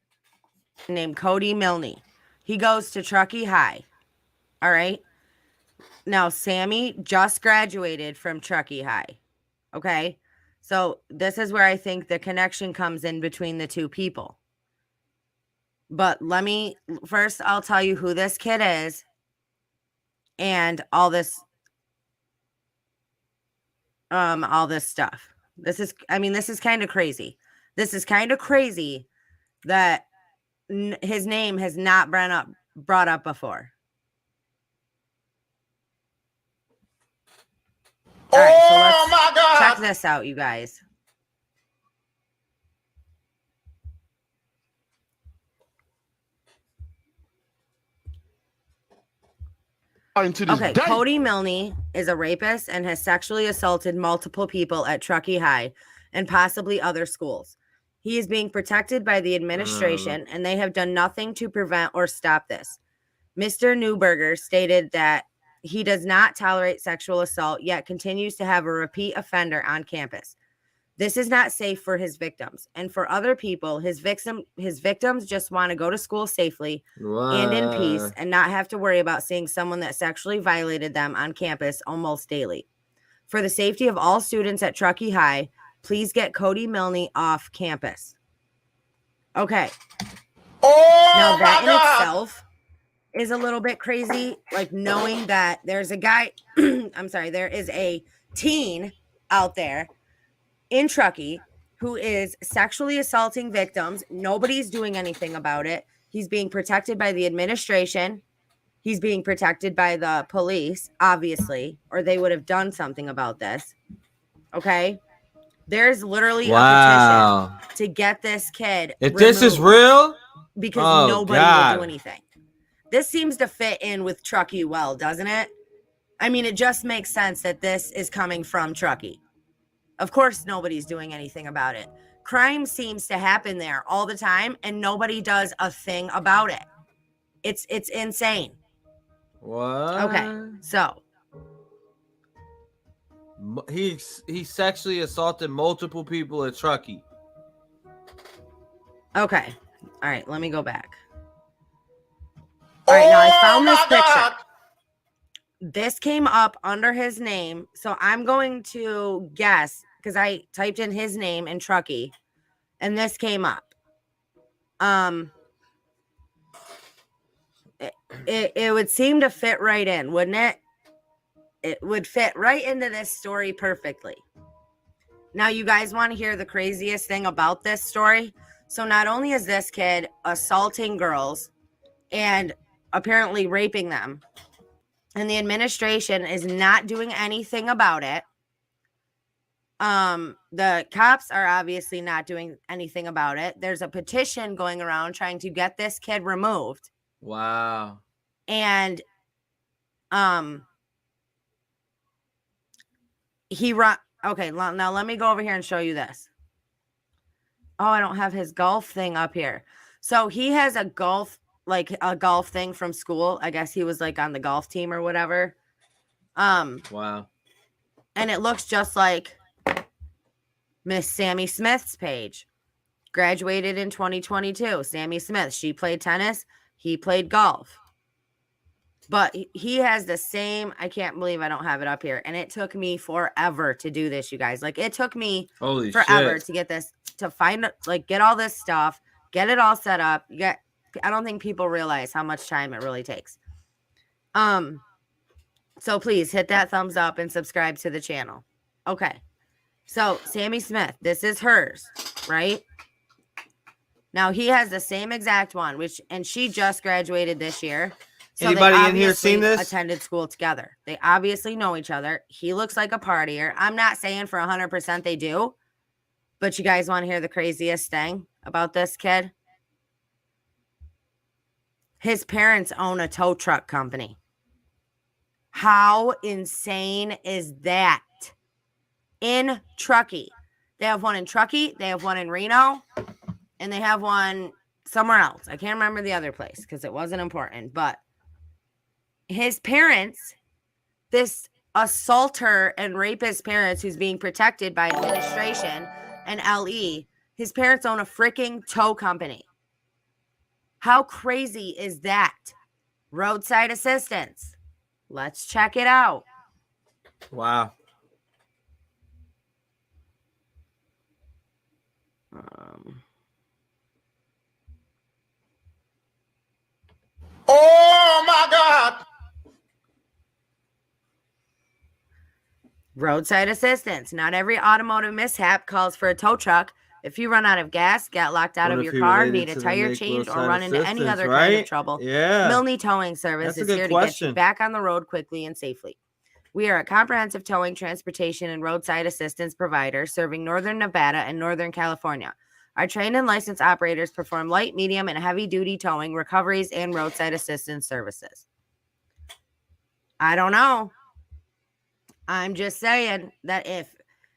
Named Cody Milne. He goes to Truckee High. All right. Now, Sammy just graduated from Truckee High. Okay. So this is where I think the connection comes in between the two people. But first, I'll tell you who this kid is and all this stuff. This is kind of crazy. This is kind of crazy that his name has not brought up before. All right, so let's check this out, you guys. Okay, Cody Milne is a rapist and has sexually assaulted multiple people at Truckee High and possibly other schools. He is being protected by the administration, and they have done nothing to prevent or stop this. Mr. Newberger stated that he does not tolerate sexual assault, yet continues to have a repeat offender on campus. This is not safe for his victims. And for other people, his victims just want to go to school safely and in peace and not have to worry about seeing someone that sexually violated them on campus almost daily. For the safety of all students at Truckee High, please get Cody Milne off campus. Okay. Now that in itself is a little bit crazy, like knowing that there's a guy, there is a teen out there in Truckee who is sexually assaulting victims. Nobody's doing anything about it. He's being protected by the administration. He's being protected by the police, obviously, or they would have done something about this. Okay? There's literally a petition to get this kid removed. This is real? Because nobody will do anything. This seems to fit in with Truckee well, doesn't it? I mean, it just makes sense that this is coming from Truckee. Of course, nobody's doing anything about it. Crime seems to happen there all the time, and nobody does a thing about it. It's insane. What? Okay, so he sexually assaulted multiple people at Truckee. Okay, all right. Let me go back. All right, now I found this picture. This came up under his name, so I'm going to guess because I typed in his name in Truckee, and this came up. It would seem to fit right in, wouldn't it? It would fit right into this story perfectly. Now, you guys want to hear the craziest thing about this story? So not only is this kid assaulting girls and apparently raping them, and the administration is not doing anything about it. The cops are obviously not doing anything about it. There's a petition going around trying to get this kid removed. Wow. And okay, now let me go over here and show you this. Oh, I don't have his golf thing up here. So he has a golf thing from school. I guess he was like on the golf team or whatever. Wow. And it looks just like Miss Sammy Smith's page. Graduated in 2022. Sammy Smith. She played tennis. He played golf. But he has the same. I can't believe I don't have it up here. And it took me forever to do this, you guys. Like, it took me forever to get this, to find, like, get all this stuff, get it all set up. I don't think people realize how much time it really takes. So please hit that thumbs up and subscribe to the channel. Okay. So Sammy Smith, this is hers, right? Now he has the same exact one, and she just graduated this year. So anybody in here seen this? Attended school together. They obviously know each other. He looks like a partier. I'm not saying for 100% they do, but you guys want to hear the craziest thing about this kid? His parents own a tow truck company. How insane is that? In Truckee. They have one in Truckee, they have one in Reno, and they have one somewhere else. I can't remember the other place because it wasn't important, but his parents, this assaulter and rapist parents who's being protected by administration and LE, his parents own a freaking tow company. How crazy is that? Roadside assistance. Let's check it out. Wow. Oh my God. Roadside assistance. Not every automotive mishap calls for a tow truck. If you run out of gas, get locked out of your car, need a tire change, or run into any other kind of trouble, Milne Towing Service is here to get you back on the road quickly and safely. We are a comprehensive towing, transportation, and roadside assistance provider serving Northern Nevada and Northern California. Our trained and licensed operators perform light, medium, and heavy-duty towing, recoveries, and roadside assistance services. I don't know. I'm just saying that if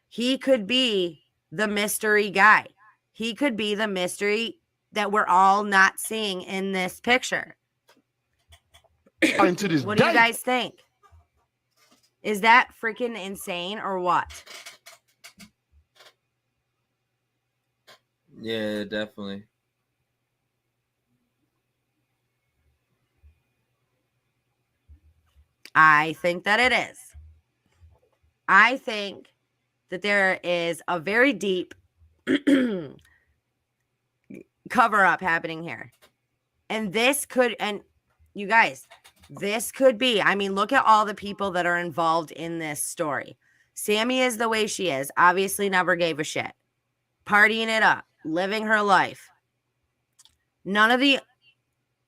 he could be the mystery guy, he could be the mystery that we're all not seeing in this picture. What do you guys think? Is that freaking insane or what? Yeah, definitely. I think that it is. I think that there is a very deep cover up happening here. And this could, and you guys, this could be, I mean, look at all the people that are involved in this story. Sammy is the way she is, obviously never gave a shit. Partying it up, living her life. None of the,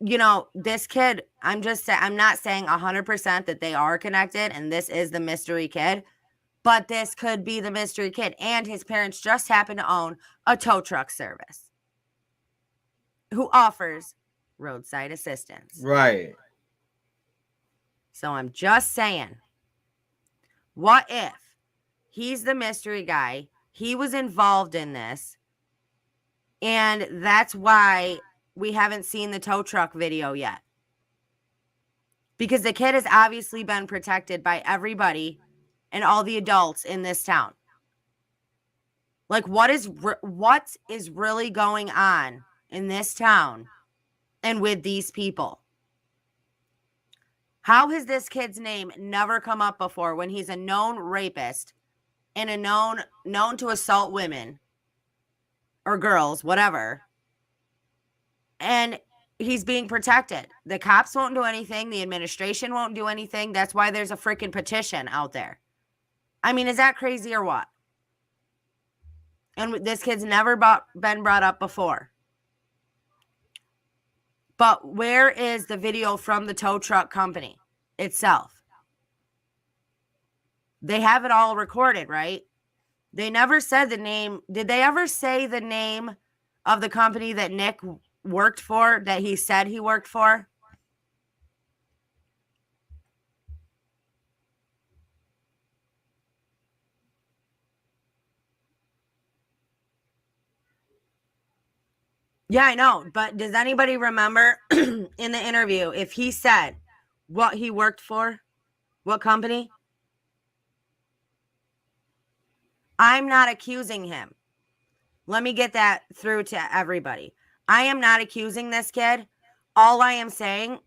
you know, this kid, I'm not saying 100% that they are connected and this is the mystery kid, but this could be the mystery kid. And his parents just happen to own a tow truck service who offers roadside assistance. Right. So I'm just saying, what if he's the mystery guy? He was involved in this. And that's why we haven't seen the tow truck video yet. Because the kid has obviously been protected by everybody and all the adults in this town. Like, what is really going on in this town and with these people? How has this kid's name never come up before when he's a known rapist and a known to assault women or girls, whatever, and he's being protected? The cops won't do anything. The administration won't do anything. That's why there's a freaking petition out there. I mean, is that crazy or what? And this kid's never been brought up before. But where is the video from the tow truck company itself? They have it all recorded, right? They never said the name. Did they ever say the name of the company that Nick worked for, that he said he worked for? Yeah, I know. But does anybody remember in the interview if he said what he worked for? What company? I'm not accusing him. Let me get that through to everybody. I am not accusing this kid. All I am saying,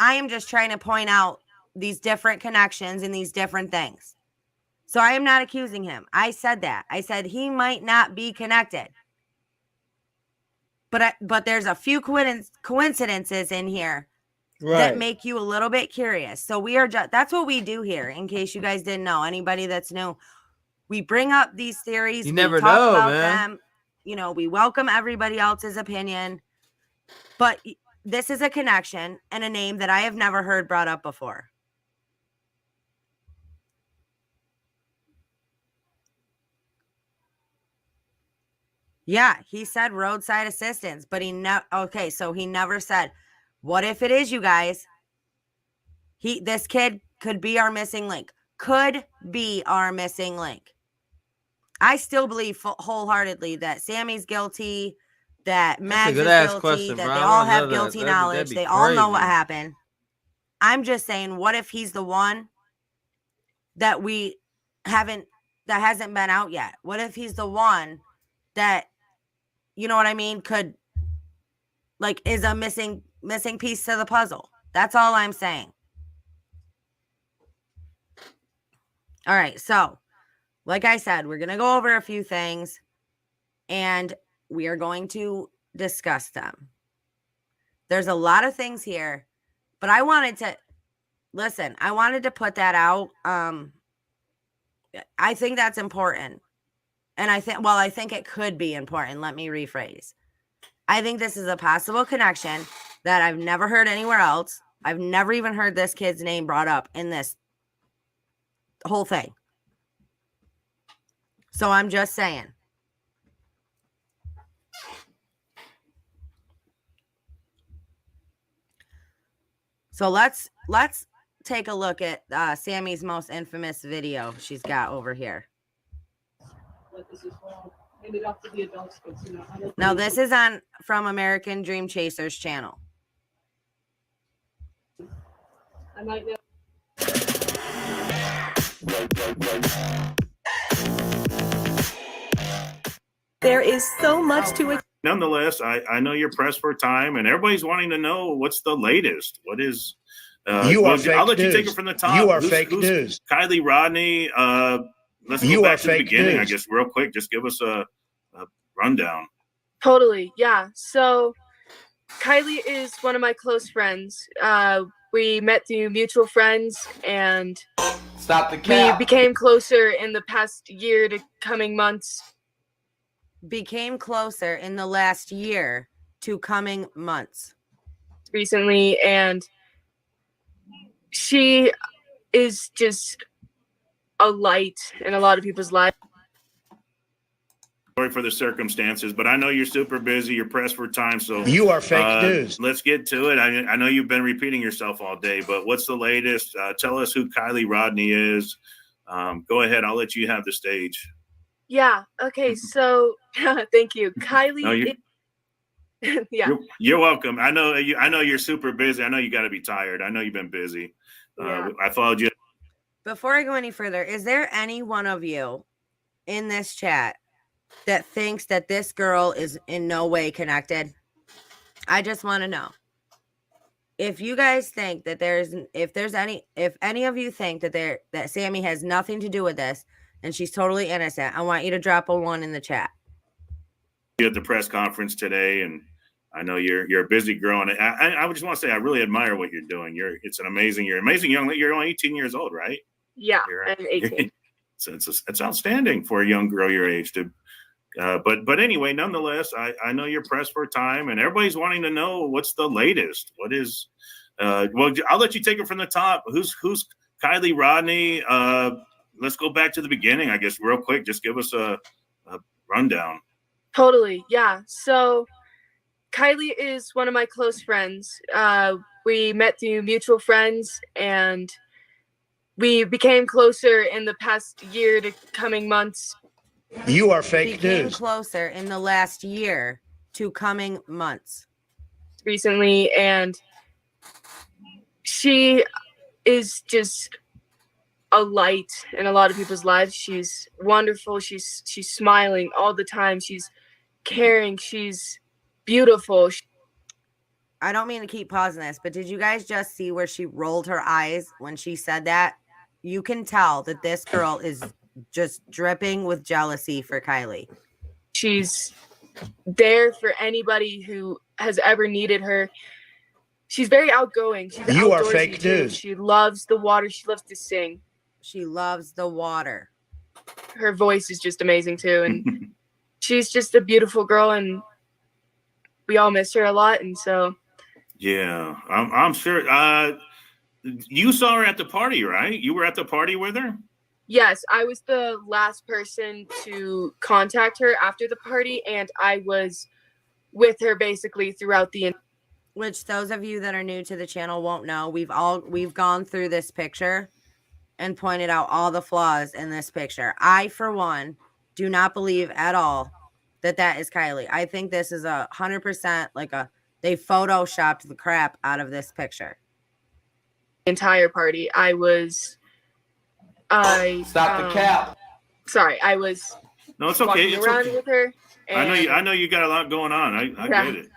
I am just trying to point out these different connections and these different things. So I am not accusing him. I said that. I said he might not be connected. But there's a few coincidences in here that make you a little bit curious. So we are that's what we do here, in case you guys didn't know. Anybody that's new, we bring up these theories. You we never talk know, about man. them. You know, we welcome everybody else's opinion. But this is a connection and a name that I have never heard brought up before. Yeah, he said roadside assistance, but okay, so he never said, what if it is you guys? This kid could be our missing link. Could be our missing link. I still believe wholeheartedly that Sammy's guilty, that Mags is guilty, question, that bro. they I all wanna have know that. guilty That'd knowledge. be They all know what crazy. happened. I'm just saying, what if he's the one that hasn't been out yet? What if he's the one that, you know what I mean, could, like, is a missing piece to the puzzle? That's all I'm saying. All right, so like I said, we're going to go over a few things and we are going to discuss them. There's a lot of things here, but I wanted to put that out. I think that's important. And I think it could be important. Let me rephrase. I think this is a possible connection that I've never heard anywhere else. I've never even heard this kid's name brought up in this whole thing. So I'm just saying. So let's take a look at Sammy's most infamous video she's got over here. Now this is from American Dream Chasers channel. I might know. There is so much to it. Nonetheless, I know you're pressed for time, and everybody's wanting to know what's the latest. What is? You are fake I'll let news. you take it from the top. You are fake news. Kiely Rodni. Let's go You back are to the fake beginning, news. I guess, real quick. Just give us a rundown. Totally, yeah. So Kiely is one of my close friends. We met through mutual friends, and Stop the we cap. became closer in the past year to coming months. Became closer in the last year to coming months. Recently, and she is just a light in a lot of people's lives. Sorry for the circumstances, but I know you're super busy. You're pressed for time, so You are fake news. Let's get to it. I know you've been repeating yourself all day, but what's the latest? Tell us who Kiely Rodni is. Go ahead. I'll let you have the stage. Yeah. Okay. So thank you, Kiely. No, Yeah. You're welcome. I know you're super busy. I know you got to be tired. I know you've been busy. Yeah. I followed you. Before I go any further, is there any one of you in this chat that thinks that this girl is in no way connected? I just want to know. If you guys think that if any of you think that Sammy has nothing to do with this and she's totally innocent, I want you to drop a 1 in the chat. At the press conference today, and I know you're a busy girl, and I just want to say I really admire what you're doing. You're amazing young lady. You're only 18 years old, right? Yeah, I'm 18. So it's outstanding for a young girl your age to. But anyway, nonetheless, I know you're pressed for time, and everybody's wanting to know what's the latest. What is? Well, I'll let you take it from the top. Who's Kiely Rodni? Let's go back to the beginning, I guess, real quick. Just give us a rundown. Totally, yeah. So Kiely is one of my close friends. We met through mutual friends, and we became closer in the past year to coming months. You are fake Became news. closer in the last year to coming months. Recently, and she is just a light in a lot of people's lives. She's wonderful. She's smiling all the time. She's caring. She's beautiful. I don't mean to keep pausing this, but did you guys just see where she rolled her eyes when she said that? You can tell that this girl is just dripping with jealousy for Kiely. She's there for anybody who has ever needed her. She's very outgoing. She's You are outdoorsy fake too. news. She loves the water. She loves to sing. She loves the water. Her voice is just amazing too, and she's just a beautiful girl, and we all miss her a lot. And so, Yeah, I'm sure. You saw her at the party, right? You were at the party with her? yes, I was the last person to contact her after the party, and I was with her basically throughout the. Which those of you that are new to the channel won't know. We've gone through this picture and pointed out all the flaws in this picture. I, for one, do not believe at all that is Kiely. I think this is 100% like they photoshopped the crap out of this picture. Entire party. Stop the cap. Sorry, I was No, it's okay. walking It's around okay. with her. I know you got a lot going on. I Yeah. get it.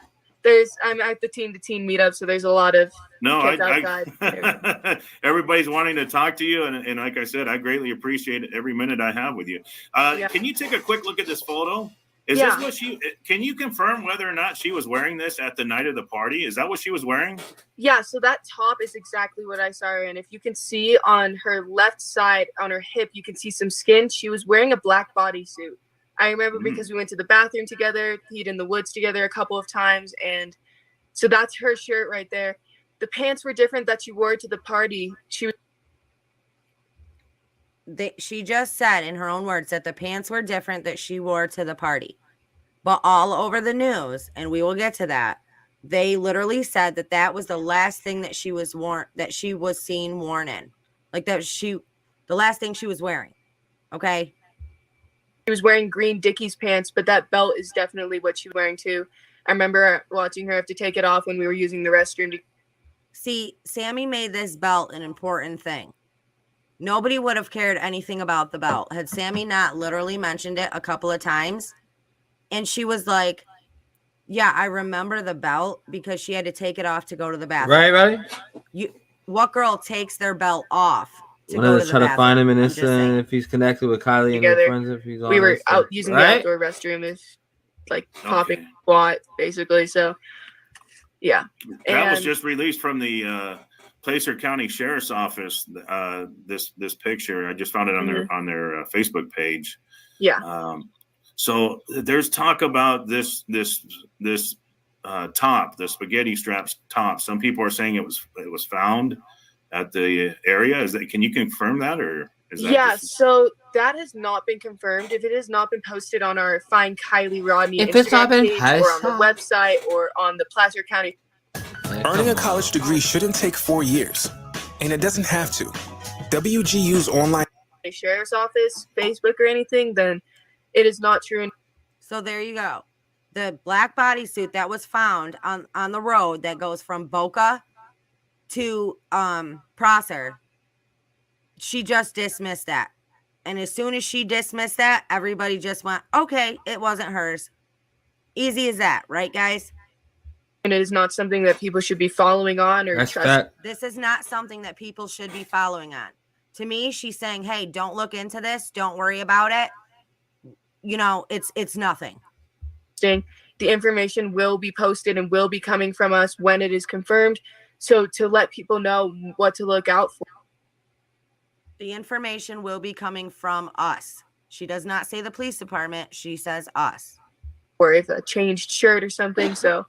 I'm at the teen to teen meetup, so there's a lot of No, kids outside. everybody's wanting to talk to you, and like I said, I greatly appreciate every minute I have with you. Can you take a quick look at this photo? Is Yeah. this what she? Can you confirm whether or not she was wearing this at the night of the party? Is that what she was wearing? Yeah, so that top is exactly what I saw her in. If you can see on her left side, on her hip, you can see some skin. She was wearing a black bodysuit. I remember because we went to the bathroom together, peed in the woods together a couple of times, and so that's her shirt right there. The pants were different that she wore to the party. She just said in her own words that the pants were different that she wore to the party. But all over the news, and we will get to that, They literally said that that was the last thing that she was seen worn in. Like the last thing she was wearing. Okay. She was wearing green Dickies pants, but that belt is definitely what she was wearing too. I remember watching her have to take it off when we were using the restroom. See, Sammy made this belt an important thing. Nobody would have cared anything about the belt had Sammy not literally mentioned it a couple of times. And she was like, yeah, I remember the belt because she had to take it off to go to the bathroom. Right? What girl takes their belt off to When go I to the try to bathroom? find him in I'm just saying. Insta, if he's connected with Kylie and their friends, if he's on We were Insta, out using the right? outdoor restroom, is like popping squat basically. So yeah, That was just released from the Placer County Sheriff's Office. This picture, I just found it on their Facebook page. Yeah. So there's talk about this top, the spaghetti straps top. Some people are saying it was found at the area. Can you confirm that, or is that so that has not been confirmed. If it has not been posted on our Find Kiely Rodni If it's not Instagram been page or on the website or on the Placer County. Earning a college degree shouldn't take 4 years, and it doesn't have to. WGU's online Sheriff's Office, Facebook, or anything, then it is not true. So there you go. The black bodysuit that was found on the road that goes from Boca to Prosser, she just dismissed that. And as soon as she dismissed that, everybody just went, okay, it wasn't hers. Easy as that, right, guys? And it is not something that people should be following on or trust. This is not something that people should be following on. To me, she's saying, hey, don't look into this. Don't worry about it. You know, it's nothing. The information will be posted and will be coming from us when it is confirmed. So to let people know what to look out for. The information will be coming from us. She does not say the police department. She says us. Or if a changed shirt or something. So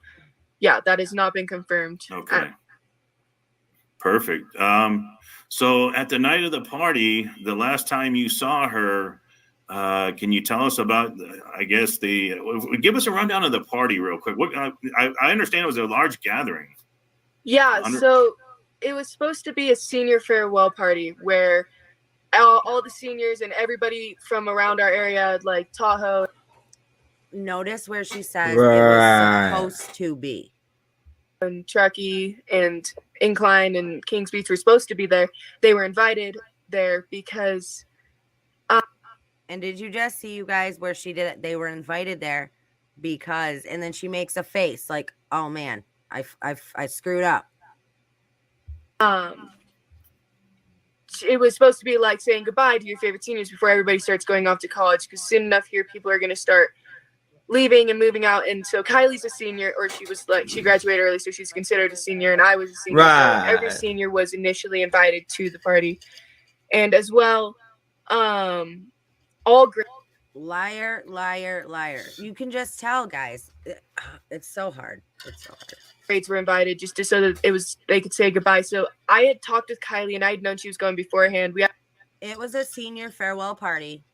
yeah, that has not been confirmed. Okay. Perfect. So at the night of the party, the last time you saw her, can you tell us about, I guess, give us a rundown of the party real quick. I understand it was a large gathering. Yeah, so it was supposed to be a senior farewell party where all the seniors and everybody from around our area, like Tahoe. Notice where she says it was supposed to be. And Truckee and Incline and Kings Beach were supposed to be there. They were invited there because. And did you just see, you guys, where she did it? They were invited there because, and then she makes a face like, oh man, I screwed up. It was supposed to be like saying goodbye to your favorite seniors before everybody starts going off to college, because soon enough here people are going to start leaving and moving out. And so Kylie's a senior, or she graduated early, so she's considered a senior, and I was a senior. Right. So every senior was initially invited to the party. And as well, all grades. Liar, liar, liar. You can just tell, guys. It's so hard. It's so hard. Grades were invited just so that they could say goodbye. So I had talked with Kylie, and I had known she was going beforehand. It was a senior farewell party,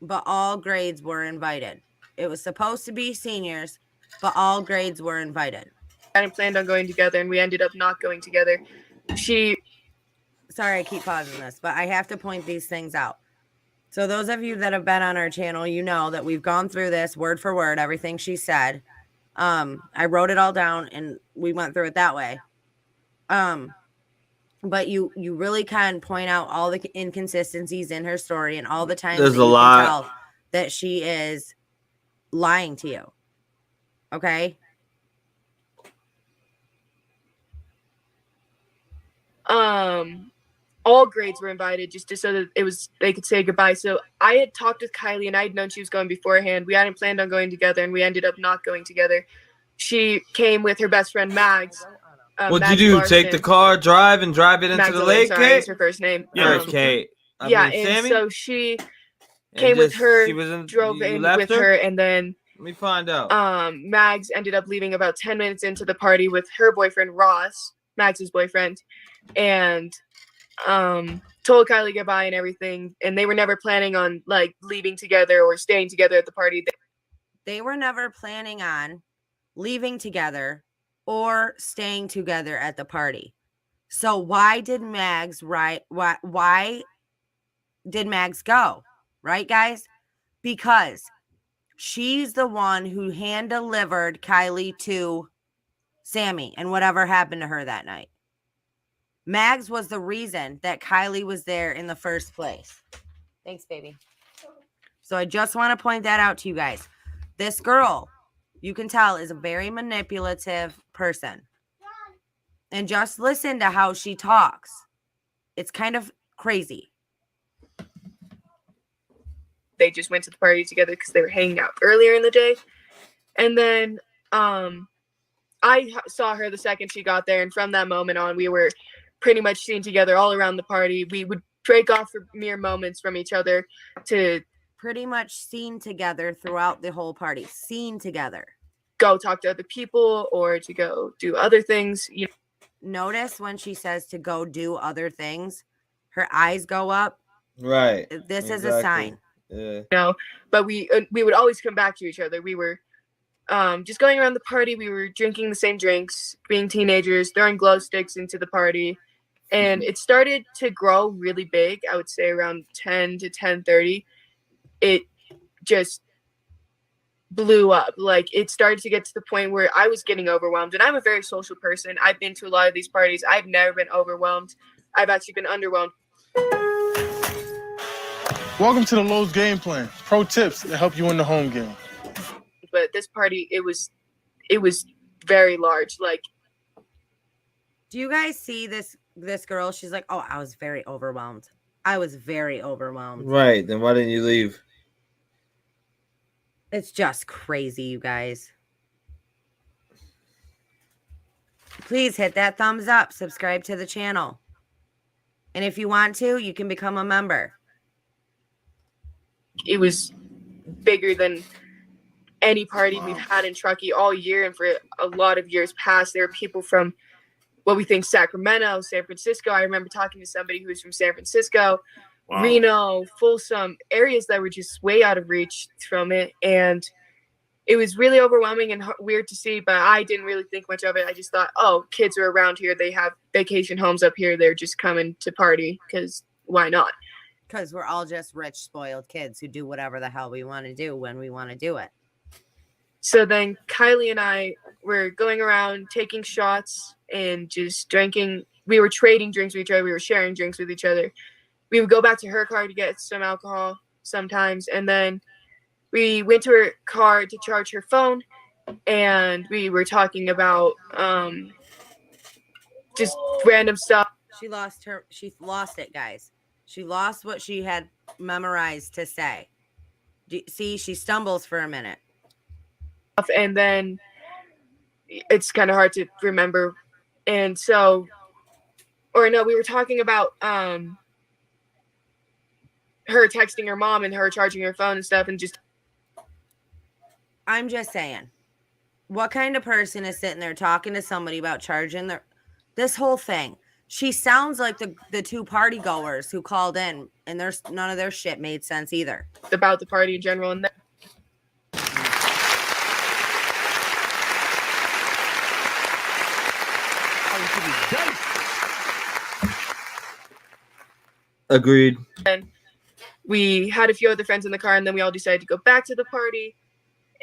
but all grades were invited. It was supposed to be seniors, but all grades were invited. I planned on going together, and we ended up not going together. Sorry, I keep pausing this, but I have to point these things out. So those of you that have been on our channel, you know that we've gone through this word for word, everything she said. I wrote it all down and we went through it that way. But you really can point out all the inconsistencies in her story and all the times There's that a you lot can tell that she is lying to you. Okay? All grades were invited just so that they could say goodbye. So I had talked with Kylie, and I had known she was going beforehand. We hadn't planned on going together, and we ended up not going together. She came with her best friend Mags. What'd you do? Take the car, drive it into the lake, sorry, Kate? is her first name. Kate. And so she came with her, drove in with her, and then let me find out. Mags ended up leaving about 10 minutes into the party with her boyfriend Ross, Mags's boyfriend, and told Kylie goodbye and everything. And they were never planning on like leaving together or staying together at the party. They were never planning on leaving together or staying together at the party. So why did Mags why did Mags go? Right, guys? Because she's the one who hand delivered Kiely to Sammy and whatever happened to her that night. Mags was the reason that Kiely was there in the first place. Thanks, baby. So I just want to point that out to you guys. This girl, you can tell, is a very manipulative person. And just listen to how she talks. It's kind of crazy. They just went to the party together because they were hanging out earlier in the day. And then I saw her the second she got there. And from that moment on, we were pretty much seen together all around the party. We would break off for mere moments from each other to pretty much seen together throughout the whole party. Seen together. Go talk to other people or to go do other things. You know. Notice when she says to go do other things, her eyes go up. Right. This is a sign. Yeah. You know, but we would always come back to each other. We were just going around the party. We were drinking the same drinks, being teenagers, throwing glow sticks into the party. And it started to grow really big. I would say around 10 to 10:30. It just blew up. Like, it started to get to the point where I was getting overwhelmed. And I'm a very social person. I've been to a lot of these parties. I've never been overwhelmed. I've actually been underwhelmed. Welcome to the Lowe's Game Plan. Pro tips that help you win the home game. But this party, it was very large. Like, do you guys see this girl? She's like, oh, I was very overwhelmed. I was very overwhelmed. Right. Then why didn't you leave? It's just crazy, you guys. Please hit that thumbs up. Subscribe to the channel. And if you want to, you can become a member. It was bigger than any party we've had in Truckee all year. And for a lot of years past, there were people from what we think Sacramento, San Francisco. I remember talking to somebody who was from San Francisco, Reno, Folsom, areas that were just way out of reach from it. And it was really overwhelming and weird to see, but I didn't really think much of it. I just thought, oh, kids are around here. They have vacation homes up here. They're just coming to party because why not? Because we're all just rich, spoiled kids who do whatever the hell we want to do when we want to do it. So then Kiely and I were going around taking shots and just drinking. We were trading drinks with each other. We were sharing drinks with each other. We would go back to her car to get some alcohol sometimes. And then we went to her car to charge her phone. And we were talking about just random stuff. She lost it, guys. She lost what she had memorized to say. See, she stumbles for a minute. And then it's kind of hard to remember. And so, or no, we were talking about her texting her mom and her charging her phone and stuff. And just, I'm just saying, what kind of person is sitting there talking to somebody about charging this whole thing? She sounds like the two party goers who called in, and there's none of their shit made sense either. About the party in general. And Agreed. And we had a few other friends in the car, and then we all decided to go back to the party.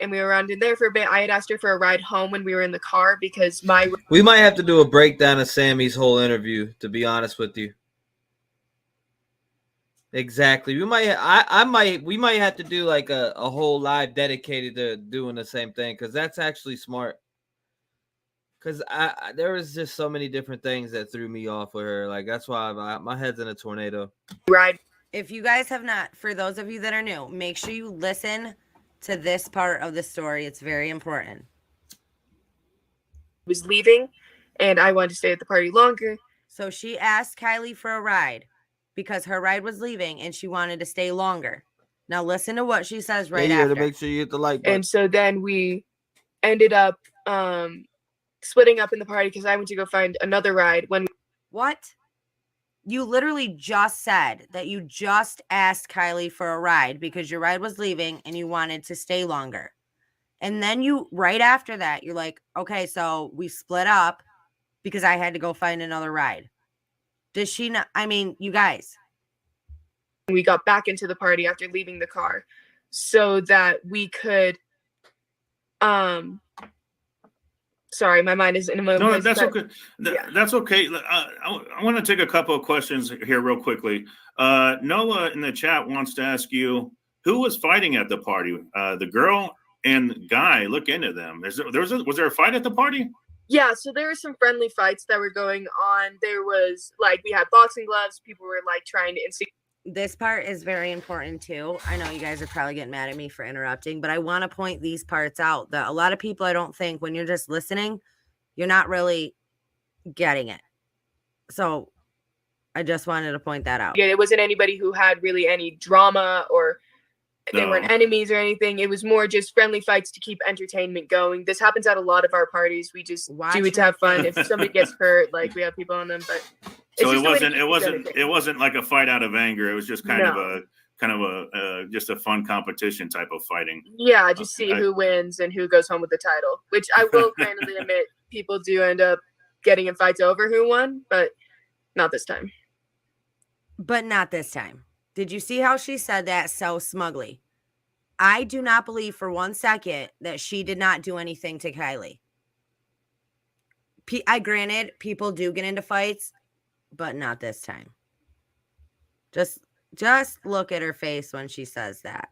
And we were around in there for a bit. I had asked her for a ride home when we were in the car because we might have to do a breakdown of Sammy's whole interview, to be honest with you. Exactly. We might have to do like a whole live dedicated to doing the same thing, because that's actually smart. Because there was just so many different things that threw me off with her. Like, that's why my head's in a tornado. Right. If you guys have not, for those of you that are new, make sure you listen to this part of the story. It's very important. Was leaving, and I wanted to stay at the party longer. So she asked Kiely for a ride because her ride was leaving, and she wanted to stay longer. Now listen to what she says right after. To make sure you hit the like button. And so then we ended up splitting up in the party because I went to go find another ride. What? You literally just said that you just asked Kiely for a ride because your ride was leaving and you wanted to stay longer. And then you, right after that, you're like, okay, so we split up because I had to go find another ride. Does she not? I mean, you guys. We got back into the party after leaving the car so that we could, sorry, my mind is in a moment. No, that's okay. That's okay. I want to take a couple of questions here real quickly. Noah in the chat wants to ask you, who was fighting at the party? The girl and the guy. Look into them. Was there a fight at the party? Yeah, so there were some friendly fights that were going on. There was like, we had boxing gloves. People were like trying to instigate. This part is very important too. I know you guys are probably getting mad at me for interrupting, but I want to point these parts out that a lot of people, I don't think, when you're just listening, you're not really getting it. So I just wanted to point that out. Yeah, it wasn't anybody who had really any drama or they weren't enemies or anything. It was more just friendly fights to keep entertainment going. This happens at a lot of our parties. We just do it to have fun. If somebody gets hurt, like we have people on them, but So it wasn't like a fight out of anger. It was just kind of a just a fun competition type of fighting. Yeah, just see who wins and who goes home with the title, which I will candidly admit people do end up getting in fights over who won, but not this time. But not this time. Did you see how she said that so smugly? I do not believe for 1 second that she did not do anything to Kiely. Granted, people do get into fights, but not this time. Just look at her face when she says that.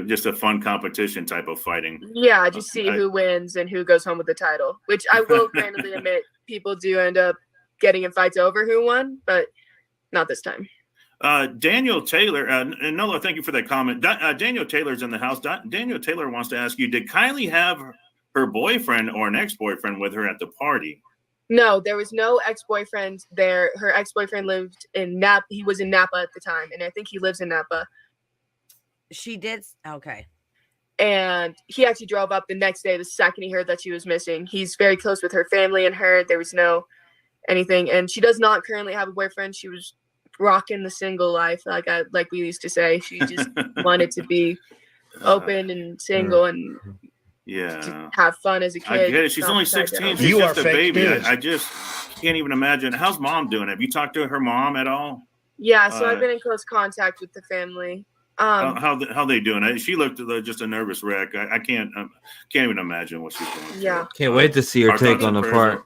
Just a fun competition type of fighting. Yeah, just see who wins and who goes home with the title, which I will candidly admit people do end up getting in fights over who won, but not this time. Daniel Taylor, and Nola, thank you for that comment. Daniel Taylor's in the house. Daniel Taylor wants to ask you, did Kiely have her boyfriend or an ex-boyfriend with her at the party? No, there was no ex-boyfriend there. Her ex-boyfriend lived in Napa. He was in Napa at the time, and I think he lives in Napa. She did? Okay. And he actually drove up the next day, the second he heard that she was missing. He's very close with her family and her. There was no anything. And she does not currently have a boyfriend. She was rocking the single life, like we used to say. She just wanted to be open and single and have fun as a kid. I get it. She's only 16. She's just a baby. I just can't even imagine. How's mom doing? Have you talked to her mom at all? Yeah, so I've been in close contact with the family. How they doing? She looked just a nervous wreck. I can't even imagine what she's going through. Yeah. Can't wait to see her take on the part.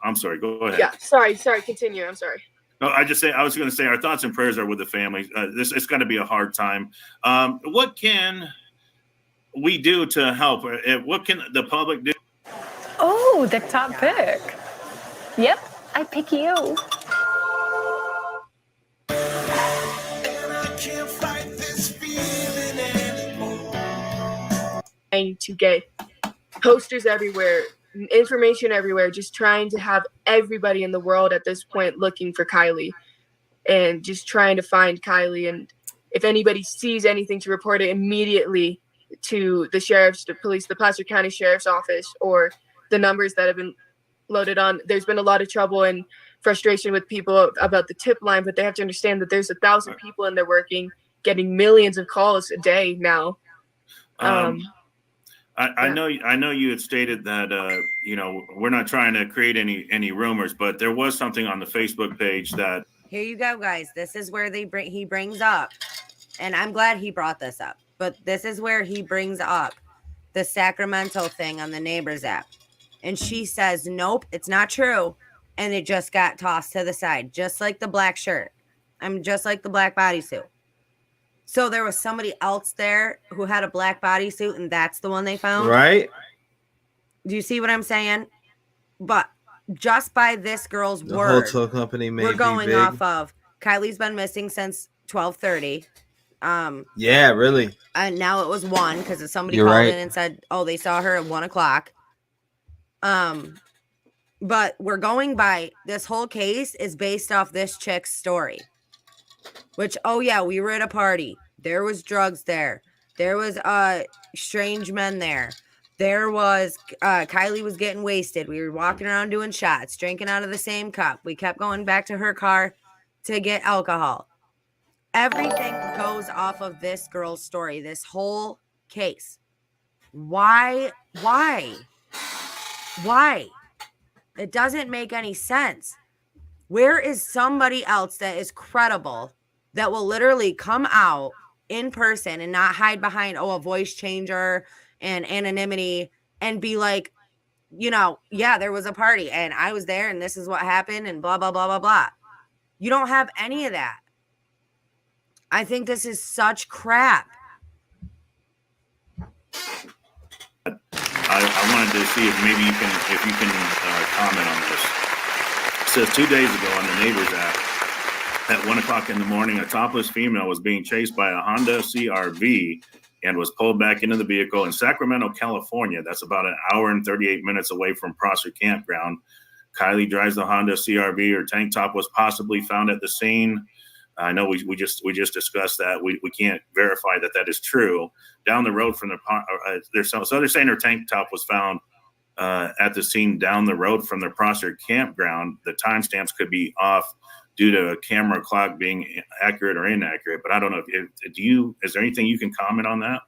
I'm sorry. Go ahead. Yeah. Sorry. Continue. I'm sorry. No, I was going to say our thoughts and prayers are with the family. It's got to be a hard time. What can we do to help? What can the public do? Oh, the top pick. Yep, I pick you. To get posters everywhere, information everywhere, just trying to have everybody in the world at this point looking for Kiely and just trying to find Kiely. And if anybody sees anything, to report it immediately to the sheriff's, the police, the Placer County Sheriff's Office, or the numbers that have been loaded on. There's been a lot of trouble and frustration with people about the tip line, but they have to understand that there's 1,000 people in there working, getting millions of calls a day now. I know you had stated that we're not trying to create any rumors, but there was something on the Facebook page that. Here you go, guys. This is where he brings up, and I'm glad he brought this up, but this is where he brings up the Sacramento thing on the Neighbors app. And she says, nope, it's not true. And it just got tossed to the side, just like the black shirt. Just like the black bodysuit. So there was somebody else there who had a black bodysuit, and that's the one they found. Right. Do you see what I'm saying? But just by this girl's The word, hotel company may we're be going big. off of Kylie's been missing since 12:30. Yeah, really. And now it was 1 because somebody You're called right. in and said, oh, they saw her at 1 o'clock. But we're going by this whole case is based off this chick's story. Which, oh yeah, we were at a party. There was drugs there. There was strange men there. There was Kiely was getting wasted. We were walking around doing shots, drinking out of the same cup. We kept going back to her car to get alcohol. Everything goes off of this girl's story. This whole case. Why? It doesn't make any sense. Where is somebody else that is credible that will literally come out in person and not hide behind, a voice changer and anonymity and be like, yeah, there was a party and I was there and this is what happened and blah, blah, blah, blah, blah. You don't have any of that. I think this is such crap. I wanted to see if maybe you can comment on this. It says 2 days ago on the Neighbors app, at 1 o'clock in the morning, a topless female was being chased by a Honda CR-V and was pulled back into the vehicle in Sacramento, California. That's about an hour and 38 minutes away from Prosser Campground. Kiely drives the Honda CR-V. Her tank top was possibly found at the scene. I know we just discussed that. We can't verify that is true. Down the road from so they're saying her tank top was found at the scene down the road from the Prosser Campground. The timestamps could be off due to a camera clock being accurate or inaccurate. But I don't know is there anything you can comment on that?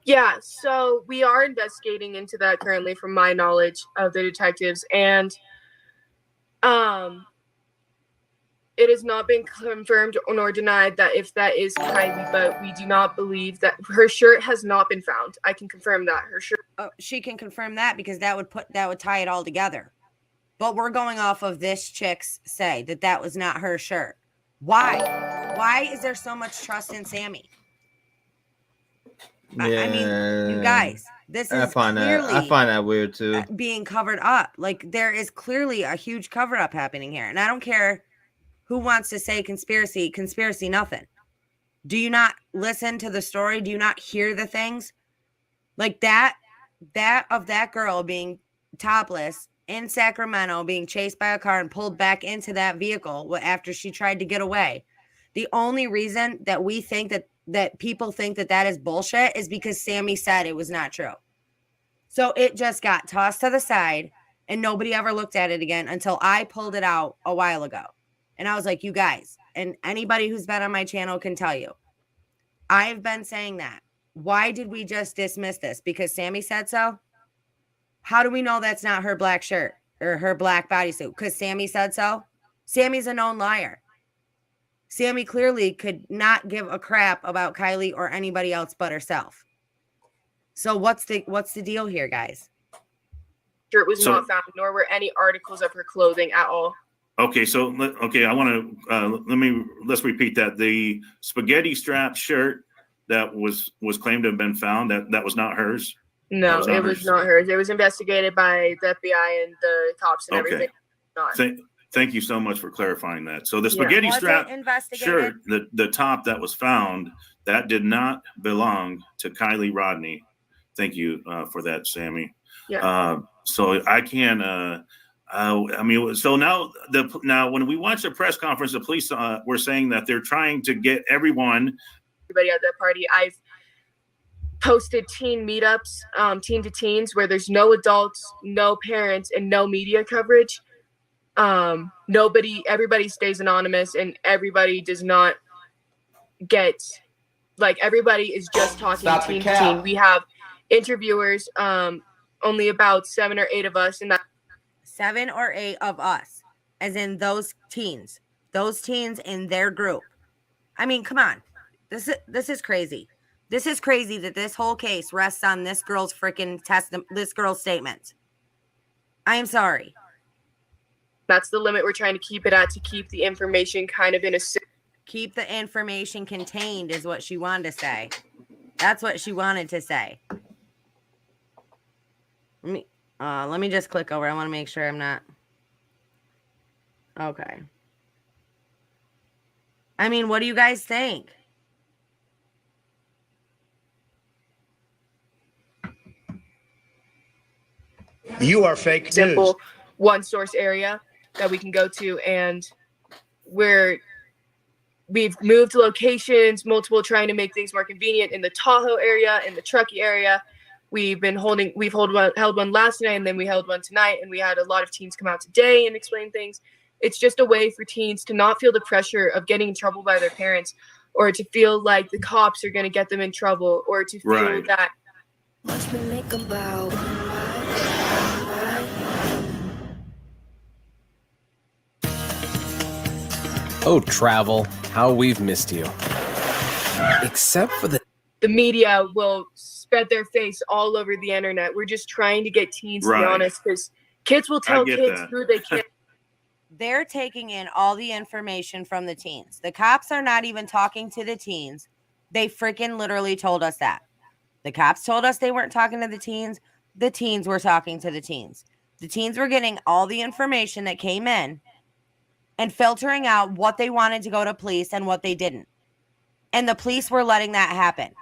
Yeah, so we are investigating into that currently from my knowledge of the detectives, and it has not been confirmed nor denied that if that is Kiely, but we do not believe that her shirt has not been found. I can confirm that her shirt. She can confirm that because that would tie it all together. But we're going off of this chick's say that was not her shirt. Why? Why is there so much trust in Sammy? Yeah, I mean, you guys, this is clearly I find that weird too. Being covered up. Like there is clearly a huge cover up happening here, and I don't care who wants to say conspiracy, nothing. Do you not listen to the story? Do you not hear the things? Like that of that girl being topless in Sacramento, being chased by a car and pulled back into that vehicle after she tried to get away. The only reason that we think that people think that is bullshit is because Sammy said it was not true. So it just got tossed to the side and nobody ever looked at it again until I pulled it out a while ago. And I was like, you guys, and anybody who's been on my channel can tell you, I've been saying that. Why did we just dismiss this? Because Sammy said so? How do we know that's not her black shirt or her black bodysuit? Because Sammy said so? Sammy's a known liar. Sammy clearly could not give a crap about Kiely or anybody else but herself. So what's the deal here, guys? Shirt was not found, nor were any articles of her clothing at all. Okay, I want to let's repeat that. The spaghetti strap shirt that was claimed to have been found, that was not hers. No, it was not hers. It was investigated by the FBI and the cops and everything. Thank you so much for clarifying that. So the spaghetti strap shirt, the top that was found, that did not belong to Kiely Rodni. Thank you for that, Sammy. Yeah. So I can. So now when we watched the press conference, the police were saying that they're trying to get everybody at that party. I've posted teen meetups, teen to teens, where there's no adults, no parents, and no media coverage. Everybody stays anonymous, and everybody does not get, everybody is just talking teen to teen. We have interviewers, only about 7 or 8 of us, and that 7 or 8 of us, as in those teens in their group. I mean, come on. This is crazy. This is crazy that this whole case rests on this girl's freaking this girl's statement. I am sorry. That's the limit we're trying to keep it at, to keep the information kind of in a... Keep the information contained is what she wanted to say. That's what she wanted to say. Let me just click over. I want to make sure I'm not. Okay. I mean, what do you guys think? You are fake news. Simple one source area that we can go to, and we've moved locations, multiple, trying to make things more convenient in the Tahoe area, in the Truckee area. We've held one last night, and then we held one tonight, and we had a lot of teens come out today and explain things. It's just a way for teens to not feel the pressure of getting in trouble by their parents or to feel like the cops are going to get them in trouble, or to feel that. Oh, travel, how we've missed you. Except for the media will spread their face all over the internet. We're just trying to get teens to be honest, because kids will tell kids who they can't. They're taking in all the information from the teens. The cops are not even talking to the teens. They freaking literally told us that. The cops told us they weren't talking to the teens. The teens were talking to the teens. The teens were getting all the information that came in and filtering out what they wanted to go to police and what they didn't. And the police were letting that happen.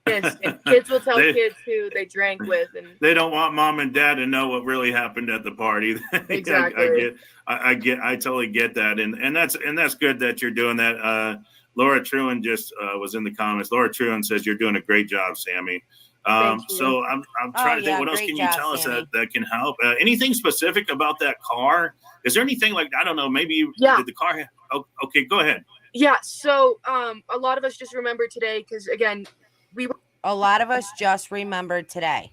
And kids will tell kids who they drank with, and they don't want mom and dad to know what really happened at the party. Exactly. I totally get that, and that's good that you're doing that. Laura Truan just was in the comments. Laura Truan says you're doing a great job, Sammy. So I'm trying to think, what else can you tell us that can help? Anything specific about that car? Is there anything like, I don't know, maybe did the car? Okay, go ahead. Yeah. So a lot of us just remember today because again. A lot of us just remembered today.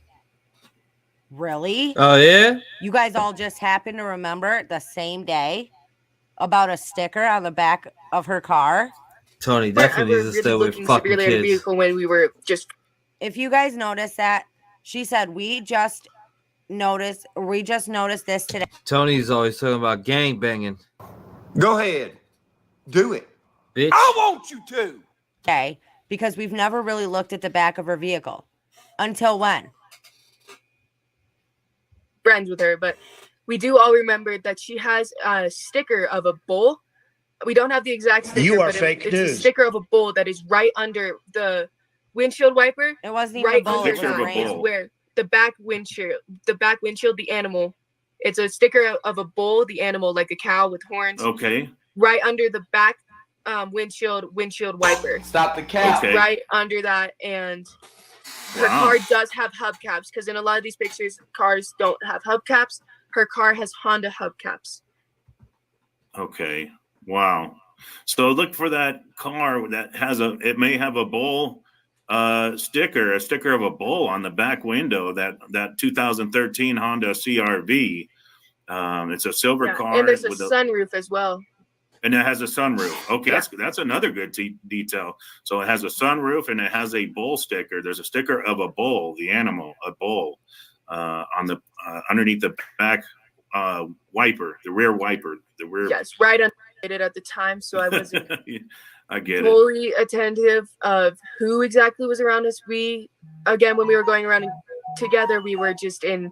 Really? Oh, yeah? You guys all just happened to remember the same day about a sticker on the back of her car? Tony definitely needs to stay with fucking kids. Vehicle when we were just. If you guys noticed that, she said, we just noticed this today. Tony's always talking about gang banging. Go ahead. Do it. Bitch. I want you to. Okay. Because we've never really looked at the back of her vehicle. Until when? Friends with her, but we do all remember that she has a sticker of a bull. We don't have the exact sticker. You are fake news. It's a sticker of a bull that is right under the windshield wiper. It wasn't even right a bull. under that is where the back windshield, the animal. It's a sticker of a bull, the animal, like a cow with horns. Okay. Right under the back windshield wiper. Stop the cap. It's right under that, and her car does have hubcaps, because in a lot of these pictures cars don't have hubcaps. Her car has Honda hubcaps. Okay. Wow. So look for that car that has it may have a bull sticker, a sticker of a bull on the back window, that 2013 Honda CR-V. It's a silver car, and there's a sunroof as well. And it has a sunroof. Okay, that's another good detail. So it has a sunroof and it has a bull sticker. There's a sticker of a bull, the animal, a bull, on the underneath the back wiper, the rear wiper, the rear. Yes, right under it at the time, so I wasn't I get fully attentive of who exactly was around us. We, again, when we were going around together, we were just in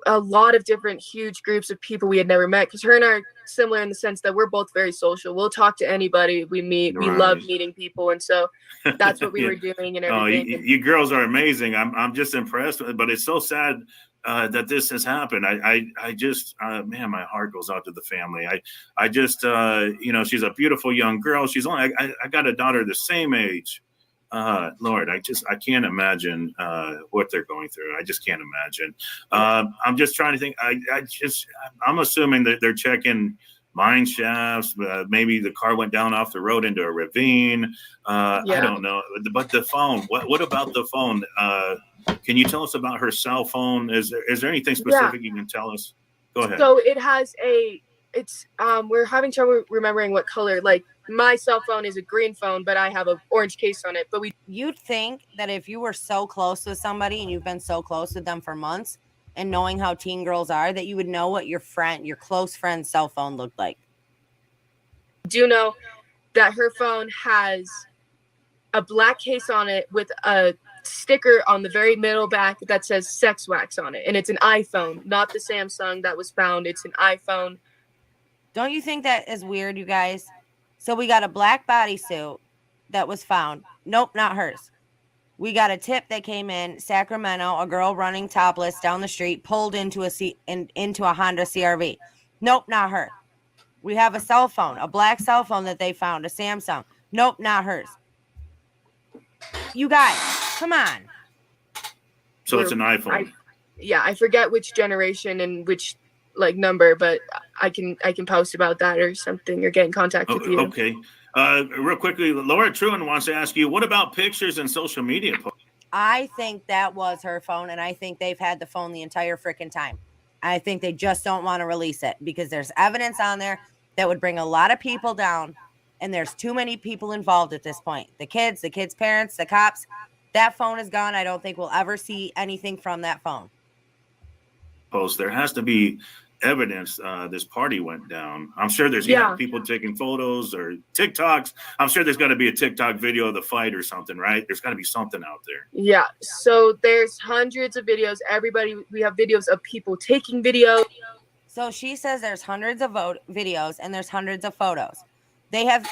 a lot of different huge groups of people we had never met, because her and I are similar in the sense that we're both very social. We'll talk to anybody we meet. We love meeting people, and so that's what we were doing and everything. You girls are amazing. I'm just impressed, but it's so sad that this has happened. I just man, my heart goes out to the family. I just she's a beautiful young girl. She's only I got a daughter the same age. Lord, I can't imagine what they're going through. I just can't imagine. I'm just trying to think. I'm assuming that they're checking mine shafts. Maybe the car went down off the road into a ravine. I don't know. But the phone. What about the phone? Can you tell us about her cell phone? Is there anything specific you can tell us? Go ahead. So it has it's we're having trouble remembering what color. Like, my cell phone is a green phone, but I have an orange case on it. But you'd think that if you were so close with somebody and you've been so close with them for months, and knowing how teen girls are, that you would know what your close friend's cell phone looked like. I do know that her phone has a black case on it with a sticker on the very middle back that says sex wax on it. And it's an iPhone, not the Samsung that was found. It's an iPhone. Don't you think that is weird, you guys? So we got a black bodysuit that was found. Nope, not hers. We got a tip that came in Sacramento, a girl running topless down the street, pulled into a Honda CR-V. Nope, not her. We have a cell phone, a black cell phone that they found, a Samsung. Nope, not hers. You guys, come on. So it's an iPhone. I forget which generation and which number, but I can post about that or something, or get in contact with you. Okay. Real quickly, Laura Truman wants to ask you, what about pictures and social media posts? I think that was her phone, and I think they've had the phone the entire freaking time. I think they just don't want to release it because there's evidence on there that would bring a lot of people down, and there's too many people involved at this point. The kids' parents, the cops. That phone is gone. I don't think we'll ever see anything from that phone. There has to be evidence this party went down. I'm sure there's people taking photos or TikToks. I'm sure there's got to be a TikTok video of the fight or something, right? There's got to be something out there. Yeah. So there's hundreds of videos. We have videos of people taking video. So she says there's hundreds of videos and there's hundreds of photos.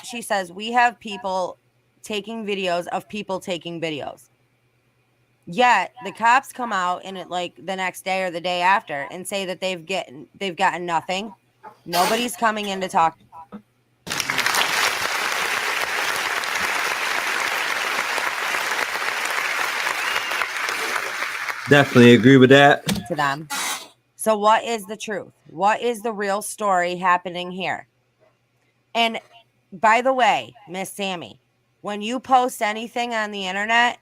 She says we have people taking videos of people taking videos. Yet the cops come out in it like the next day or the day after and say that they've gotten nothing. Nobody's coming in to talk. Definitely agree with that. To them. So what is the truth? What is the real story happening here? And by the way, Miss Sammy, when you post anything on the internet,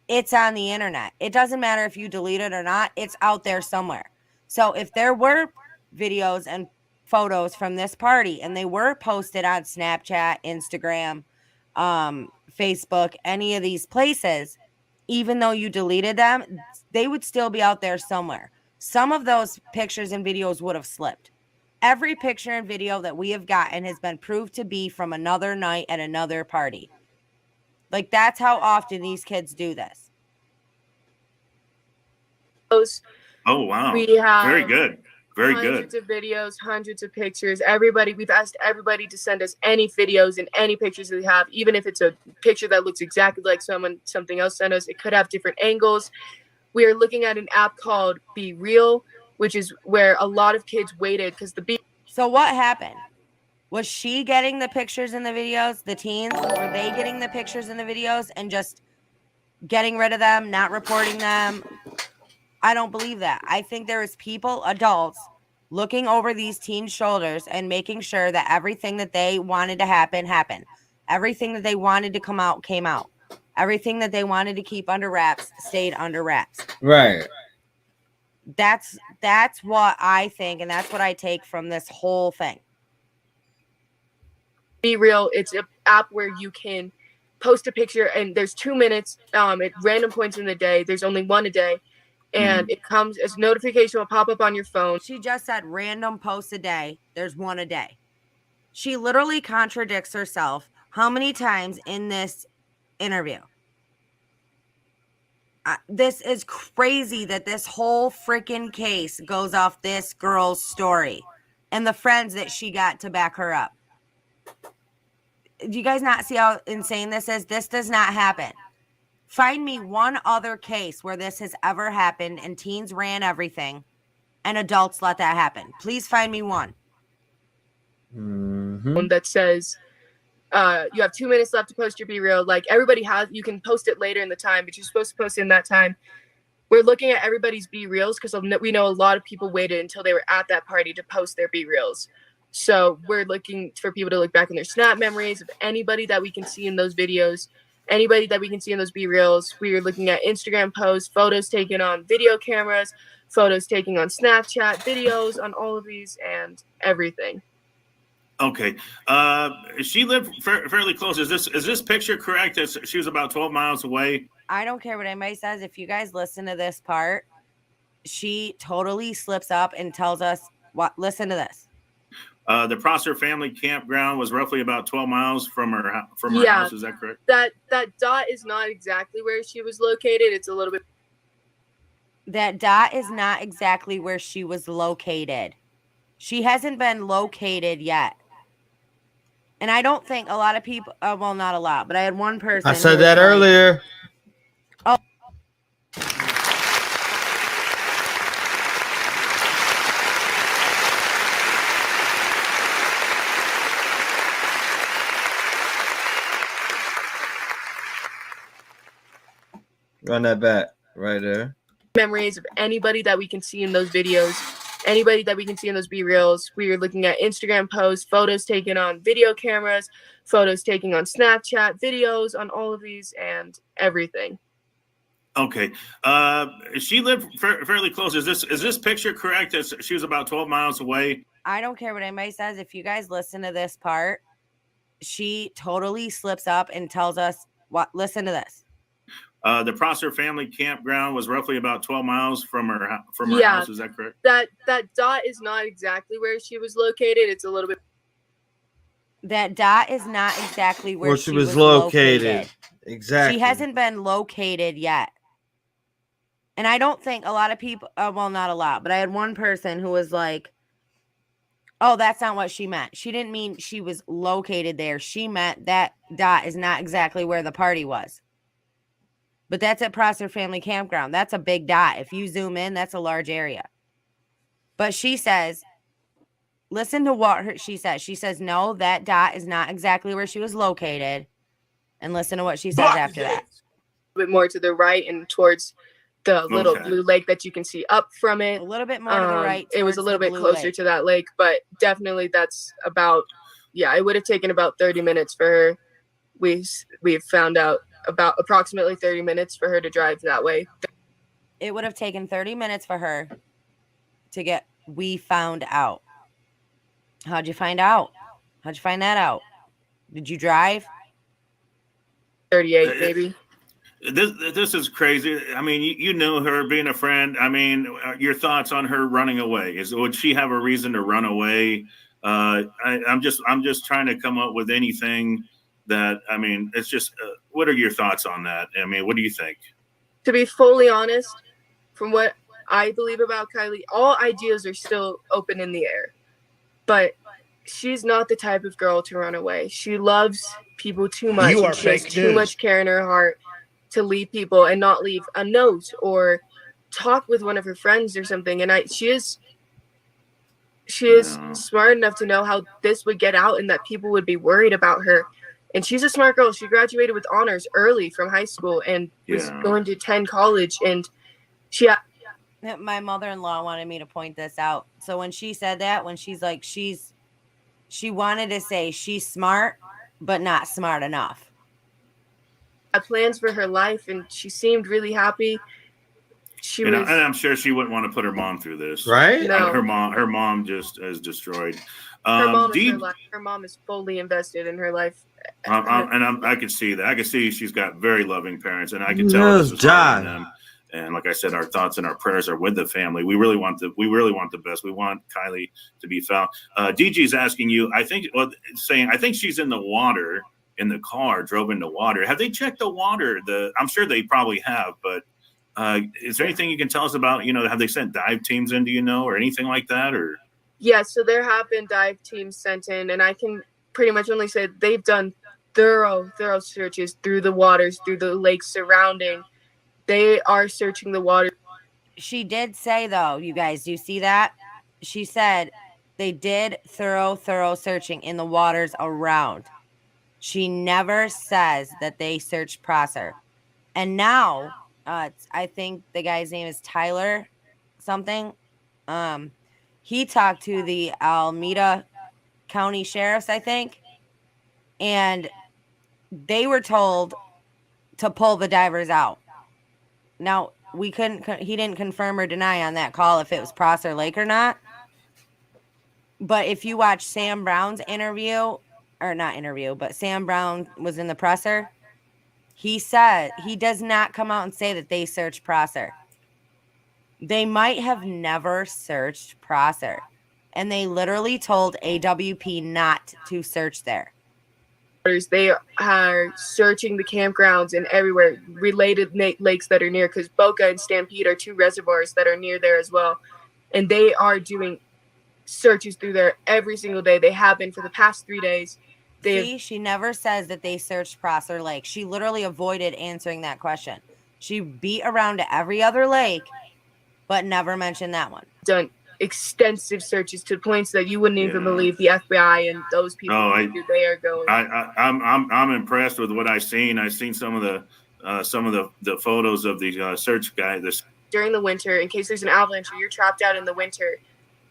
it's on the internet. It doesn't matter if you delete it or not. It's out there somewhere. So if there were videos and photos from this party and they were posted on Snapchat, Instagram, Facebook, any of these places, even though you deleted them, they would still be out there somewhere. Some of those pictures and videos would have slipped. Every picture and video that we have gotten has been proved to be from another night at another party. Like, that's how often these kids do this. Oh, wow. We have very good. Very good. Hundreds of videos, hundreds of pictures. We've asked everybody to send us any videos and any pictures that they have, even if it's a picture that looks exactly like something else sent us. It could have different angles. We are looking at an app called Be Real, which is where a lot of kids waited because So what happened? Was she getting the pictures and the videos? The teens, were they getting the pictures and the videos and just getting rid of them, not reporting them? I don't believe that. I think there is people, adults, looking over these teens' shoulders and making sure that everything that they wanted to happen, happened. Everything that they wanted to come out, came out. Everything that they wanted to keep under wraps, stayed under wraps. Right. That's what I think, and that's what I take from this whole thing. Be Real, it's an app where you can post a picture and there's 2 minutes at random points in the day. There's only one a day. And it comes as a notification will pop up on your phone. She just said random posts a day. There's one a day. She literally contradicts herself how many times in this interview. This is crazy that this whole freaking case goes off this girl's story and the friends that she got to back her up. Do you guys not see how insane this is? This does not happen. Find me one other case where this has ever happened and teens ran everything and adults let that happen. Please find me one. That says you have 2 minutes left to post your Be Real. Like everybody has, you can post it later in the time, but you're supposed to post it in that time. We're looking at everybody's Be Reals because we know a lot of people waited until they were at that party to post their Be Reals. So we're looking for people to look back in their Snap memories of anybody that we can see in those videos. Anybody that we can see in those Be Reals. We are looking at Instagram posts, photos taken on video cameras, photos taken on Snapchat, videos on all of these, and everything. Okay. She lived fairly close. Is this picture correct? She was about 12 miles away. I don't care what anybody says. If you guys listen to this part, she totally slips up and tells us what. Listen to this. The Prosser family campground was roughly about 12 miles from her house. Is that correct? That dot is not exactly where she was located. It's a little bit. That dot is not exactly where she was located. She hasn't been located yet. And I don't think a lot of people, well, not a lot, but I had one person. I said that earlier. Oh. Run that back right there. Memories of anybody that we can see in those videos. anybody that we can see in those B-reels. We are looking at Instagram posts, photos taken on video cameras, photos taken on Snapchat, videos on all of these, and everything. Okay. She lived fairly close. Is this picture correct? She was about 12 miles away. I don't care what anybody says. If you guys listen to this part, she totally slips up and tells us what. Listen to this. The Prosser family campground was roughly about 12 miles from her house. Is that correct? That dot is not exactly where she was located. It's a little bit. That dot is not exactly where she was located. Exactly. She hasn't been located yet. And I don't think a lot of people, well, not a lot, but I had one person who was like, oh, that's not what she meant. She didn't mean she was located there. She meant that dot is not exactly where the party was. But that's at Prosser Family Campground. That's a big dot. If you zoom in, that's a large area. But she says, listen to what she says. She says, no, that dot is not exactly where she was located. And listen to what she says after that. A bit more to the right and towards the little blue lake that you can see up from it. A little bit more to the right. It was a little bit closer to that lake, but definitely that's about, it would have taken about 30 minutes for her. We've found out about approximately 30 minutes for her to drive that way. It would have taken 30 minutes for her to get, we found out. How'd you find out? How'd you find that out? Did you drive? 38, maybe. This is crazy. I mean, you know her being a friend. I mean, your thoughts on her running away? Would she have a reason to run away? I'm just trying to come up with anything that, I mean, it's just, what are your thoughts on that? I mean, what do you think? To be fully honest, from what I believe about Kiely, all ideas are still open in the air. But she's not the type of girl to run away. She loves people too much. You are she has fake too news. much care in her heart to leave people and not leave a note or talk with one of her friends or something. And she is smart enough to know how this would get out and that people would be worried about her. And she's a smart girl. She graduated with honors early from high school and was going to attend college. And my mother-in-law wanted me to point this out. So when she said that, when she's like, she wanted to say she's smart, but not smart enough. Had plans for her life, and she seemed really happy. And I'm sure she wouldn't want to put her mom through this, right? No. Her mom just is destroyed. Her mom is her life. Her mom is fully invested in her life. I can see that. I can see she's got very loving parents, and I can tell this is hard on them. And like I said, our thoughts and our prayers are with the family. We really want the best. We want Kiely to be found. DG's asking you, I think she's in the water. In the car, drove into water. Have they checked the water? I'm sure they probably have, but is there anything you can tell us about, have they sent dive teams in, do you know, or anything like that? Or so there have been dive teams sent in, and I can pretty much only say they've done thorough searches through the waters, through the lakes surrounding. They are searching the water. She did say, though, you guys, do you see that? She said they did thorough searching in the waters around. She never says that they searched Prosser. And now, I think the guy's name is Tyler something. He talked to the Alameda County Sheriffs, I think. And they were told to pull the divers out. Now, he didn't confirm or deny on that call if it was Prosser Lake or not. But if you watch Sam Brown's interview, or not interview, but Sam Brown was in the presser. He said he does not come out and say that they searched Prosser. They might have never searched Prosser. And they literally told AWP not to search there. They are searching the campgrounds and everywhere, related lakes that are near, because Boca and Stampede are two reservoirs that are near there as well. And they are doing searches through there every single day. They have been for the past 3 days. She never says that they searched Prosser Lake. She literally avoided answering that question. She beat around to every other lake, but never mentioned that one. Done extensive searches to points that you wouldn't even believe the FBI and those people they are going. I'm impressed with what I've seen. I've seen some of the photos of the search guy. During the winter, in case there's an avalanche or you're trapped out in the winter,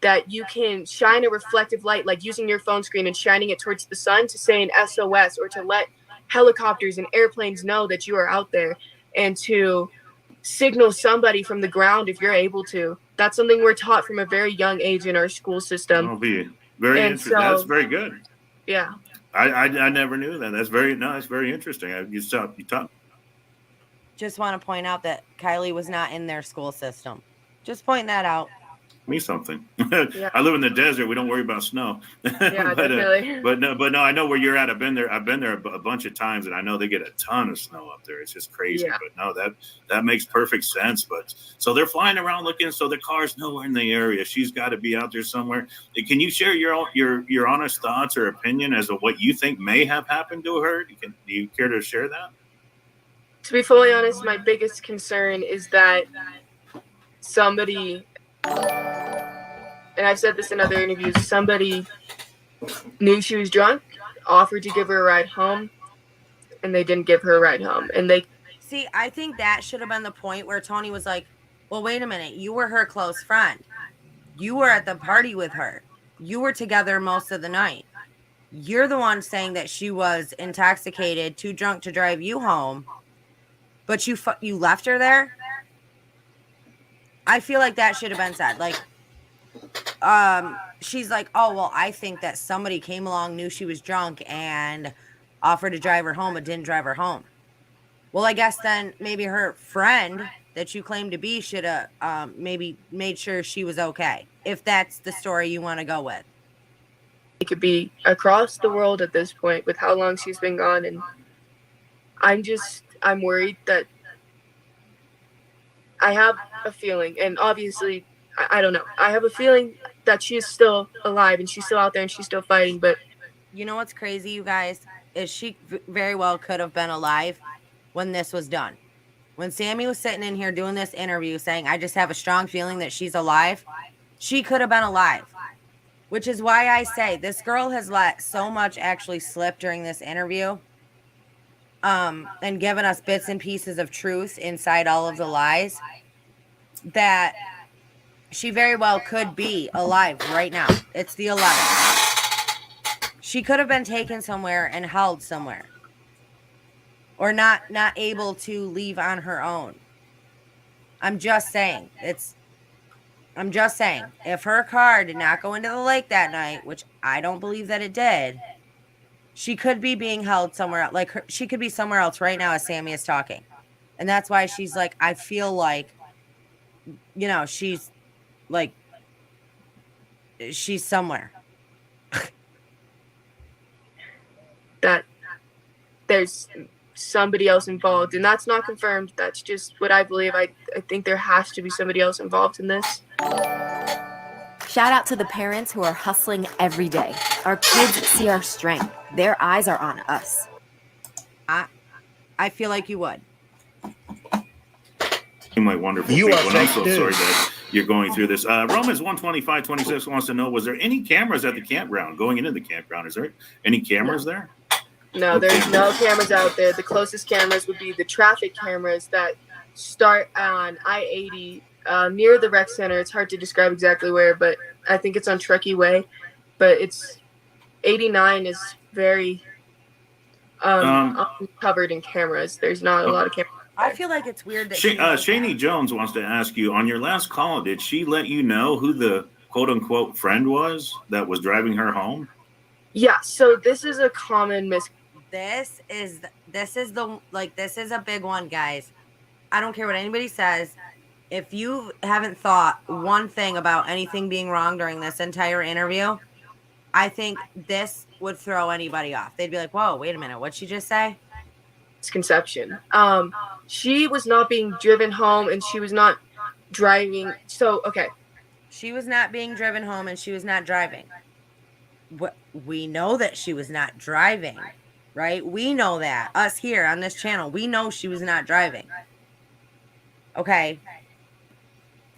that you can shine a reflective light, like using your phone screen and shining it towards the sun to say an SOS, or to let helicopters and airplanes know that you are out there, and to signal somebody from the ground if you're able to. That's something we're taught from a very young age in our school system. That'll be very And interesting. so- That's very good. Yeah. I never knew that. That's very interesting. You taught. Just want to point out that Kiely was not in their school system. Just pointing that out. Me something. I live in the desert. We don't worry about snow. Yeah, but, definitely. but no, I know where you're at. I've been there a bunch of times, and I know they get a ton of snow up there. It's just crazy. Yeah. But no, that makes perfect sense. But so they're flying around looking. So the car's nowhere in the area. She's got to be out there somewhere. Can you share your honest thoughts or opinion as to what you think may have happened to her? Do you care to share that? To be fully honest, my biggest concern is that somebody, and I've said this in other interviews, somebody knew she was drunk, offered to give her a ride home, and they didn't give her a ride home. And they See, I think that should have been the point where Tony was like, well, wait a minute. You were her close friend. You were at the party with her. You were together most of the night. You're the one saying that she was intoxicated, too drunk to drive you home, but you left her there? I feel like that should have been said. Like, she's like, oh, well, I think that somebody came along, knew she was drunk, and offered to drive her home, but didn't drive her home. Well, I guess then maybe her friend that you claim to be should have maybe made sure she was okay, if that's the story you want to go with. It could be across the world at this point with how long she's been gone. And I'm worried that I have a feeling, and obviously, I don't know. I have a feeling that she is still alive and she's still out there and she's still fighting. But you know what's crazy, you guys, is she very well could have been alive when this was done. When Sammy was sitting in here doing this interview saying, I just have a strong feeling that she's alive, she could have been alive. Which is why I say this girl has let so much actually slip during this interview, and given us bits and pieces of truth inside all of the lies, that she very well could be alive right now. It's the 11th. She could have been taken somewhere and held somewhere, or not able to leave on her own. I'm just saying, if her car did not go into the lake that night, which I don't believe that it did, she could be being held somewhere. Like, she could be somewhere else right now as Sammy is talking. And that's why she's like, I feel like, she's like, she's somewhere. that there's somebody else involved, and that's not confirmed. That's just what I believe. I think there has to be somebody else involved in this. Shout out to the parents who are hustling every day. Our kids see our strength. Their eyes are on us. I feel like you would. My wonderful You people, are and I'm fake so news. sorry that you're going through this. Romans 1:25-26 wants to know, was there any cameras at the campground going into the campground? Is there any cameras there? No, there's no cameras out there. The closest cameras would be the traffic cameras that start on I-80 near the rec center. It's hard to describe exactly where, but I think it's on Truckee Way. But it's 89 is very covered in cameras. There's not a lot of cameras. I feel like it's weird that Shani Jones wants to ask you, on your last call, did she let you know who the quote-unquote friend was that was driving her home? Yeah, so this is a common This is a big one, guys. I don't care what anybody says. If you haven't thought one thing about anything being wrong during this entire interview, I think this would throw anybody off. They'd be like, whoa, wait a minute. What'd she just say? Misconception. She was not being driven home and she was not driving. So, okay. She was not being driven home and she was not driving. We know that she was not driving, right? We know that. Us here on this channel, we know she was not driving. Okay.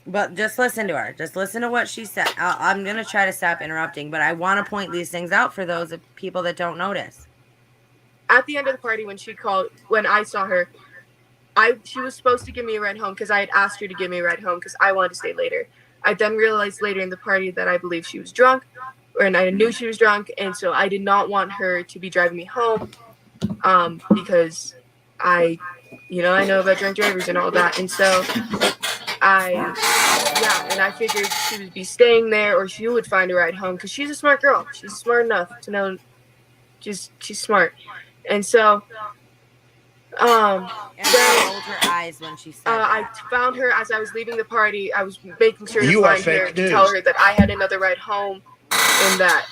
But just listen to her. Just listen to what she said. I'm going to try to stop interrupting, but I want to point these things out for those people that don't notice. At the end of the party, when I saw her, she was supposed to give me a ride home because I had asked her to give me a ride home because I wanted to stay later. I then realized later in the party that I believe she was drunk, and I knew she was drunk, and so I did not want her to be driving me home, because I know about drunk drivers and all that, and so I figured she would be staying there, or she would find a ride home, because she's a smart girl. She's smart enough to know. She's smart, and so And she rolled her eyes when she said I that. found her as I was leaving the party. I was making sure to You are find her fake to tell news. her that I had another ride home, and that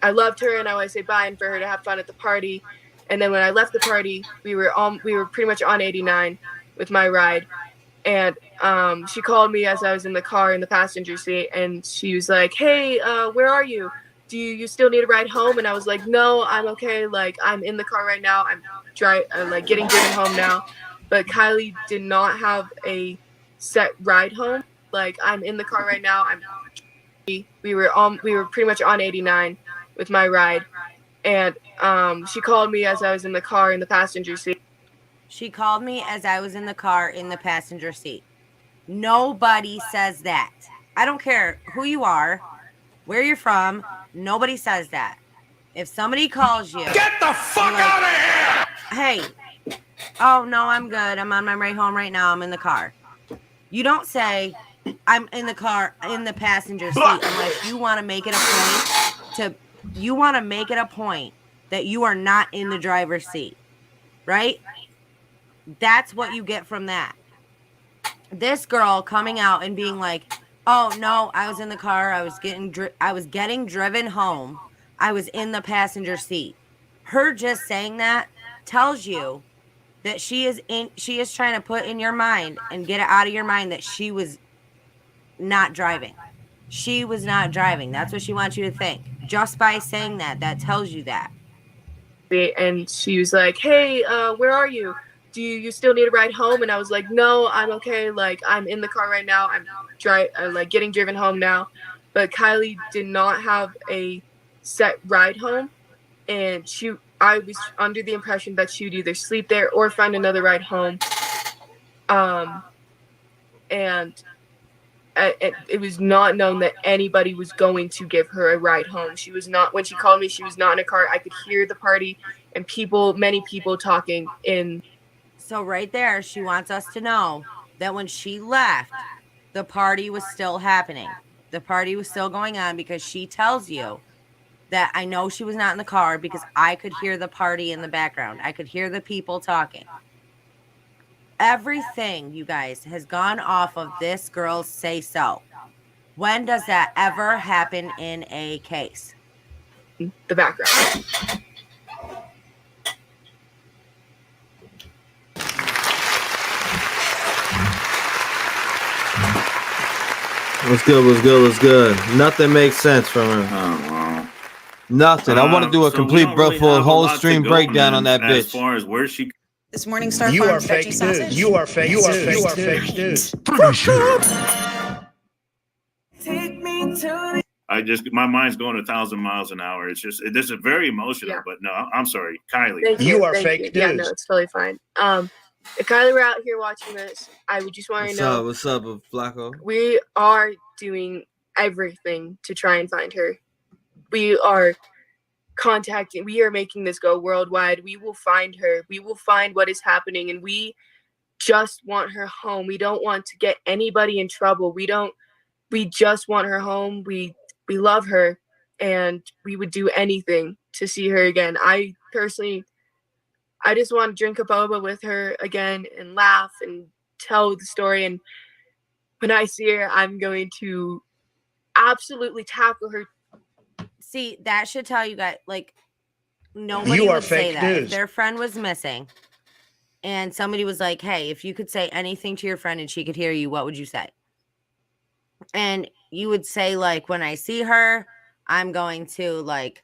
I loved her, and I wanted to say bye and for her to have fun at the party. And then when I left the party, we were pretty much on 89 with my ride, and she called me as I was in the car in the passenger seat, and she was like, "Hey, where are you? Do you still need a ride home?" And I was like, "No, I'm okay. Like, I'm in the car right now. I'm getting driven home now." But Kiely did not have a set ride home. Like, I'm in the car right now. We were pretty much on 89 with my ride, and she called me as I was in the car in the passenger seat. She called me as I was in the car in the passenger seat. Nobody says that. I don't care who you are, where you're from. Nobody says that. If somebody calls you, get the fuck out of here! Hey, oh no, I'm good. I'm on my way home right now. I'm in the car. You don't say I'm in the car in the passenger seat unless you want to make it a point that you are not in the driver's seat, right? That's what you get from that. This girl coming out and being like, "Oh no, I was in the car. I was getting driven home. I was in the passenger seat." Her just saying that tells you that she is trying to put in your mind and get it out of your mind that she was not driving. She was not driving. That's what she wants you to think. Just by saying that tells you that. And she was like, "Hey, where are you? Do you still need a ride home?" And I was like, "No, I'm okay. Like, I'm in the car right now. I'm getting driven home now." But Kiely did not have a set ride home, and I was under the impression that she would either sleep there or find another ride home. And it was not known that anybody was going to give her a ride home. She was not, when she called me, she was not in a car. I could hear the party and many people talking in. So right there, she wants us to know that when she left, the party was still happening. The party was still going on, because she tells you that I know she was not in the car because I could hear the party in the background. I could hear the people talking. Everything, you guys, has gone off of this girl's say so. When does that ever happen in a case? The background. What's good? Nothing makes sense from her. Oh, wow. Nothing. I want to do a complete whole stream breakdown on that bitch. As far as where she... This Morningstar You Farms are fake veggie news. sausage. You are fake news. You are fake news. My mind's going 1,000 miles an hour. It's just, this is very emotional, Yeah. but no, I'm sorry, Kiely. Thank You are thank fake you. Yeah, news. no, it's totally fine. If Kiely were out here watching this, I would just want to know. What's up, Flacco? We are doing everything to try and find her. We are making this go worldwide. We will find her. We will find what is happening, and we just want her home. We don't want to get anybody in trouble. We just want her home. We love her, and we would do anything to see her again. I just want to drink a boba with her again and laugh and tell the story. And when I see her, I'm going to absolutely tackle her. See, that should tell you guys, like, nobody would say that. If their friend was missing and somebody was like, "Hey, if you could say anything to your friend and she could hear you, what would you say?" And you would say, like, "When I see her, I'm going to, like,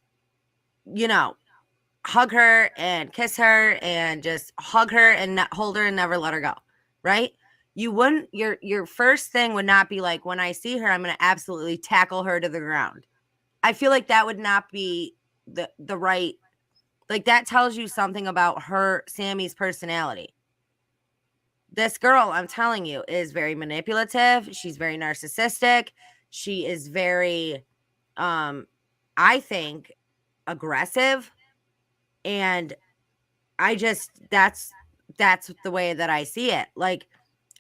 hug her and kiss her and just hug her and hold her and never let her go," right? You wouldn't, your first thing would not be like, "When I see her, I'm going to absolutely tackle her to the ground." I feel like that would not be the right, like, that tells you something about Sammy's personality. this girl, I'm telling you, is very manipulative. She's very narcissistic. She is very, I think, aggressive. And I just, that's the way that I see it. Like,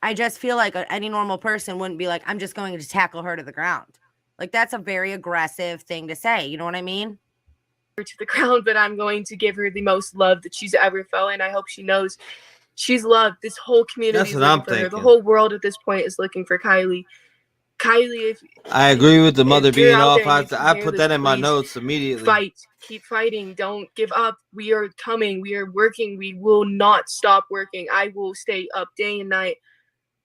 I just feel like any normal person wouldn't be like, I'm just going to tackle her to the ground. Like, that's a very aggressive thing to say. You know what I mean? To the ground, but I'm going to give her the most love that she's ever felt, and I hope she knows she's loved. This whole community is looking for her. The whole world at this point is looking for Kiely. Kiely, if I agree with the mother if you're being out off. there and you can I hear put this, that in my please notes immediately. fight, keep fighting, don't give up. We are coming, we are working, we will not stop working. I will stay up day and night.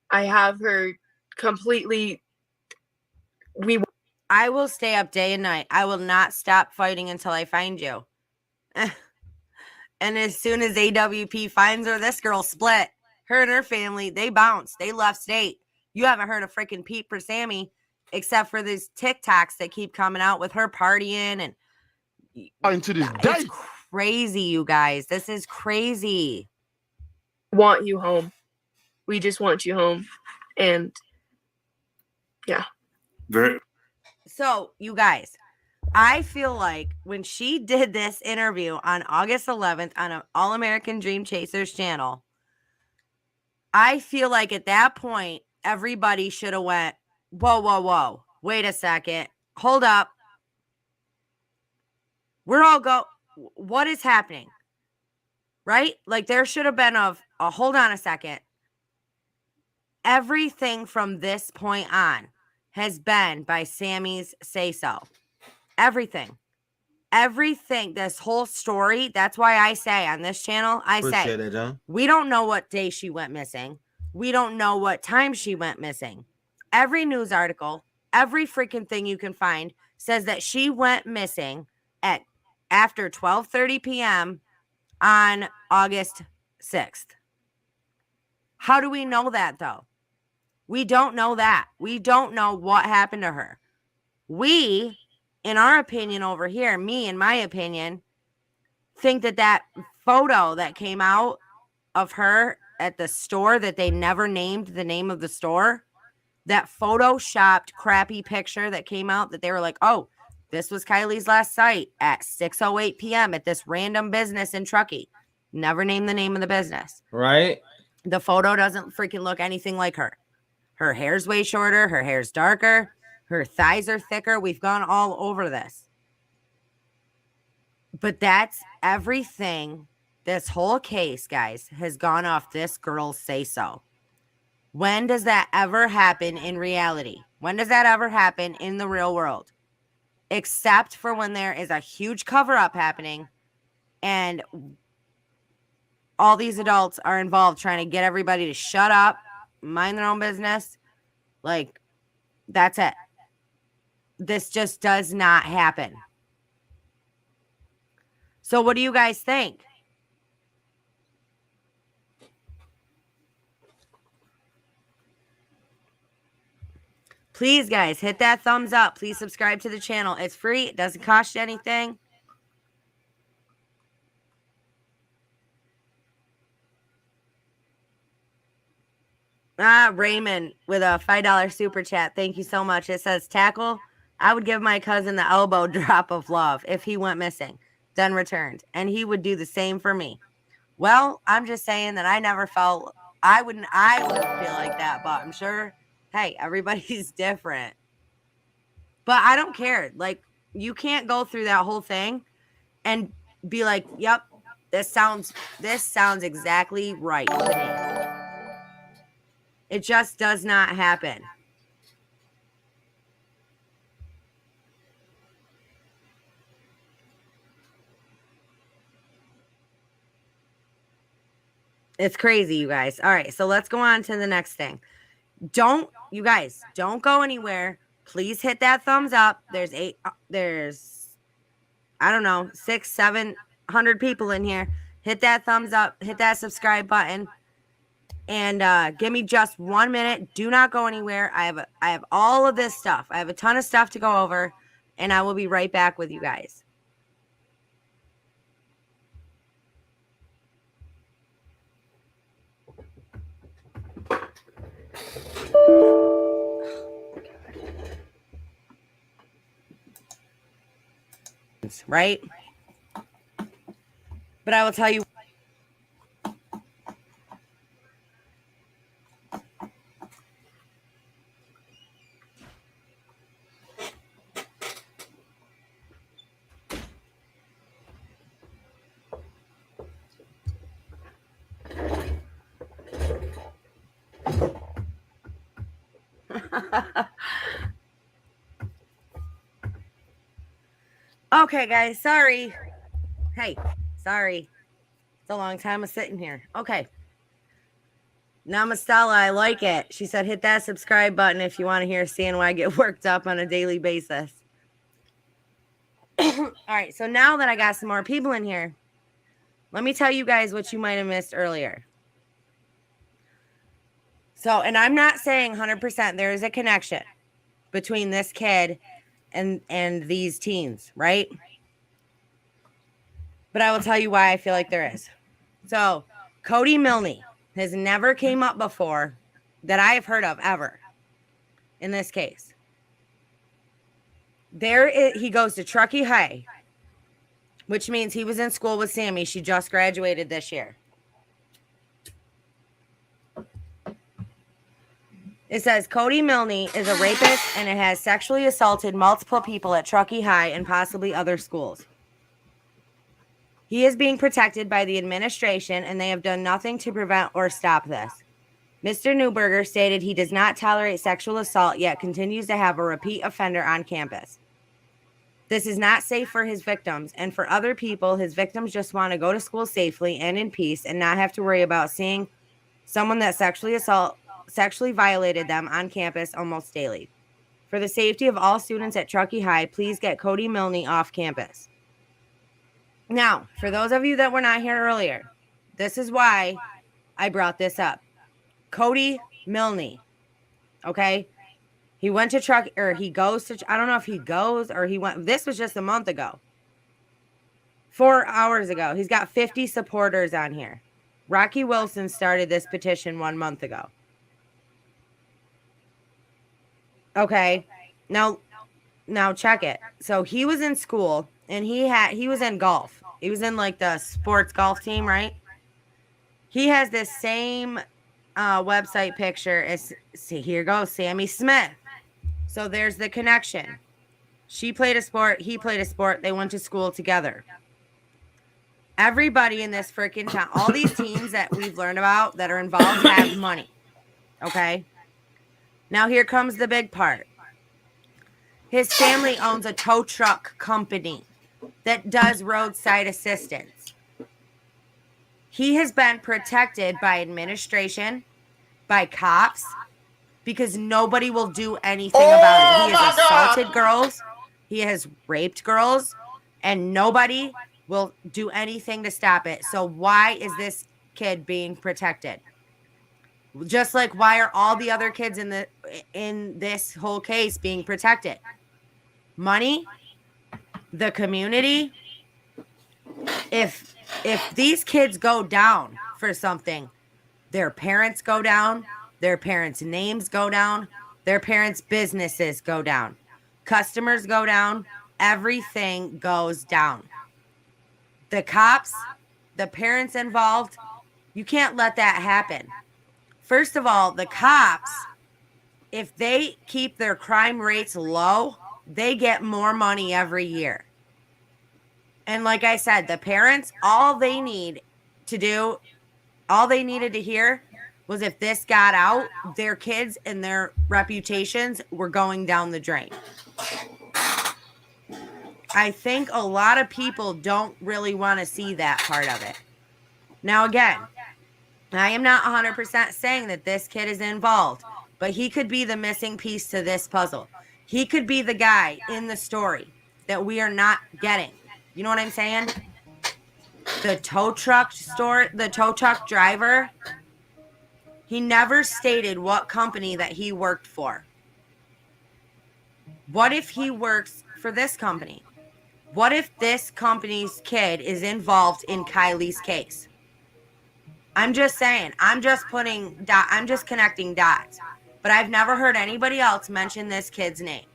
I have her completely. I will stay up day and night. I will not stop fighting until I find you. And as soon as AWP finds her, this girl split. Her and her family, they bounced. They left state. You haven't heard a freaking peep for Sammy, except for these TikToks that keep coming out with her partying. And into this day. It's crazy, you guys. This is crazy. Want you home. We just want you home. And yeah. So, you guys, I feel like when she did this interview on August 11th on an All American Dream Chasers channel, I feel like at that point, everybody should have went, whoa, whoa, whoa. Wait a second. Hold up. What is happening? Right? Like there should have been hold on a second. Everything from this point on has been by Sammy's say-so. Everything, this whole story. That's why I say on this channel, we don't know what day she went missing. We don't know what time she went missing. Every news article, every freaking thing you can find says that she went missing at after 12:30 p.m. on August 6th. How do we know that though? We don't know that. We don't know what happened to her. We, in our opinion over here, me in my opinion, think that photo that came out of her at the store that they never named the name of the store, that photoshopped crappy picture that came out that they were like, oh, this was Kiely's last sight at 6:08 p.m. at this random business in Truckee. Never named the name of the business. Right. The photo doesn't freaking look anything like her. Her hair's way shorter. Her hair's darker. Her thighs are thicker. We've gone all over this. But that's everything. This whole case, guys, has gone off this girl's say-so. When does that ever happen in reality? When does that ever happen in the real world? Except for when there is a huge cover-up happening and all these adults are involved trying to get everybody to shut up, mind their own business. Like, that's it. This just does not happen. So what do you guys think? Please, guys, hit that thumbs up. Please subscribe to the channel. It's free. It doesn't cost you anything. Raymond with a $5 super chat. Thank you so much. It says, tackle. I would give my cousin the elbow drop of love if he went missing, then returned. And he would do the same for me. Well, I'm just saying that I never felt, I wouldn't feel like that, but I'm sure, hey, everybody's different. But I don't care. Like, you can't go through that whole thing and be like, yep, this sounds exactly right to me. It just does not happen. It's crazy, you guys. All right, so let's go on to the next thing. You guys, don't go anywhere. Please hit that thumbs up. There's I don't know, 600-700 people in here. Hit that thumbs up, hit that subscribe button, and give me just 1 minute. Do not go anywhere. I have all of this stuff. I have a ton of stuff to go over, and I will be right back with you guys. Right? But I will tell you. Okay, guys, sorry. Hey, sorry. It's a long time of sitting here. Okay. Namastella, I like it. She said, hit that subscribe button if you want to hear CNY get worked up on a daily basis. All right, so now that I got some more people in here, let me tell you guys what you might have missed earlier. So, and I'm not saying 100% there is a connection between this kid and these teens, right? But I will tell you why I feel like there is. So, Cody Milne has never came up before that I've heard of ever in this case. He goes to Truckee High, which means he was in school with Sammy. She just graduated this year. It says Cody Milne is a rapist and has sexually assaulted multiple people at Truckee High and possibly other schools. He is being protected by the administration, and they have done nothing to prevent or stop this. Mr. Newberger stated he does not tolerate sexual assault, yet continues to have a repeat offender on campus. This is not safe for his victims, and for other people, his victims just want to go to school safely and in peace and not have to worry about seeing someone that sexually violated them on campus almost daily. For the safety of all students at Truckee High, please get Cody Milne off campus. Now, for those of you that were not here earlier, this is why I brought this up. Cody Milne, okay? He went to he goes to, I don't know if he goes or he went, this was just a month ago. 4 hours ago. He's got 50 supporters on here. Rocky Wilson started this petition 1 month ago. Okay, now check it. So he was in school and he was in golf. He was in like the sports golf team, right? He has this same website picture as, see, here goes Sammy Smith. So there's the connection. She played a sport, he played a sport, they went to school together. Everybody in this freaking town, all these teams that we've learned about that are involved have money. Okay? Now here comes the big part. His family owns a tow truck company that does roadside assistance. He has been protected by administration, by cops, because nobody will do anything about it. He has assaulted girls, he has raped girls, and nobody will do anything to stop it. So why is this kid being protected? Just like, why are all the other kids in this whole case being protected? Money, the community. If these kids go down for something, their parents go down, their parents' names go down, their parents' businesses go down, customers go down, everything goes down. The cops, the parents involved, you can't let that happen. First of all, the cops, if they keep their crime rates low, they get more money every year. And like I said, the parents, all they needed to hear was if this got out, their kids and their reputations were going down the drain. I think a lot of people don't really want to see that part of it. Now, again, I am not 100% saying that this kid is involved, but he could be the missing piece to this puzzle. He could be the guy in the story that we are not getting. You know what I'm saying? The tow truck driver, he never stated what company that he worked for. What if he works for this company? What if this company's kid is involved in Kiely's case? I'm just saying. I'm just connecting dots. But I've never heard anybody else mention this kid's name.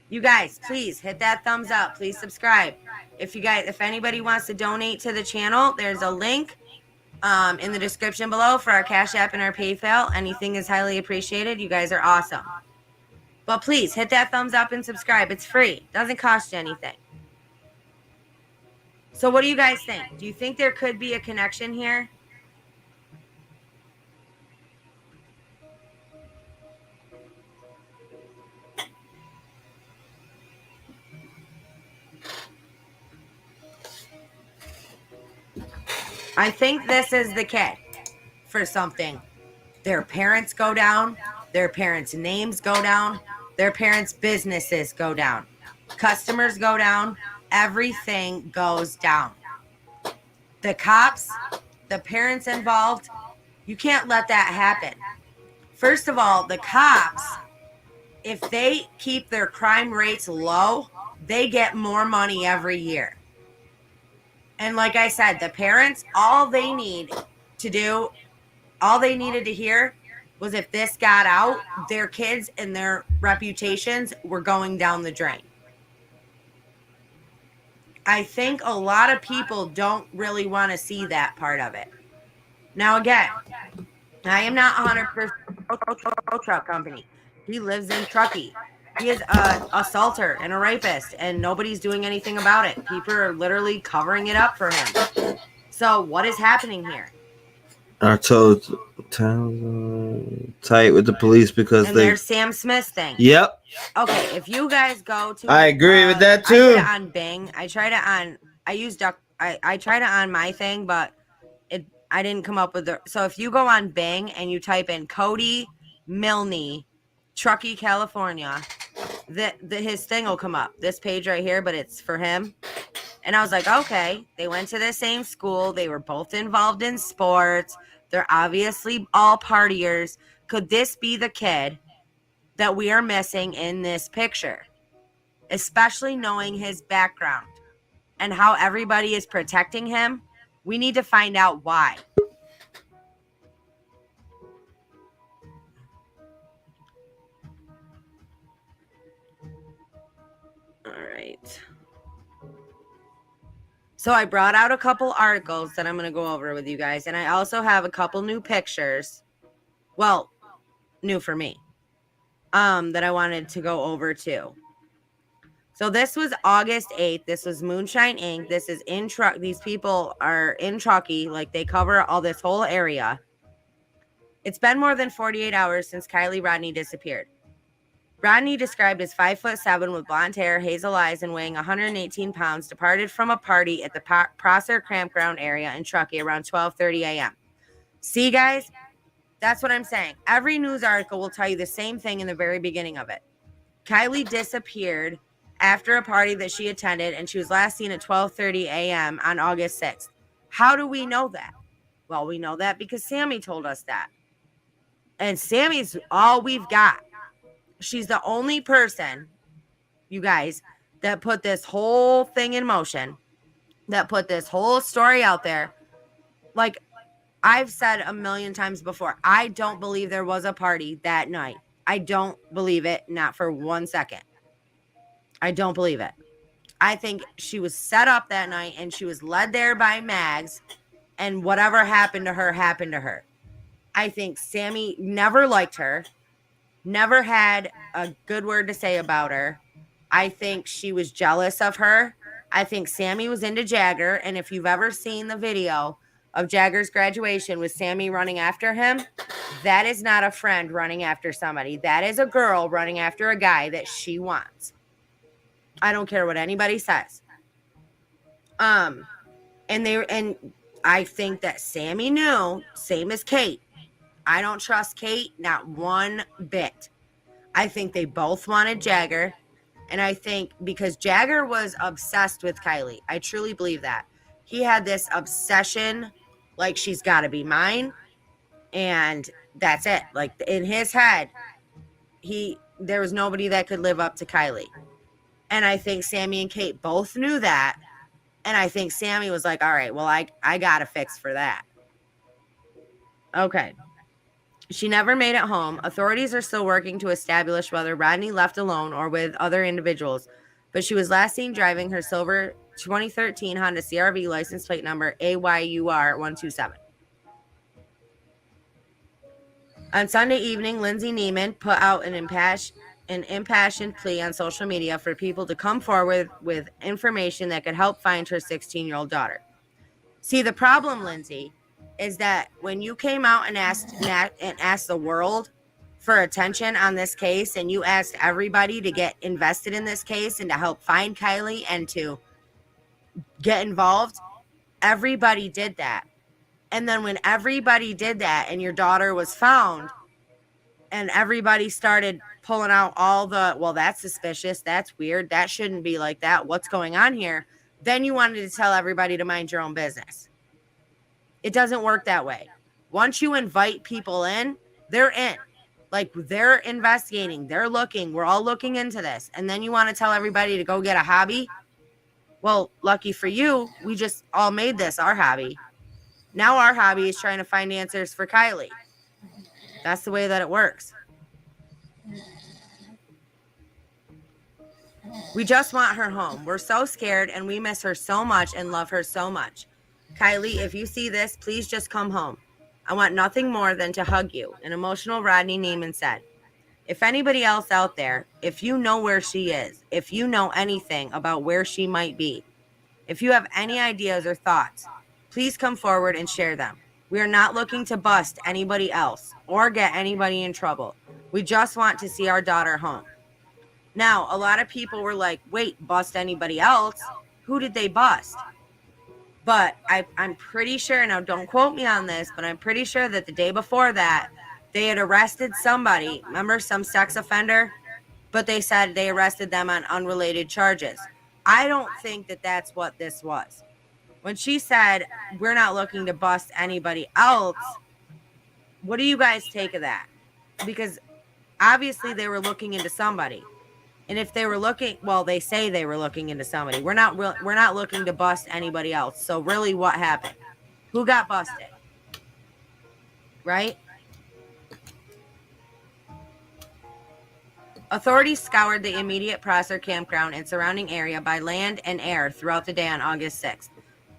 You guys, please hit that thumbs up. Please subscribe. If anybody wants to donate to the channel, there's a link in the description below for our Cash App and our PayPal. Anything is highly appreciated. You guys are awesome. But please hit that thumbs up and subscribe. It's free. Doesn't cost you anything. So what do you guys think? Do you think there could be a connection here? I think this is the kid for something. Their parents go down. Their parents' names go down. Their parents' businesses go down. Customers go down. Everything goes down. The cops, the parents involved, you can't let that happen. First of all, the cops, if they keep their crime rates low, they get more money every year. And like I said, the parents, all they needed to hear was if this got out, their kids and their reputations were going down the drain. I think a lot of people don't really want to see that part of it. Now, again, I am not 100% truck company. He lives in Truckee. He is an assaulter and a rapist, and nobody's doing anything about it. People are literally covering it up for him. So what is happening here? Are told tight with the police because and there's Sam Smith's thing. Yep. Okay, if you guys go to, I agree with that too. I did it on Bing. I tried it on. I tried it on my thing, but I didn't come up with the. So if you go on Bing and you type in Cody Milne, Truckee, California, his thing will come up. This page right here, but it's for him. And I was like, okay, they went to the same school. They were both involved in sports. They're obviously all partiers. Could this be the kid that we are missing in this picture? Especially knowing his background and how everybody is protecting him. We need to find out why. All right. So I brought out a couple articles that I'm going to go over with you guys. And I also have a couple new pictures. Well, new for me. That I wanted to go over too. So this was August 8th. This was Moonshine Inc. This is in Truck. These people are in Truckee. Like they cover all this whole area. It's been more than 48 hours since Kiely Rodni disappeared. Rodni, described as 5'7" with blonde hair, hazel eyes, and weighing 118 pounds, departed from a party at the Prosser Campground area in Truckee around 12:30 a.m. See, guys? That's what I'm saying. Every news article will tell you the same thing in the very beginning of it. Kiely disappeared after a party that she attended, and she was last seen at 12:30 a.m. on August 6th. How do we know that? Well, we know that because Sammy told us that. And Sammy's all we've got. She's the only person, you guys, that put this whole thing in motion, that put this whole story out there. Like I've said a million times before, I don't believe there was a party that night. I don't believe it, not for 1 second. I don't believe it. I think she was set up that night and she was led there by Mags, and whatever happened to her happened to her. I think Sammy never liked her. Never had a good word to say about her. I think she was jealous of her. I think Sammy was into Jagger. And if you've ever seen the video of Jagger's graduation with Sammy running after him, that is not a friend running after somebody. That is a girl running after a guy that she wants. I don't care what anybody says. And I think that Sammy knew, same as Kate. I don't trust Kate, not one bit. I think they both wanted Jagger. And I think because Jagger was obsessed with Kiely, I truly believe that. He had this obsession, like she's got to be mine. And that's it. Like in his head, there was nobody that could live up to Kiely. And I think Sammy and Kate both knew that. And I think Sammy was like, all right, well, I got a fix for that. Okay. She never made it home. Authorities are still working to establish whether Rodni left alone or with other individuals, but she was last seen driving her silver 2013 Honda CR-V license plate number AYUR127. On Sunday evening, Lindsay Neiman put out an impassioned plea on social media for people to come forward with information that could help find her 16-year-old daughter. See, the problem, Lindsay, is that when you came out and asked the world for attention on this case, and you asked everybody to get invested in this case and to help find Kiely and to get involved, everybody did that. And then when everybody did that and your daughter was found and everybody started pulling out all the, well, that's suspicious, that's weird, that shouldn't be like that, what's going on here, then you wanted to tell everybody to mind your own business. It doesn't work that way. Once you invite people in, they're in. Like, they're investigating, they're looking, we're all looking into this. And then you want to tell everybody to go get a hobby? Well, lucky for you, we just all made this our hobby. Now our hobby is trying to find answers for Kiely. That's the way that it works. We just want her home. We're so scared and we miss her so much and love her so much. Kiely, if you see this, please just come home. I want nothing more than to hug you, an emotional Rodni Neiman said. If anybody else out there, if you know where she is, if you know anything about where she might be, if you have any ideas or thoughts, please come forward and share them. We are not looking to bust anybody else or get anybody in trouble. We just want to see our daughter home. Now, a lot of people were like, wait, bust anybody else? Who did they bust? But I'm pretty sure, now don't quote me on this, but I'm pretty sure that the day before that, they had arrested somebody. Remember, some sex offender? But they said they arrested them on unrelated charges. I don't think that that's what this was. When she said, we're not looking to bust anybody else, what do you guys take of that? Because obviously they were looking into somebody. And if they were looking, well, they say they were looking into somebody. We're not looking to bust anybody else. So really, what happened? Who got busted? Right? Authorities scoured the immediate Prosser campground and surrounding area by land and air throughout the day on August 6th,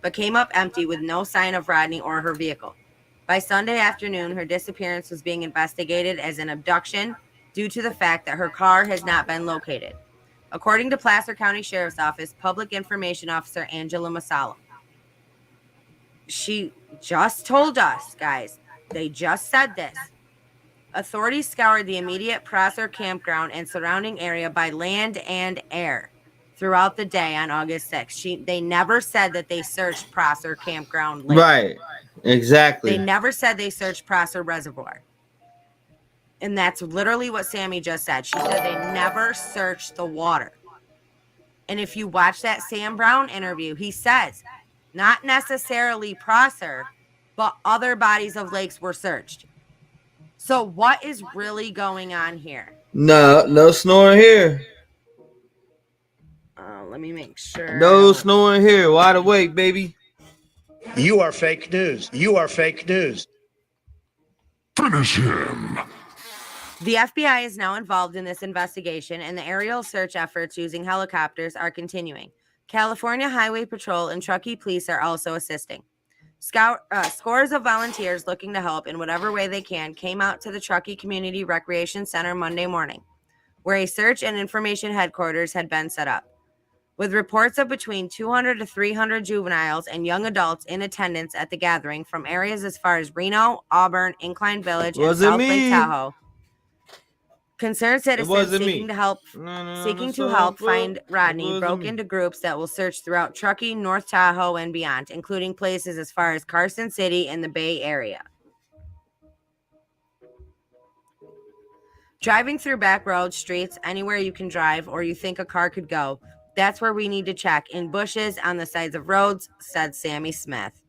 but came up empty with no sign of Rodni or her vehicle. By Sunday afternoon, her disappearance was being investigated as an abduction due to the fact that her car has not been located. According to Placer County Sheriff's Office Public Information Officer Angela Masala. She just told us, guys, they just said this. Authorities scoured the immediate Prosser campground and surrounding area by land and air throughout the day on August 6th. They never said that they searched Prosser campground land. Right, exactly. They never said they searched Prosser Reservoir. And that's literally what Sammy just said. She said they never searched the water. And if you watch that Sam Brown interview, he says not necessarily Prosser, but other bodies of lakes were searched. So what is really going on here? No snoring here. Let me make sure. No snoring here. Wide awake, baby. You are fake news. You are fake news. Finish him. The FBI is now involved in this investigation, and the aerial search efforts using helicopters are continuing. California Highway Patrol and Truckee Police are also assisting. Scores of volunteers looking to help in whatever way they can came out to the Truckee Community Recreation Center Monday morning, where a search and information headquarters had been set up. With reports of between 200 to 300 juveniles and young adults in attendance at the gathering from areas as far as Reno, Auburn, Incline Village, and South Lake Tahoe, concerned citizens seeking to help find Rodni broke into groups that will search throughout Truckee, North Tahoe, and beyond, including places as far as Carson City and the Bay Area. Driving through back roads, streets, anywhere you can drive or you think a car could go, that's where we need to check. In bushes, on the sides of roads, said Sammy Smith,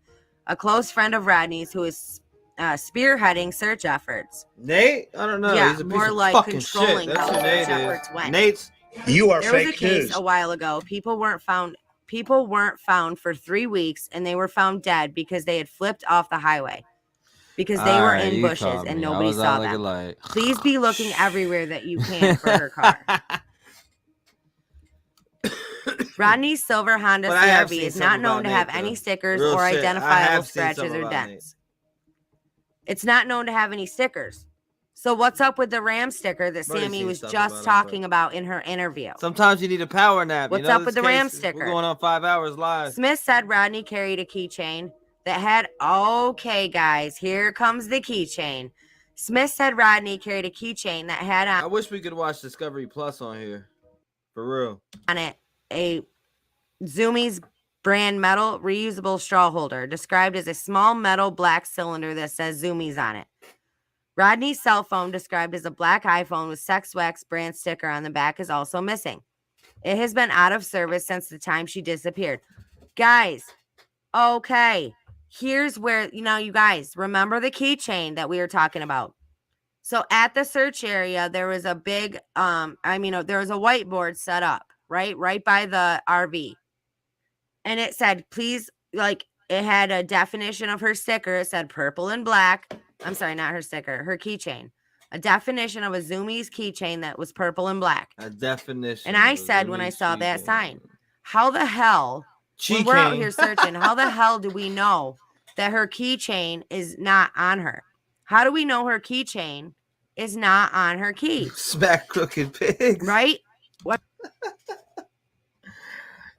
a close friend of Rodni's who is spearheading search efforts. Nate? I don't know. Yeah, He's a piece more of like shit. controlling That's how who search Nate efforts is. went. Nate's. You are There was a fake case news. a while ago. People weren't found people weren't found for 3 weeks and they were found dead because they had flipped off the highway because they were in bushes and nobody saw them. Please be looking everywhere that you can for her car. Rodney's silver Honda CRV is not known to have any stickers or identifiable scratches or dents. It's not known to have any stickers. So what's up with the Ram sticker that Sammy was just talking about in her interview? Sometimes you need a power nap. What's up with the Ram sticker? We're going on 5 hours live. Smith said Rodney carried a keychain that had, okay, guys, here comes the keychain. Smith said Rodney carried a keychain that had I wish we could watch Discovery Plus on here. For real. On it, a Zoomies brand metal reusable straw holder described as a small metal black cylinder that says Zoomies on it. Rodney's cell phone, described as a black iPhone with Sex Wax brand sticker on the back, is also missing. It has been out of service since the time she disappeared. Guys, okay, here's where, you guys, remember the keychain that we were talking about. So at the search area, there was a big, there was a whiteboard set up, right by the RV. And it said, please, it had a definition of her sticker. It said purple and black. I'm sorry, not her sticker, her keychain. A definition of a Zoomies keychain that was purple and black. A definition. And I said when I saw that sign, how the hell, when we're out here searching, how the hell do we know that her keychain is not on her? How do we know her keychain is not on her keys? Smack crooked pigs. Right? What?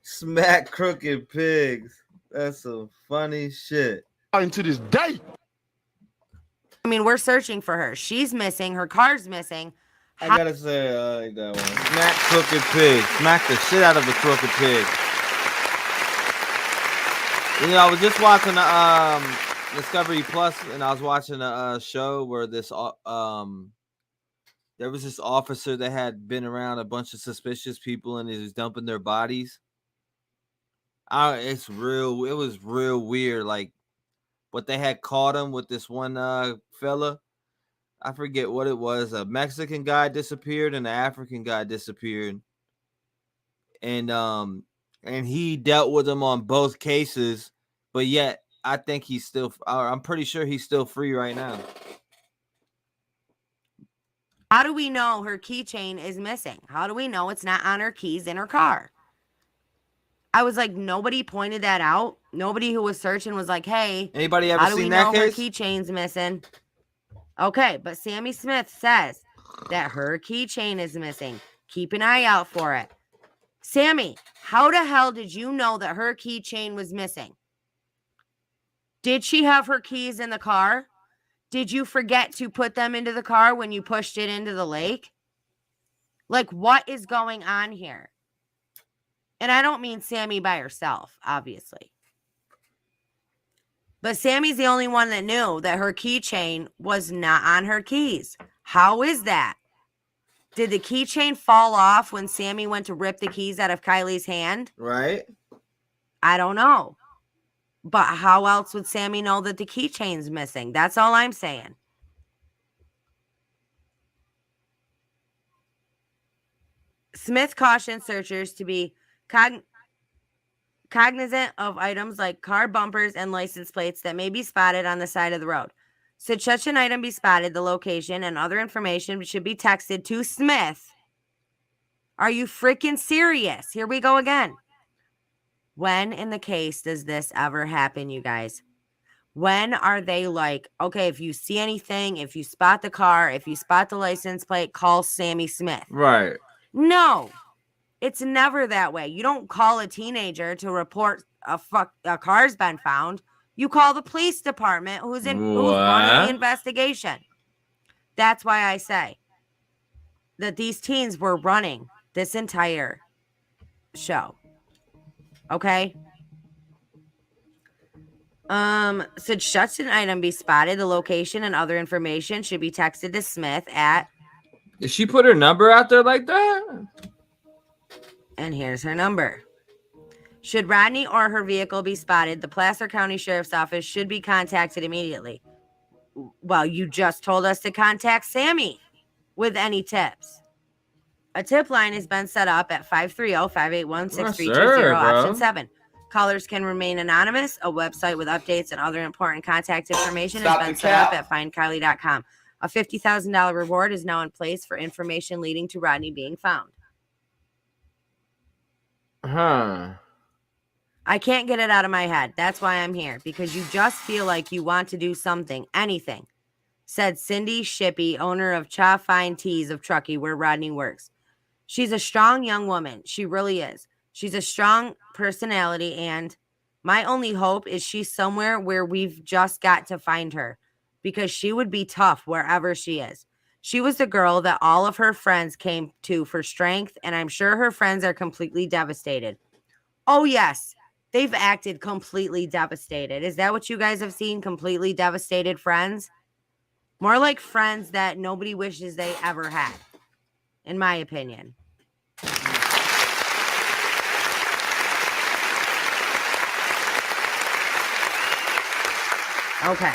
Smack crooked pigs. That's some funny shit. Into this day. I mean, we're searching for her. She's missing. Her car's missing. I gotta say, I like that one. Smack crooked pig. Smack the shit out of the crooked pig. I was just watching Discovery Plus, and I was watching a show where there was this officer that had been around a bunch of suspicious people, and he was dumping their bodies. It was real weird, but they had caught him with this one fella. I forget what it was. A Mexican guy disappeared and an African guy disappeared. And he dealt with him on both cases, but yet I think I'm pretty sure he's still free right now. How do we know her keychain is missing? How do we know it's not on her keys in her car? I was like, nobody pointed that out. Nobody who was searching was like, hey, anybody ever seen that case? How do we know her keychain's missing? Okay, but Sammy Smith says that her keychain is missing. Keep an eye out for it. Sammy, how the hell did you know that her keychain was missing? Did she have her keys in the car? Did you forget to put them into the car when you pushed it into the lake? What is going on here? And I don't mean Sammy by herself, obviously. But Sammy's the only one that knew that her keychain was not on her keys. How is that? Did the keychain fall off when Sammy went to rip the keys out of Kiely's hand? Right. I don't know. But how else would Sammy know that the keychain's missing? That's all I'm saying. Smith cautioned searchers to be cognizant of items like car bumpers and license plates that may be spotted on the side of the road. Should such an item be spotted, the location and other information should be texted to Smith. Are you freaking serious? Here we go again. When in the case does this ever happen, you guys? When are they like, okay, if you see anything, if you spot the car, if you spot the license plate, call Sammy Smith. Right. No. It's never that way. You don't call a teenager to report a car's been found. You call the police department who's running the investigation. That's why I say that these teens were running this entire show. Okay? Should such an item be spotted, the location and other information should be texted to Smith at... Did she put her number out there like that? And here's her number. Should Rodney or her vehicle be spotted, the Placer County Sheriff's Office should be contacted immediately. Well, you just told us to contact Sammy with any tips. A tip line has been set up at 530-581-6320, sir, option bro. 7. Callers can remain anonymous. A website with updates and other important contact information Stop has been the set up cap. at findkylie.com. A $50,000 reward is now in place for information leading to Rodney being found. Huh. I can't get it out of my head. That's why I'm here, because you just feel like you want to do something, anything, said Cindy Shippey, owner of Cha Fine Teas of Truckee, where Rodney works. She's a strong young woman. She really is. She's a strong personality, and my only hope is she's somewhere where we've just got to find her, because she would be tough wherever she is. She was the girl that all of her friends came to for strength, and I'm sure her friends are completely devastated. Oh, yes. They've acted completely devastated. Is that what you guys have seen? Completely devastated friends? More like friends that nobody wishes they ever had, in my opinion. Okay.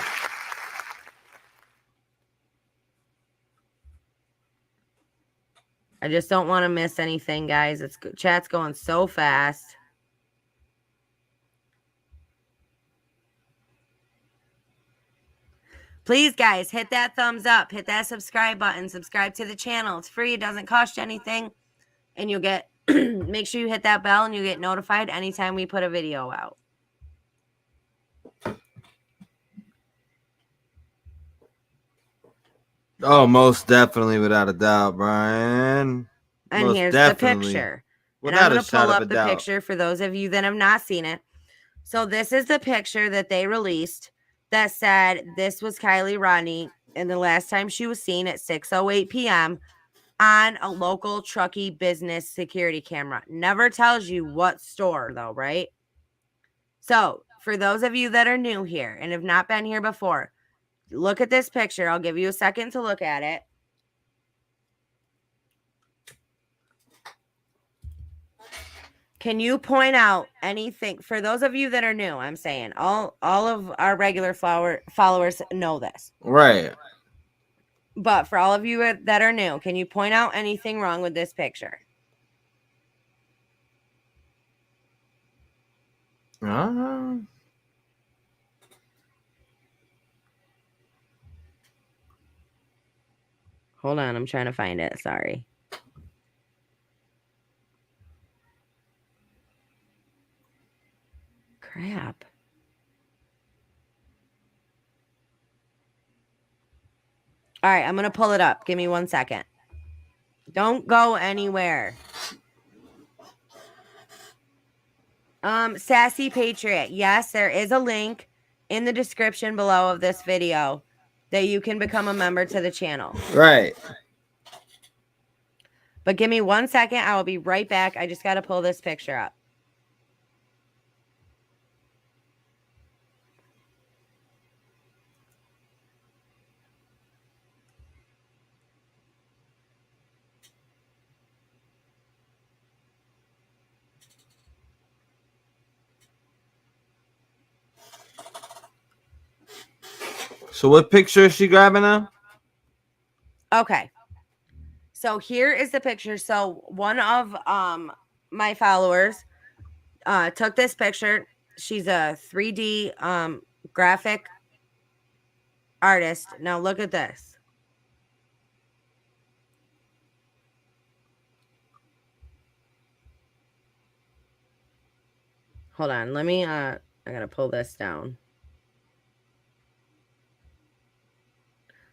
I just don't want to miss anything, guys. Chat's going so fast. Please, guys, hit that thumbs up. Hit that subscribe button. Subscribe to the channel. It's free. It doesn't cost you anything. And you'll get, make sure you hit that bell and you get notified anytime we put a video out. Oh, most definitely, without a doubt, Brian. And Most here's definitely. the picture. And Without I'm a going to shadow pull of up a the doubt. picture for those of you that have not seen it. So this is the picture that they released that said this was Kiely Rodni and the last time she was seen at 6:08 p.m. on a local Truckee business security camera. Never tells you what store, though, right? So for those of you that are new here and have not been here before, look at this picture. I'll give you a second to look at it. Can you point out anything for those of you that are new? I'm saying all of our regular followers know this. Right. But for all of you that are new, can you point out anything wrong with this picture? Uh-huh. Hold on, I'm trying to find it. Sorry. Crap. All right, I'm going to pull it up. Give me 1 second. Don't go anywhere. Sassy Patriot. Yes, there is a link in the description below of this video that you can become a member to the channel. Right. But give me 1 second. I will be right back. I just got to pull this picture up. So what picture is she grabbing now? Okay. So here is the picture. So one of my followers took this picture. She's a 3D graphic artist. Now look at this. Hold on. Let me I gotta pull this down.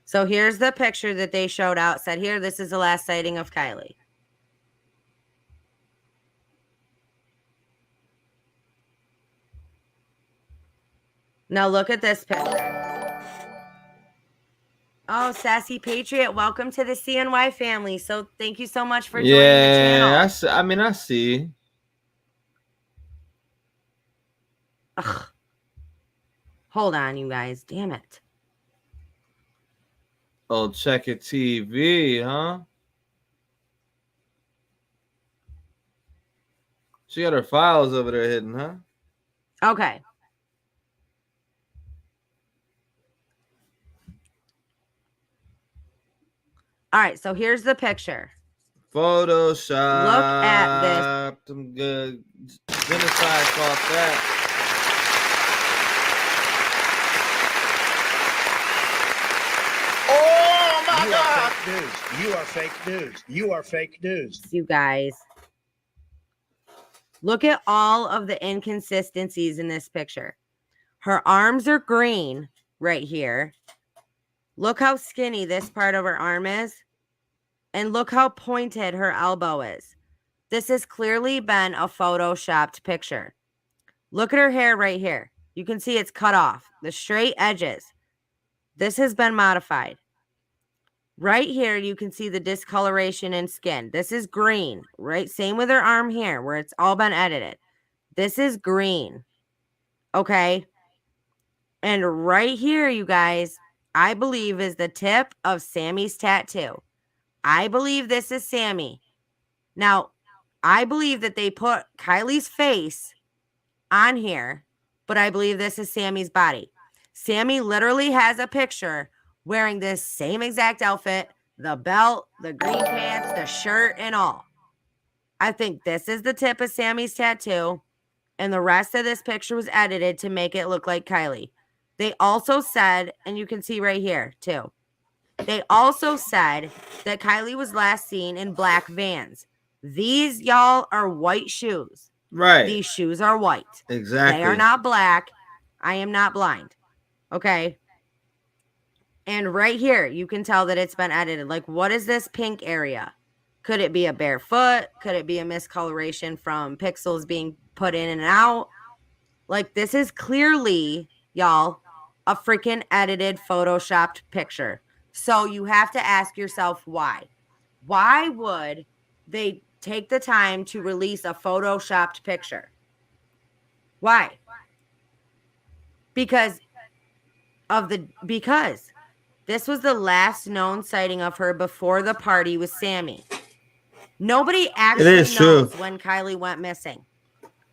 So here's the picture that they showed out. Said here, this is the last sighting of Kiely. Now look at this picture. Oh, Sassy Patriot, welcome to the CNY family. So thank you so much for joining the channel. Yeah, I see. Ugh. Hold on, you guys. Damn it. Oh, check it TV, huh? She got her files over there hidden, huh? Okay. All right, so here's the picture. Photoshop. Look at this. Some good genocide caught that. Oh my God! Fake news. You are fake news. You are fake news. You guys. Look at all of the inconsistencies in this picture. Her arms are green right here. Look how skinny this part of her arm is. And look how pointed her elbow is. This has clearly been a photoshopped picture. Look at her hair right here. You can see it's cut off. The straight edges. This has been modified. Right here, you can see the discoloration in skin. This is green, right? Same with her arm here, where it's all been edited. This is green. Okay? And right here, you guys, I believe is the tip of Sammy's tattoo. I believe this is Sammy. Now, I believe that they put Kiely's face on here, but I believe this is Sammy's body. Sammy literally has a picture wearing this same exact outfit, the belt, the green pants, the shirt, and all. I think this is the tip of Sammy's tattoo, and the rest of this picture was edited to make it look like Kiely. They also said, and you can see right here too, they also said that Kiely was last seen in black Vans. These, y'all, are white shoes. Right. These shoes are white. Exactly. They are not black. I am not blind. Okay. And right here, you can tell that it's been edited. Like, what is this pink area? Could it be a bare foot? Could it be a miscoloration from pixels being put in and out? Like, this is clearly, y'all, a freaking edited, photoshopped picture. So you have to ask yourself why. Why would they take the time to release a photoshopped picture? Why? Because this was the last known sighting of her before the party with Sammy. Nobody actually knows when Kiely went missing.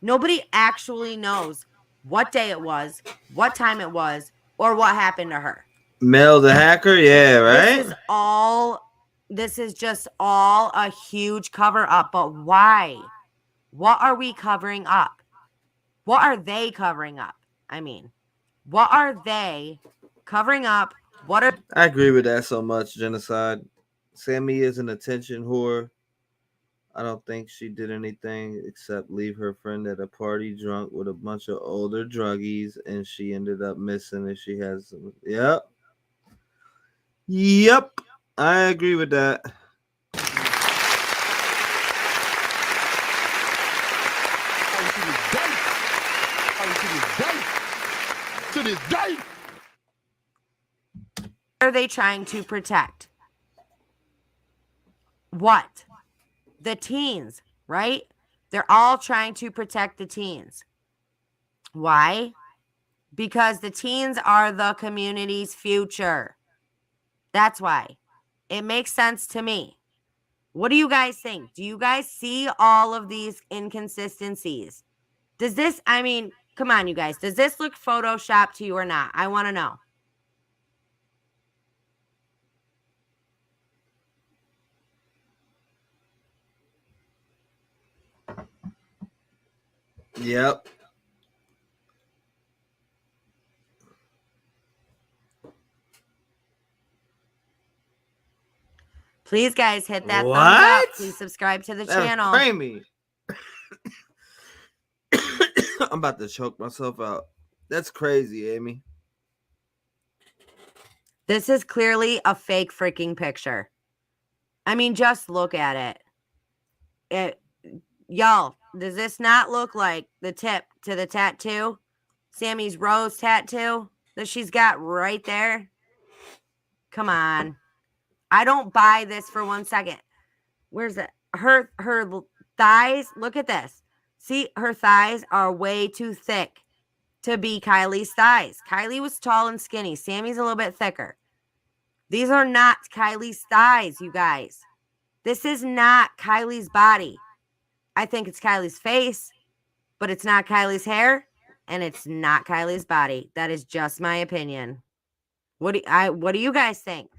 Nobody actually knows what day it was, what time it was, or what happened to her. Mel the hacker, yeah, right? This is just all a huge cover up. But why? What are we covering up? What are they covering up? I mean, what are they covering up? I agree with that so much, genocide. Sammy is an attention whore. I don't think she did anything except leave her friend at a party drunk with a bunch of older druggies, and she ended up missing, and she has some. Yep. I agree with that. To this day. What are they trying to protect? What? The teens, right? They're all trying to protect the teens. Why? Because the teens are the community's future. That's why. It makes sense to me. What do you guys think? Do you guys see all of these inconsistencies? Does this, I mean, come on, you guys. Does this look photoshopped to you or not? I want to know. Yep. Please, guys, hit that thumbs up. Please subscribe to the channel. Crazy. I'm about to choke myself out. That's crazy, Amy. This is clearly a fake freaking picture. I mean, just look at it. Y'all, does this not look like the tip to the tattoo? Sammy's rose tattoo that she's got right there? Come on. I don't buy this for 1 second. Where's it? Her thighs, look at this. See, her thighs are way too thick to be Kiely's thighs. Kiely was tall and skinny. Sammy's a little bit thicker. These are not Kiely's thighs, you guys. This is not Kiely's body. I think it's Kiely's face, but it's not Kiely's hair, and it's not Kiely's body. That is just my opinion. What do you guys think?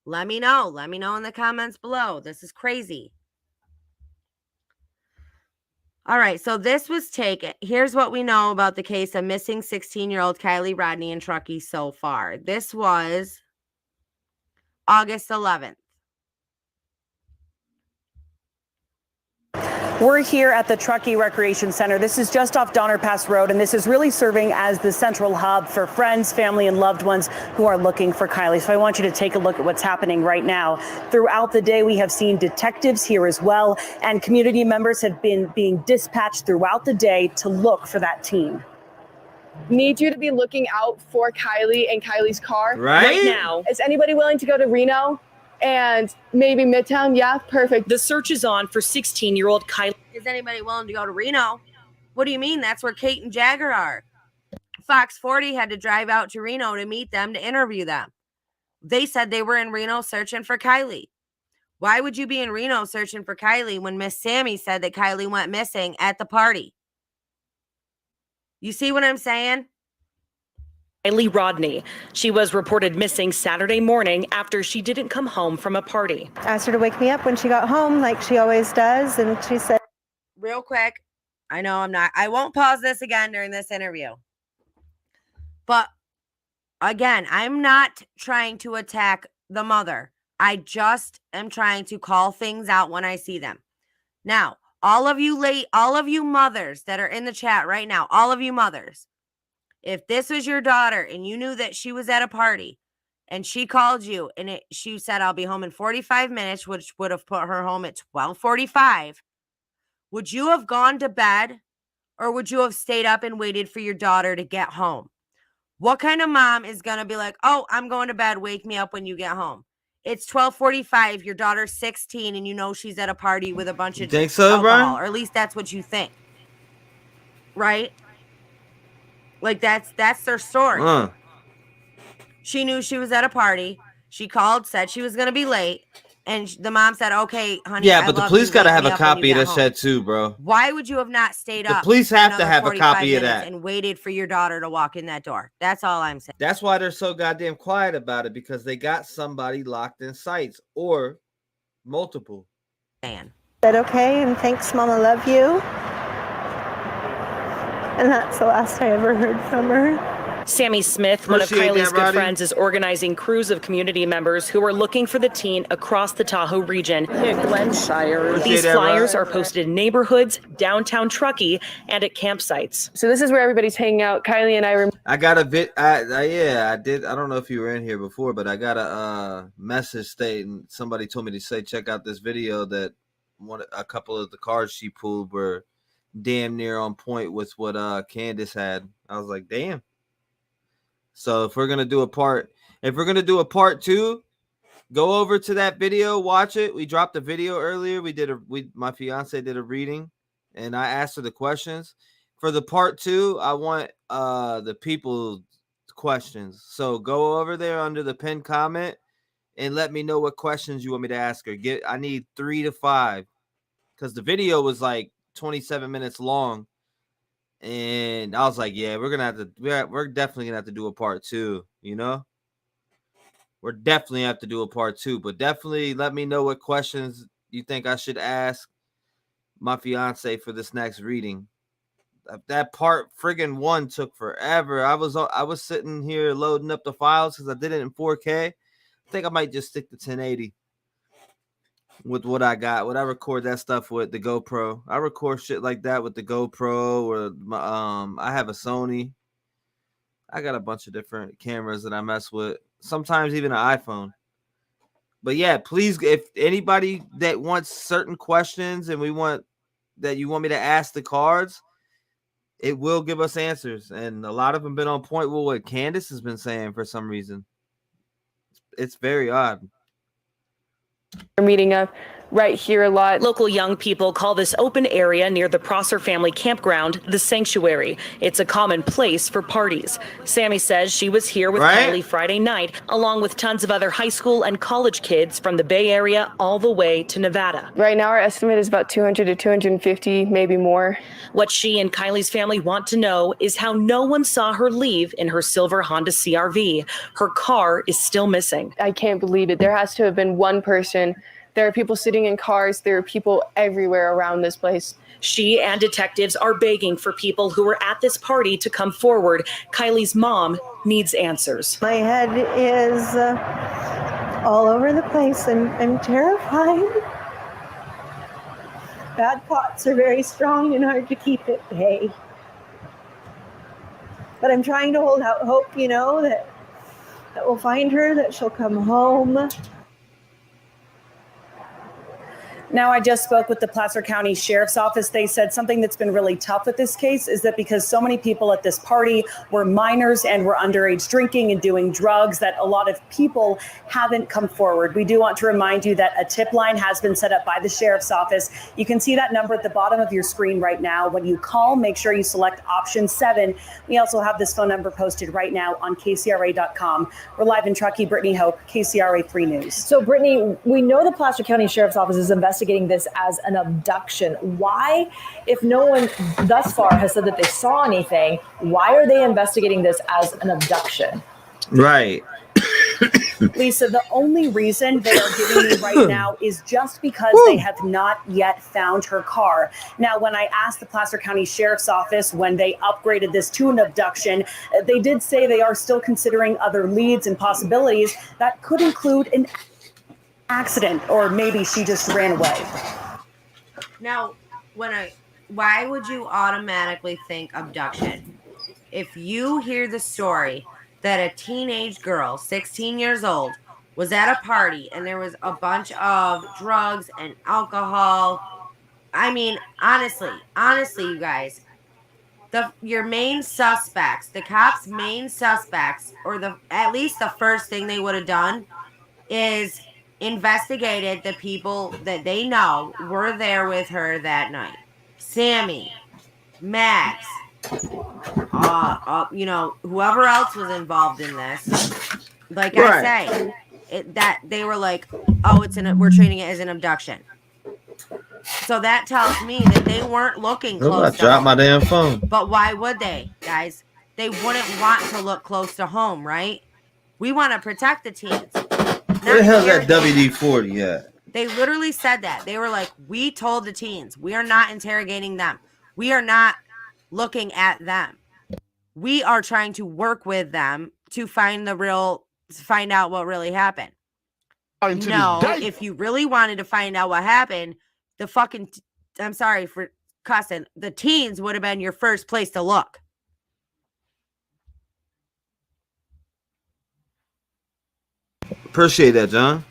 Let me know. Let me know in the comments below. This is crazy. All right, so this was taken. Here's what we know about the case of missing 16-year-old Kiely Rodni in Truckee so far. This was August 11th. We're here at the Truckee Recreation Center. This is just off Donner Pass Road, and this is really serving as the central hub for friends, family, and loved ones who are looking for Kiely. So I want you to take a look at what's happening right now. Throughout the day, we have seen detectives here as well, and community members have been being dispatched throughout the day to look for that teen. Need you to be looking out for Kiely and Kiely's car right now. Is anybody willing to go to Reno and maybe Midtown? Yeah, perfect. The search is on for 16-year-old Kiely. Is anybody willing to go to Reno? What do you mean? That's where Kate and Jagger are. Fox 40 had to drive out to Reno to meet them, to interview them. They said they were in Reno searching for Kiely. Why would you be in Reno searching for Kiely when Miss Sammy said that Kiely went missing at the party? You see what I'm saying? Kiely Rodni. She was reported missing Saturday morning after she didn't come home from a party. Asked her to wake me up when she got home, like she always does, and she said, real quick, I won't pause this again during this interview. But again, I'm not trying to attack the mother. I just am trying to call things out when I see them. Now, all of you mothers that are in the chat right now, all of you mothers, if this was your daughter and you knew that she was at a party and she called you and she said, I'll be home in 45 minutes, which would have put her home at 12:45, would you have gone to bed or would you have stayed up and waited for your daughter to get home? What kind of mom is going to be like, oh, I'm going to bed, wake me up when you get home? It's 12:45, your daughter's 16, and you know she's at a party with a bunch of alcohol, Brian? or at least that's what you think. Right? Like that's their story. She knew she was at a party. She called, said she was going to be late, and the mom said, "Okay, honey." Yeah, but the police got to have a copy of that shit too, bro. Why would you have not stayed up? The police have to have a copy of that and waited for your daughter to walk in that door. That's all I'm saying. That's why they're so goddamn quiet about it, because they got somebody locked in sites or multiple. Man. said, okay, and thanks, Mama, love you. And that's the last I ever heard from her. Sammy Smith, one of Kiely's good friends, is organizing crews of community members who are looking for the teen across the Tahoe region. Glenshire. These flyers are posted in neighborhoods, downtown Truckee, and at campsites. So this is where everybody's hanging out. Kylie and I I got a bit. I did. I don't know if you were in here before, but I got a message stating somebody told me to say check out this video that a couple of the cards she pulled were damn near on point with what Candace had. I was like, damn. So if we're gonna do a part 2, go over to that video, watch it. We dropped a video earlier. My fiance did a reading, and I asked her the questions. For the part 2, I want the people's questions. So go over there under the pinned comment and let me know what questions you want me to ask her. I need 3 to 5 because the video was like 27 minutes long. And I was like, yeah, we're definitely gonna have to do a part 2, you know? We're definitely have to do a part 2, but definitely let me know what questions you think I should ask my fiance for this next reading. That part friggin' 1 took forever. I was sitting here loading up the files because I did it in 4K. I think I might just stick to 1080 with what I got. What I record that stuff with the GoPro. I record shit like that with the GoPro or I have a Sony. I got a bunch of different cameras that I mess with. Sometimes even an iPhone. But yeah, please, if anybody that wants certain questions and you want me to ask the cards, it will give us answers. And a lot of them been on point with what Candace has been saying for some reason. It's very odd. We're meeting up right here a lot. Local young people call this open area near the Prosser family campground the Sanctuary. It's a common place for parties. Sammy says she was here with Kiely Friday night, along with tons of other high school and college kids from the Bay Area all the way to Nevada. Right now, our estimate is about 200 to 250, maybe more. What she and Kylie's family want to know is how no one saw her leave in her silver Honda CR-V. Her car is still missing. I can't believe it. There has to have been one person There are people sitting in cars. There are people everywhere around this place. She and detectives are begging for people who were at this party to come forward. Kiely's mom needs answers. My head is all over the place and I'm terrified. Bad thoughts are very strong and hard to keep at bay. But I'm trying to hold out hope, you know, that we'll find her, that she'll come home. Now, I just spoke with the Placer County Sheriff's Office. They said something that's been really tough with this case is that because so many people at this party were minors and were underage drinking and doing drugs, that a lot of people haven't come forward. We do want to remind you that a tip line has been set up by the Sheriff's Office. You can see that number at the bottom of your screen right now. When you call, make sure you select option 7. We also have this phone number posted right now on KCRA.com. We're live in Truckee. Brittany Hope, KCRA 3 News. So, Brittany, we know the Placer County Sheriff's Office is investigating this as an abduction. Why, if no one thus far has said that they saw anything, why are they investigating this as an abduction? Right. Lisa, the only reason they are giving me right now is just because they have not yet found her car. Now, when I asked the Placer County Sheriff's Office when they upgraded this to an abduction, they did say they are still considering other leads and possibilities that could include an accident, or maybe she just ran away. Now, why would you automatically think abduction? If you hear the story that a teenage girl, 16 years old, was at a party and there was a bunch of drugs and alcohol. I mean, honestly, you guys, your main suspects, the cops' main suspects, or at least the first thing they would have done is investigated the people that they know were there with her that night. Sammy, Max, whoever else was involved in this. Like right. I say, that they were like, oh, we're treating it as an abduction. So that tells me that they weren't looking close to home. My damn phone. But why would they, guys? They wouldn't want to look close to home, right? We want to protect the teens. Where the hell's that WD-40 at? They literally said that. They were like, we told the teens, we are not interrogating them. We are not looking at them. We are trying to work with them to find out what really happened. No, if you really wanted to find out what happened, I'm sorry for cussing, the teens would have been your first place to look. Appreciate that, John.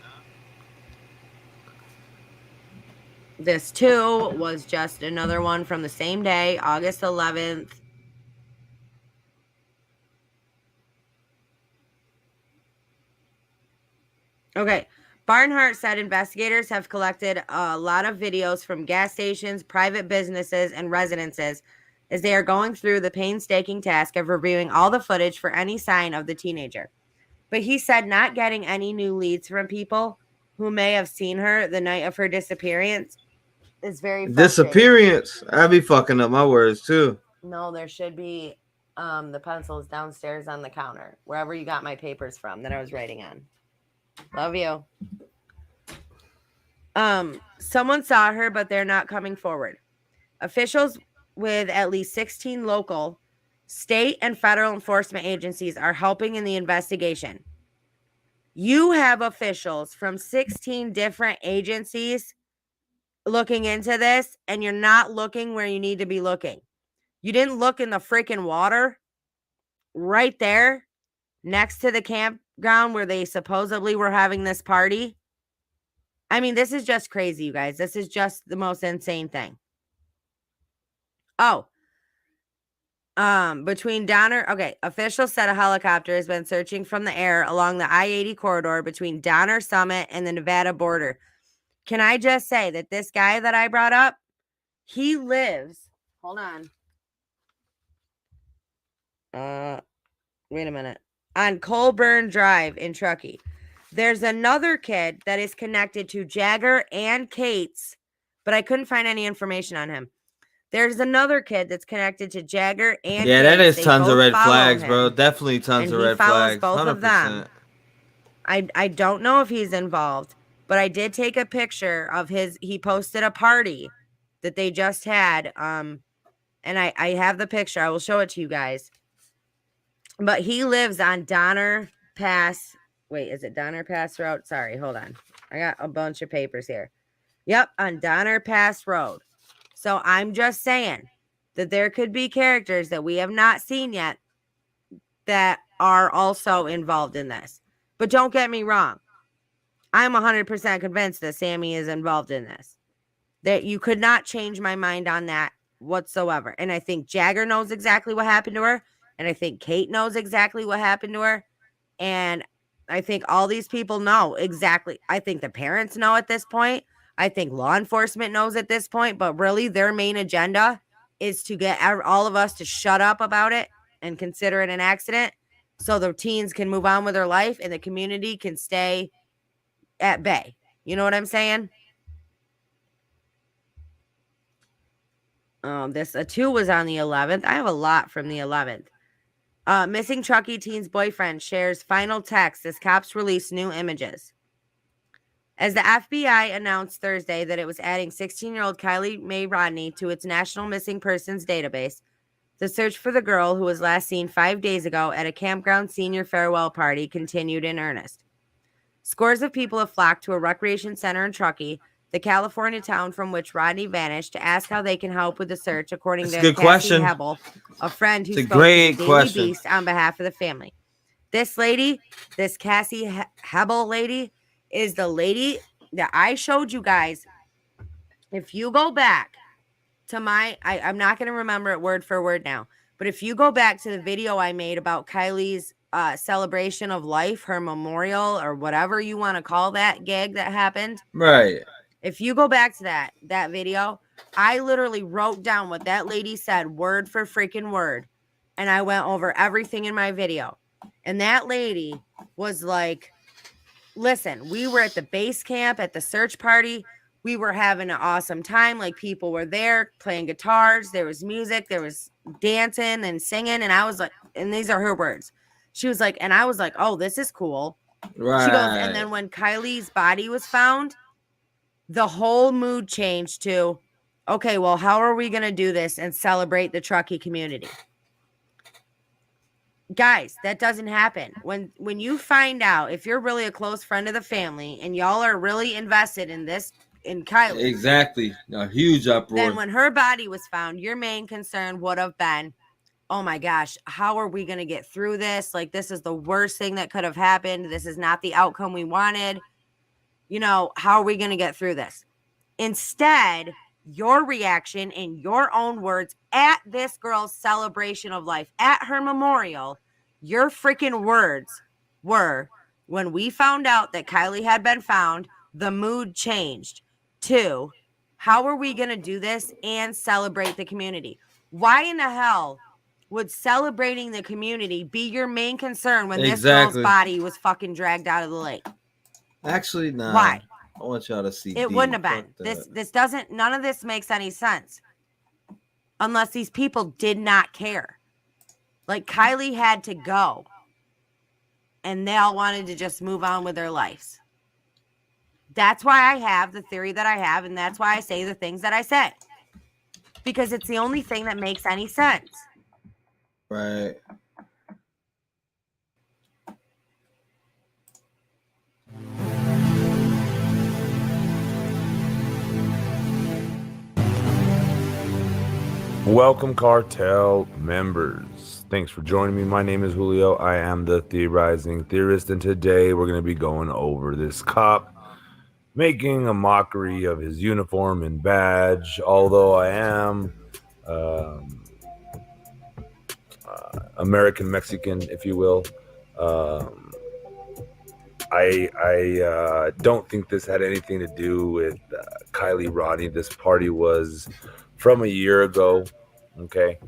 This too was just another one from the same day, August 11th. Okay. Barnhart said investigators have collected a lot of videos from gas stations, private businesses, and residences as they are going through the painstaking task of reviewing all the footage for any sign of the teenager. But he said not getting any new leads from people who may have seen her the night of her disappearance is very frustrating. Disappearance? I'd be fucking up my words too. No, there should be the pencils downstairs on the counter, wherever you got my papers from that I was writing on. Love you. Someone saw her, but they're not coming forward. Officials with at least 16 local, state, and federal enforcement agencies are helping in the investigation. You have officials from 16 different agencies looking into this, and you're not looking where you need to be looking. You didn't look in the freaking water right there next to the campground where they supposedly were having this party. I mean, this is just crazy, you guys. This is just the most insane thing. Oh, between Donner, officials said a helicopter has been searching from the air along the I-80 corridor between Donner Summit and the Nevada border. Can I just say that this guy that I brought up, he lives, hold on. Wait a minute. On Colburn Drive in Truckee. There's another kid that is connected to Jagger and Kate's, but I couldn't find any information on him. There's another kid that's connected to Jagger and yeah, Kate's. that is they tons of red flags, him. bro. Definitely tons of red flags. Both 100%. of them. I don't know if he's involved. But I did take a picture of he posted a party that they just had. And I have the picture. I will show it to you guys. But he lives on Donner Pass. Wait, is it Donner Pass Road? Sorry, hold on. I got a bunch of papers here. Yep, on Donner Pass Road. So I'm just saying that there could be characters that we have not seen yet that are also involved in this. But don't get me wrong. I'm 100% convinced that Sammy is involved in this. That you could not change my mind on that whatsoever. And I think Jagger knows exactly what happened to her. And I think Kate knows exactly what happened to her. And I think all these people know exactly. I think the parents know at this point. I think law enforcement knows at this point. But really, their main agenda is to get all of us to shut up about it and consider it an accident so the teens can move on with their life and the community can stay at bay. You know what I'm saying? This 2 was on the 11th. I have a lot from the 11th. Missing Truckee teen's boyfriend shares final text as cops release new images. As the FBI announced Thursday that it was adding 16-year-old Kiely Rodni to its National Missing Persons database, the search for the girl who was last seen 5 days ago at a campground senior farewell party continued in earnest. Scores of people have flocked to a recreation center in Truckee, the California town from which Rodney vanished, to ask how they can help with the search, according to Cassie Hebel, a friend who spoke to the Daily Beast on behalf of the family. This lady, this Cassie Hebel lady, is the lady that I showed you guys. If you go back to I'm not going to remember it word for word now, but if you go back to the video I made about Kylie's celebration of life, her memorial, or whatever you want to call that gig that happened. Right. If you go back to that video, I literally wrote down what that lady said word for freaking word. And I went over everything in my video. And that lady was like, listen, we were at the base camp at the search party. We were having an awesome time. Like, people were there playing guitars. There was music. There was dancing and singing. And I was like, and these are her words. She was like, and I was like, oh, this is cool. Right. She goes, and then when Kylie's body was found, the whole mood changed to, okay, well, how are we going to do this and celebrate the Truckee community? Guys, that doesn't happen. When you find out, if you're really a close friend of the family and y'all are really invested in this, in Kiely. Exactly. A huge uproar. Then when her body was found, your main concern would have been, oh my gosh, how are we going to get through this? Like, this is the worst thing that could have happened. This is not the outcome we wanted. You know, how are we going to get through this? Instead, your reaction in your own words at this girl's celebration of life, at her memorial, your freaking words were, when we found out that Kiely had been found, the mood changed to, how are we going to do this and celebrate the community? Why in the hell would celebrating the community be your main concern when this girl's body was fucking dragged out of the lake? Actually, no. Why? I want y'all to see. It wouldn't have been. This doesn't, none of this makes any sense. Unless these people did not care. Like, Kiely had to go. And they all wanted to just move on with their lives. That's why I have the theory that I have, and that's why I say the things that I say. Because it's the only thing that makes any sense. Right. Welcome, cartel members. Thanks for joining me. My name is Julio. I am the Theorizing Theorist, and today we're going to be going over this cop making a mockery of his uniform and badge. Although I am American Mexican, if you will, I don't think this had anything to do with Kiely Rodni. This party was from a year ago, okay?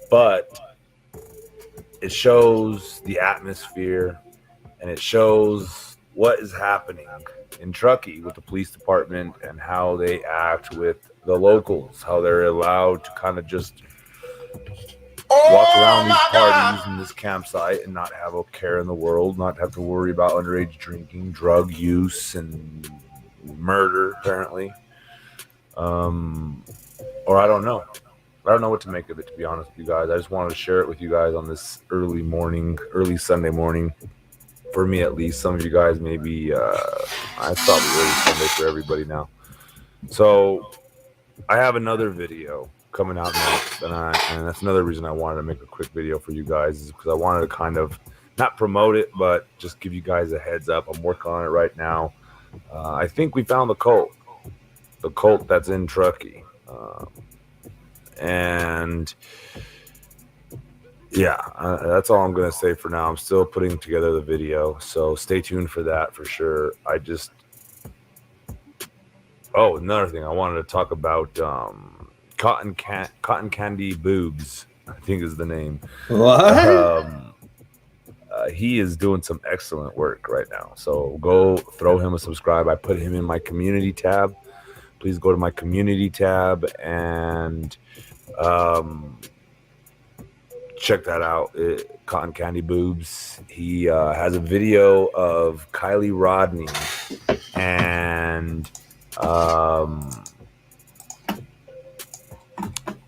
But it shows the atmosphere, and it shows what is happening in Truckee with the police department and how they act with the locals, how they're allowed to kind of just walk around these parties in this campsite and not have a care in the world, not have to worry about underage drinking, drug use, and murder, apparently. Or I don't know. I don't know what to make of it, to be honest with you guys. I just wanted to share it with you guys on this early Sunday morning. For me, at least. Some of you guys maybe, it's probably early Sunday for everybody now. So I have another video coming out next, and that's another reason I wanted to make a quick video for you guys, is because I wanted to kind of not promote it, but just give you guys a heads up. I'm working on it right now. I think we found the cult that's in Truckee. And yeah, that's all I'm going to say for now. I'm still putting together the video, so stay tuned for that for sure. Another thing I wanted to talk about, Cotton Candy Boobs, I think is the name. What? He is doing some excellent work right now, so go throw him a subscribe. I put him in my community tab. Please go to my community tab and check that out. Cotton Candy Boobs. He has a video of Kiely Rodni and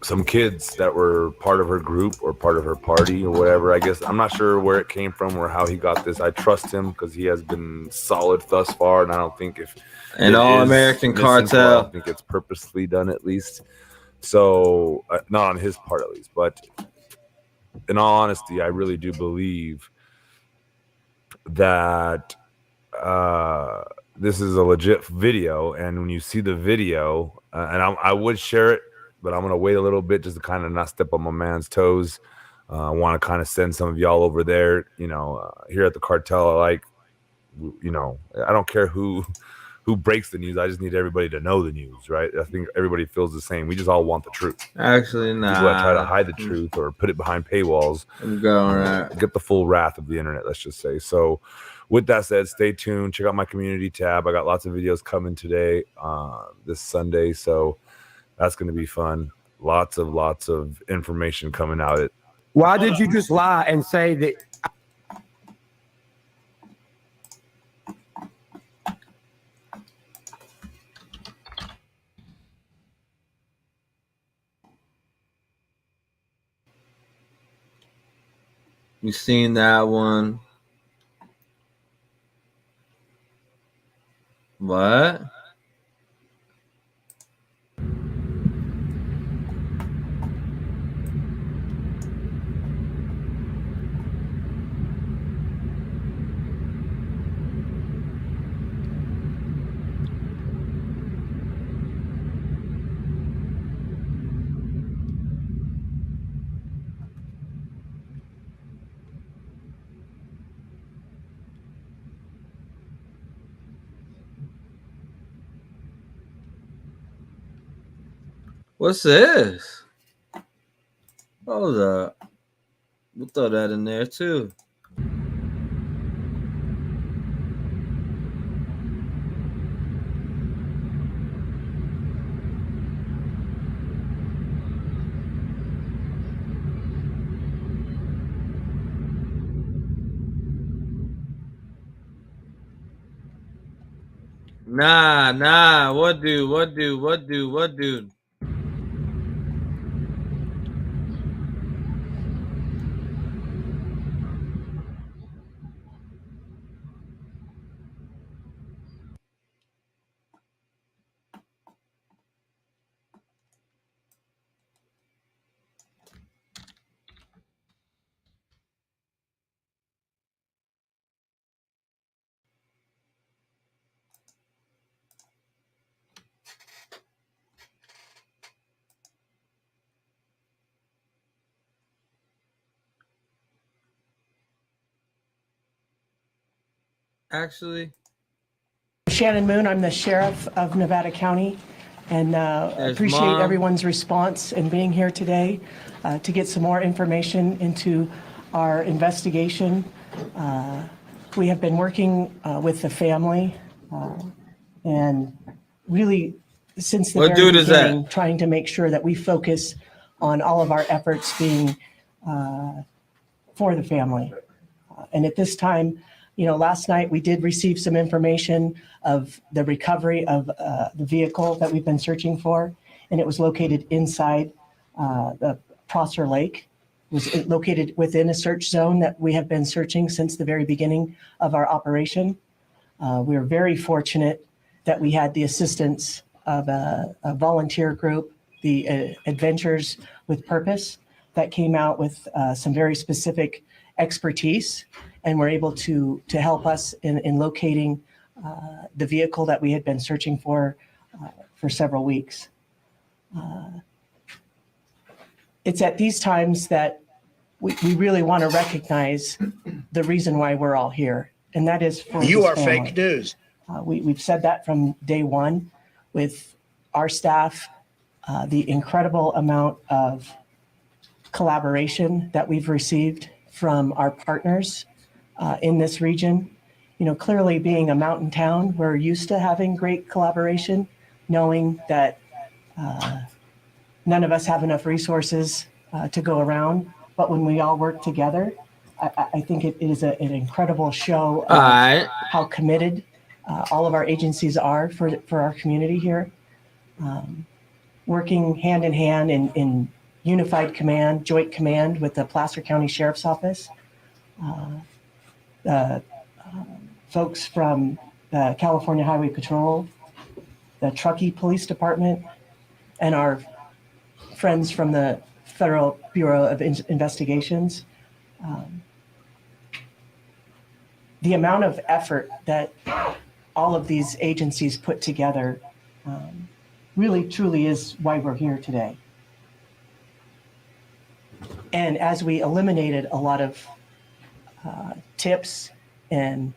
some kids that were part of her group or part of her party or whatever. I guess I'm not sure where it came from or how he got this. I trust him because he has been solid thus far, and I don't think if an all-American cartel, I don't think it's purposely done, at least. So not on his part, at least. But in all honesty, I really do believe that this is a legit video. And when you see the video, and I would share it, but I'm going to wait a little bit just to kind of not step on my man's toes. I want to kind of send some of y'all over there, here at the cartel. I don't care who breaks the news. I just need everybody to know the news, right? I think everybody feels the same. We just all want the truth. Actually, nah. People that try to hide the truth or put it behind paywalls get the full wrath of the internet, let's just say. So with that said, stay tuned. Check out my community tab. I got lots of videos coming today, this Sunday. So that's going to be fun. Lots of information coming out. Why did you just lie and say that? You seen that one? What? What's this? Hold up. We'll throw that in there too. Nah. What dude? Actually, Shannon Moon, I'm the sheriff of Nevada County, and appreciate Mom. everyone's response and being here today to get some more information into our investigation. We have been working with the family and really since the What very dude is that? beginning trying to make sure that we focus on all of our efforts being for the family. And at this time, last night we did receive some information of the recovery of the vehicle that we've been searching for, and it was located inside the Prosser Lake. It was located within a search zone that we have been searching since the very beginning of our operation. We were very fortunate that we had the assistance of a volunteer group, the Adventures with Purpose, that came out with some very specific expertise and were able to help us in locating the vehicle that we had been searching for several weeks. It's at these times that we really want to recognize the reason why we're all here, and that is for You this are family. fake news. We've said that from day one with our staff, the incredible amount of collaboration that we've received from our partners in this region. Clearly being a mountain town, we're used to having great collaboration, knowing that none of us have enough resources to go around. But when we all work together, I think it is an incredible show of how committed all of our agencies are for our community here. Working hand in hand in unified command, joint command with the Placer County Sheriff's Office. Folks from the California Highway Patrol, the Truckee Police Department, and our friends from the Federal Bureau of Investigations. The amount of effort that all of these agencies put together really truly is why we're here today. And as we eliminated a lot of tips and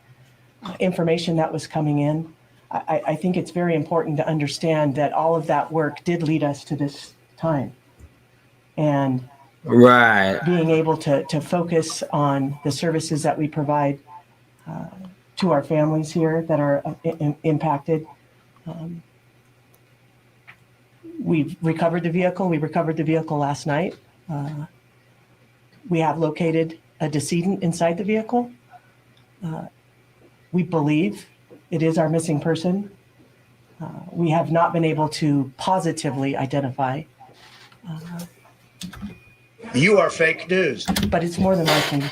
information that was coming in, I think it's very important to understand that all of that work did lead us to this time. And being able to focus on the services that we provide to our families here that are impacted. We've recovered the vehicle. We recovered the vehicle last night. We have located a decedent inside the vehicle. We believe it is our missing person. We have not been able to positively identify. You are fake news. But it's more than likely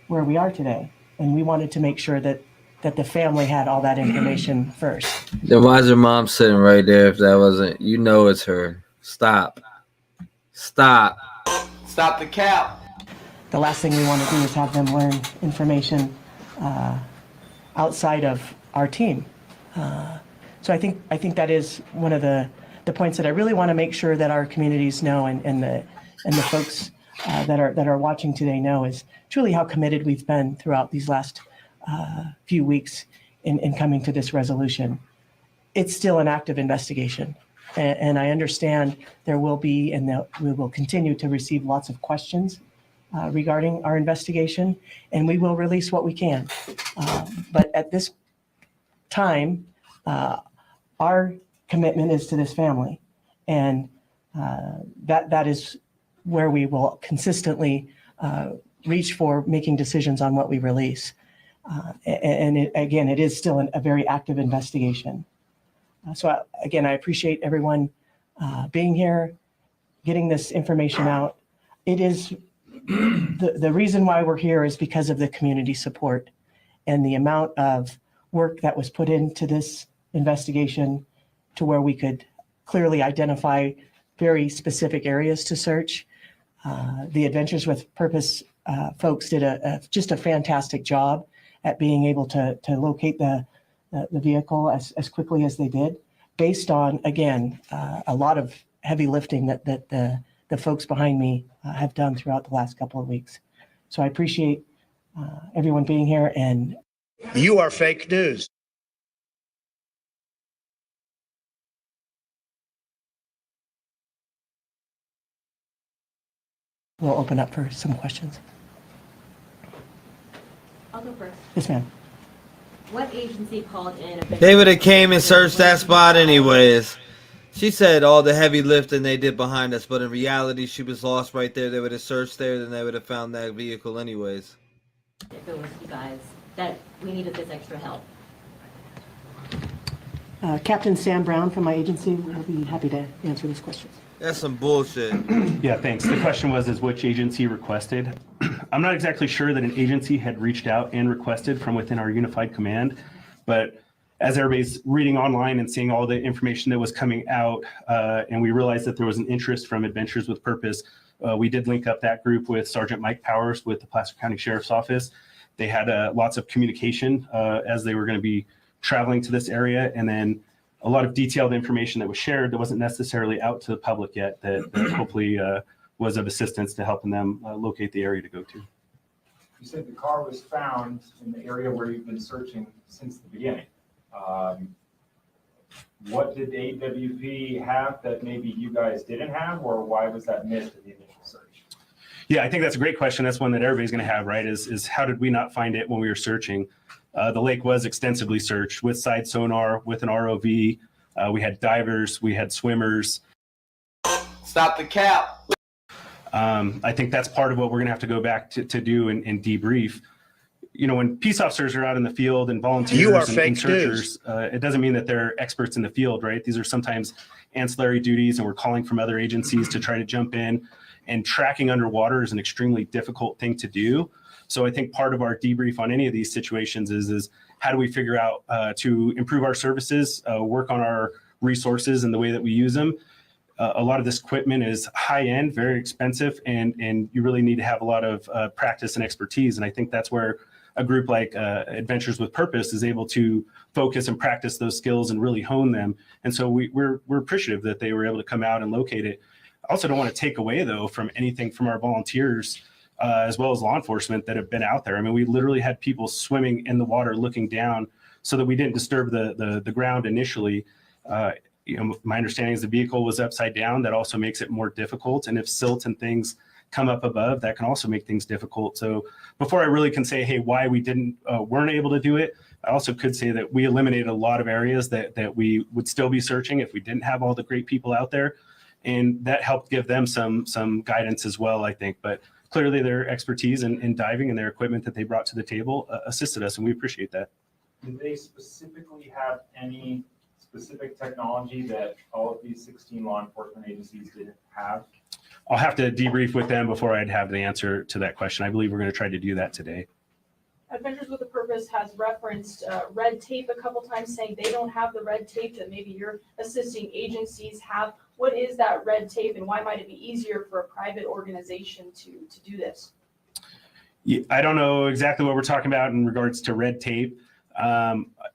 where we are today. And we wanted to make sure that the family had all that information first. Then why's your mom sitting right there if that wasn't, it's her. Stop the cap. The last thing we want to do is have them learn information outside of our team. So I think that is one of the points that I really want to make sure that our communities know and the folks that are watching today know is truly how committed we've been throughout these last few weeks in coming to this resolution. It's still an active investigation, and I understand there will be and that we will continue to receive lots of questions regarding our investigation, and we will release what we can. But at this time, our commitment is to this family, and that is where we will consistently reach for making decisions on what we release. It is still a very active investigation. So again, I appreciate everyone being here, getting this information out. It is the reason why we're here is because of the community support and the amount of work that was put into this investigation to where we could clearly identify very specific areas to search. The Adventures with Purpose folks did just a fantastic job at being able to locate the vehicle as quickly as they did, based on, again, a lot of heavy lifting that the folks behind me have done throughout the last couple of weeks. So I appreciate everyone being here. And you are fake news. We'll open up for some questions. I'll go first. Yes, ma'am. What agency called in? They would have came and searched that spot anyways. She said all the heavy lifting they did behind us, but in reality, she was lost right there. They would have searched there, then they would have found that vehicle anyways. If it was you guys that we needed this extra help. Captain Sam Brown from my agency will be happy to answer these questions. That's some bullshit. Yeah, thanks. The question was which agency requested. I'm not exactly sure that an agency had reached out and requested from within our unified command, but as everybody's reading online and seeing all the information that was coming out, and we realized that there was an interest from Adventures with Purpose, we did link up that group with Sergeant Mike Powers with the Placer County Sheriff's Office. They had lots of communication as they were going to be traveling to this area, and then a lot of detailed information that was shared that wasn't necessarily out to the public yet that hopefully was of assistance to helping them locate the area to go to. You said the car was found in the area where you've been searching since the beginning. What did AWP have that maybe you guys didn't have, or why was that missed in the initial search? Yeah, I think that's a great question. That's one that everybody's going to have, right? Is how did we not find it when we were searching? The lake was extensively searched with side sonar, with an ROV. We had divers, we had swimmers. Stop the cap. I think that's part of what we're going to have to go back to do and debrief. You know, when peace officers are out in the field and volunteers and searchers, it doesn't mean that they're experts in the field, right? These are sometimes ancillary duties, and we're calling from other agencies to try to jump in. And tracking underwater is an extremely difficult thing to do. So I think part of our debrief on any of these situations is how do we figure out to improve our services, work on our resources and the way that we use them. A lot of this equipment is high end, very expensive, and you really need to have a lot of practice and expertise. And I think that's where a group like Adventures with Purpose is able to focus and practice those skills and really hone them. And so we're appreciative that they were able to come out and locate it. I also don't want to take away, though, from anything from our volunteers as well as law enforcement that have been out there. I mean, we literally had people swimming in the water looking down so that we didn't disturb the ground initially. You know, my understanding is the vehicle was upside down. That also makes it more difficult. And if silt and things come up above, that can also make things difficult. So before I really can say, hey, why we weren't able to do it, I also could say that we eliminated a lot of areas that we would still be searching if we didn't have all the great people out there. And that helped give them some guidance as well, I think. But clearly their expertise in diving and their equipment that they brought to the table assisted us, and we appreciate that. Did they specifically have any specific technology that all of these 16 law enforcement agencies didn't have? I'll have to debrief with them before I'd have the answer to that question. I believe we're going to try to do that today. Adventures with a Purpose has referenced red tape a couple times, saying they don't have the red tape that maybe your assisting agencies have. What is that red tape, and why might it be easier for a private organization to do this? Yeah, I don't know exactly what we're talking about in regards to red tape.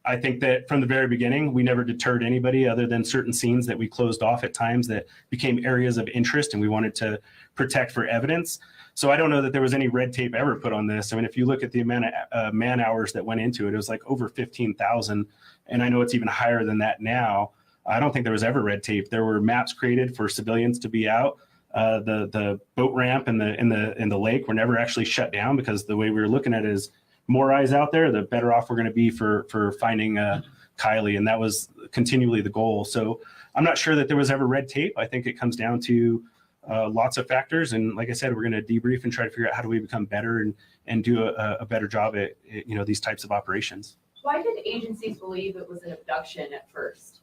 I think that from the very beginning, we never deterred anybody other than certain scenes that we closed off at times that became areas of interest and we wanted to protect for evidence. So I don't know that there was any red tape ever put on this. I mean, if you look at the amount of man hours that went into it, it was like over 15,000. And I know it's even higher than that now. I don't think there was ever red tape. There were maps created for civilians to be out. The boat ramp and the lake were never actually shut down because the way we were looking at it is more eyes out there, the better off we're going to be for finding Kiely. And that was continually the goal. So I'm not sure that there was ever red tape. I think it comes down to lots of factors. And like I said, we're going to debrief and try to figure out how do we become better and do a better job at these types of operations. Why did agencies believe it was an abduction at first?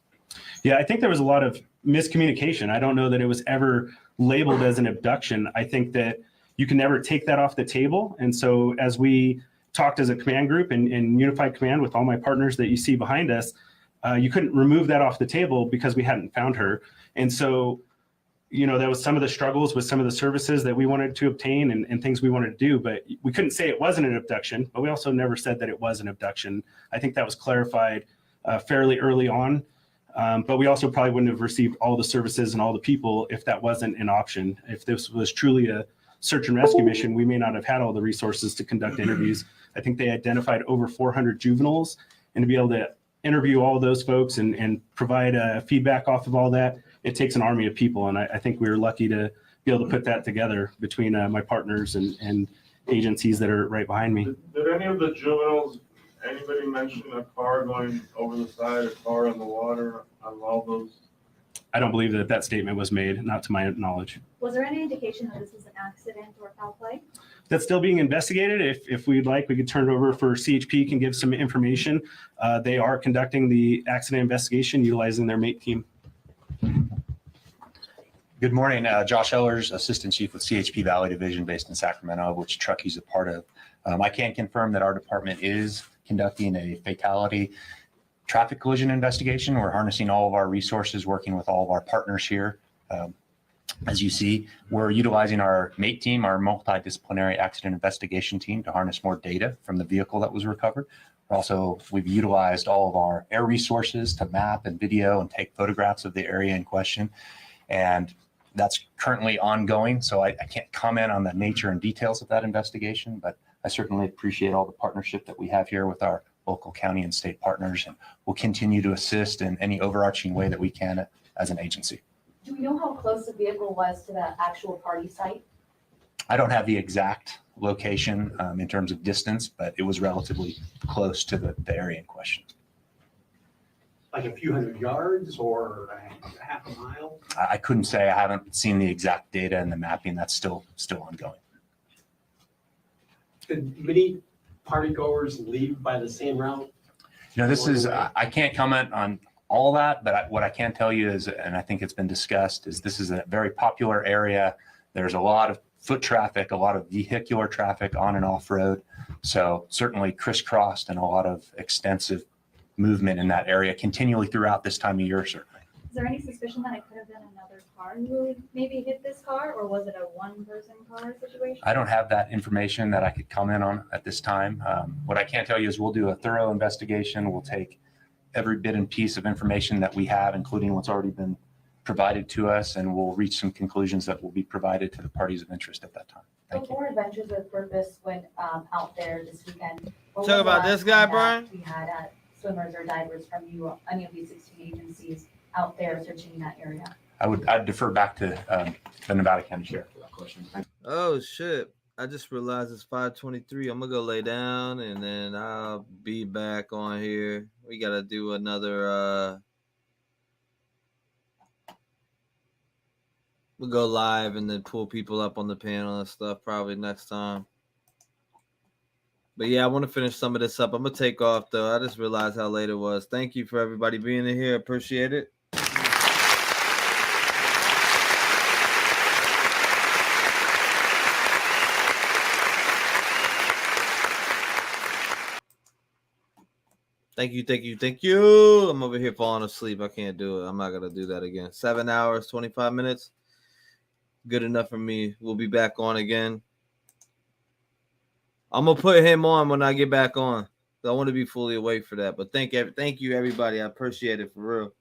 Yeah, I think there was a lot of miscommunication. I don't know that it was ever labeled as an abduction. I think that you can never take that off the table. And so as we talked as a command group and unified command with all my partners that you see behind us, you couldn't remove that off the table because we hadn't found her. And so, that was some of the struggles with some of the services that we wanted to obtain and things we wanted to do, but we couldn't say it wasn't an abduction, but we also never said that it was an abduction. I think that was clarified fairly early on. But we also probably wouldn't have received all the services and all the people if that wasn't an option. If this was truly a search and rescue mission, we may not have had all the resources to conduct interviews. I think they identified over 400 juveniles, and to be able to interview all of those folks and provide feedback off of all that, it takes an army of people. And I think we were lucky to be able to put that together between my partners and agencies that are right behind me. Did any of the juveniles, anybody mention a car going over the side, a car in the water on all those I don't believe that that statement was made, not to my knowledge. Was there any indication that this was an accident or foul play? That's still being investigated. If we'd like, we could turn it over for CHP can give some information. They are conducting the accident investigation utilizing their MATE team. Good morning, Josh Ellers, Assistant Chief with CHP Valley Division based in Sacramento, which Truckey's a part of. I can confirm that our department is conducting a fatality traffic collision investigation. We're harnessing all of our resources, working with all of our partners here. As you see, we're utilizing our MATE team, our multidisciplinary accident investigation team, to harness more data from the vehicle that was recovered. Also, we've utilized all of our air resources to map and video and take photographs of the area in question. And that's currently ongoing, so I can't comment on the nature and details of that investigation, but I certainly appreciate all the partnership that we have here with our local county and state partners, and we'll continue to assist in any overarching way that we can as an agency. Do we know how close the vehicle was to the actual party site? I don't have the exact location in terms of distance, but it was relatively close to the area in question. Like a few hundred yards or a half a mile? I couldn't say. I haven't seen the exact data and the mapping. That's still ongoing. Did many partygoers leave by the same route? You know, this is, I can't comment on all that, but what I can tell you is, and I think it's been discussed, is this is a very popular area. There's a lot of foot traffic, a lot of vehicular traffic on and off road. So certainly crisscrossed and a lot of extensive movement in that area continually throughout this time of year, certainly. Is there any suspicion that it could have been another car who maybe hit this car, or was it a one-person car situation? I don't have that information that I could comment on at this time. What I can tell you is we'll do a thorough investigation. We'll take every bit and piece of information that we have, including what's already been provided to us, and we'll reach some conclusions that will be provided to the parties of interest at that time. Thank you. Before Adventures with Purpose went out there this weekend, what Talk was the about last this guy, time that Brian? we had swimmers or divers from you, any of these 16 agencies out there searching that area? I'd defer back to the Nevada County Sheriff for that question. Oh shit! I just realized it's 5:23. I'm gonna go lay down and then I'll be back on here. We gotta do another. We'll go live and then pull people up on the panel and stuff probably next time. But yeah, I want to finish some of this up. I'm gonna take off though. I just realized how late it was. Thank you for everybody being in here. Appreciate it. Thank you, thank you, thank you. I'm over here falling asleep. I can't do it. I'm not gonna do that again. 7 hours, 25 minutes. Good enough for me. We'll be back on again. I'm gonna put him on when I get back on. I want to be fully awake for that. But thank you, everybody. I appreciate it for real.